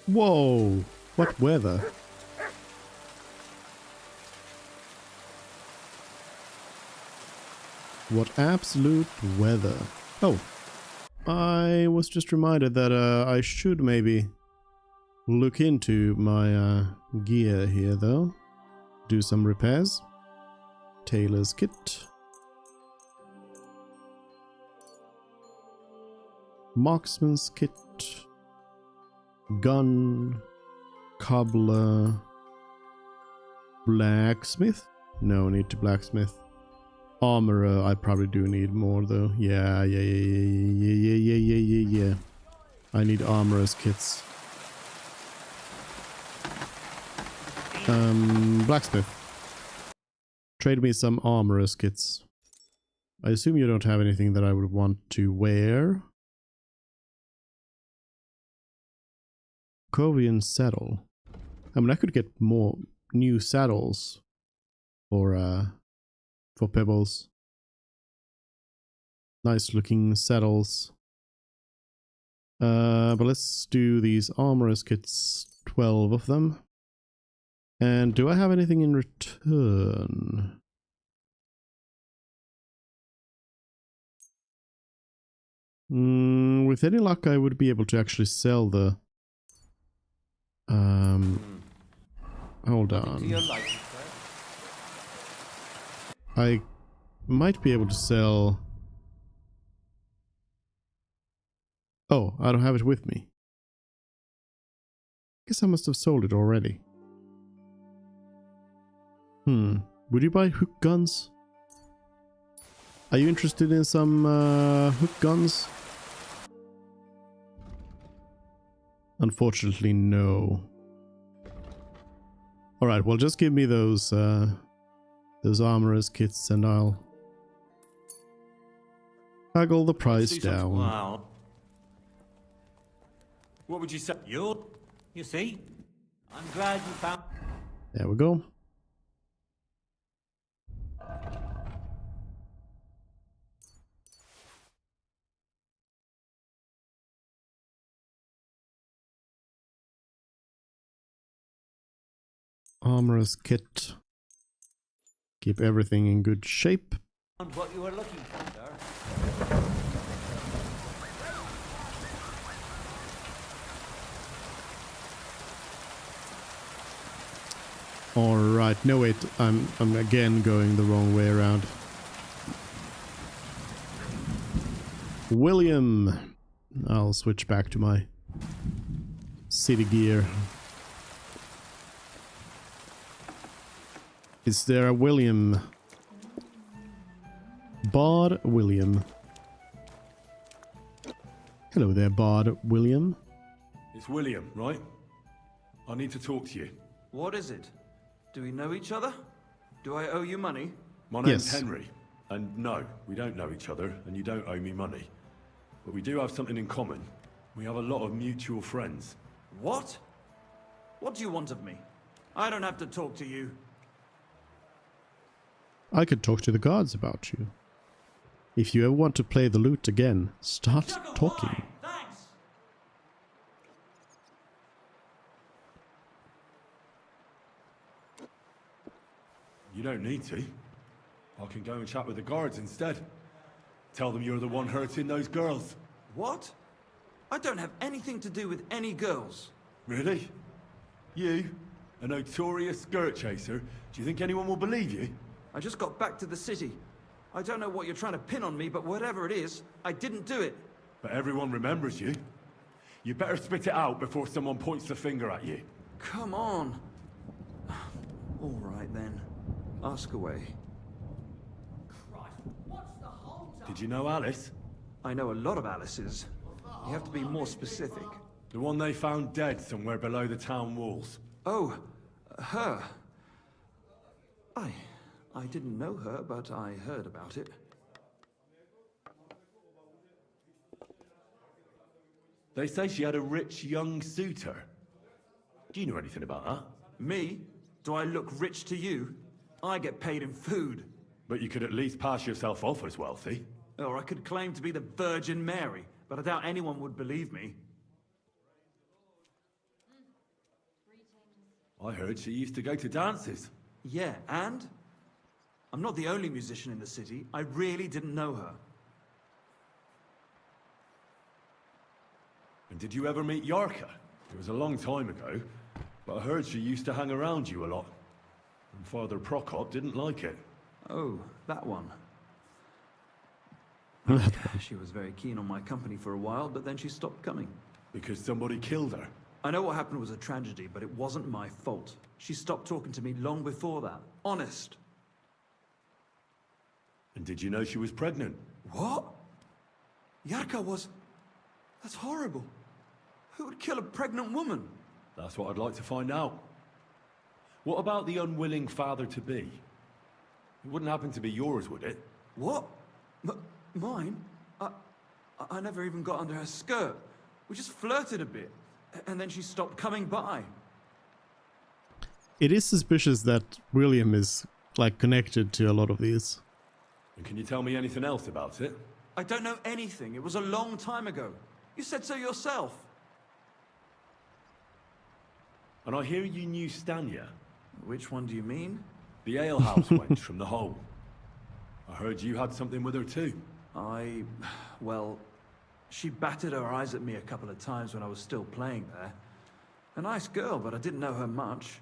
Whoa! What weather? What absolute weather. Oh, I was just reminded that I should maybe look into my gear here though. Do some repairs. Tailor's kit. Marksman's kit. Gun. Cobbler. Blacksmith? No need to blacksmith. Armorer, I probably do need more though. Yeah. I need armorer's kits. Blacksmith. Trade me some armorer's kits. I assume you don't have anything that I would want to wear. Kovian saddle. I mean, I could get more new saddles for Pebbles. Nice looking saddles. But let's do these armorer's kits, 12 of them. And do I have anything in return? With any luck I would be able to actually sell the hold on. I might be able to sell... Oh, I don't have it with me. Guess I must have sold it already. Would you buy hook guns? Are you interested in some hook guns? Unfortunately, no. Alright, well just give me those armorer's kits and I'll haggle the price down. Wow. What would you say? You see? I'm glad you found... There we go. Armorer's kit. Keep everything in good shape. What you were looking for, sir. Alright, no wait, I'm again going the wrong way around. William! I'll switch back to my city gear. Is there a William? Bard William. Hello there, Bard William. It's William, right? I need to talk to you. What is it? Do we know each other? Do I owe you money? My name's Henry, and no, we don't know each other, and you don't owe me money. But we do have something in common. We have a lot of mutual friends. What? What do you want of me? I don't have to talk to you. I could talk to the guards about you. If you ever want to play the lute again, start talking. You don't need to. I can go and chat with the guards instead. Tell them you're the one hurting those girls. What? I don't have anything to do with any girls. Really? You? A notorious skirt chaser? Do you think anyone will believe you? I just got back to the city. I don't know what you're trying to pin on me, but whatever it is, I didn't do it. But everyone remembers you. You better spit it out before someone points the finger at you. Come on. All right then. Ask away. Did you know Alice? I know a lot of Alices. You have to be more specific. The one they found dead somewhere below the town walls. Oh, her. I didn't know her, but I heard about it. They say she had a rich young suitor. Do you know anything about that? Me? Do I look rich to you? I get paid in food. But you could at least pass yourself off as wealthy. Or I could claim to be the Virgin Mary, but I doubt anyone would believe me. I heard she used to go to dances. Yeah, and? I'm not the only musician in the city. I really didn't know her. And did you ever meet Yarka? It was a long time ago, but I heard she used to hang around you a lot. And Father Prokop didn't like it. Oh, that one. She was very keen on my company for a while, but then she stopped coming. Because somebody killed her? I know what happened was a tragedy, but it wasn't my fault. She stopped talking to me long before that. Honest. And did you know she was pregnant? What? Yarka was... That's horrible. Who would kill a pregnant woman? That's what I'd like to find out. What about the unwilling father-to-be? It wouldn't happen to be yours, would it? What? Mine? I never even got under her skirt. We just flirted a bit, and then she stopped coming by. It is suspicious that William is, like, connected to a lot of these. And can you tell me anything else about it? I don't know anything. It was a long time ago. You said so yourself. And I hear you knew Stanya. Which one do you mean? The alehouse wench from the hole. I heard you had something with her too. Well, she batted her eyes at me a couple of times when I was still playing there. A nice girl, but I didn't know her much.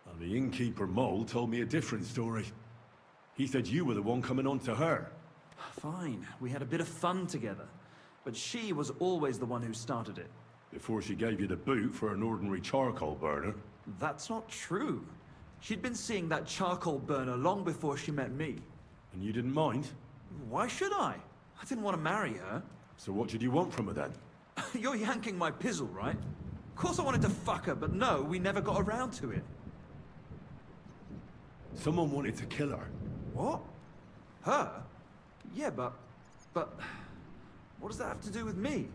And the innkeeper Mole told me a different story. He said you were the one coming on to her. Fine, we had a bit of fun together. But she was always the one who started it. Before she gave you the boot for an ordinary charcoal burner. That's not true. She'd been seeing that charcoal burner long before she met me. And you didn't mind? Why should I? I didn't want to marry her. So what did you want from her then? You're yanking my pizzle, right? Of course I wanted to fuck her, but no, we never got around to it. Someone wanted to kill her. What? Her? Yeah, but... What does that have to do with me?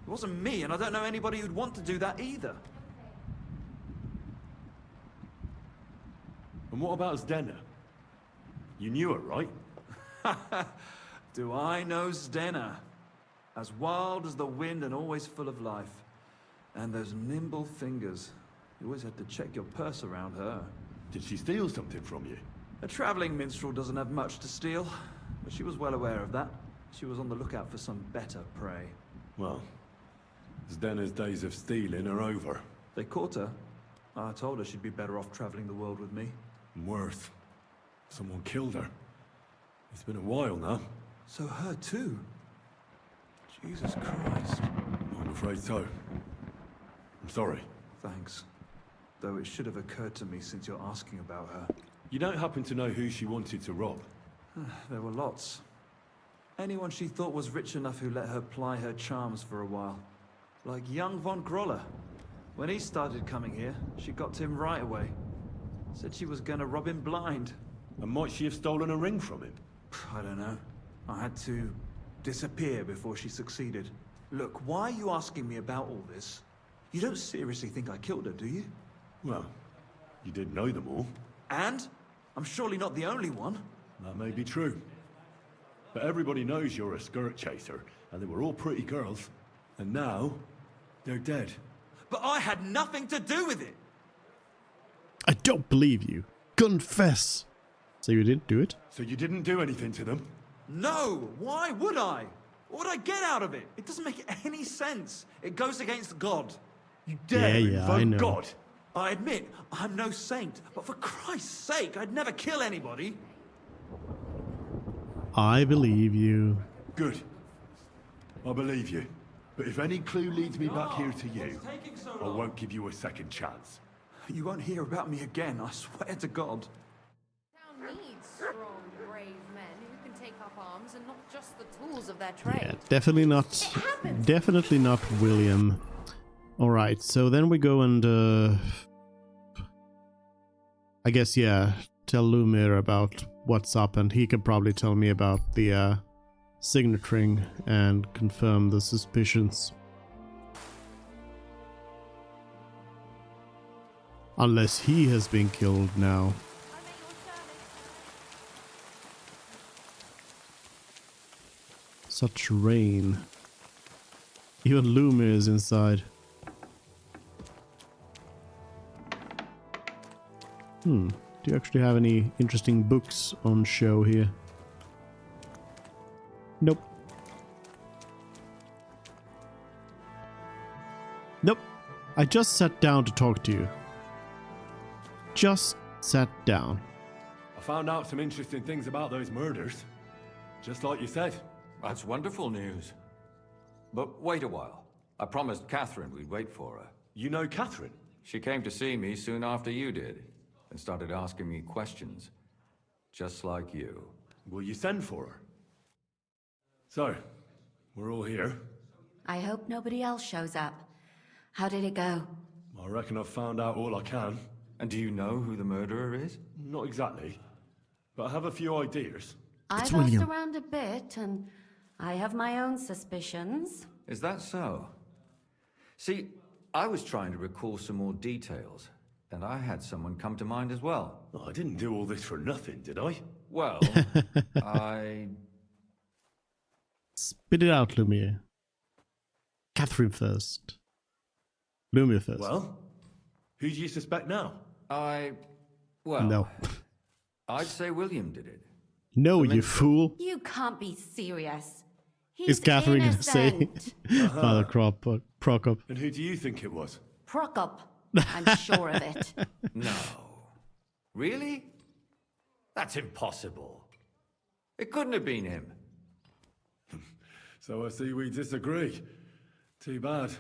It wasn't me, and I don't know anybody who'd want to do that either. And what about Zdena? You knew her, right? Do I know Zdena? As wild as the wind and always full of life. And those nimble fingers. You always had to check your purse around her. Did she steal something from you? A traveling minstrel doesn't have much to steal, but she was well aware of that. She was on the lookout for some better prey. Well, Zdena's days of stealing are over. They caught her. I told her she'd be better off traveling the world with me. Worth. Someone killed her. It's been a while now. So her too? Jesus Christ. I'm afraid so. I'm sorry. Thanks. Though it should have occurred to me since you're asking about her. You don't happen to know who she wanted to rob? There were lots. Anyone she thought was rich enough who let her ply her charms for a while. Like young von Groller. When he started coming here, she got to him right away. Said she was gonna rob him blind. And might she have stolen a ring from him? I don't know. I had to disappear before she succeeded. Look, why are you asking me about all this? You don't seriously think I killed her, do you? Well, you did know them all. And? I'm surely not the only one. That may be true. But everybody knows you're a skirt chaser, and they were all pretty girls. And now, they're dead. But I had nothing to do with it! I don't believe you. Confess! So you didn't do it? So you didn't do anything to them? No! Why would I? What would I get out of it? It doesn't make any sense. It goes against God. You dare Yeah, I invoke know. God? I admit, I'm no saint, but for Christ's sake, I'd never kill anybody. I believe you. Good. I believe you. But if any clue leads me back here to you, I won't give you a second chance. You won't hear about me again, I swear to God. Town needs strong, brave men who can take up arms and not just the tools of their trade. Yeah, definitely not William. Alright, so then we go and I guess, yeah, tell Lumir about what's up, and he could probably tell me about the signet ring and confirm the suspicions. Unless he has been killed now. Such rain. Even Lumir is inside. Do you actually have any interesting books on show here? Nope. Nope. I just sat down to talk to you. Just sat down. I found out some interesting things about those murders. Just like you said. That's wonderful news. But wait a while. I promised Catherine we'd wait for her. You know Catherine? She came to see me soon after you did, and started asking me questions. Just like you. Will you send for her? So, we're all here. I hope nobody else shows up. How did it go? I reckon I've found out all I can. And do you know who the murderer is? Not exactly, but I have a few ideas. I've asked around a bit, and I have my own suspicions. Is that so? See, I was trying to recall some more details, and I had someone come to mind as well. I didn't do all this for nothing, did I? Well, I... Spit it out, Lumir. Catherine first. Lumir first. Well, who do you suspect now? Well... No. I'd say William did it. No, you fool. You can't be serious. Is Catherine going to say Father Prokop? And who do you think it was? Prokop. I'm sure of it. No. Really? That's impossible. It couldn't have been him. So I see we disagree. Too bad.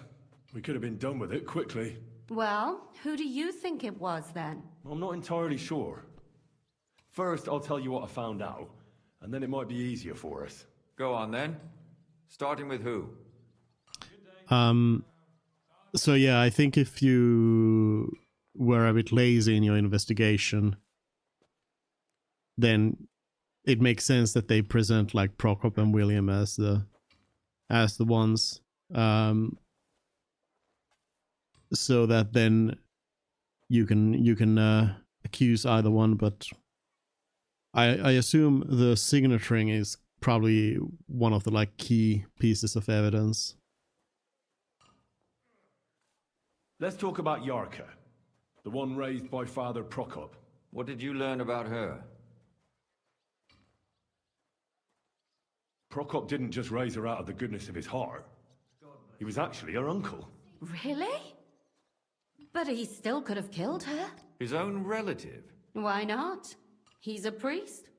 We could have been done with it quickly. Well, who do you think it was then? I'm not entirely sure. First, I'll tell you what I found out, and then it might be easier for us. Go on then. Starting with who? So yeah, I think if you were a bit lazy in your investigation, then it makes sense that they present like Prokop and William as the ones, so that then you can accuse either one. But I assume the signet ring is probably one of the like key pieces of evidence. Let's talk about Yarka, the one raised by Father Prokop. What did you learn about her? Prokop didn't just raise her out of the goodness of his heart. He was actually her uncle. Really? But he still could have killed her. His own relative? Why not? He's a priest.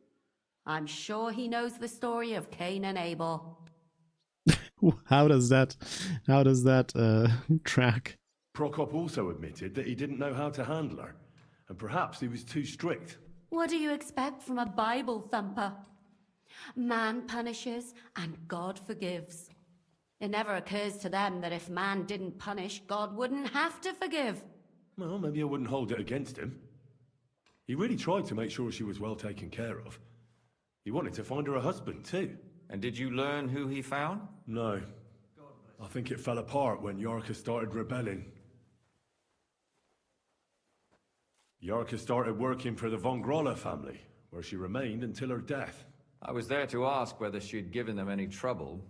I'm sure he knows the story of Cain and Abel. How does that track? Prokop also admitted that he didn't know how to handle her, and perhaps he was too strict. What do you expect from a Bible thumper? Man punishes and God forgives. It never occurs to them that if man didn't punish, God wouldn't have to forgive. Well, maybe I wouldn't hold it against him. He really tried to make sure she was well taken care of. He wanted to find her a husband, too. And did you learn who he found? No. I think it fell apart when Yarka started rebelling. Yarka started working for the von Groller family, where she remained until her death. I was there to ask whether she'd given them any trouble,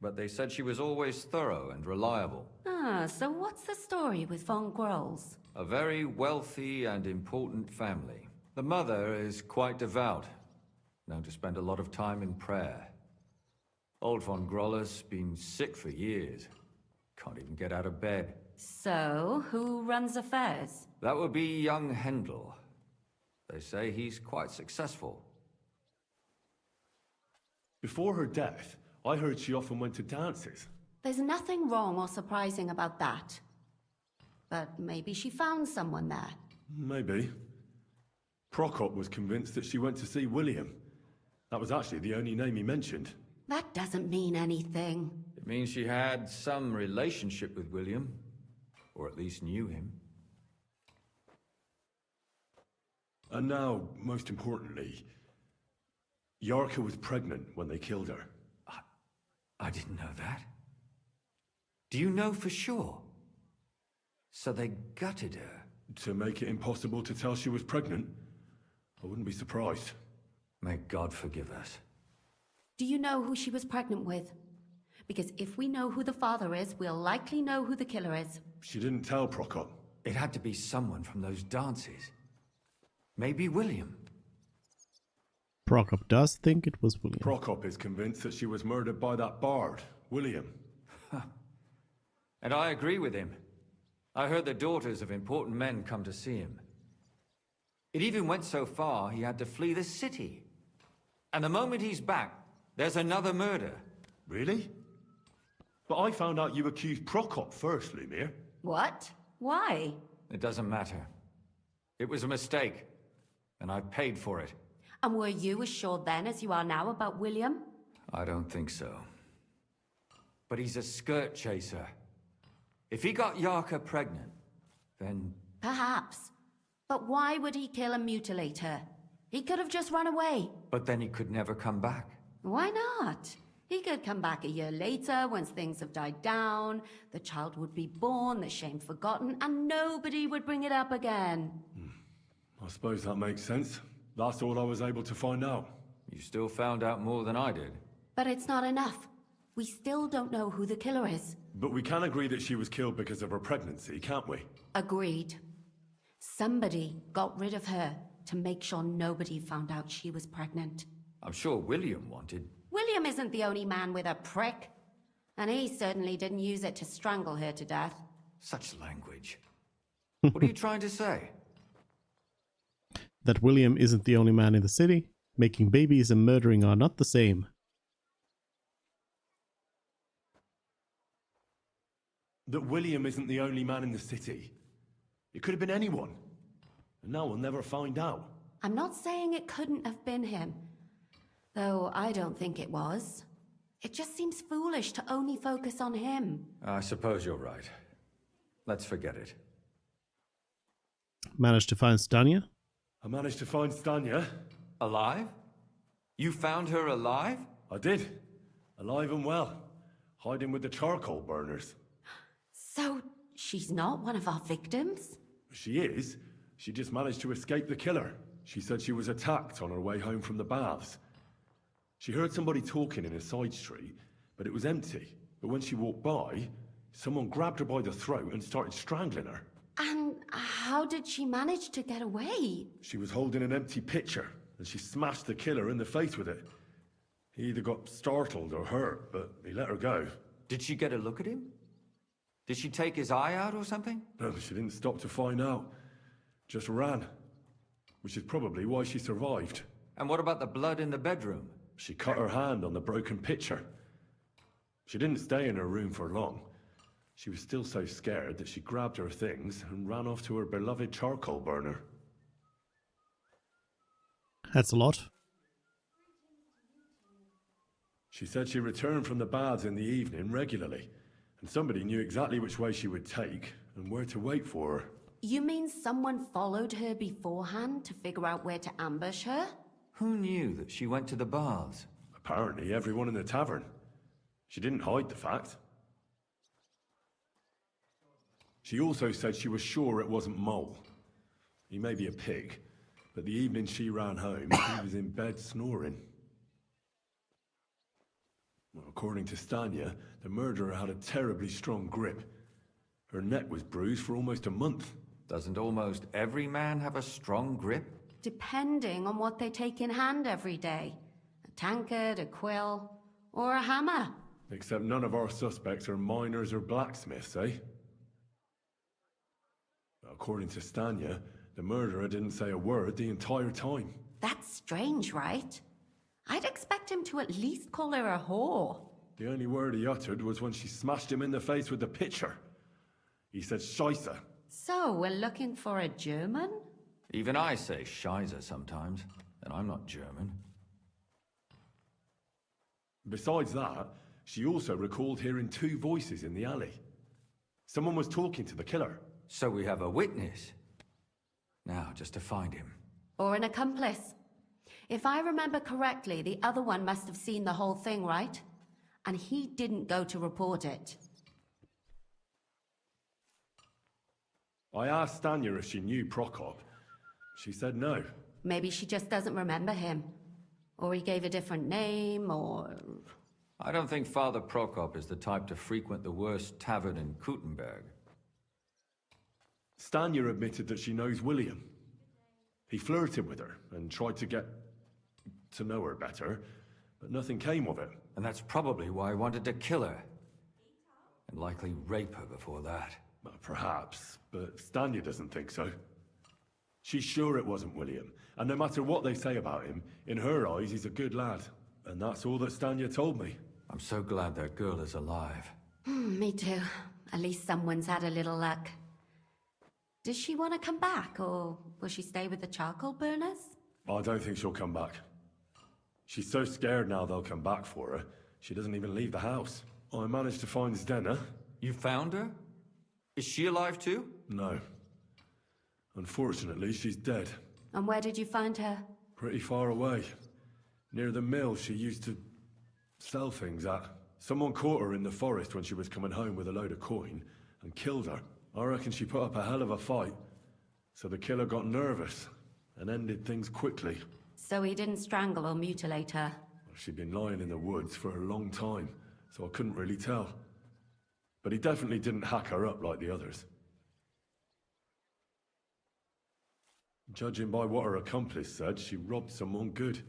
but they said she was always thorough and reliable. Ah, so what's the story with von Grolls? A very wealthy and important family. The mother is quite devout, known to spend a lot of time in prayer. Old von Groller's been sick for years. Can't even get out of bed. So, who runs affairs? That would be young Hendel. They say he's quite successful. Before her death, I heard she often went to dances. There's nothing wrong or surprising about that. But maybe she found someone there. Maybe. Prokop was convinced that she went to see William. That was actually the only name he mentioned. That doesn't mean anything. It means she had some relationship with William. Or at least knew him. And now, most importantly, Yarka was pregnant when they killed her. I didn't know that. Do you know for sure? So they gutted her? To make it impossible to tell she was pregnant? I wouldn't be surprised. May God forgive us. Do you know who she was pregnant with? Because if we know who the father is, we'll likely know who the killer is. She didn't tell Prokop. It had to be someone from those dances. Maybe William. Prokop does think it was William. Prokop is convinced that she was murdered by that bard, William. And I agree with him. I heard the daughters of important men come to see him. It even went so far he had to flee the city. And the moment he's back, there's another murder. Really? But I found out you accused Prokop first, Lumir. What? Why? It doesn't matter. It was a mistake. And I paid for it. And were you as sure then as you are now about William? I don't think so. But he's a skirt chaser. If he got Yarka pregnant, then... Perhaps. But why would he kill and mutilate her? He could have just run away. But then he could never come back. Why not? He could come back a year later, once things have died down, the child would be born, the shame forgotten, and nobody would bring it up again. I suppose that makes sense. That's all I was able to find out. You still found out more than I did. But it's not enough. We still don't know who the killer is. But we can agree that she was killed because of her pregnancy, can't we? Agreed. Somebody got rid of her to make sure nobody found out she was pregnant. I'm sure William wanted... William isn't the only man with a prick. And he certainly didn't use it to strangle her to death. Such language. What are you trying to say? That William isn't the only man in the city. Making babies and murdering are not the same. That William isn't the only man in the city. It could have been anyone. And now we'll never find out. I'm not saying it couldn't have been him. Though I don't think it was. It just seems foolish to only focus on him. I suppose you're right. Let's forget it. Managed to find Stanya? I managed to find Stanya. Alive? You found her alive? I did. Alive and well. Hiding with the charcoal burners. So, she's not one of our victims? She is. She just managed to escape the killer. She said she was attacked on her way home from the baths. She heard somebody talking in a side street, but it was empty. But when she walked by, someone grabbed her by the throat and started strangling her. And how did she manage to get away? She was holding an empty pitcher, and she smashed the killer in the face with it. He either got startled or hurt, but he let her go. Did she get a look at him? Did she take his eye out or something? No, she didn't stop to find out. Just ran. Which is probably why she survived. And what about the blood in the bedroom? She cut her hand on the broken pitcher. She didn't stay in her room for long. She was still so scared that she grabbed her things and ran off to her beloved charcoal burner. That's a lot. She said she returned from the baths in the evening regularly, and somebody knew exactly which way she would take and where to wait for her. You mean someone followed her beforehand to figure out where to ambush her? Who knew that she went to the baths? Apparently everyone in the tavern. She didn't hide the fact. She also said she was sure it wasn't Mole. He may be a pig, but the evening she ran home, he was in bed snoring. Well, according to Stanya, the murderer had a terribly strong grip. Her neck was bruised for almost a month. Doesn't almost every man have a strong grip? Depending on what they take in hand every day. A tankard, a quill, or a hammer. Except none of our suspects are miners or blacksmiths, eh? According to Stanya, the murderer didn't say a word the entire time. That's strange, right? I'd expect him to at least call her a whore. The only word he uttered was when she smashed him in the face with the pitcher. He said Scheisse. So, we're looking for a German? Even I say Scheiße sometimes, and I'm not German. Besides that, she also recalled hearing 2 voices in the alley. Someone was talking to the killer. So we have a witness. Now, just to find him. Or an accomplice. If I remember correctly, the other one must have seen the whole thing, right? And he didn't go to report it. I asked Stanya if she knew Prokop. She said no. Maybe she just doesn't remember him. Or he gave a different name, or... I don't think Father Prokop is the type to frequent the worst tavern in Kuttenberg. Stanya admitted that she knows William. He flirted with her and tried to get to know her better, but nothing came of it. And that's probably why he wanted to kill her. And likely rape her before that. Well, perhaps, but Stanya doesn't think so. She's sure it wasn't William, and no matter what they say about him, in her eyes he's a good lad. And that's all that Stanya told me. I'm so glad that girl is alive. Me too. At least someone's had a little luck. Does she want to come back, or will she stay with the charcoal burners? I don't think she'll come back. She's so scared now they'll come back for her, she doesn't even leave the house. I managed to find Zdena. You found her? Is she alive too? No. Unfortunately, she's dead. And where did you find her? Pretty far away. Near the mill she used to sell things at. Someone caught her in the forest when she was coming home with a load of coin and killed her. I reckon she put up a hell of a fight. So the killer got nervous and ended things quickly. So he didn't strangle or mutilate her? She'd been lying in the woods for a long time, so I couldn't really tell. But he definitely didn't hack her up like the others. Judging by what her accomplice said, she robbed someone good.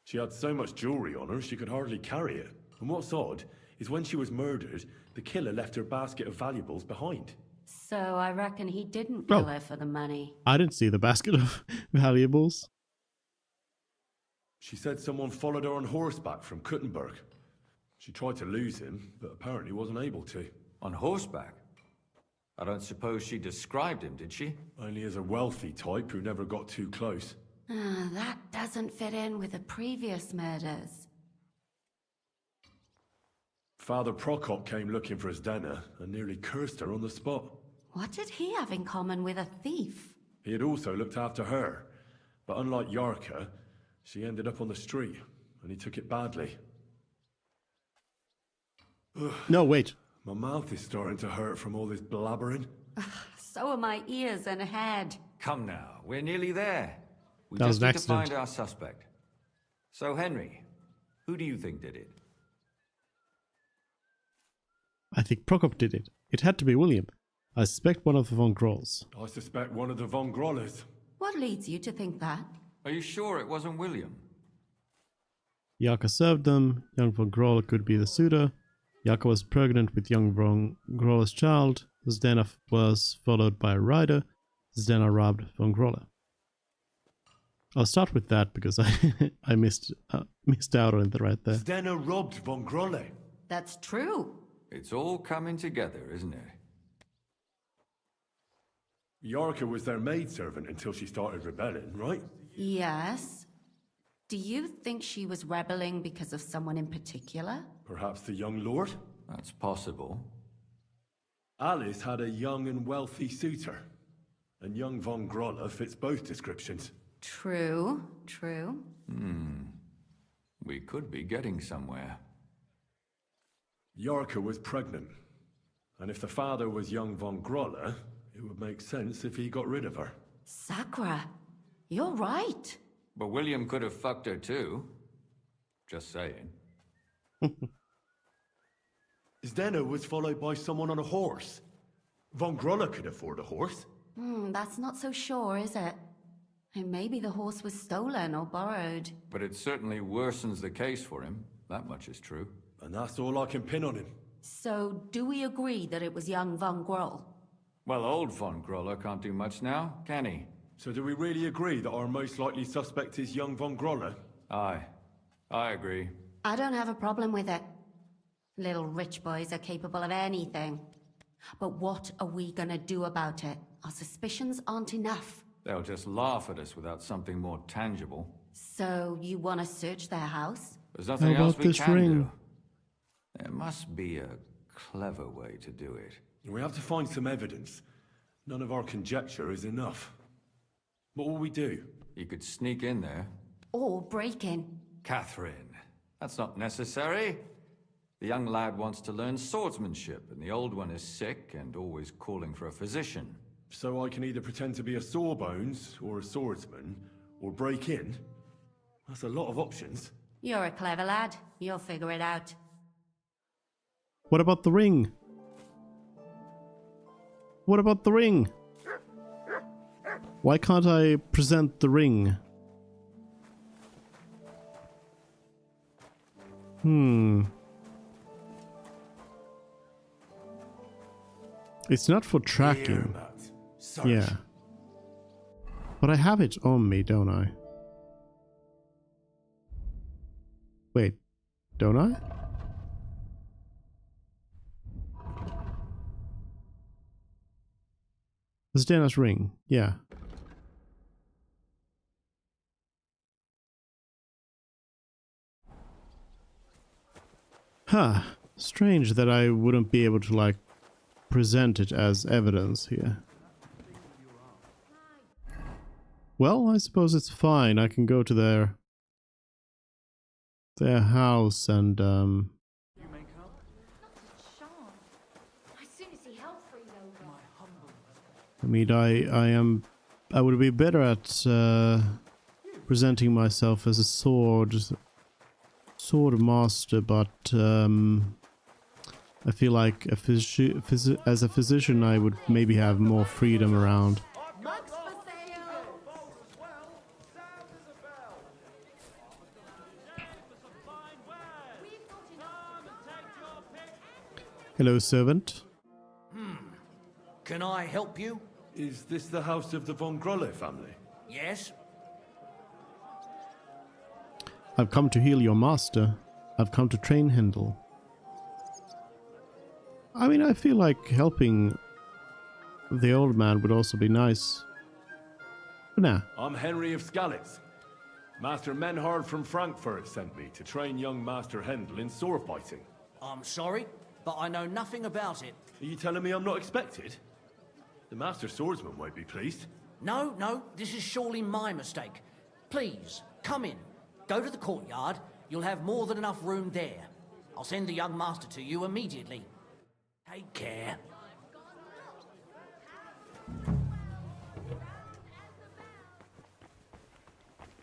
She had so much jewelry on her, she could hardly carry it. And what's odd is when she was murdered, the killer left her basket of valuables behind. So I reckon he didn't kill her for the money. I didn't see the basket of valuables. She said someone followed her on horseback from Kuttenberg. She tried to lose him, but apparently wasn't able to. On horseback? I don't suppose she described him, did she? Only as a wealthy type who never got too close. That doesn't fit in with the previous murders. Father Prokop came looking for Zdena and nearly cursed her on the spot. What did he have in common with a thief? He had also looked after her, but unlike Yarka, she ended up on the street, and he took it badly. No, wait. My mouth is starting to hurt from all this blabbering. So are my ears and head. Come now, we're nearly there. We That was just an need to accident. find our suspect. So, Henry, who do you think did it? I think Prokop did it. It had to be William. I suspect one of the Von Grolls. I suspect one of the Von Grollers. What leads you to think that? Are you sure it wasn't William? Yaka served them. Young Von Groll could be the suitor. Yaka was pregnant with young Von Groller's child. Zdena was followed by a rider. Zdena robbed Von Groller. I'll start with that because I missed out on it right there. Zdena robbed Von Grolle. That's true. It's all coming together, isn't it? Yarka was their maidservant until she started rebelling, right? Yes. Do you think she was rebelling because of someone in particular? Perhaps the young lord? That's possible. Alice had a young and wealthy suitor. And young Von Groller fits both descriptions. True, true. We could be getting somewhere. Yarka was pregnant. And if the father was young Von Groller, it would make sense if he got rid of her. Sakura, you're right. But William could have fucked her too. Just saying. Zdena was followed by someone on a horse. Von Groller could afford a horse. That's not so sure, is it? And maybe the horse was stolen or borrowed. But it certainly worsens the case for him. That much is true. And that's all I can pin on him. So, do we agree that it was young Von Groll? Well, old Von Groller can't do much now, can he? So do we really agree that our most likely suspect is young Von Groller? Aye. I agree. I don't have a problem with it. Little rich boys are capable of anything. But what are we gonna do about it? Our suspicions aren't enough. They'll just laugh at us without something more tangible. So you want to search their house? There's nothing How else about we this can ring? do. There must be a clever way to do it. We have to find some evidence. None of our conjecture is enough. What will we do? You could sneak in there. Or break in? Catherine, that's not necessary. The young lad wants to learn swordsmanship, and the old one is sick and always calling for a physician. So I can either pretend to be a sawbones, or a swordsman, or break in? That's a lot of options. You're a clever lad. You'll figure it out. What about the ring? What about the ring? Why can't I present the ring? It's not for tracking. Yeah. But I have it on me, don't I? Wait, don't I? It's Dana's ring, yeah. Huh. Strange that I wouldn't be able to, like, present it as evidence here. Well, I suppose it's fine. I can go to their house and Sean, as soon as he helped freeze over. I mean, I would be better at presenting myself as a sword master, but I feel like as a physician I would maybe have more freedom around. Hello, servant. Can I help you? Is this the house of the Von Groller family? Yes? I've come to heal your master. I've come to train Hendel. I mean, I feel like helping the old man would also be nice. But nah. I'm Henry of Skalitz. Master Menhard from Frankfurt sent me to train young Master Hendel in sword fighting. I'm sorry, but I know nothing about it. Are you telling me I'm not expected? The Master Swordsman won't be pleased. No, this is surely my mistake. Please, come in. Go to the courtyard. You'll have more than enough room there. I'll send the young master to you immediately. Take care.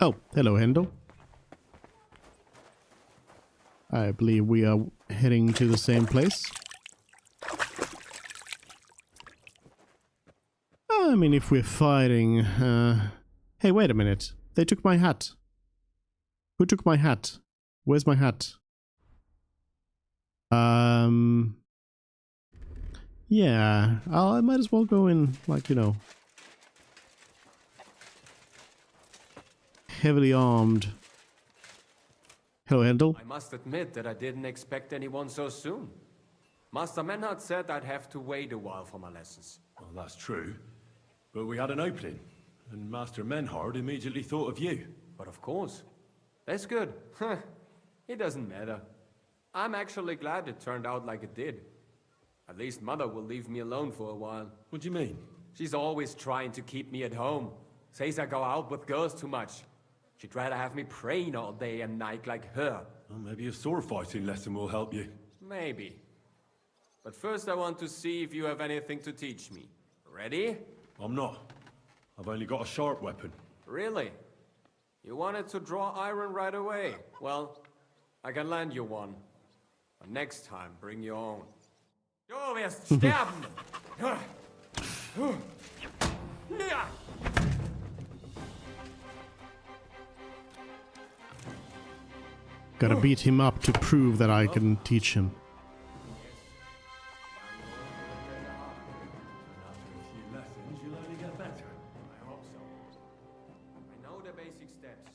Oh, hello, Hendel. I believe we are heading to the same place. I mean, if we're fighting... Hey, wait a minute. They took my hat. Who took my hat? Where's my hat? Yeah, I might as well go in, like, you know, heavily armed. Hello, Hendel. I must admit that I didn't expect anyone so soon. Master Menhard said I'd have to wait a while for my lessons. Well, that's true. But we had an opening, and Master Menhard immediately thought of you. But of course. That's good. It doesn't matter. I'm actually glad it turned out like it did. At least Mother will leave me alone for a while. What do you mean? She's always trying to keep me at home. Says I go out with girls too much. She'd rather have me praying all day and night like her. Well, maybe a sword fighting lesson will help you. Maybe. But first I want to see if you have anything to teach me. Ready? I'm not. I've only got a sharp weapon. Really? You wanted to draw iron right away. Well, I can lend you one. But next time, bring your own. Du wirst sterben! Gotta beat him up to prove that I can teach him. basic steps,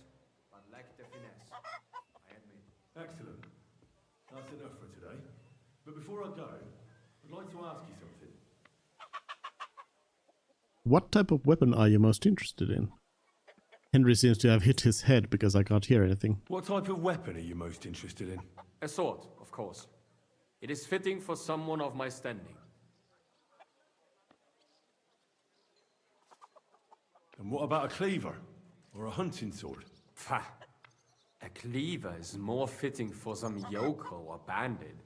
but lack the finesse. I admit. Excellent. That's enough for today. But before I go, I'd like to ask you something. What type of weapon are you most interested in? Henry seems to have hit his head because I can't hear anything. What type of weapon are you most interested in? A sword, of course. It is fitting for someone of my standing. And what about a cleaver? Or a hunting sword? Pah! A cleaver is more fitting for some yokel or bandit.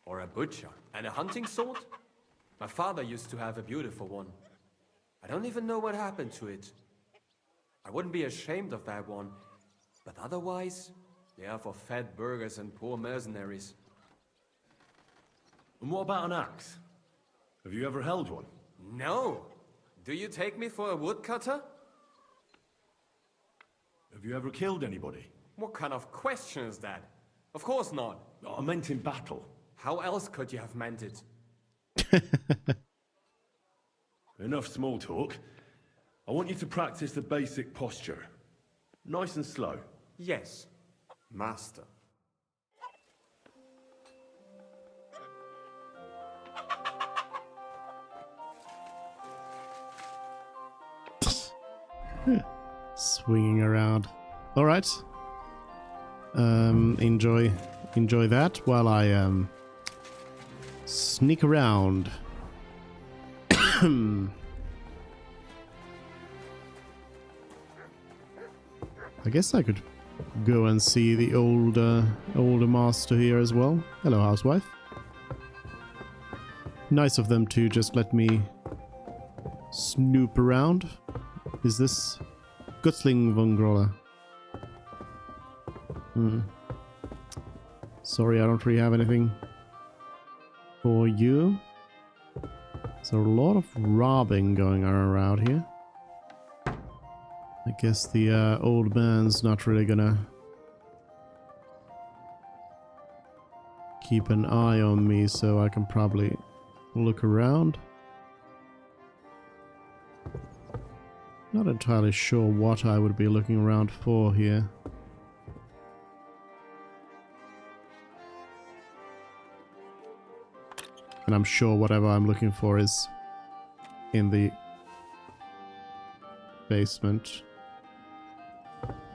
Or a butcher. And a hunting sword? My father used to have a beautiful one. I don't even know what happened to it. I wouldn't be ashamed of that one. But otherwise, they are for fat burghers and poor mercenaries. And what about an axe? Have you ever held one? No! Do you take me for a woodcutter? Have you ever killed anybody? What kind of question is that? Of course not. I meant in battle. How else could you have meant it? Enough small talk. I want you to practice the basic posture. Nice and slow. Yes, master. Swinging around. All right. Enjoy that while I sneak around. I guess I could go and see the older master here as well. Hello, housewife. Nice of them to just let me snoop around. Is this Gutzling von Groller? Sorry, I don't really have anything for you. There's a lot of robbing going on around here. I guess the old man's not really gonna keep an eye on me, so I can probably look around. Not entirely sure what I would be looking around for here. And I'm sure whatever I'm looking for is in the basement.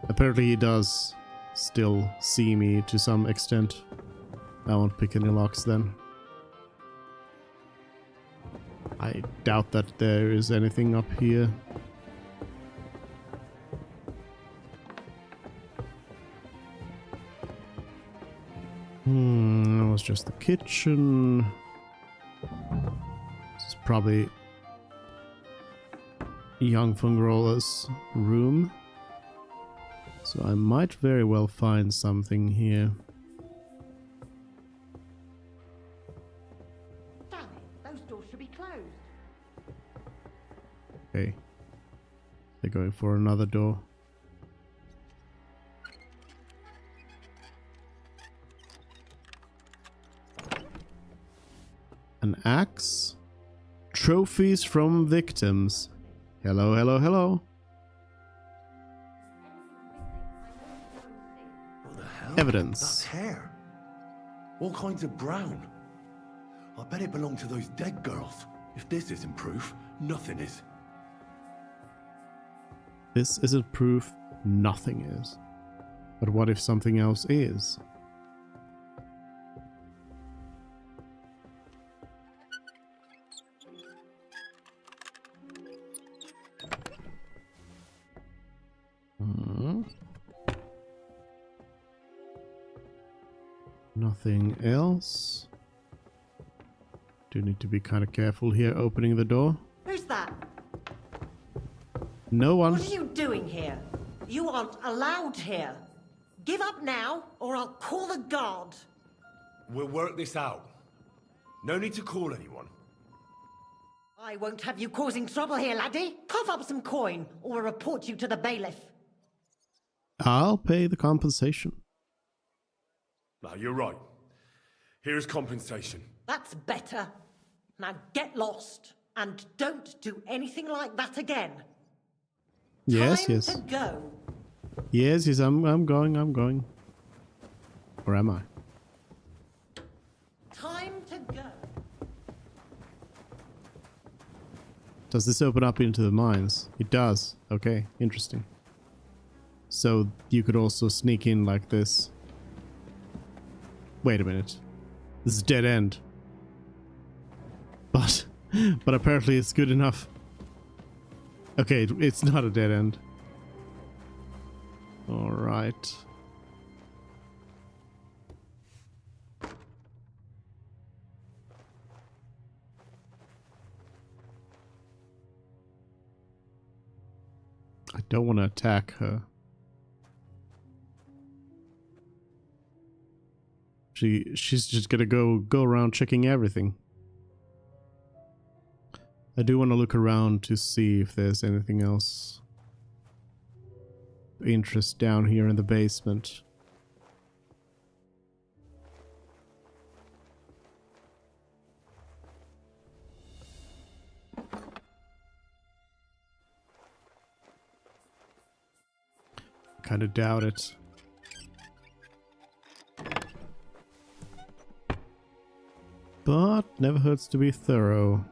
Apparently he does still see me to some extent. I won't pick any locks then. I doubt that there is anything up here. That was just the kitchen. This is probably young Fungrola's room. So I might very well find something here. Damn it, those doors should be closed. Okay. They're going for another door. An axe? Trophies from victims. Hello, hello, hello. What the hell? Evidence. That's hair. All kinds of brown. I bet it belonged to those dead girls. If this isn't proof, nothing is. This isn't proof, nothing is. But what if something else is? Nothing else. Do need to be kind of careful here opening the door. Who's that? No one. What are you doing here? You aren't allowed here. Give up now, or I'll call the guard. We'll work this out. No need to call anyone. I won't have you causing trouble here, laddie. Cough up some coin, or we'll report you to the bailiff. I'll pay the compensation. No, you're right. Here's compensation. That's better. Now get lost, and don't do anything like that again. Yes, Time yes. to go. Yes, yes, I'm going. Or am I? Time to go. Does this open up into the mines? It does. Okay, interesting. So you could also sneak in like this. Wait a minute. This is dead end. But apparently it's good enough. Okay, it's not a dead end. All right. I don't want to attack her. She's just gonna go around checking everything. I do want to look around to see if there's anything else of interest down here in the basement. Kind of doubt it. But never hurts to be thorough.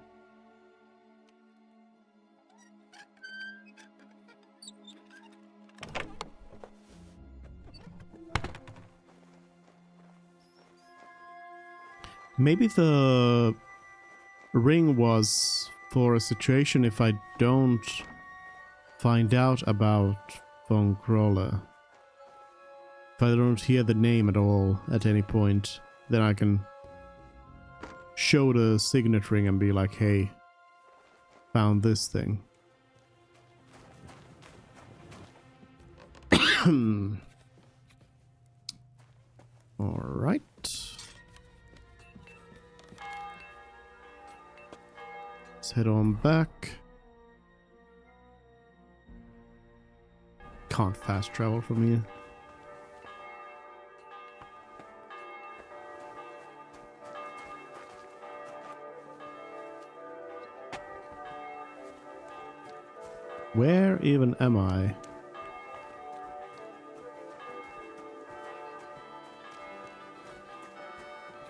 Maybe the ring was for a situation if I don't find out about Von Kroller. If I don't hear the name at all at any point, then I can show the signet ring and be like, hey, found this thing. Alright. Let's head on back. Can't fast travel from here. Where even am I?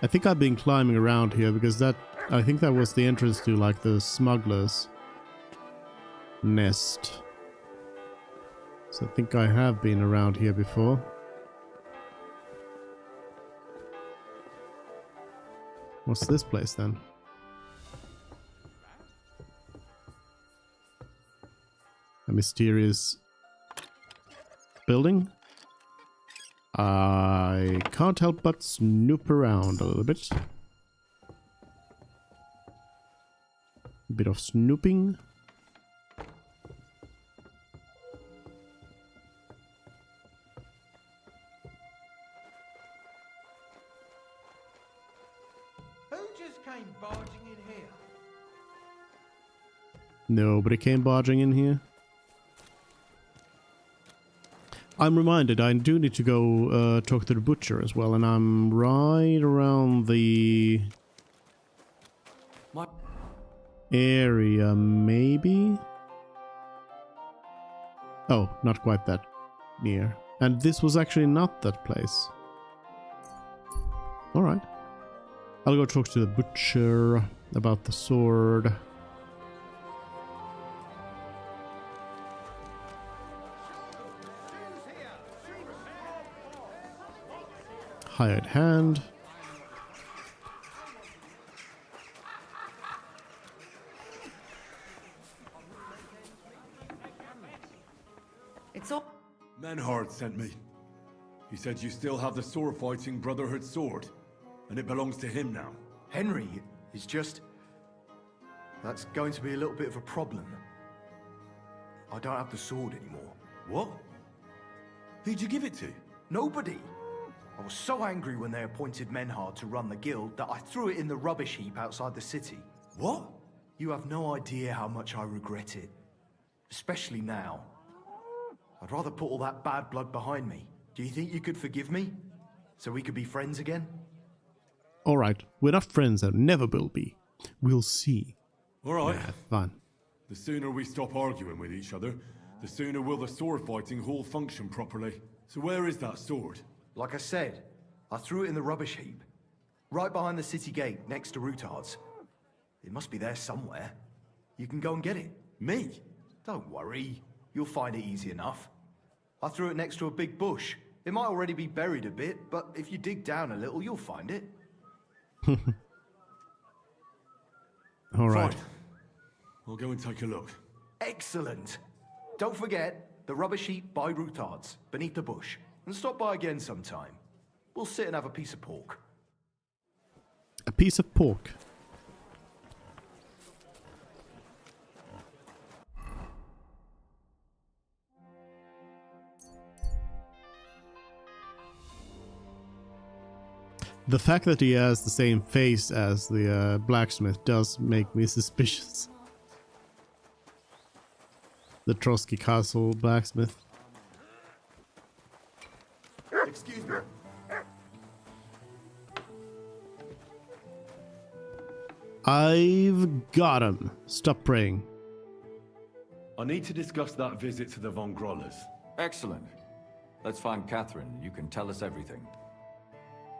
I think I've been climbing around here because I think that was the entrance to like the smuggler's nest. So I think I have been around here before. What's this place then? A mysterious building? I can't help but snoop around a little bit. A bit of snooping. Who just came barging in here? Nobody came barging in here. I'm reminded I do need to go talk to the butcher as well, and I'm right around the area, maybe? Oh, not quite that near. And this was actually not that place. Alright. I'll go talk to the butcher about the sword. Hired hand. It's all. Menhard sent me. He said you still have the sword-fighting Brotherhood sword, and it belongs to him now. Henry is just... That's going to be a little bit of a problem. I don't have the sword anymore. What? Who'd you give it to? Nobody. I was so angry when they appointed Menhard to run the guild that I threw it in the rubbish heap outside the city. What? You have no idea how much I regret it. Especially now. I'd rather put all that bad blood behind me. Do you think you could forgive me? So we could be friends again? Alright, we're not friends and never will be. We'll see. Alright. Yeah, fine. The sooner we stop arguing with each other, the the sooner will the sword fighting hall function properly. So where is that sword? Like I said, I threw it in the rubbish heap. Right behind the city gate, next to Routard's. It must be there somewhere. You can go and get it. Me? Don't worry. You'll find it easy enough. I threw it next to a big bush. It might already be buried a bit, but if you dig down a little, you'll find it. All right. Fine. I'll go and take a look. Excellent. Don't forget the rubbish heap by Routard's, beneath the bush. And stop by again sometime. We'll sit and have a piece of pork. A piece of pork. The fact that he has the same face as the blacksmith does make me suspicious. The Trotsky Castle blacksmith. Excuse me. I've got him. Stop praying. I need to discuss that visit to the Von Grollers. Excellent. Let's find Catherine. You can tell us everything.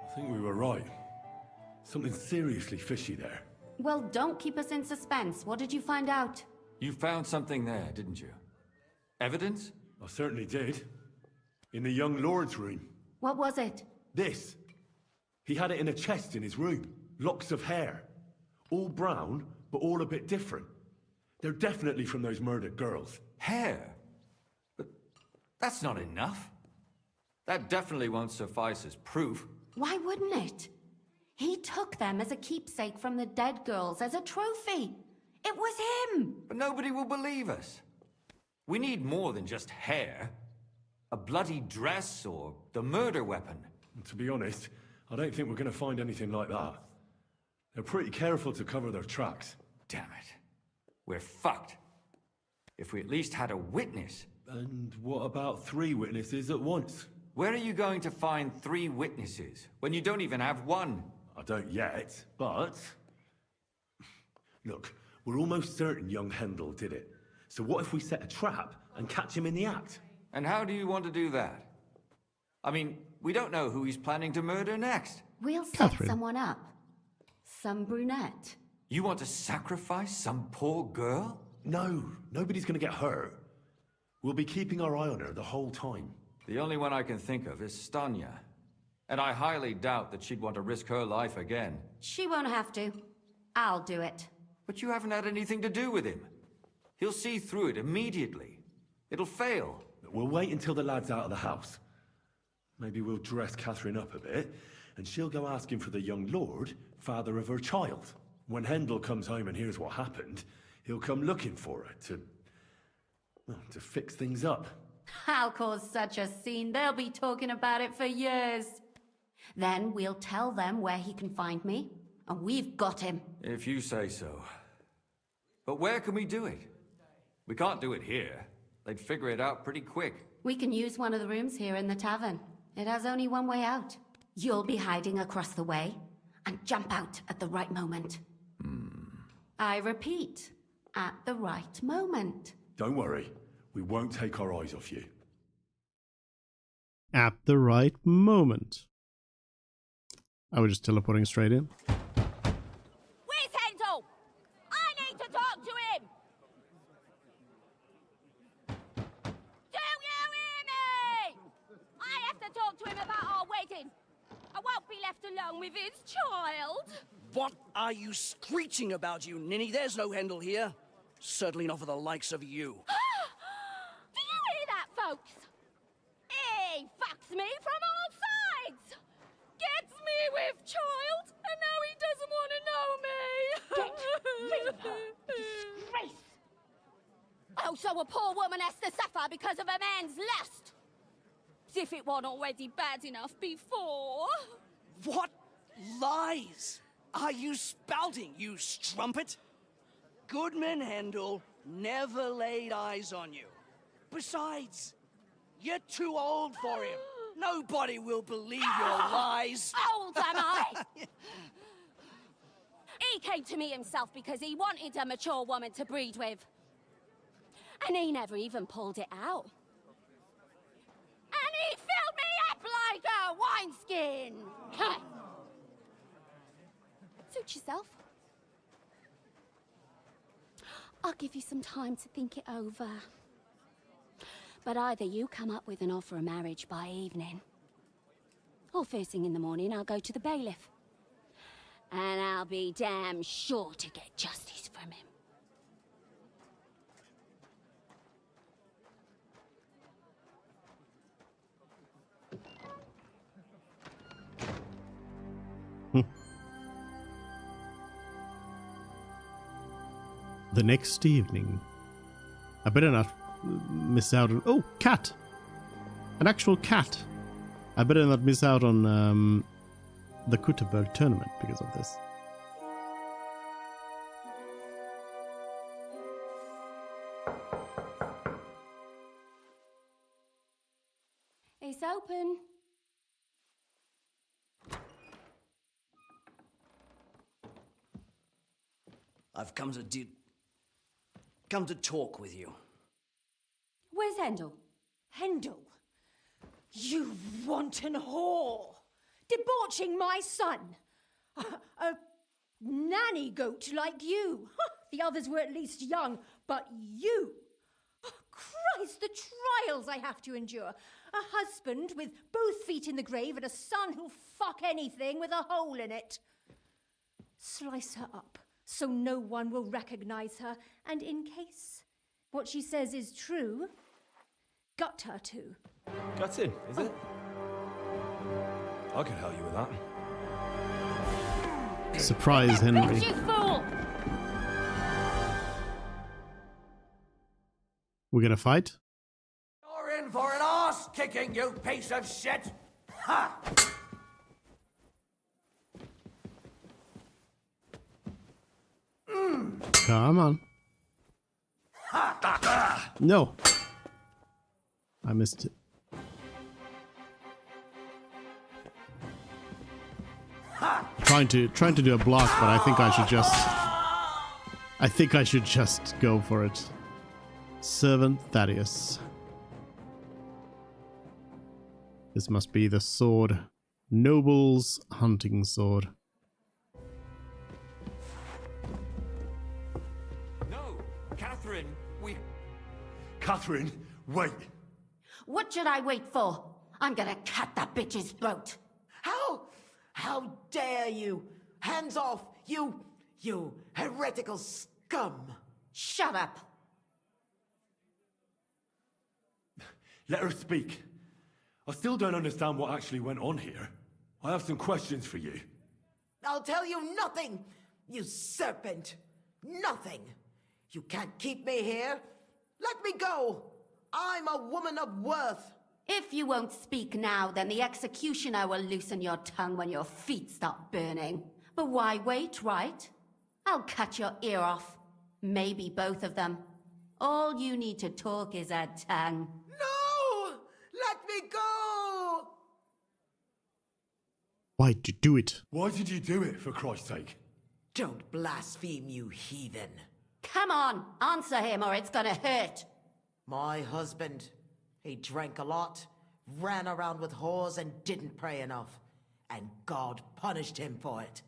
I think we were right. Something seriously fishy there. Well, don't keep us in suspense. What did you find out? You found something there, didn't you? Evidence? I certainly did. In the young lord's room. What was it? This. He had it in a chest in his room. Locks of hair. All brown, but all a bit different. They're definitely from those murdered girls. Hair? But that's not enough. That definitely won't suffice as proof. Why wouldn't it? He took them as a keepsake from the dead girls, as a trophy. It was him! But nobody will believe us. We need more than just hair. A bloody dress or the murder weapon. To be honest, I don't think we're going to find anything like that. They're pretty careful to cover their tracks. Damn it. We're fucked. If we at least had a witness. And what about 3 witnesses at once? Where are you going to find 3 witnesses when you don't even have one? I don't yet, but... Look, we're almost certain young Hendel did it. So what if we set a trap and catch him in the act? And how do you want to do that? I mean, we don't know who he's planning to murder next. We'll set someone up. Some brunette. You want to sacrifice some poor girl? No, nobody's going to get hurt. We'll be keeping our eye on her the whole time. The only one I can think of is Stanya. And I highly doubt that she'd want to risk her life again. She won't have to. I'll do it. But you haven't had anything to do with him. He'll see through it immediately. It'll fail. We'll wait until the lad's out of the house. Maybe we'll dress Catherine up a bit, and she'll go asking for the young lord, father of her child. When Hendel comes home and hears what happened, he'll come looking for her to fix things up. I'll cause such a scene, they'll be talking about it for years. Then we'll tell them where he can find me, and we've got him. If you say so. But where can we do it? We can't do it here. They'd figure it out pretty quick. We can use one of the rooms here in the tavern. It has only one way out. You'll be hiding across the way, and jump out at the right moment. I repeat, at the right moment. Don't worry. We won't take our eyes off you. At the right moment. I was just teleporting straight in. Where's Hendel? I need to talk to him! Do you hear me? I have to talk to him about our wedding. I won't be left alone with his child. What are you screeching about, you ninny? There's no Hendel here. Certainly not for the likes of you. Do you hear that, folks? He fucks me from all sides. Gets me with child, and now he doesn't want to know me. Get rid of her. Disgrace. Oh, so a poor woman has to suffer because of a man's lust. As if it wasn't already bad enough before. What lies are you spouting, you strumpet? Goodman Hendel never laid eyes on you. Besides, you're too old for him. Nobody will believe your lies. Old am I? He came to me himself because he wanted a mature woman to breed with. And he never even pulled it out. And he filled me up like a wineskin! Suit yourself. I'll give you some time to think it over. But either you come up with an offer of marriage by evening, or first thing in the morning I'll go to the bailiff. And I'll be damn sure to get justice from him. The next evening. I better not miss out on... Oh, cat! An actual cat! I better not miss out on the Kutterberg tournament because of this. It's open. I've come to talk with you. Where's Hendel? Hendel? You wanton whore! Debauching my son! A nanny goat like you! The others were at least young, but you! Oh, Christ, the trials I have to endure! A husband with both feet in the grave and a son who'll fuck anything with a hole in it. Slice her up so no one will recognize her, and in case what she says is true, gut her too. Gutting, is it? I can help you with that. Surprise, Henry. You fool! We're gonna fight? You're in for an arse kicking, you piece of shit! Ha! Come on. No. I missed it. Trying to do a block, but I think I should just go for it. Servant Thaddeus. This must be the sword. Noble's hunting sword. No, Catherine, we... Catherine, wait. What should I wait for? I'm gonna cut that bitch's throat. How dare you? Hands off, you heretical scum! Shut up. Let her speak. I still don't understand what actually went on here. I have some questions for you. I'll tell you nothing, you serpent! Nothing! You can't keep me here! Let me go! I'm a woman of worth! If you won't speak now, then the executioner will loosen your tongue when your feet start burning. But why wait, right? I'll cut your ear off. Maybe both of them. All you need to talk is a tongue. No! Let me go! Why'd you do it? Why did you do it, for Christ's sake? Don't blaspheme, you heathen. Come on, answer him or it's gonna hurt. My husband, he drank a lot, ran around with whores and didn't pray enough. And God punished him for it.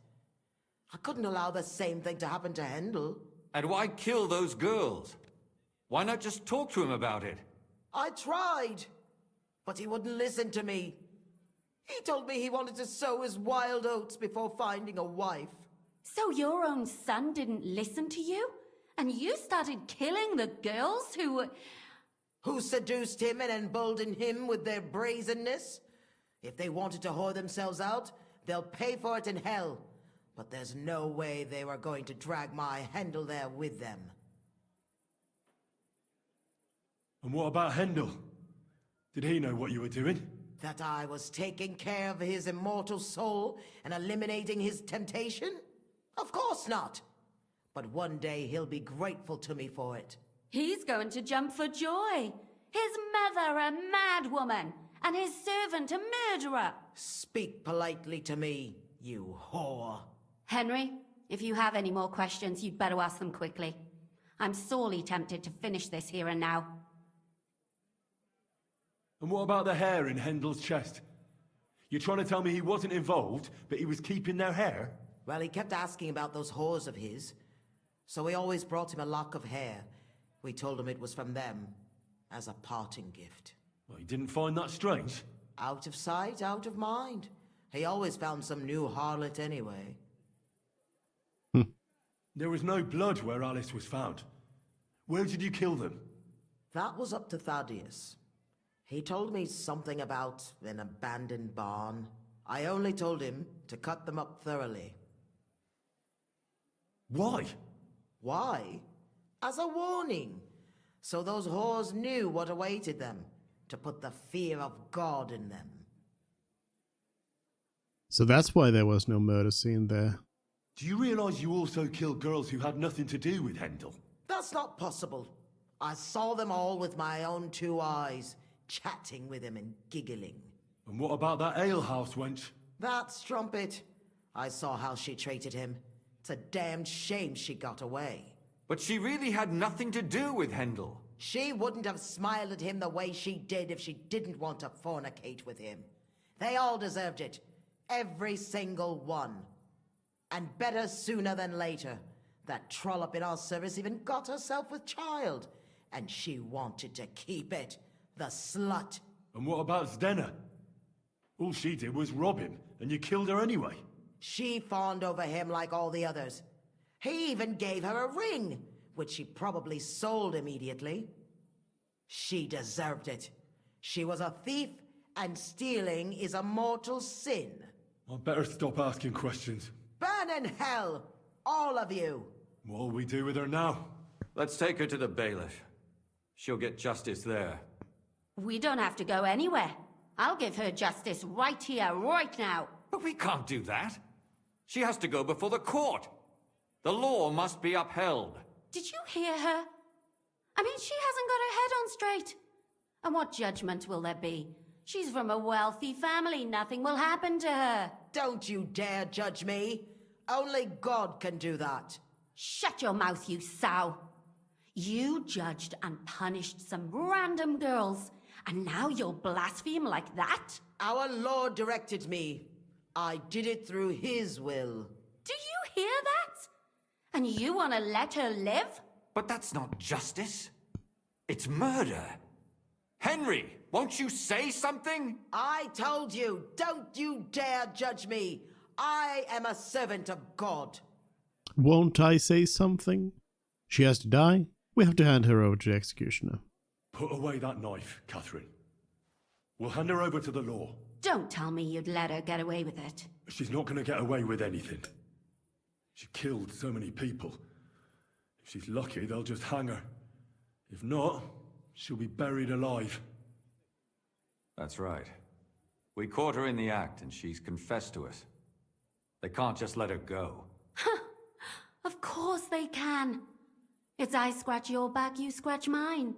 I couldn't allow the same thing to happen to Hendel. And why kill those girls? Why not just talk to him about it? I tried, but he wouldn't listen to me. He told me he wanted to sow his wild oats before finding a wife. So your own son didn't listen to you? And you started killing the girls who seduced him and emboldened him with their brazenness? If they wanted to whore themselves out, they'll pay for it in hell. But there's no way they were going to drag my Hendel there with them. And what about Hendel? Did he know what you were doing? That I was taking care of his immortal soul and eliminating his temptation? Of course not. But one day he'll be grateful to me for it. He's going to jump for joy. His mother a mad woman, and his servant a murderer. Speak politely to me, you whore. Henry, if you have any more questions, you'd better ask them quickly. I'm sorely tempted to finish this here and now. And what about the hair in Hendel's chest? You're trying to tell me he wasn't involved, but he was keeping their hair? Well, he kept asking about those whores of his, so we always brought him a lock of hair. We told him it was from them, as a parting gift. Well, you didn't find that strange? Out of sight, out of mind. He always found some new harlot anyway. There was no blood where Alice was found. Where did you kill them? That was up to Thaddeus. He told me something about an abandoned barn. I only told him to cut them up thoroughly. Why? Why? As a warning. So those whores knew what awaited them. To put the fear of God in them. So that's why there was no murder scene there. Do you realize you also killed girls who had nothing to do with Hendel? That's not possible. I saw them all with my own 2 eyes, chatting with him and giggling. And what about that alehouse wench? That strumpet. I saw how she treated him. It's a damned shame she got away. But she really had nothing to do with Hendel. She wouldn't have smiled at him the way she did if she didn't want to fornicate with him. They all deserved it. Every single one. And better sooner than later. That trollop in our service even got herself with child. And she wanted to keep it. The slut. And what about Zdenna? All she did was rob him, and you killed her anyway. She fawned over him like all the others. He even gave her a ring, which she probably sold immediately. She deserved it. She was a thief, and stealing is a mortal sin. I'd better stop asking questions. Burn in hell, all of you. What'll we do with her now? Let's take her to the bailiff. She'll get justice there. We don't have to go anywhere. I'll give her justice right here, right now. But we can't do that. She has to go before the court. The law must be upheld. Did you hear her? I mean, she hasn't got her head on straight. And what judgment will there be? She's from a wealthy family. Nothing will happen to her. Don't you dare judge me. Only God can do that. Shut your mouth, you sow. You judged and punished some random girls, and now you'll blaspheme like that? Our Lord directed me. I did it through His will. Do you hear that? And you want to let her live? But that's not justice. It's murder. Henry, won't you say something? I told you, don't you dare judge me. I am a servant of God. Won't I say something? She has to die. We have to hand her over to the executioner. Put away that knife, Catherine. We'll hand her over to the law. Don't tell me you'd let her get away with it. She's not going to get away with anything. She killed so many people. If she's lucky, they'll just hang her. If not, she'll be buried alive. That's right. We caught her in the act, and she's confessed to us. They can't just let her go. Of course they can. It's I scratch your back, you scratch mine.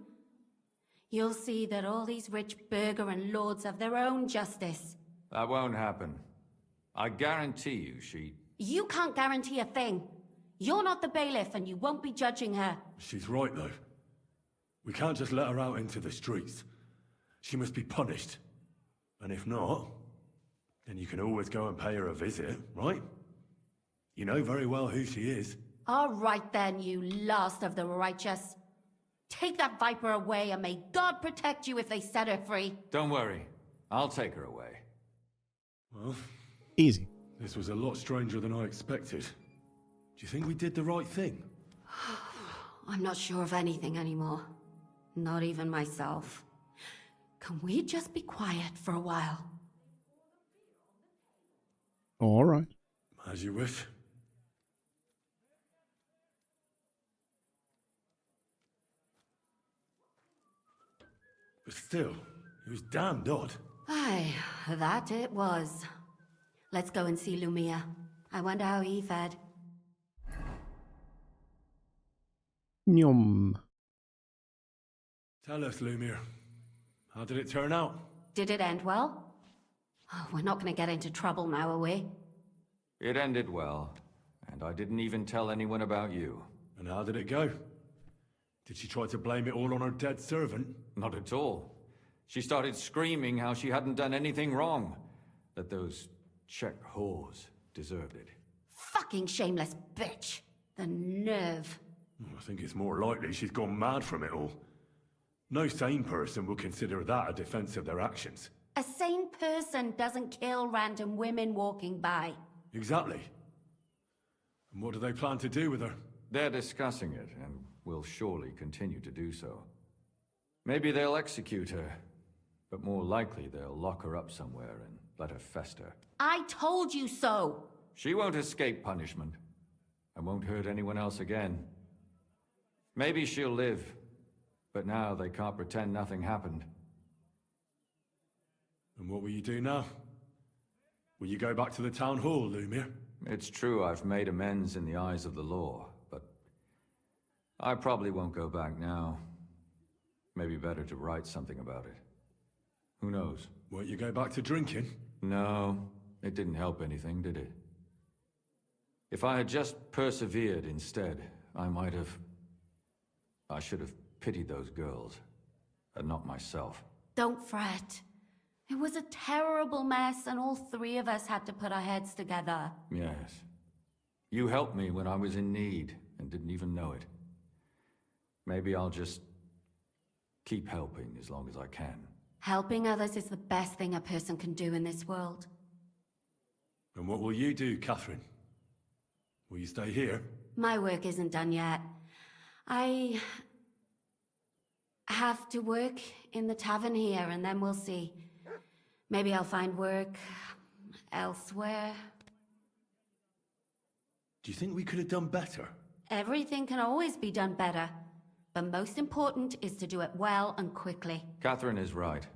You'll see that all these rich burgher and lords have their own justice. That won't happen. I guarantee you she... You can't guarantee a thing. You're not the bailiff, and you won't be judging her. She's right, though. We can't just let her out into the streets. She must be punished. And if not, then you can always go and pay her a visit, right? You know very well who she is. All right then, you last of the righteous. Take that viper away, and may God protect you if they set her free. Don't worry. I'll take her away. Well... Easy. This was a lot stranger than I expected. Do you think we did the right thing? I'm not sure of anything anymore. Not even myself. Can we just be quiet for a while? All right. As you wish. But still, it was damned odd. Aye, that it was. Let's go and see Lumia. I wonder how he fared. Nyum. Tell us, Lumir. How did it turn out? Did it end well? Oh, we're not going to get into trouble now, are we? It ended well, and I didn't even tell anyone about you. And how did it go? Did she try to blame it all on her dead servant? Not at all. She started screaming how she hadn't done anything wrong. That those Czech whores deserved it. Fucking shameless bitch. The nerve. I think it's more likely she's gone mad from it all. No sane person would consider that a defense of their actions. A sane person doesn't kill random women walking by. Exactly. And what do they plan to do with her? They're discussing it, and will surely continue to do so. Maybe they'll execute her, but more likely they'll lock her up somewhere and let her fester. I told you so! She won't escape punishment, and won't hurt anyone else again. Maybe she'll live, but now they can't pretend nothing happened. And what will you do now? Will you go back to the town hall, Lumir? It's true I've made amends in the eyes of the law, but I probably won't go back now. Maybe better to write something about it. Who knows? Won't you go back to drinking? No, it didn't help anything, did it? If I had just persevered instead, I should have pitied those girls, and not myself. Don't fret. It was a terrible mess, and all three of us had to put our heads together. Yes. You helped me when I was in need, and didn't even know it. Maybe I'll just keep helping as long as I can. Helping others is the best thing a person can do in this world. And what will you do, Catherine? Will you stay here? My work isn't done yet. I have to work in the tavern here, and then we'll see. Maybe I'll find work elsewhere. Do you think we could have done better? Everything can always be done better. But most important is to do it well and quickly. Catherine is right.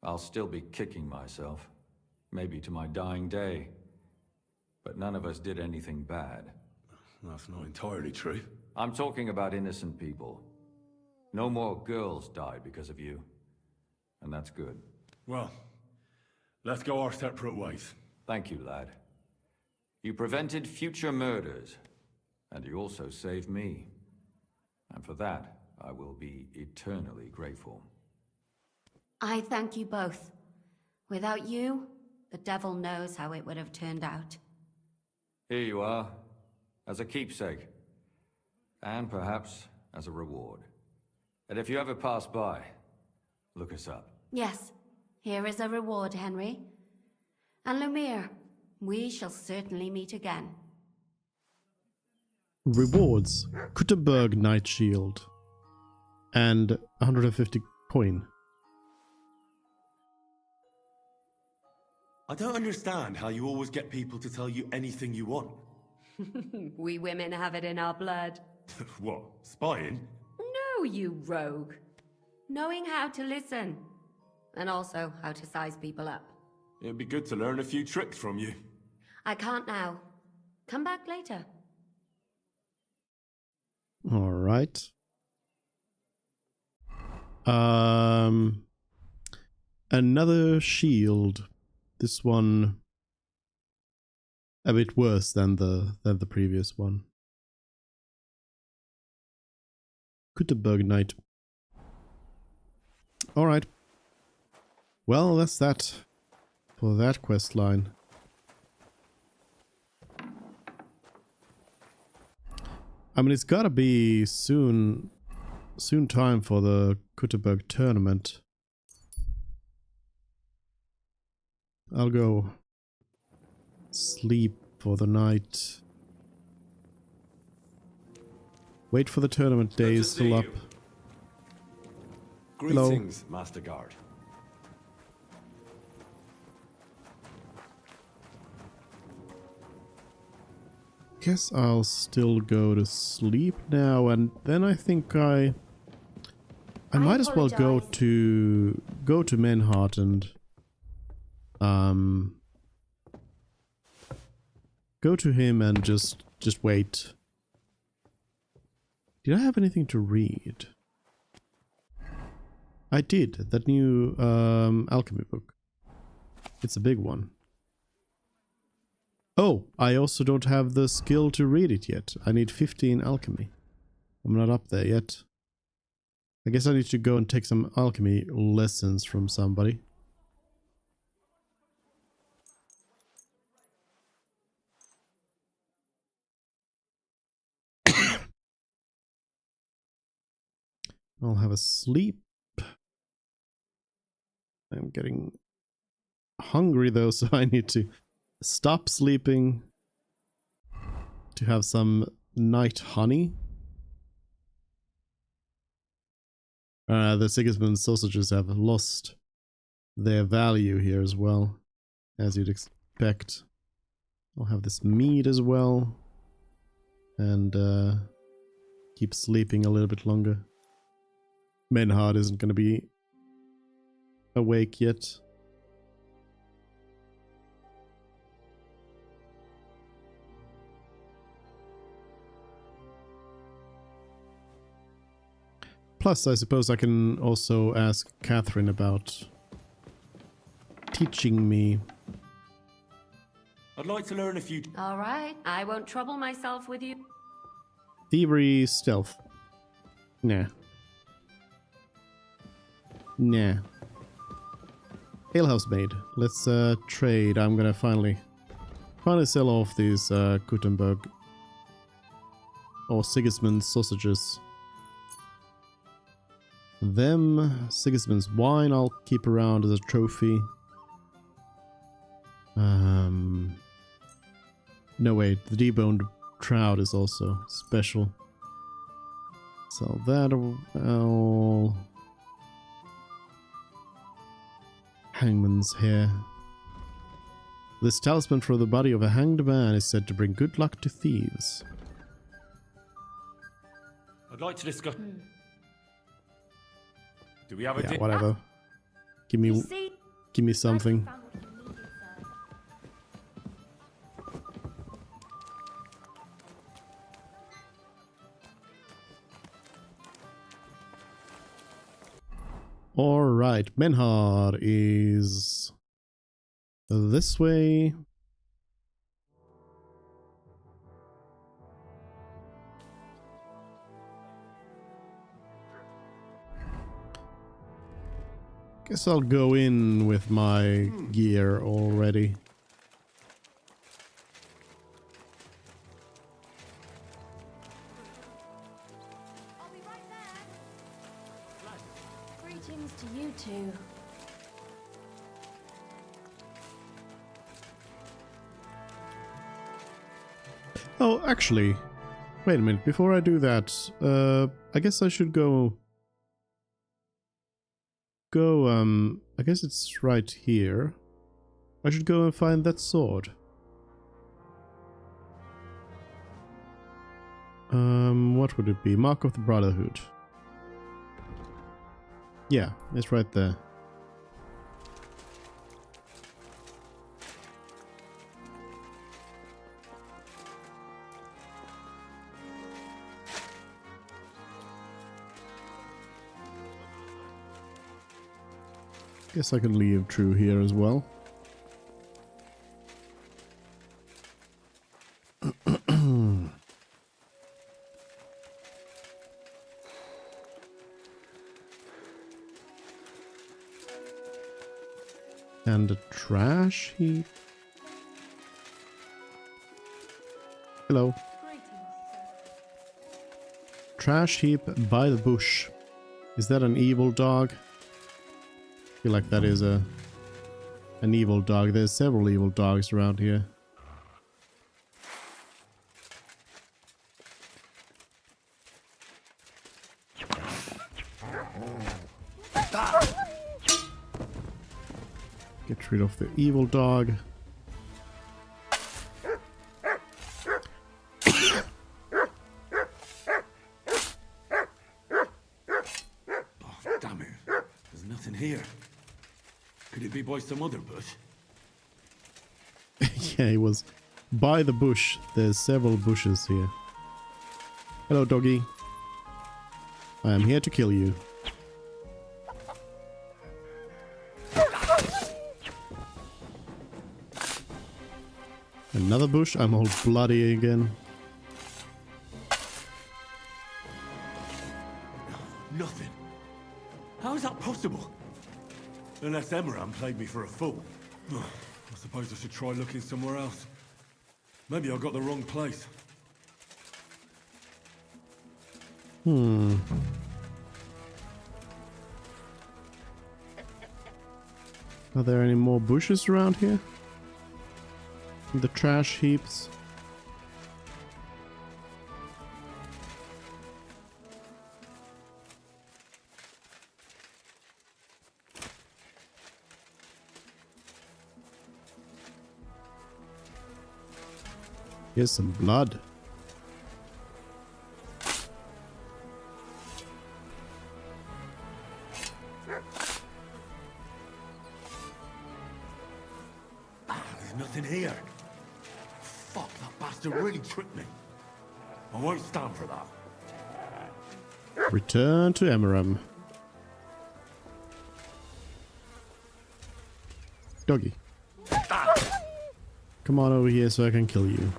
I'll still be kicking myself. Maybe to my dying day. But none of us did anything bad. That's not entirely true. I'm talking about innocent people. No more girls died because of you. And that's good. Well, let's go our separate ways. Thank you, lad. You prevented future murders. And you also saved me. And for that, I will be eternally grateful. I thank you both. Without you, the devil knows how it would have turned out. Here you are, as a keepsake. And perhaps as a reward. And if you ever pass by, look us up. Yes, here is a reward, Henry. And Lumir, we shall certainly meet again. Rewards: Kuttenberg Knight Shield and 150 coin. I don't understand how you always get people to tell you anything you want. We women have it in our blood. What, spying? No, you rogue. Knowing how to listen. And also how to size people up. It'd be good to learn a few tricks from you. I can't now. Come back later. All right. Another shield. This one a bit worse than the previous one. Kuttenberg Knight. All right. Well, that's that for that quest line. I mean, it's gotta be soon time for the Kuttenberg tournament. I'll go sleep for the night. Wait for the tournament days to up. Greetings, Hello. Master Guard. Guess I'll still go to sleep now, and then I think I might as well go to Menhart and go to him and just wait. Did I have anything to read? I did. That new alchemy book. It's a big one. Oh, I also don't have the skill to read it yet. I need 15 alchemy. I'm not up there yet. I guess I need to go and take some alchemy lessons from somebody. I'll have a sleep. I'm getting hungry though, so I need to stop sleeping to have some night honey. The Sigismund sausages have lost their value here as well, as you'd expect. I'll have this meat as well, and keep sleeping a little bit longer. Menhard isn't going to be awake yet. Plus, I suppose I can also ask Catherine about teaching me. I'd like to learn a few... All right, I won't trouble myself with you. Thievery, stealth. Nah. Nah. Alehouse maid. Let's trade. I'm gonna finally sell off these Gutenberg or Sigismund sausages. Them, Sigismund's wine I'll keep around as a trophy. No wait, the deboned trout is also special. Sell that all. Hangman's hair. This talisman for the body of a hanged man is said to bring good luck to thieves. I'd like to discuss... Do we have a... Yeah, whatever. Give me something. Alright, Menhard is this way. Guess I'll go in with my gear already. Greetings to you two. Oh, actually, wait a minute. Before I do that, I guess I should go, I guess it's right here. I should go and find that sword. What would it be? Mark of the Brotherhood. Yeah, it's right there. Guess I can leave True here as well. And a trash heap. Hello. Trash heap by the bush. Is that an evil dog? I feel like that is an evil dog. There's several evil dogs around here. Get rid of the evil dog. Oh, damn it. There's nothing here. Could it be by some other bush? Yeah, it was by the bush. There's several bushes here. Hello, doggy. I am here to kill you. Another bush? I'm all bloody again. Nothing. How is that possible? Unless Emram played me for a fool. I suppose I should try looking somewhere else. Maybe I got the wrong place. Hmm. Are there any more bushes around here? The trash heaps. Here's some blood. There's nothing here. Fuck, that bastard really tricked me. I won't stand for that. Return to Emram. Doggy. Come on over here so I can kill you.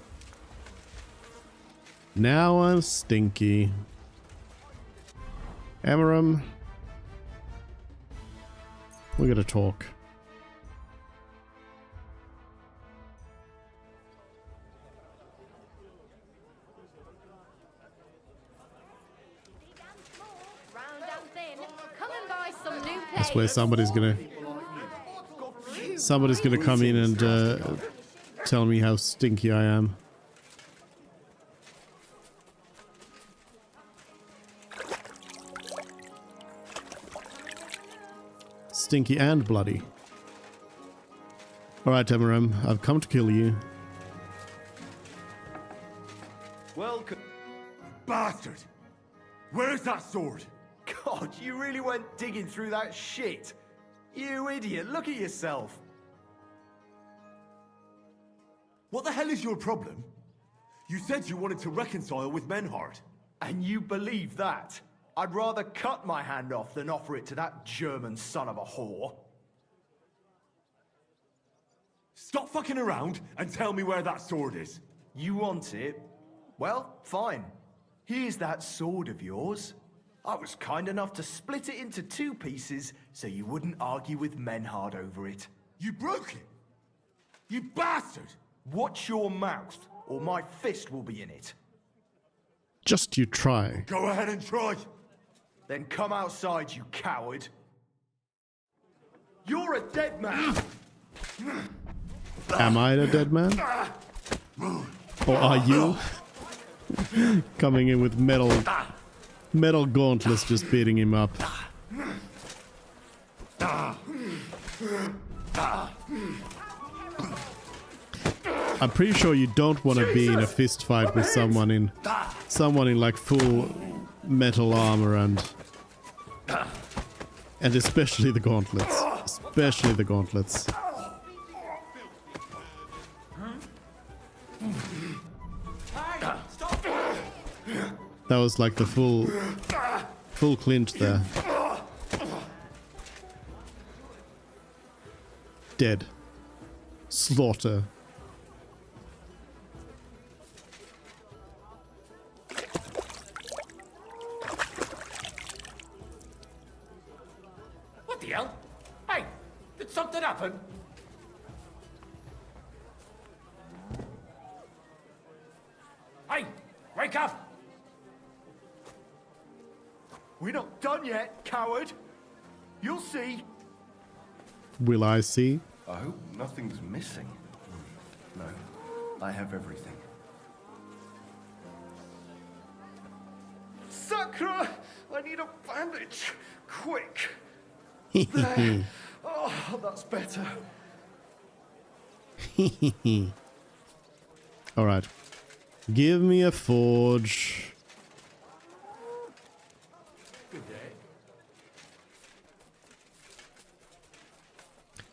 Now I'm stinky. Emram. We gotta talk. I swear somebody's gonna come in and tell me how stinky I am. Stinky and bloody. Alright, Emram, I've come to kill you. Welcome. Bastard! Where is that sword? God, you really went digging through that shit. You idiot, look at yourself. What the hell is your problem? You said you wanted to reconcile with Menhard. And you believe that? I'd rather cut my hand off than offer it to that German son of a whore. Stop fucking around and tell me where that sword is. You want it? Well, fine. Here's that sword of yours. I was kind enough to split it into 2 pieces so you wouldn't argue with Menhard over it. You broke it? You bastard! Watch your mouth, or my fist will be in it. Just you try. Go ahead and try. Then come outside, you coward. You're a dead man! Am I the dead man? Or are you? Coming in with metal gauntlets just beating him up. I'm pretty sure you don't want to be in a fist fight with someone in like full metal armor and especially the gauntlets. Especially the gauntlets. That was like the full clinch there. Dead. Slaughter. What the hell? Hey, did something happen? Hey, wake up! We're not done yet, coward. You'll see. Will I see? I hope nothing's missing. No, I have everything. Sakra! I need a bandage. Quick. There. Oh, that's better. Alright. Give me a forge. Good day.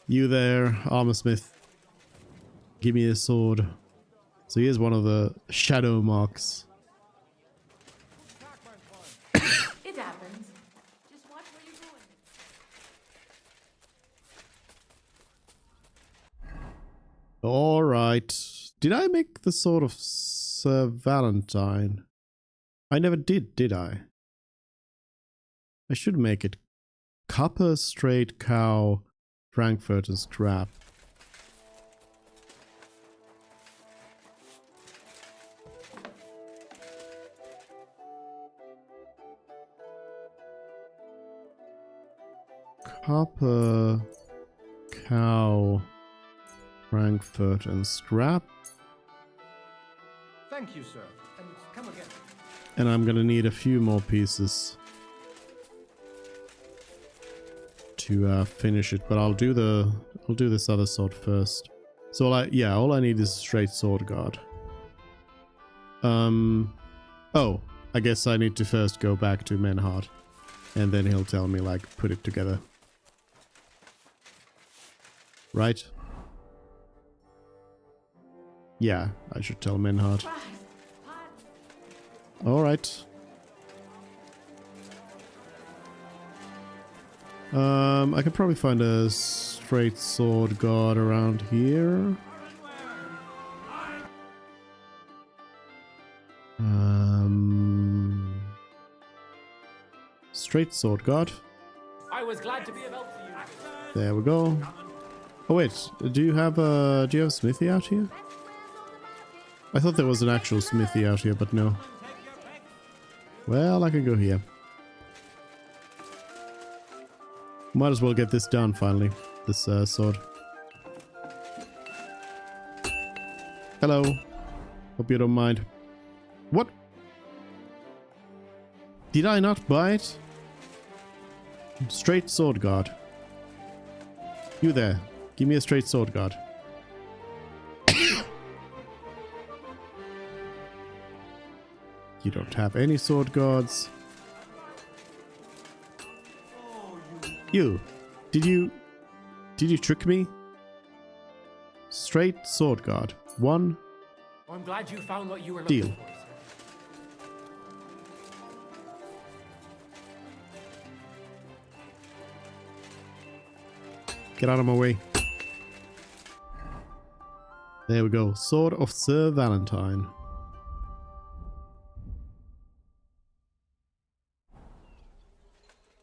You there, armorsmith. Give me a sword. So here's one of the shadow marks. It happens. Just watch where you're going. Alright. Did I make the sword of Sir Valentine? I never did I? I should make it Copper, straight cow, Frankfurt, and scrap. Copper, cow, Frankfurt, and scrap. Thank you, sir. And come again. And I'm gonna need a few more pieces to finish it, but I'll do this other sword first. So all I need is straight sword guard. Oh, I guess I need to first go back to Menhard, and then he'll tell me like put it together. Right? Yeah, I should tell Menhard. Alright. I could probably find a straight sword guard around here. Straight sword guard. I was glad to be of help to you. There we go. Oh wait, do you have a smithy out here? I thought there was an actual smithy out here, but no. Well, I can go here. Might as well get this done finally. This sword. Hello. Hope you don't mind. What? Did I not buy it? Straight sword guard. You there. Give me a straight sword guard. You don't have any sword guards. You. Did you trick me? Straight sword guard. One. I'm glad you found what you were Deal. looking for. Get out of my way. There we go. Sword of Sir Valentine.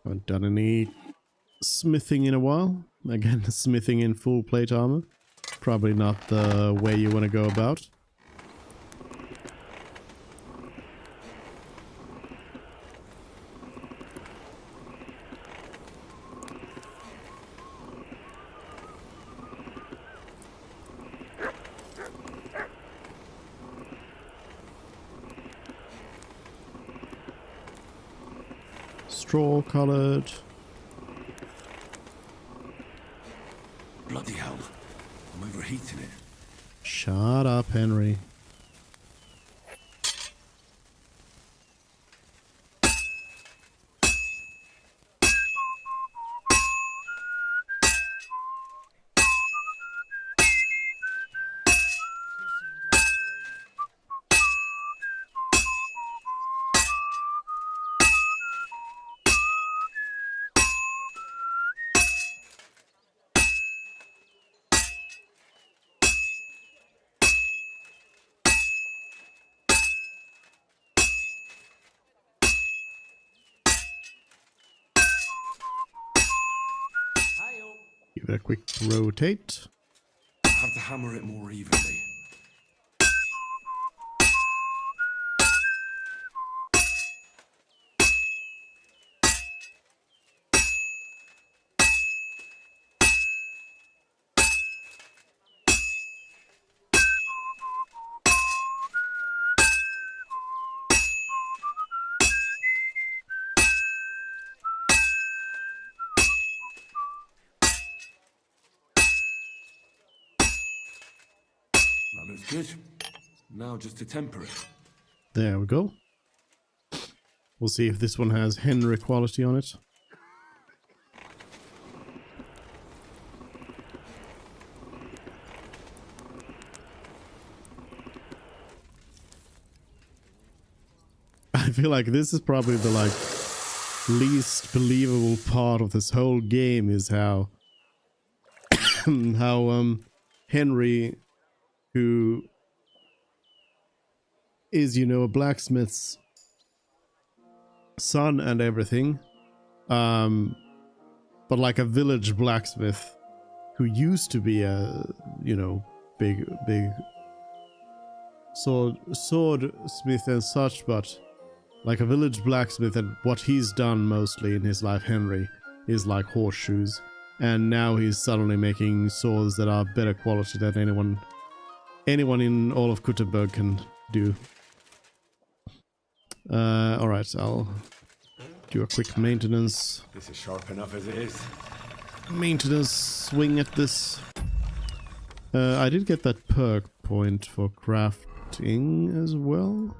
Haven't done any smithing in a while. Again, smithing in full plate armor. Probably not the way you want to go about. Straw colored. Bloody hell. I'm overheating it. Shut up, Henry. Give it a quick rotate. I have to hammer it more evenly. That looks good. Now just to temper it. There we go. We'll see if this one has Henry quality on it. I feel like this is probably the least believable part of this whole game is how Henry, who is, you know, a blacksmith's son and everything, but like a village blacksmith who used to be a, you know, big swordsmith and such, but like a village blacksmith, and what he's done mostly in his life, Henry, is like horseshoes, and now he's suddenly making swords that are better quality than anyone in all of Kuttenberg can do. Alright, I'll do a quick maintenance. This is sharp enough as it is. Maintenance swing at this. I did get that perk point for crafting as well.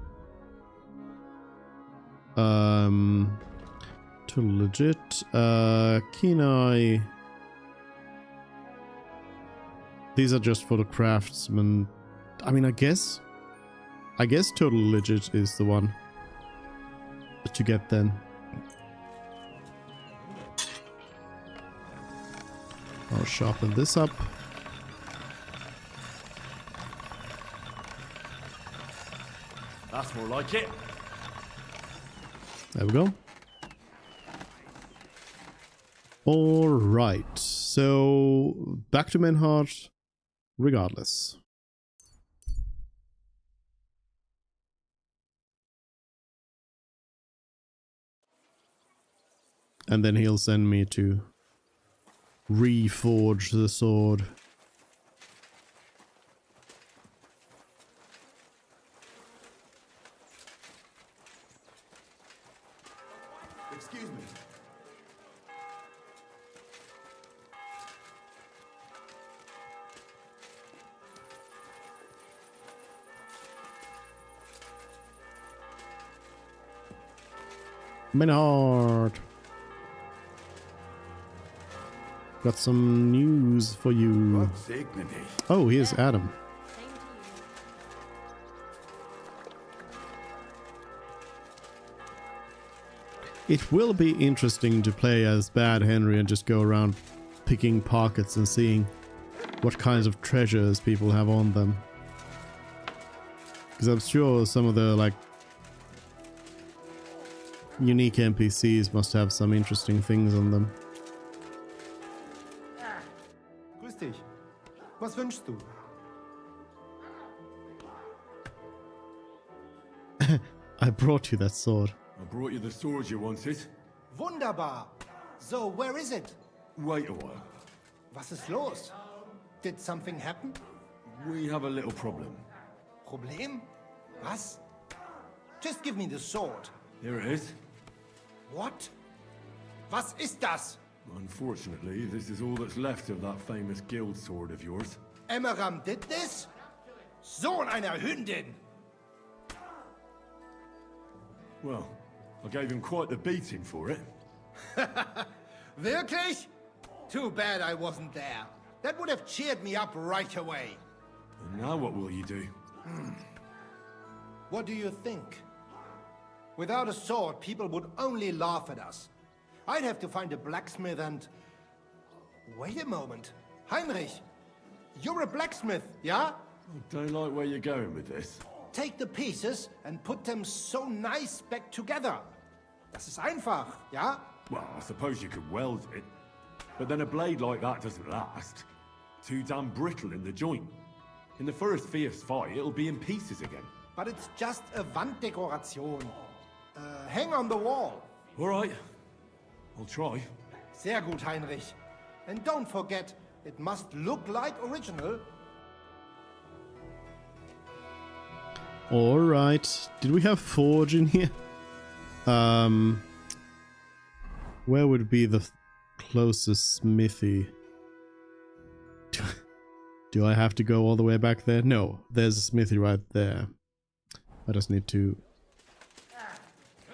Totally legit. Keen eye. These are just for the craftsman. I mean, I guess totally legit is the one to get then. I'll sharpen this up. That's more like it. There we go. Alright, so back to Menhart regardless. And then he'll send me to reforge the sword. Excuse me. Menhart. Got some news for you. God's dignity. Oh, here's Adam. It will be interesting to play as Bad Henry and just go around picking pockets and seeing what kinds of treasures people have on them. Because I'm sure some of the like unique NPCs must have some interesting things on them. Grüß dich. Was wünschst du? I brought you that sword. I brought you the sword you wanted. Wunderbar. So, where is it? Wait a while. Was ist los? Did something happen? We have a little problem. Problem? Was? Just give me the sword. Here it is. What? Was ist das? Unfortunately, this is all that's left of that famous guild sword of yours. Emmeram did this? Sohn einer Hündin! Well, I gave him quite the beating for it. Wirklich? Too bad I wasn't there. That would have cheered me up right away. And now what will you do? What do you think? Without a sword, people would only laugh at us. I'd have to find a blacksmith and... Wait a moment. Heinrich, you're a blacksmith, yeah? I don't like where you're going with this. Take the pieces and put them so nice back together. Das ist einfach, yeah? Well, I suppose you could weld it. But then a blade like that doesn't last. Too damn brittle in the joint. In the first fierce fight, it'll be in pieces again. But it's just a Wanddekoration. Hang on the wall. All right. I'll try. Sehr gut, Heinrich. And don't forget, it must look like original. Alright. Did we have forge in here? Where would be the closest smithy? Do I have to go all the way back there? No, there's a smithy right there. I just need to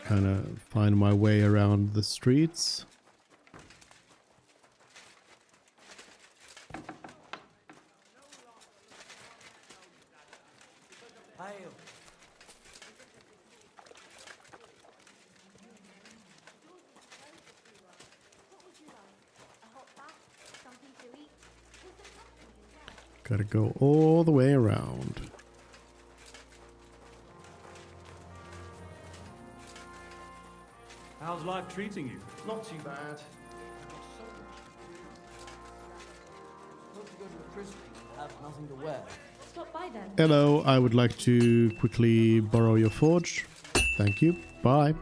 kind of find my way around the streets. Gotta go all the way around. How's life treating you? Not too bad. Not to go to a christening and have nothing to wear. Stop by then. Hello, I would like to quickly borrow your forge. Thank you. Bye.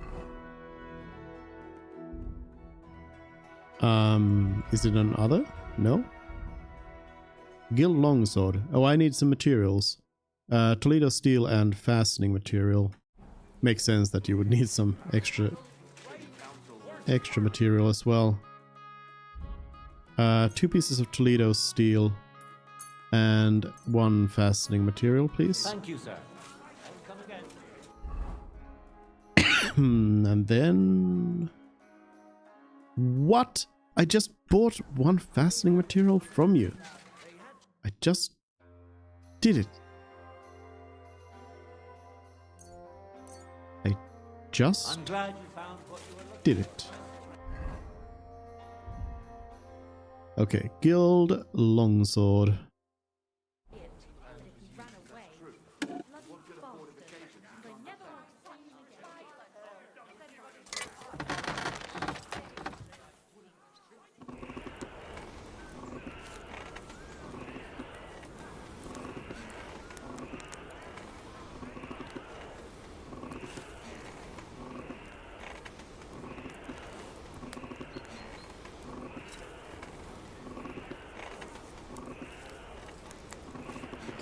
Is it an other? No? Gild longsword. Oh, I need some materials. Toledo steel and fastening material. Makes sense that you would need some extra material as well. 2 pieces of Toledo steel and 1 fastening material, please. Thank you, sir. Come again. And then... What? I just bought 1 fastening material from you. I just did it. I just I'm glad you found what you were looking did it. Okay, Guild Longsword.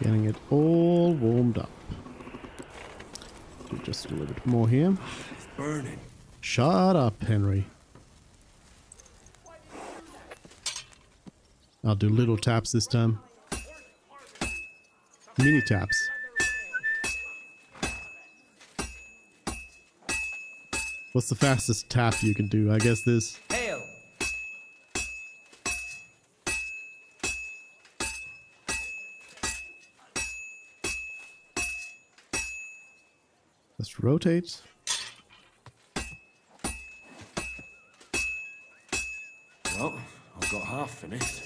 Getting it all warmed up. Do just a little bit more here. It's burning. Shut up, Henry. I'll do little taps this time. Mini taps. What's the fastest tap you can do? I guess this. Hail! Let's rotate. Well, I've got half finished.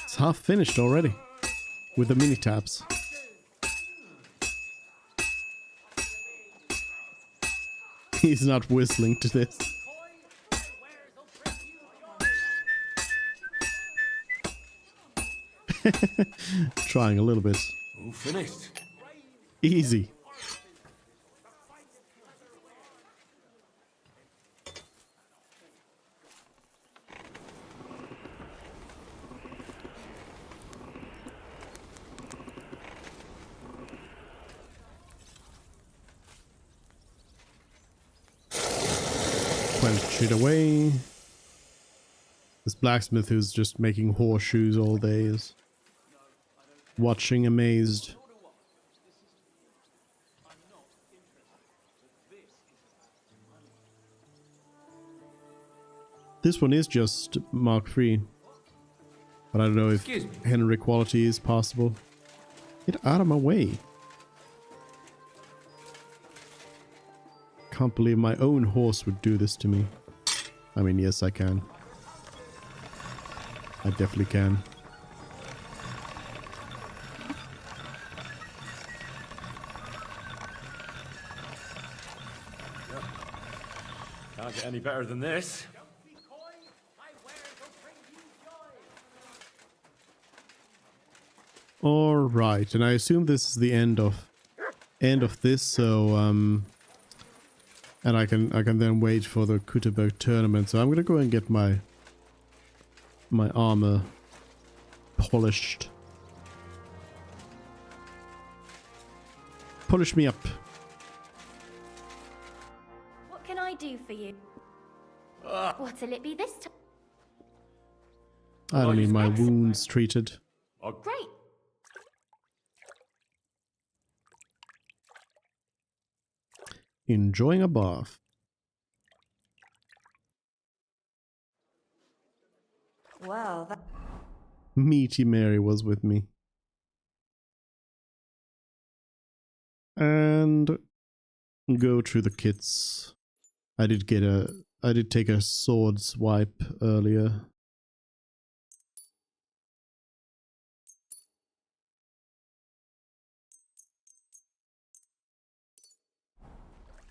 It's half finished already. With the mini taps. He's not whistling to this. Trying a little bit. All finished. Easy. Quench it away. This blacksmith who's just making horseshoes all day is watching amazed. This one is just Mark III. But I don't know if Henry quality is possible. Get out of my way. Can't believe my own horse would do this to me. I mean, yes, I can. I definitely can. Can't get any better than this. All right, and I assume this is the end of this. So and I can then wait for the Kutterberg tournament. So I'm gonna go and get my armor polished. Polish me up. What can I do for you? What'll it be this time? I don't need my wounds treated. Great. Enjoying a bath. Well, that... Meaty Mary was with me. And go through the kits. I did take a sword swipe earlier.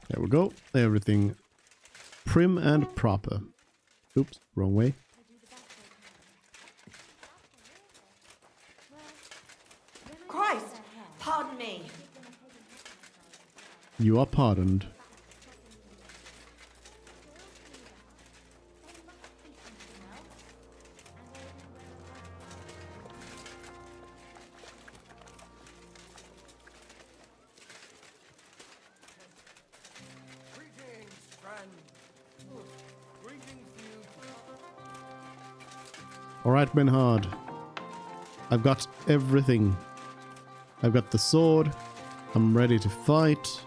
There we go. Everything prim and proper. Oops, wrong way. You are pardoned. Greetings, friend. Greetings to you. Alright, Benhard. I've got everything. I've got the sword. I'm ready to fight.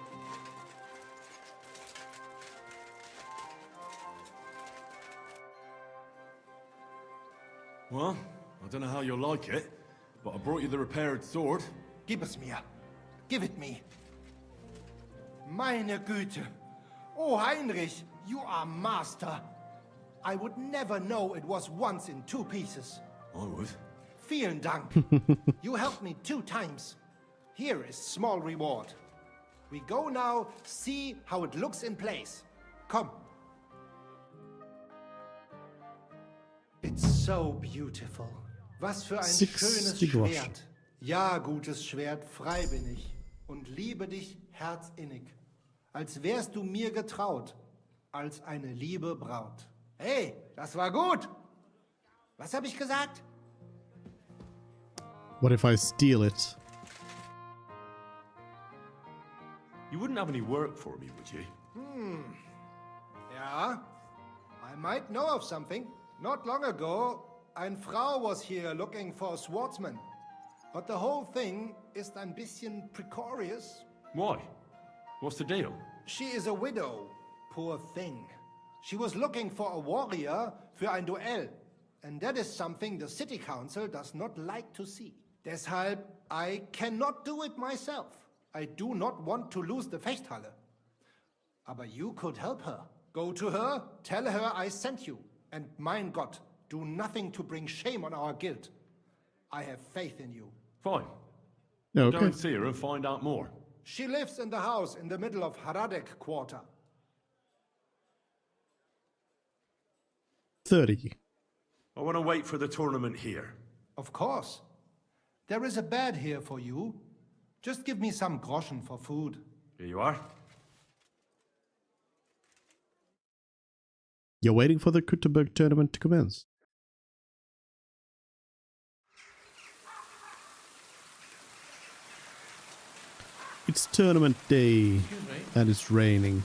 Well, I don't know how you'll like it, but I brought you the repaired sword. Gib es mir. Give it me. Meine Güte. Oh, Heinrich, you are master. I would never know it was once in 2 pieces. I would. Vielen Dank. You helped me 2 times. Here is small reward. We go now, see how it looks in place. Come. It's so beautiful. Was für ein 60 schönes Groschen. Schwert. Ja, gutes Schwert, frei bin ich. Und liebe dich herzinnig. Als wärst du mir getraut. Als eine liebe Braut. Hey, das war gut. Was habe ich gesagt? What if I steal it? You wouldn't have any work for me, would you? Ja, I might know of something. Not long ago, eine Frau was here looking for a swordsman. But the whole thing ist ein bisschen precarious. Why? What's the deal? She is a widow. Poor thing. She was looking for a warrior für ein Duell. And that is something the city council does not like to see. Deshalb, I cannot do it myself. I do not want to lose the Fechthalle. Aber you could help her. Go to her, tell her I sent you. And mein Gott, do nothing to bring shame on our guild. I have faith in you. Fine. Yeah, Go okay. and see her and find out more. She lives in the house in the middle of Haradek quarter. 30. I want to wait for the tournament here. Of course. There is a bed here for you. Just give me some groschen for food. Here you are. You're waiting for the Kuttenberg tournament to commence. It's tournament day, and it's raining.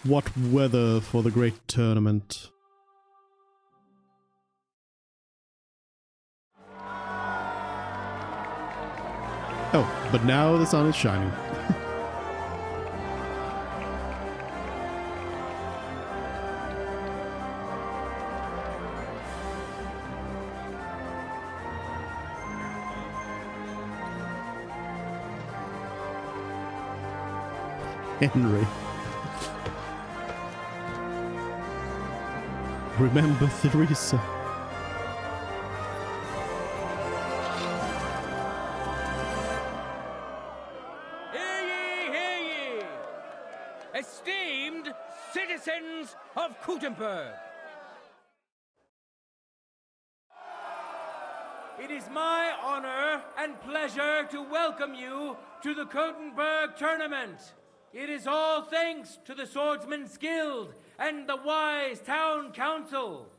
What weather for the great tournament. Oh, but now the sun is shining. Henry. Remember Theresa. Hear ye! Esteemed citizens of Kuttenberg! It is my honor and pleasure to welcome you to the Kuttenberg tournament. It is all thanks to the Swordsman's Guild and the wise town council.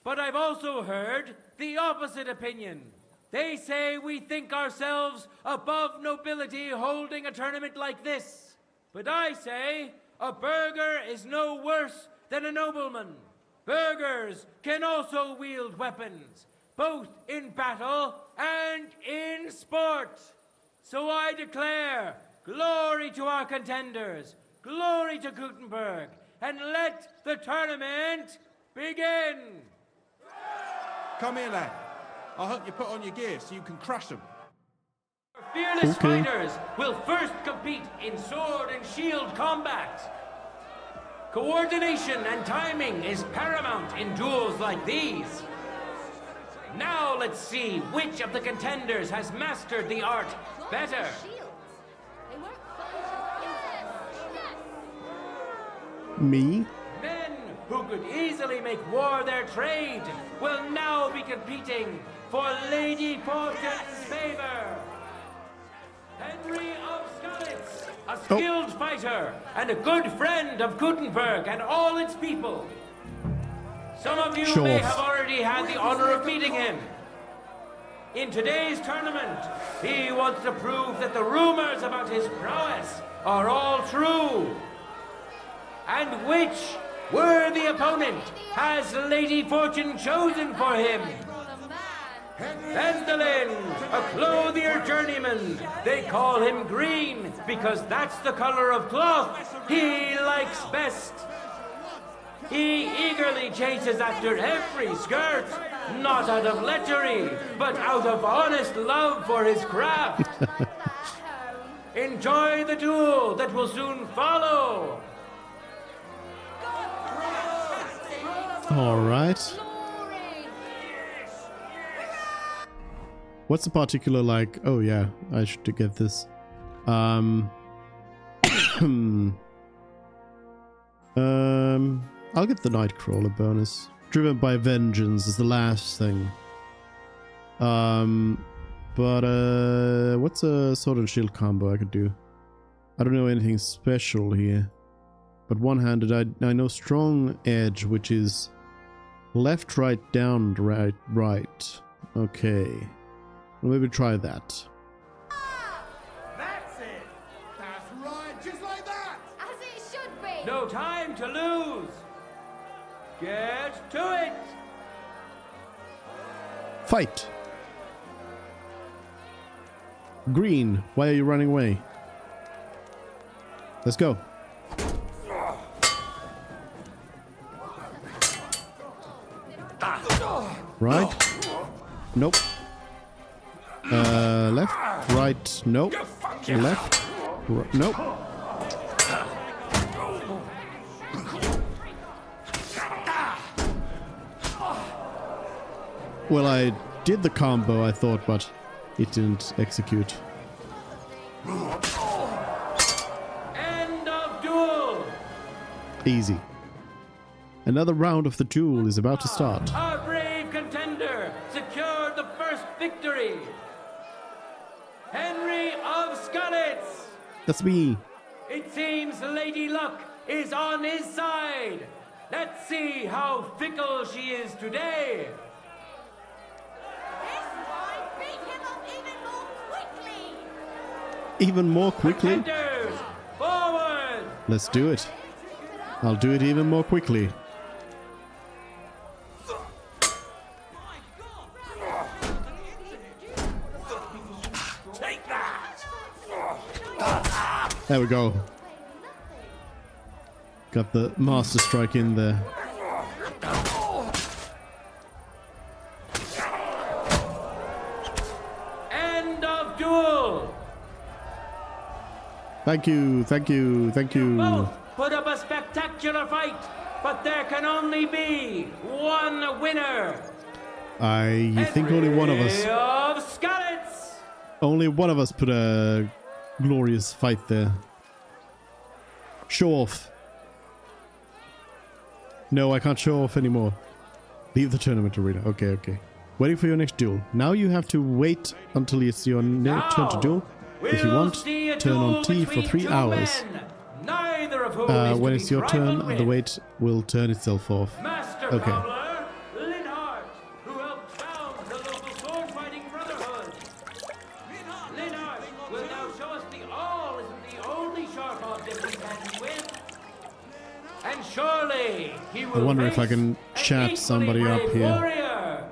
But I've also heard the opposite opinion. They say we think ourselves above nobility holding a tournament like this. But I say a burgher is no worse than a nobleman. Burghers can also wield weapons, both in battle and in sport. So I declare, glory to our contenders, glory to Kuttenberg, and let the tournament begin. Come here, lad. I'll help you put on your gear so you can crush them. Fearless fighters will first compete in sword and shield combat. Coordination and timing is paramount in duels like these. Now let's see which of the contenders has mastered the art better. Me? Men who could easily make war their trade will now be competing for Lady Fortune's favor. Henry of Skalitz, a skilled fighter and a good friend of Gutenberg and all its people. Some of you may have already had the honor of meeting him. In today's tournament, he wants to prove that the rumors about his prowess are all true. And which worthy opponent has Lady Fortune chosen for him? Vendolin, a clothier journeyman. They call him Green because that's the color of cloth he likes best. He eagerly chases after every skirt, not out of lechery, but out of honest love for his craft. Enjoy the duel that will soon follow. All right. What's the particular like? Oh yeah, I should get this. I'll get the Nightcrawler bonus. Driven by Vengeance is the last thing. But what's a Sword and Shield combo I could do? I don't know anything special here. But one-handed, I know Strong Edge, which is left, right, down, right, right. Okay. Well, maybe try that. That's it! That's right, just like that! As it should be! No time to lose! Get to it! Fight! Green, why are you running away? Let's go. Right? Nope. Left? Right? Nope. Left? Nope. Well, I did the combo, I thought, but it didn't execute. End of duel! Easy. Another round of the duel is about to start. Our brave contender secured the first victory. Henry of Skalitz. That's me. It seems Lady Luck is on his side. Let's see how fickle she is today. Even more quickly? Contenders, forward! Let's do it. I'll do it even more quickly. Take that! There we go. Got the Master Strike in there. End of duel! Thank you, thank you, thank you. Both put up a spectacular fight, but there can only be one winner. I think only one of us. Of Skalitz! Only one of us put a glorious fight there. Show off. No, I can't show off anymore. Leave the tournament arena. Okay, okay. Waiting for your next duel. Now you have to wait until it's your turn to duel. If you want, turn on T for 3 hours. When it's your turn, the wait will turn itself off. Okay. Linhart, who helped found the local sword fighting brotherhood. Linhart will now show us the awl isn't the only sharp object he can with. And surely he will I wonder if I can chat somebody up here. Warrior.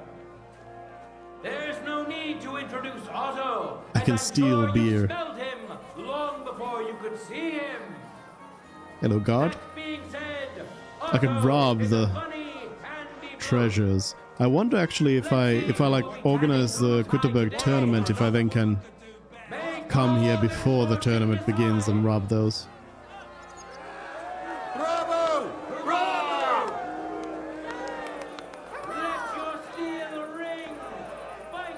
There's no need to introduce Otto. I can steal beer. Spelled him long before you could see him. Hello, guard. I can rob the treasures. I wonder actually if I like organize the Gutenberg tournament, if I then can come here before the tournament begins and rob those. Bravo! Bravo!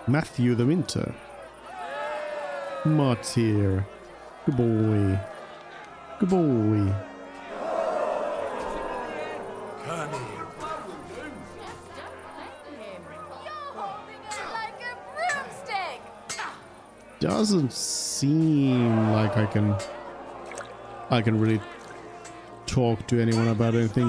Matthew the Minter. Mott's here. Good boy. Good boy. Come here. You're holding it like doesn't seem like I can really talk to anyone about anything.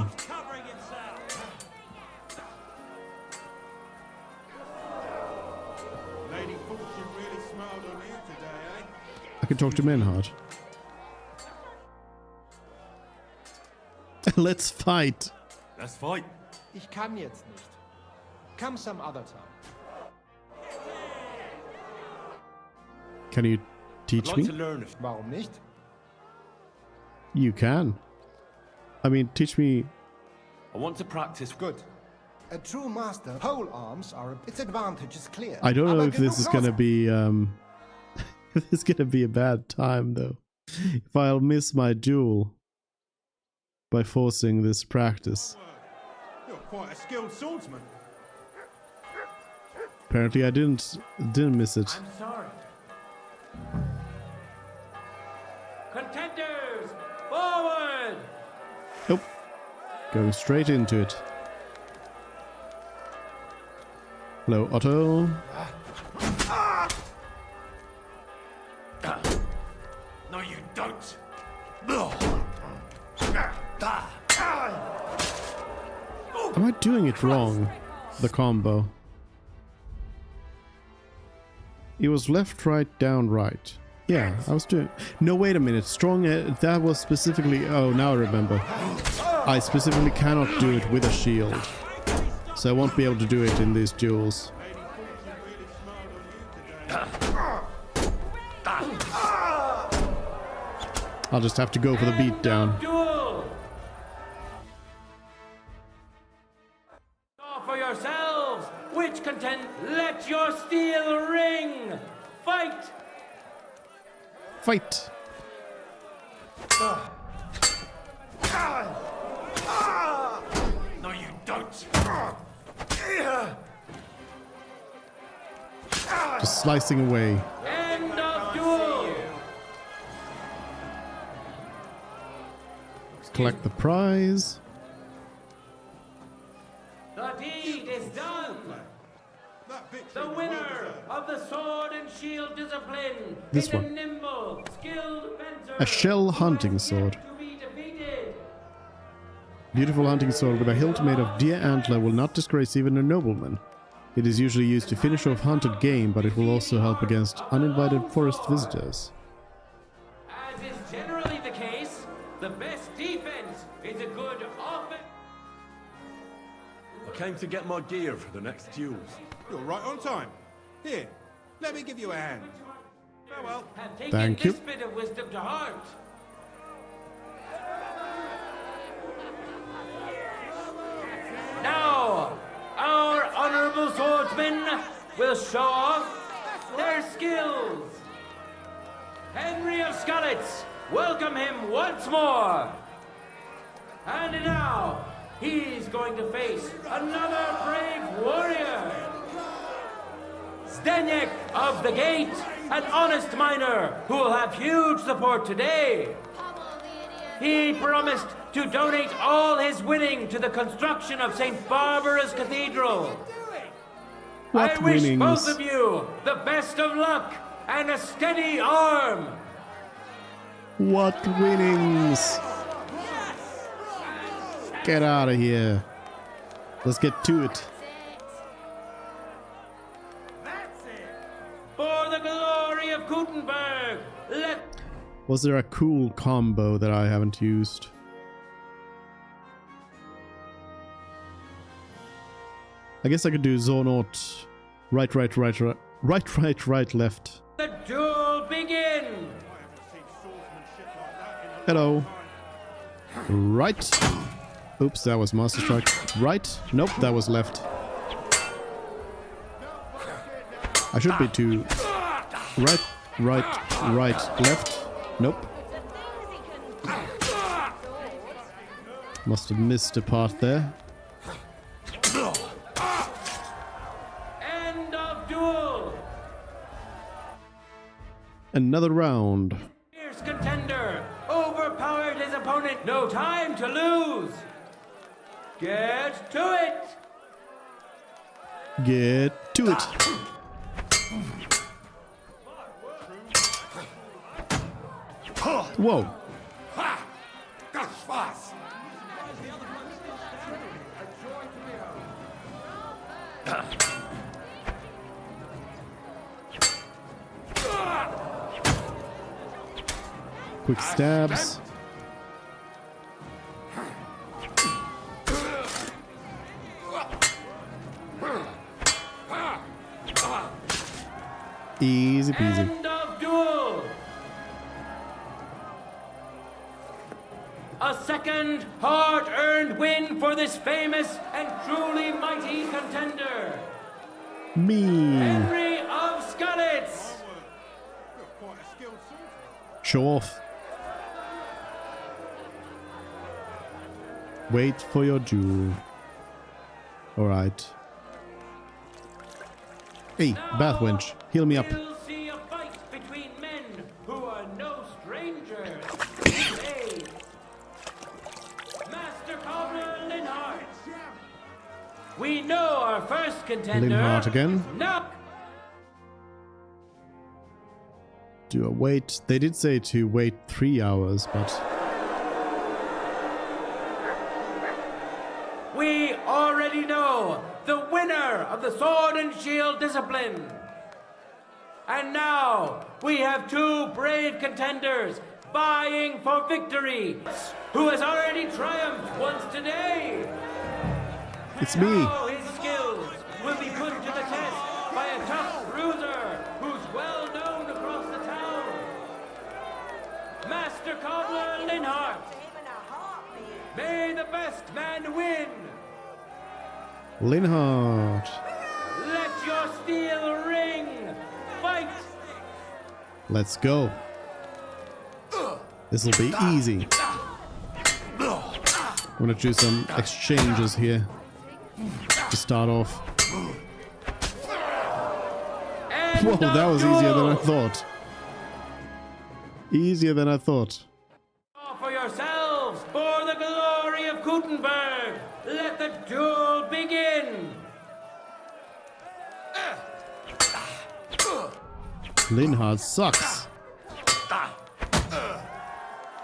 Lady Fortune really smiled on you today, eh? I can talk to Menhard. Let's fight. Let's fight. Ich kann jetzt nicht. Come some other time. Can you teach I'd me? like to learn if... Warum nicht? You can. I mean, teach me. I want to practice. Good. A true master, pole arms are... Its advantage is clear. I don't know Aber if this is genug gonna los. be if it's gonna be a bad time though. If I'll miss my duel by forcing this practice. You're quite a skilled swordsman. Apparently I didn't miss it. I'm sorry. Contenders, forward! Nope. Going straight into it. Hello, Otto. No, you don't. Am I doing it wrong? The combo. It was left, right, down, right. Yeah, I was doing... No, wait a minute. Strong... that was specifically... Oh, now I remember. I specifically cannot do it with a shield. So I won't be able to do it in these duels. I'll just have to go for the beatdown. Duel! Saw for yourselves! Which contend? Let your steel ring! Fight! Fight! No, you don't. Just slicing away. End of duel! Collect the prize. The deed is done! The winner of the sword and shield discipline This is a one. nimble, skilled fencer A shell hunting sword. to be defeated. Beautiful hunting sword with a hilt made of deer antler will not disgrace even a nobleman. It is usually used to finish off hunted game, but it will also help against uninvited forest visitors. As is generally the case, the best defense is a good offense. I came to get my gear for the next duels. You're right on time. Here, let me give you a hand. Farewell. Have taken Thank this you. bit of wisdom to heart. Now, our honorable swordsmen will show off their skills. Henry of Skalitz, welcome him once more. And now, he's going to face another brave warrior. Zdeněk of the Gate, an honest miner who will have huge support today. He promised to donate all his winning to the construction of St. Barbara's Cathedral. What I wish winnings? both of you the best of luck and a steady arm. What winnings? Get out of here. Let's get to it. For the glory of Gutenberg, let... Was there a cool combo that I haven't used? I guess I could do Zonot. Right, right, right, right, right, right, right, left. the duel begin. Hello. Right. Oops, that was Master Strike. Right. Nope, that was left. I should be to right, right, right, left. Nope. Must have missed a part there. End of duel. Another round. Fierce contender overpowered his opponent. No time to lose. Get to it. Get to it. Whoa. Ha! Das war's! Quick stabs. Easy peasy. End of duel. A second hard-earned win for this famous and truly mighty contender. Me. Henry of Skalitz. Show off. Wait for your duel. Alright. Hey, bath wench, heal me up. We'll see a fight between men who are no strangers. Hey, Master Cobbler Linhart. We know our first contender. Linhart again. Knock. Do I wait? They did say to wait 3 hours, but... We already know the winner of the Sword and Shield discipline. And now we have two brave contenders vying for victory, who has already triumphed once today. It's me. Now his skills will be put to the test by a tough bruiser who's well known across the town. Master Cobbler Linhart. May the best man win. Linhart. Let your steel ring. Fight. Let's go. This will be easy. I'm gonna do some exchanges here to start off. Whoa, that was easier than I thought. Easier than I thought. For yourselves, for the glory of Gutenberg, let the duel begin. Linhart sucks.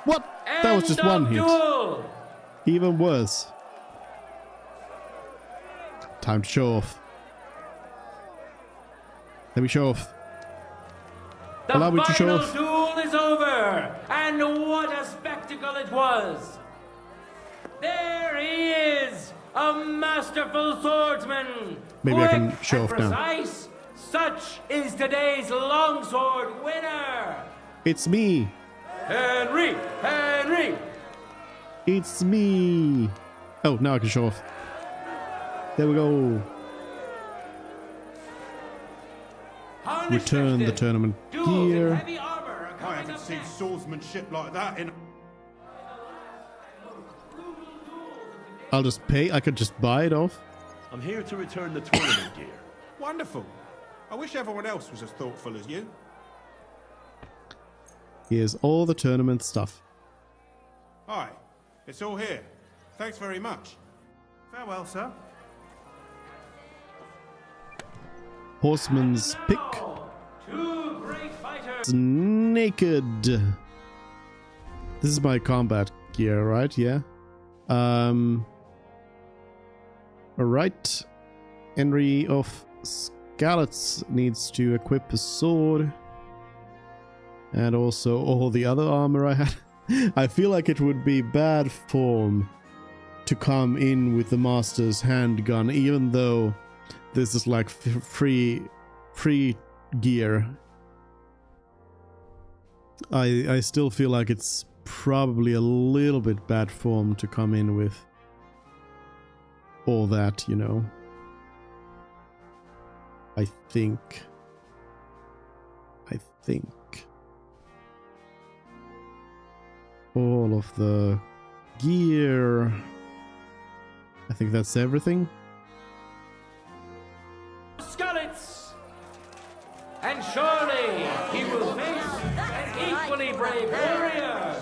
What? That was just one hit. Duel. Even worse. Time to show off. Let me show off. The Allow me to show final off. duel is over, and what a spectacle it was. There he is, a masterful swordsman. Maybe I can Quick show and off now. precise. Such is today's longsword winner. It's me. Henry. It's me. Oh, now I can show off. There we go. Return the tournament gear. I haven't seen swordsmanship like that in... I'll just pay. I could just buy it off. I'm here to return the tournament gear. Wonderful. I wish everyone else was as thoughtful as you. Here's all the tournament stuff. Hi, it's all here. Thanks very much. Farewell, sir. Horseman's pick. Two great fighters. Naked. This is my combat gear, right? Yeah. Alright. Henry of Skalitz needs to equip a sword. And also all the other armor I had. I feel like it would be bad form to come in with the master's handgun, even though this is like free gear. I still feel like it's probably a little bit bad form to come in with all that, you know. I think. All of the gear. I think that's everything. Skalitz. And surely he will face an equally brave warrior.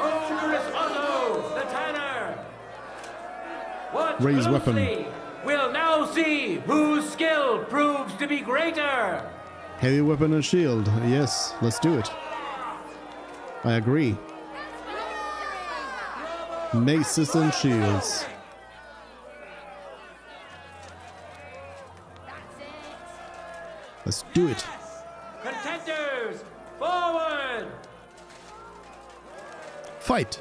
Onerous Otto, the Tanner. What Raise weapon. closely, we'll now see whose skill proves to be greater. Heavy weapon and shield. Yes, let's do it. I agree. Maces and shields. Let's do it. Contenders, forward! Fight!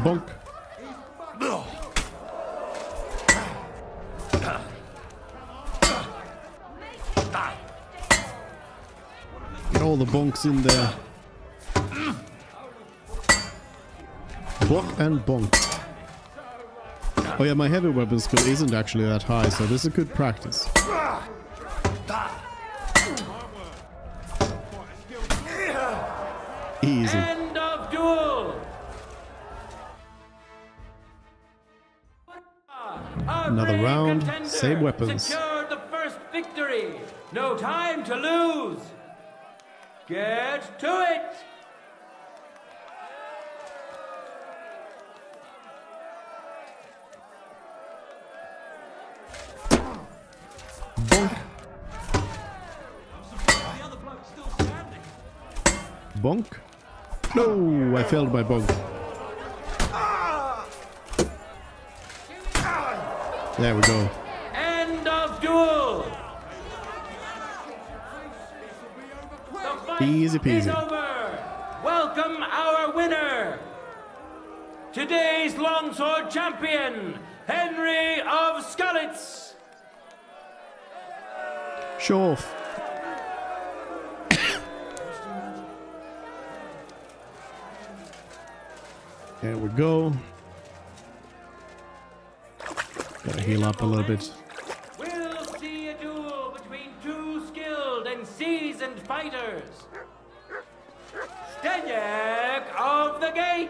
Bonk. Get all the bonks in there. Block and bonk. Oh yeah, my heavy weapon skill isn't actually that high, so this is good practice. Easy. End of duel! Another round, same weapons. Secured the first victory. No time to lose. Get to it. Bonk. No, I failed my bonk. There we go. End of duel. The fight Easy peasy. is over. Welcome our winner. Today's longsword champion, Henry of Skalitz. Show off. There we go. Gotta heal up a little bit. We'll see a duel between two skilled and seasoned fighters. Steniak of the Gate.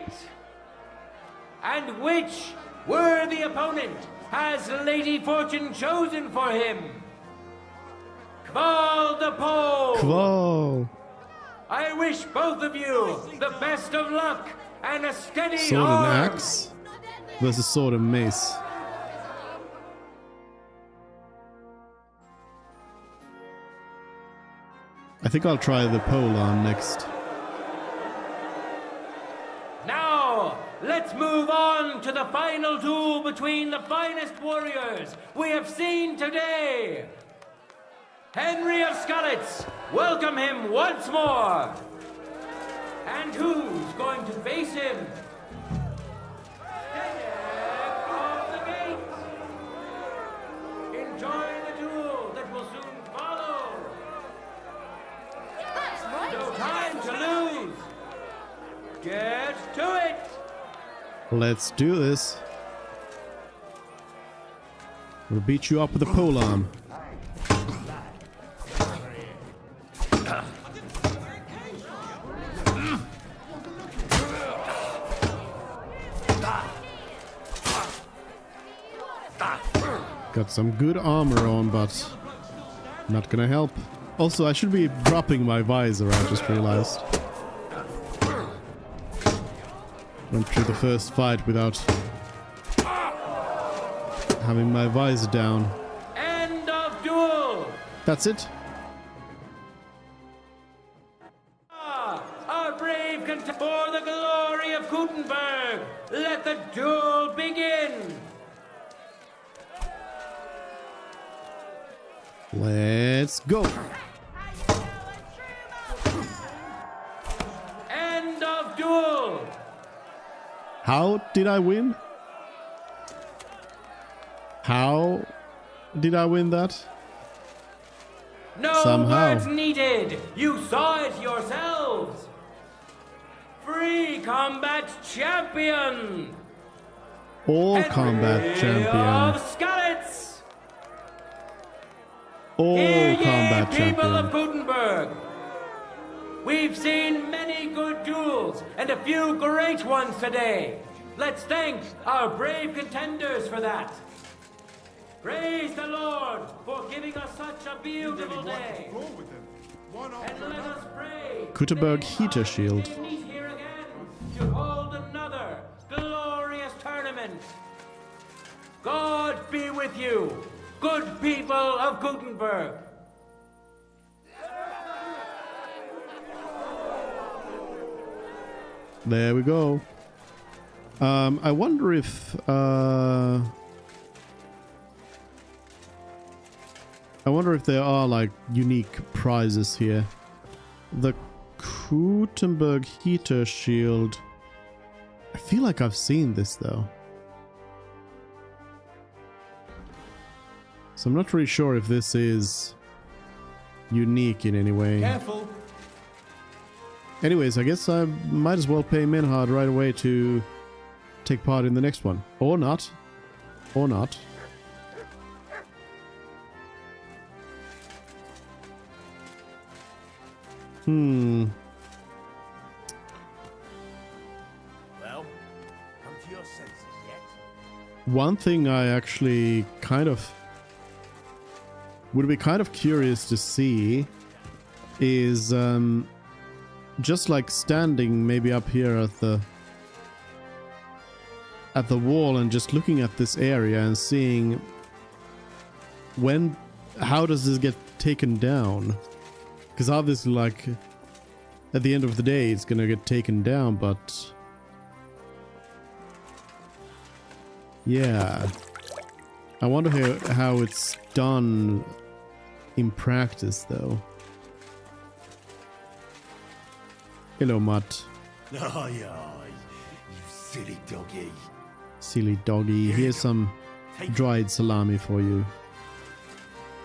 And which worthy opponent has Lady Fortune chosen for him? Kval the Pole. Kval. I wish both of you the best of luck and a steady Sword and arm. axe versus sword and mace. I think I'll try the pole arm next. Now, let's move on to the final duel between the finest warriors we have seen today. Henry of Skalitz, welcome him once more. And who's going to face him? Steniak of the Gate. Enjoy the duel that will soon follow. No time to lose. Get to it. Let's do this. We'll beat you up with the pole arm. Got some good armor on, but not gonna help. Also, I should be dropping my visor, I just realized. Went through the first fight without having my visor down. End of duel. That's it. A brave contender for the glory of Gutenberg. Let the duel begin. Let's go. End of duel. How did I win? How did I win that? No Somehow. words needed. You saw it yourselves. Free combat champion. All combat champion. Of Skalitz. All Hear ye, combat people of champion. Gutenberg. We've seen many good duels and a few great ones today. Let's thank our brave contenders for that. Praise the Lord for giving us such a beautiful day. And let us pray Gutenberg heater shield. we meet here again to hold another glorious tournament. God be with you. good people of Gutenberg. There we go. I wonder if there are like unique prizes here. The Gutenberg heater shield. I feel like I've seen this though. So I'm not really sure if this is unique in any way. Careful. Anyways, I guess I might as well pay Menhard right away to take part in the next one. Or not. Or not. Well, come to your senses yet? One thing I actually would be kind of curious to see is just like standing maybe up here at the wall and just looking at this area and seeing how does this get taken down? Because obviously, like, at the end of the day it's gonna get taken down, but yeah, I wonder how it's done in practice though. Hello, Mutt. Oh, yeah, you silly doggy. Silly doggy. Here's some dried salami for you.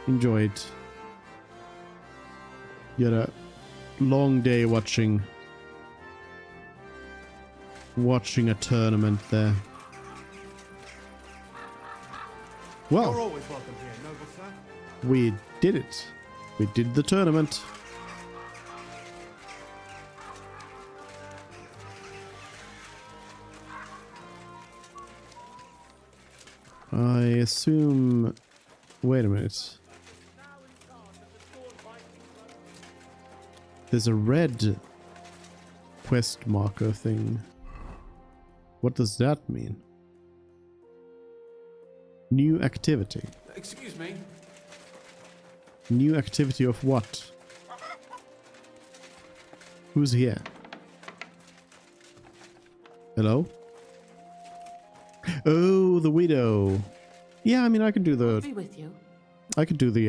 Enjoy it. You had a long day watching a tournament there. Well, You're always welcome here, noble sir. we did it. We did the tournament. I assume... Wait a minute. There's a red quest marker thing. What does that mean? New activity. Excuse me. New activity of what? Who's here? Hello? Oh, the widow. Yeah, I mean, I can do the... Be with you. I could do the,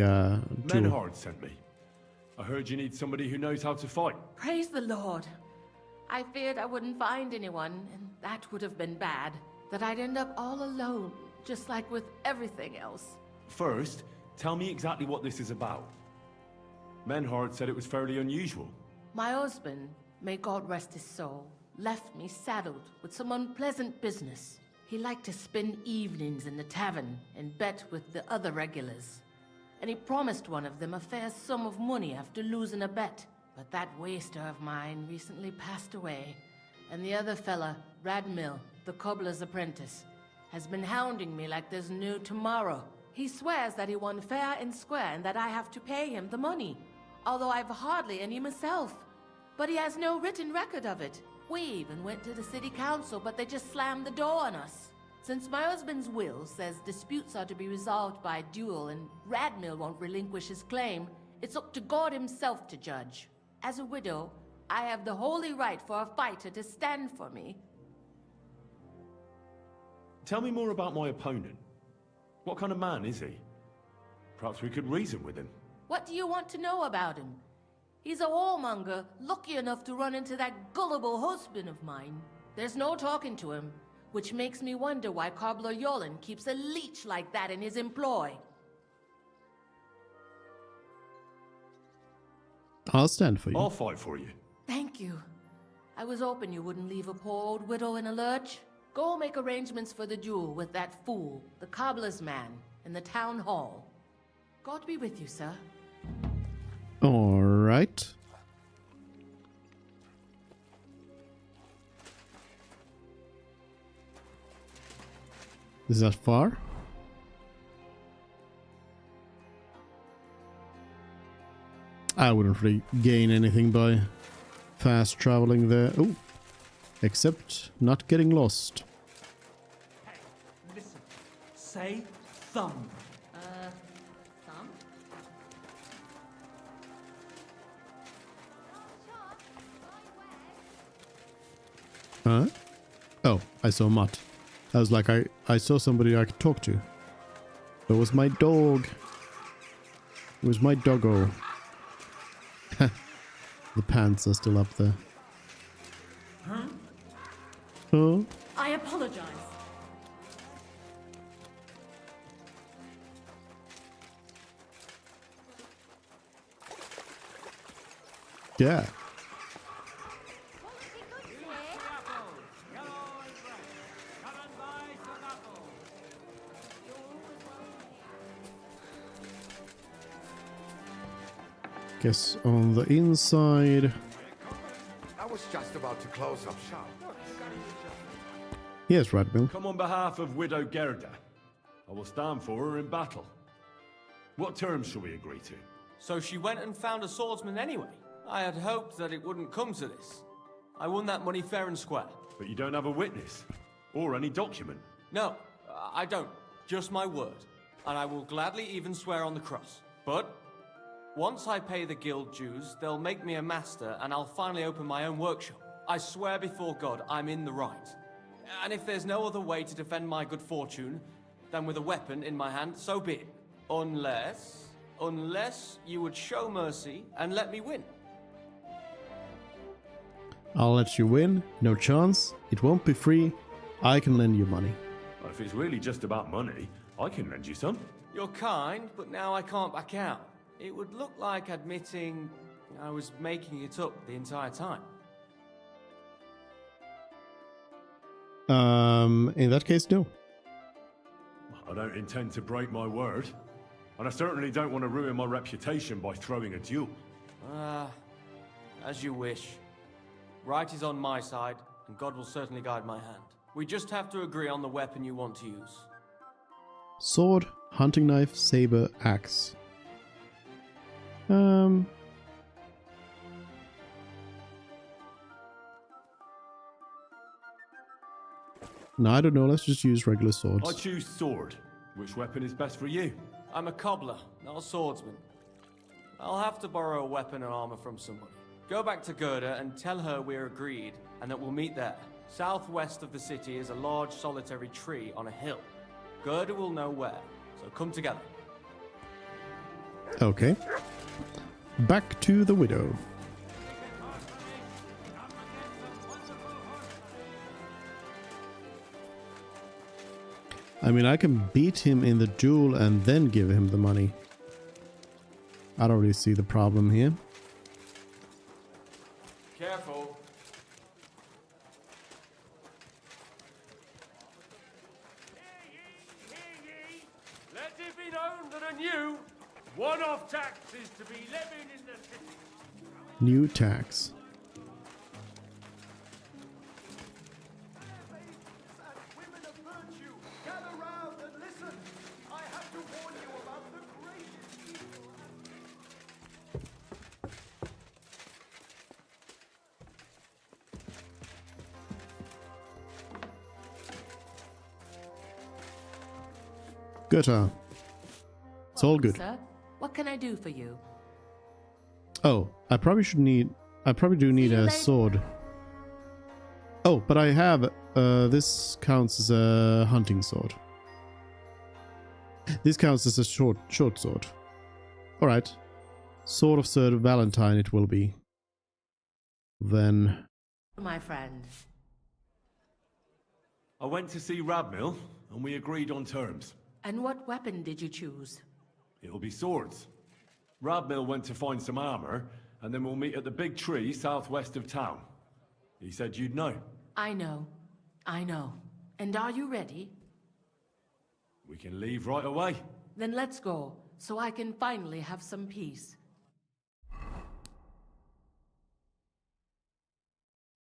duel. Menhard sent me. I heard you need somebody who knows how to fight. Praise the Lord. I feared I wouldn't find anyone, and that would have been bad. That I'd end up all alone, just like with everything else. First, tell me exactly what this is about. Menhard said it was fairly unusual. My husband, may God rest his soul, left me saddled with some unpleasant business. He liked to spend evenings in the tavern and bet with the other regulars. And he promised one of them a fair sum of money after losing a bet. But that waster of mine recently passed away, and the other fella, Radmill, the cobbler's apprentice, has been hounding me like there's no tomorrow. He swears that he won fair and square and that I have to pay him the money, although I've hardly any myself. But he has no written record of it. We even went to the city council, but they just slammed the door on us. Since my husband's will says disputes are to be resolved by duel and Radmill won't relinquish his claim, it's up to God himself to judge. As a widow, I have the holy right for a fighter to stand for me. Tell me more about my opponent. What kind of man is he? Perhaps we could reason with him. What do you want to know about him? He's a whoremonger, lucky enough to run into that gullible husband of mine. There's no talking to him, which makes me wonder why Cobbler Yolen keeps a leech like that in his employ. I'll stand for you. I'll fight for you. Thank you. I was hoping you wouldn't leave a poor old widow in a lurch. Go make arrangements for the duel with that fool, the cobbler's man, in the town hall. God be with you, sir. All right. Is that far? I wouldn't really gain anything by fast traveling there. Oh, except not getting lost. Hey, listen. Say thumb. Huh? Oh, I saw Mutt. I was like, I saw somebody I could talk to. It was my dog. It was my doggo. The pants are still up there. Huh? Huh? I apologize. Yeah. Guess on the inside. I was just about to close up shop. Yes, Radmill. Come on behalf of Widow Gerda. I will stand for her in battle. What terms shall we agree to? So she went and found a swordsman anyway. I had hoped that it wouldn't come to this. I won that money fair and square. But you don't have a witness? Or any document? No, I don't. Just my word. And I will gladly even swear on the cross. But once I pay the guild dues, they'll make me a master and I'll finally open my own workshop. I swear before God I'm in the right. And if there's no other way to defend my good fortune than with a weapon in my hand, so be it. Unless you would show mercy and let me win. I'll let you win. No chance. It won't be free. I can lend you money. Well, if it's really just about money, I can lend you some. You're kind, but now I can't back out. It would look like admitting I was making it up the entire time. In that case, no. I don't intend to break my word. And I certainly don't want to ruin my reputation by throwing a duel. As you wish. Right is on my side, and God will certainly guide my hand. We just have to agree on the weapon you want to use. Sword, hunting knife, saber, axe. No, I don't know. Let's just use regular swords. I choose sword. Which weapon is best for you? I'm a cobbler, not a swordsman. I'll have to borrow a weapon and armor from somebody. Go back to Gerda and tell her we're agreed and that we'll meet there. Southwest of the city is a large solitary tree on a hill. Gerda will know where, so come together. Okay. Back to the widow. I mean, I can beat him in the duel and then give him the money. I don't really see the problem here. Careful. Let it be known that a new one-off tax is to be levied in the city. New tax. Goethe. It's all good. Sir, what can I do for you? Oh, I probably do need a sword. Oh, but I have, this counts as a hunting sword. This counts as a short sword. Alright. Sword of Sir Valentine it will be. Then... My friend. I went to see Radmill, and we agreed on terms. And what weapon did you choose? It'll be swords. Radmill went to find some armor, and then we'll meet at the big tree southwest of town. He said you'd know. I know. I know. And are you ready? We can leave right away. Then let's go, so I can finally have some peace.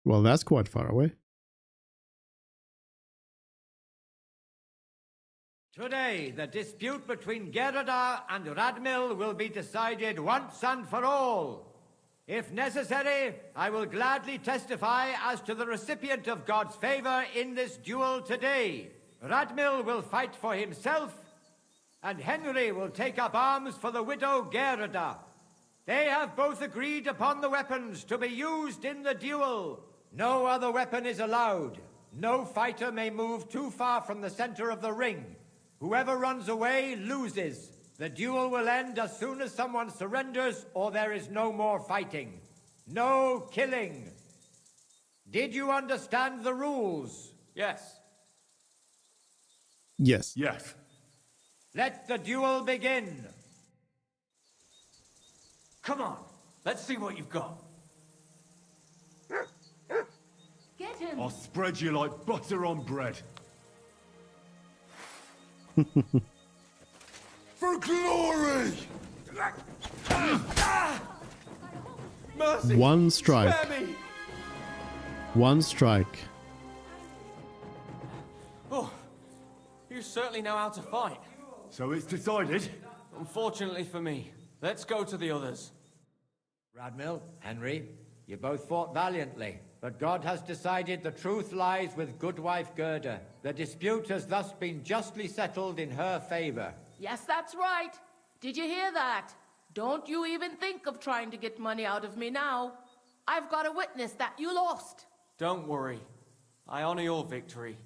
Well, that's quite far away. Today, the dispute between Gerda and Radmill will be decided once and for all. If necessary, I will gladly testify as to the recipient of God's favor in this duel today. Radmill will fight for himself, and Henry will take up arms for the widow Gerda. They have both agreed upon the weapons to be used in the duel. No other weapon is allowed. No fighter may move too far from the center of the ring. Whoever runs away loses. The duel will end as soon as someone surrenders or there is no more fighting. No killing. Did you understand the rules? Yes. Yes. Yes. Let the duel begin. Come on, let's see what you've got. Get him! I'll spread you like butter on bread. For glory! Mercy! One strike. Spare me! One strike. Oh, you certainly know how to fight. So it's decided? Unfortunately for me. Let's go to the others. Radmil, Henry, you both fought valiantly, but God has decided the truth lies with Goodwife Gerda. The dispute has thus been justly settled in her favor. Yes, that's right. Did you hear that? Don't you even think of trying to get money out of me now. I've got a witness that you lost. Don't worry. I honor your victory.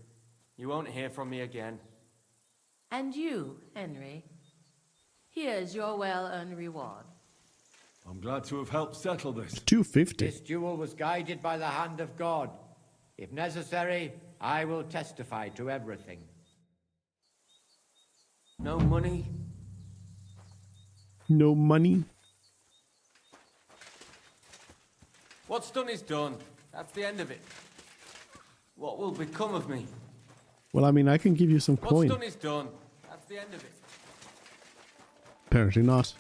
You won't hear from me again. And you, Henry, here's your well-earned reward. I'm glad to have helped settle this. 250. This duel was guided by the hand of God. If necessary, I will testify to everything. No money? No money? What's done is done. That's the end of it. What will become of me? Well, I mean, I can give you some What's coin. done is done. That's the end of it. Apparently not.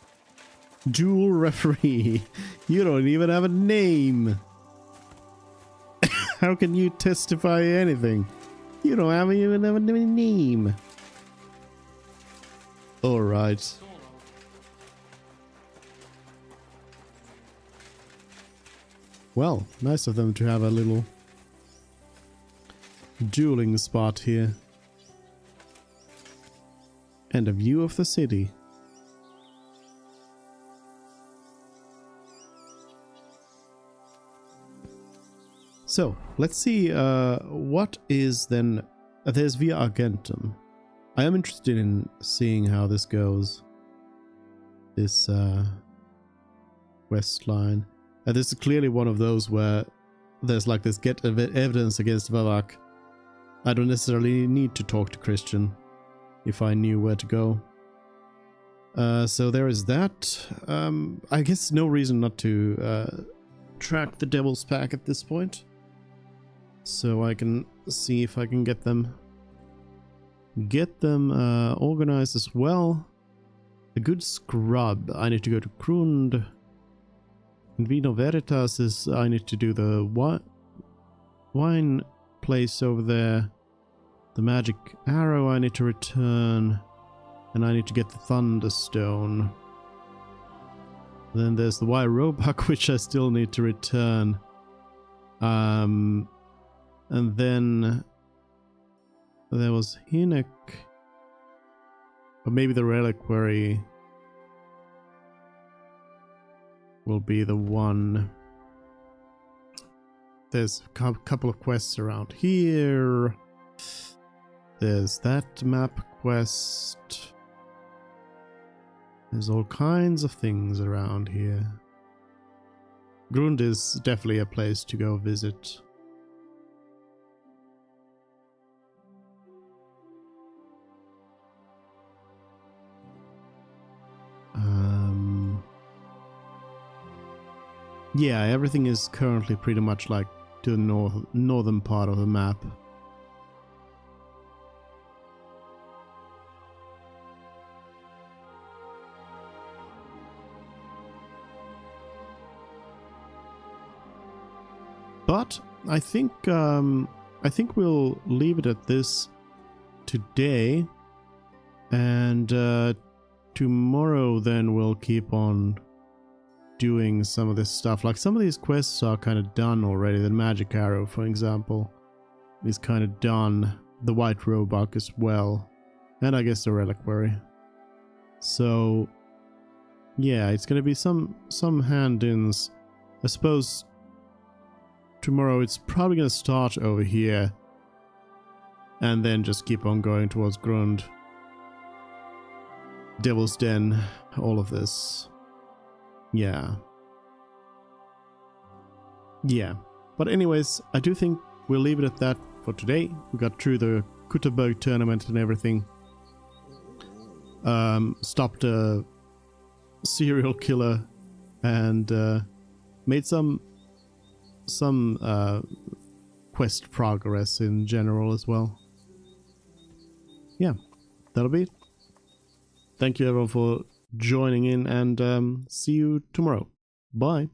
Duel referee. You don't even have a name. How can you testify anything? You don't even have a name. Alright. Well, nice of them to have a little dueling spot here. And a view of the city. So, let's see what is then... there's Via Argentum. I am interested in seeing how this goes. This west line. This is clearly one of those where there's like this get evidence against Vavak. I don't necessarily need to talk to Christian if I knew where to go. So there is that. I guess no reason not to track the Devil's Pack at this point. So I can see if I can get them organized as well. A good scrub. I need to go to Grund. In Vino Veritas is I need to do the wine place over there. The magic arrow I need to return. And I need to get the Thunderstone. Then there's the wire roebuck, which I still need to return. And then there was Hinnock. Or maybe the reliquary will be the one. There's a couple of quests around here. There's that map quest. There's all kinds of things around here. Grund is definitely a place to go visit. Yeah, everything is currently pretty much like to the northern part of the map. But I think we'll leave it at this today, and tomorrow then we'll keep on doing some of this stuff. Like some of these quests are kind of done already. The magic arrow, for example, is kind of done. The white roebuck as well, and I guess the reliquary. So yeah, it's gonna be some hand-ins. I suppose tomorrow it's probably going to start over here and then just keep on going towards Grund, Devil's Den, all of this. Yeah. But anyways, I do think we'll leave it at that for today. We got through the Kutterberg tournament and everything. Stopped a serial killer and made some quest progress in general as well. Yeah, that'll be it. Thank you everyone for joining in, and see you tomorrow. Bye.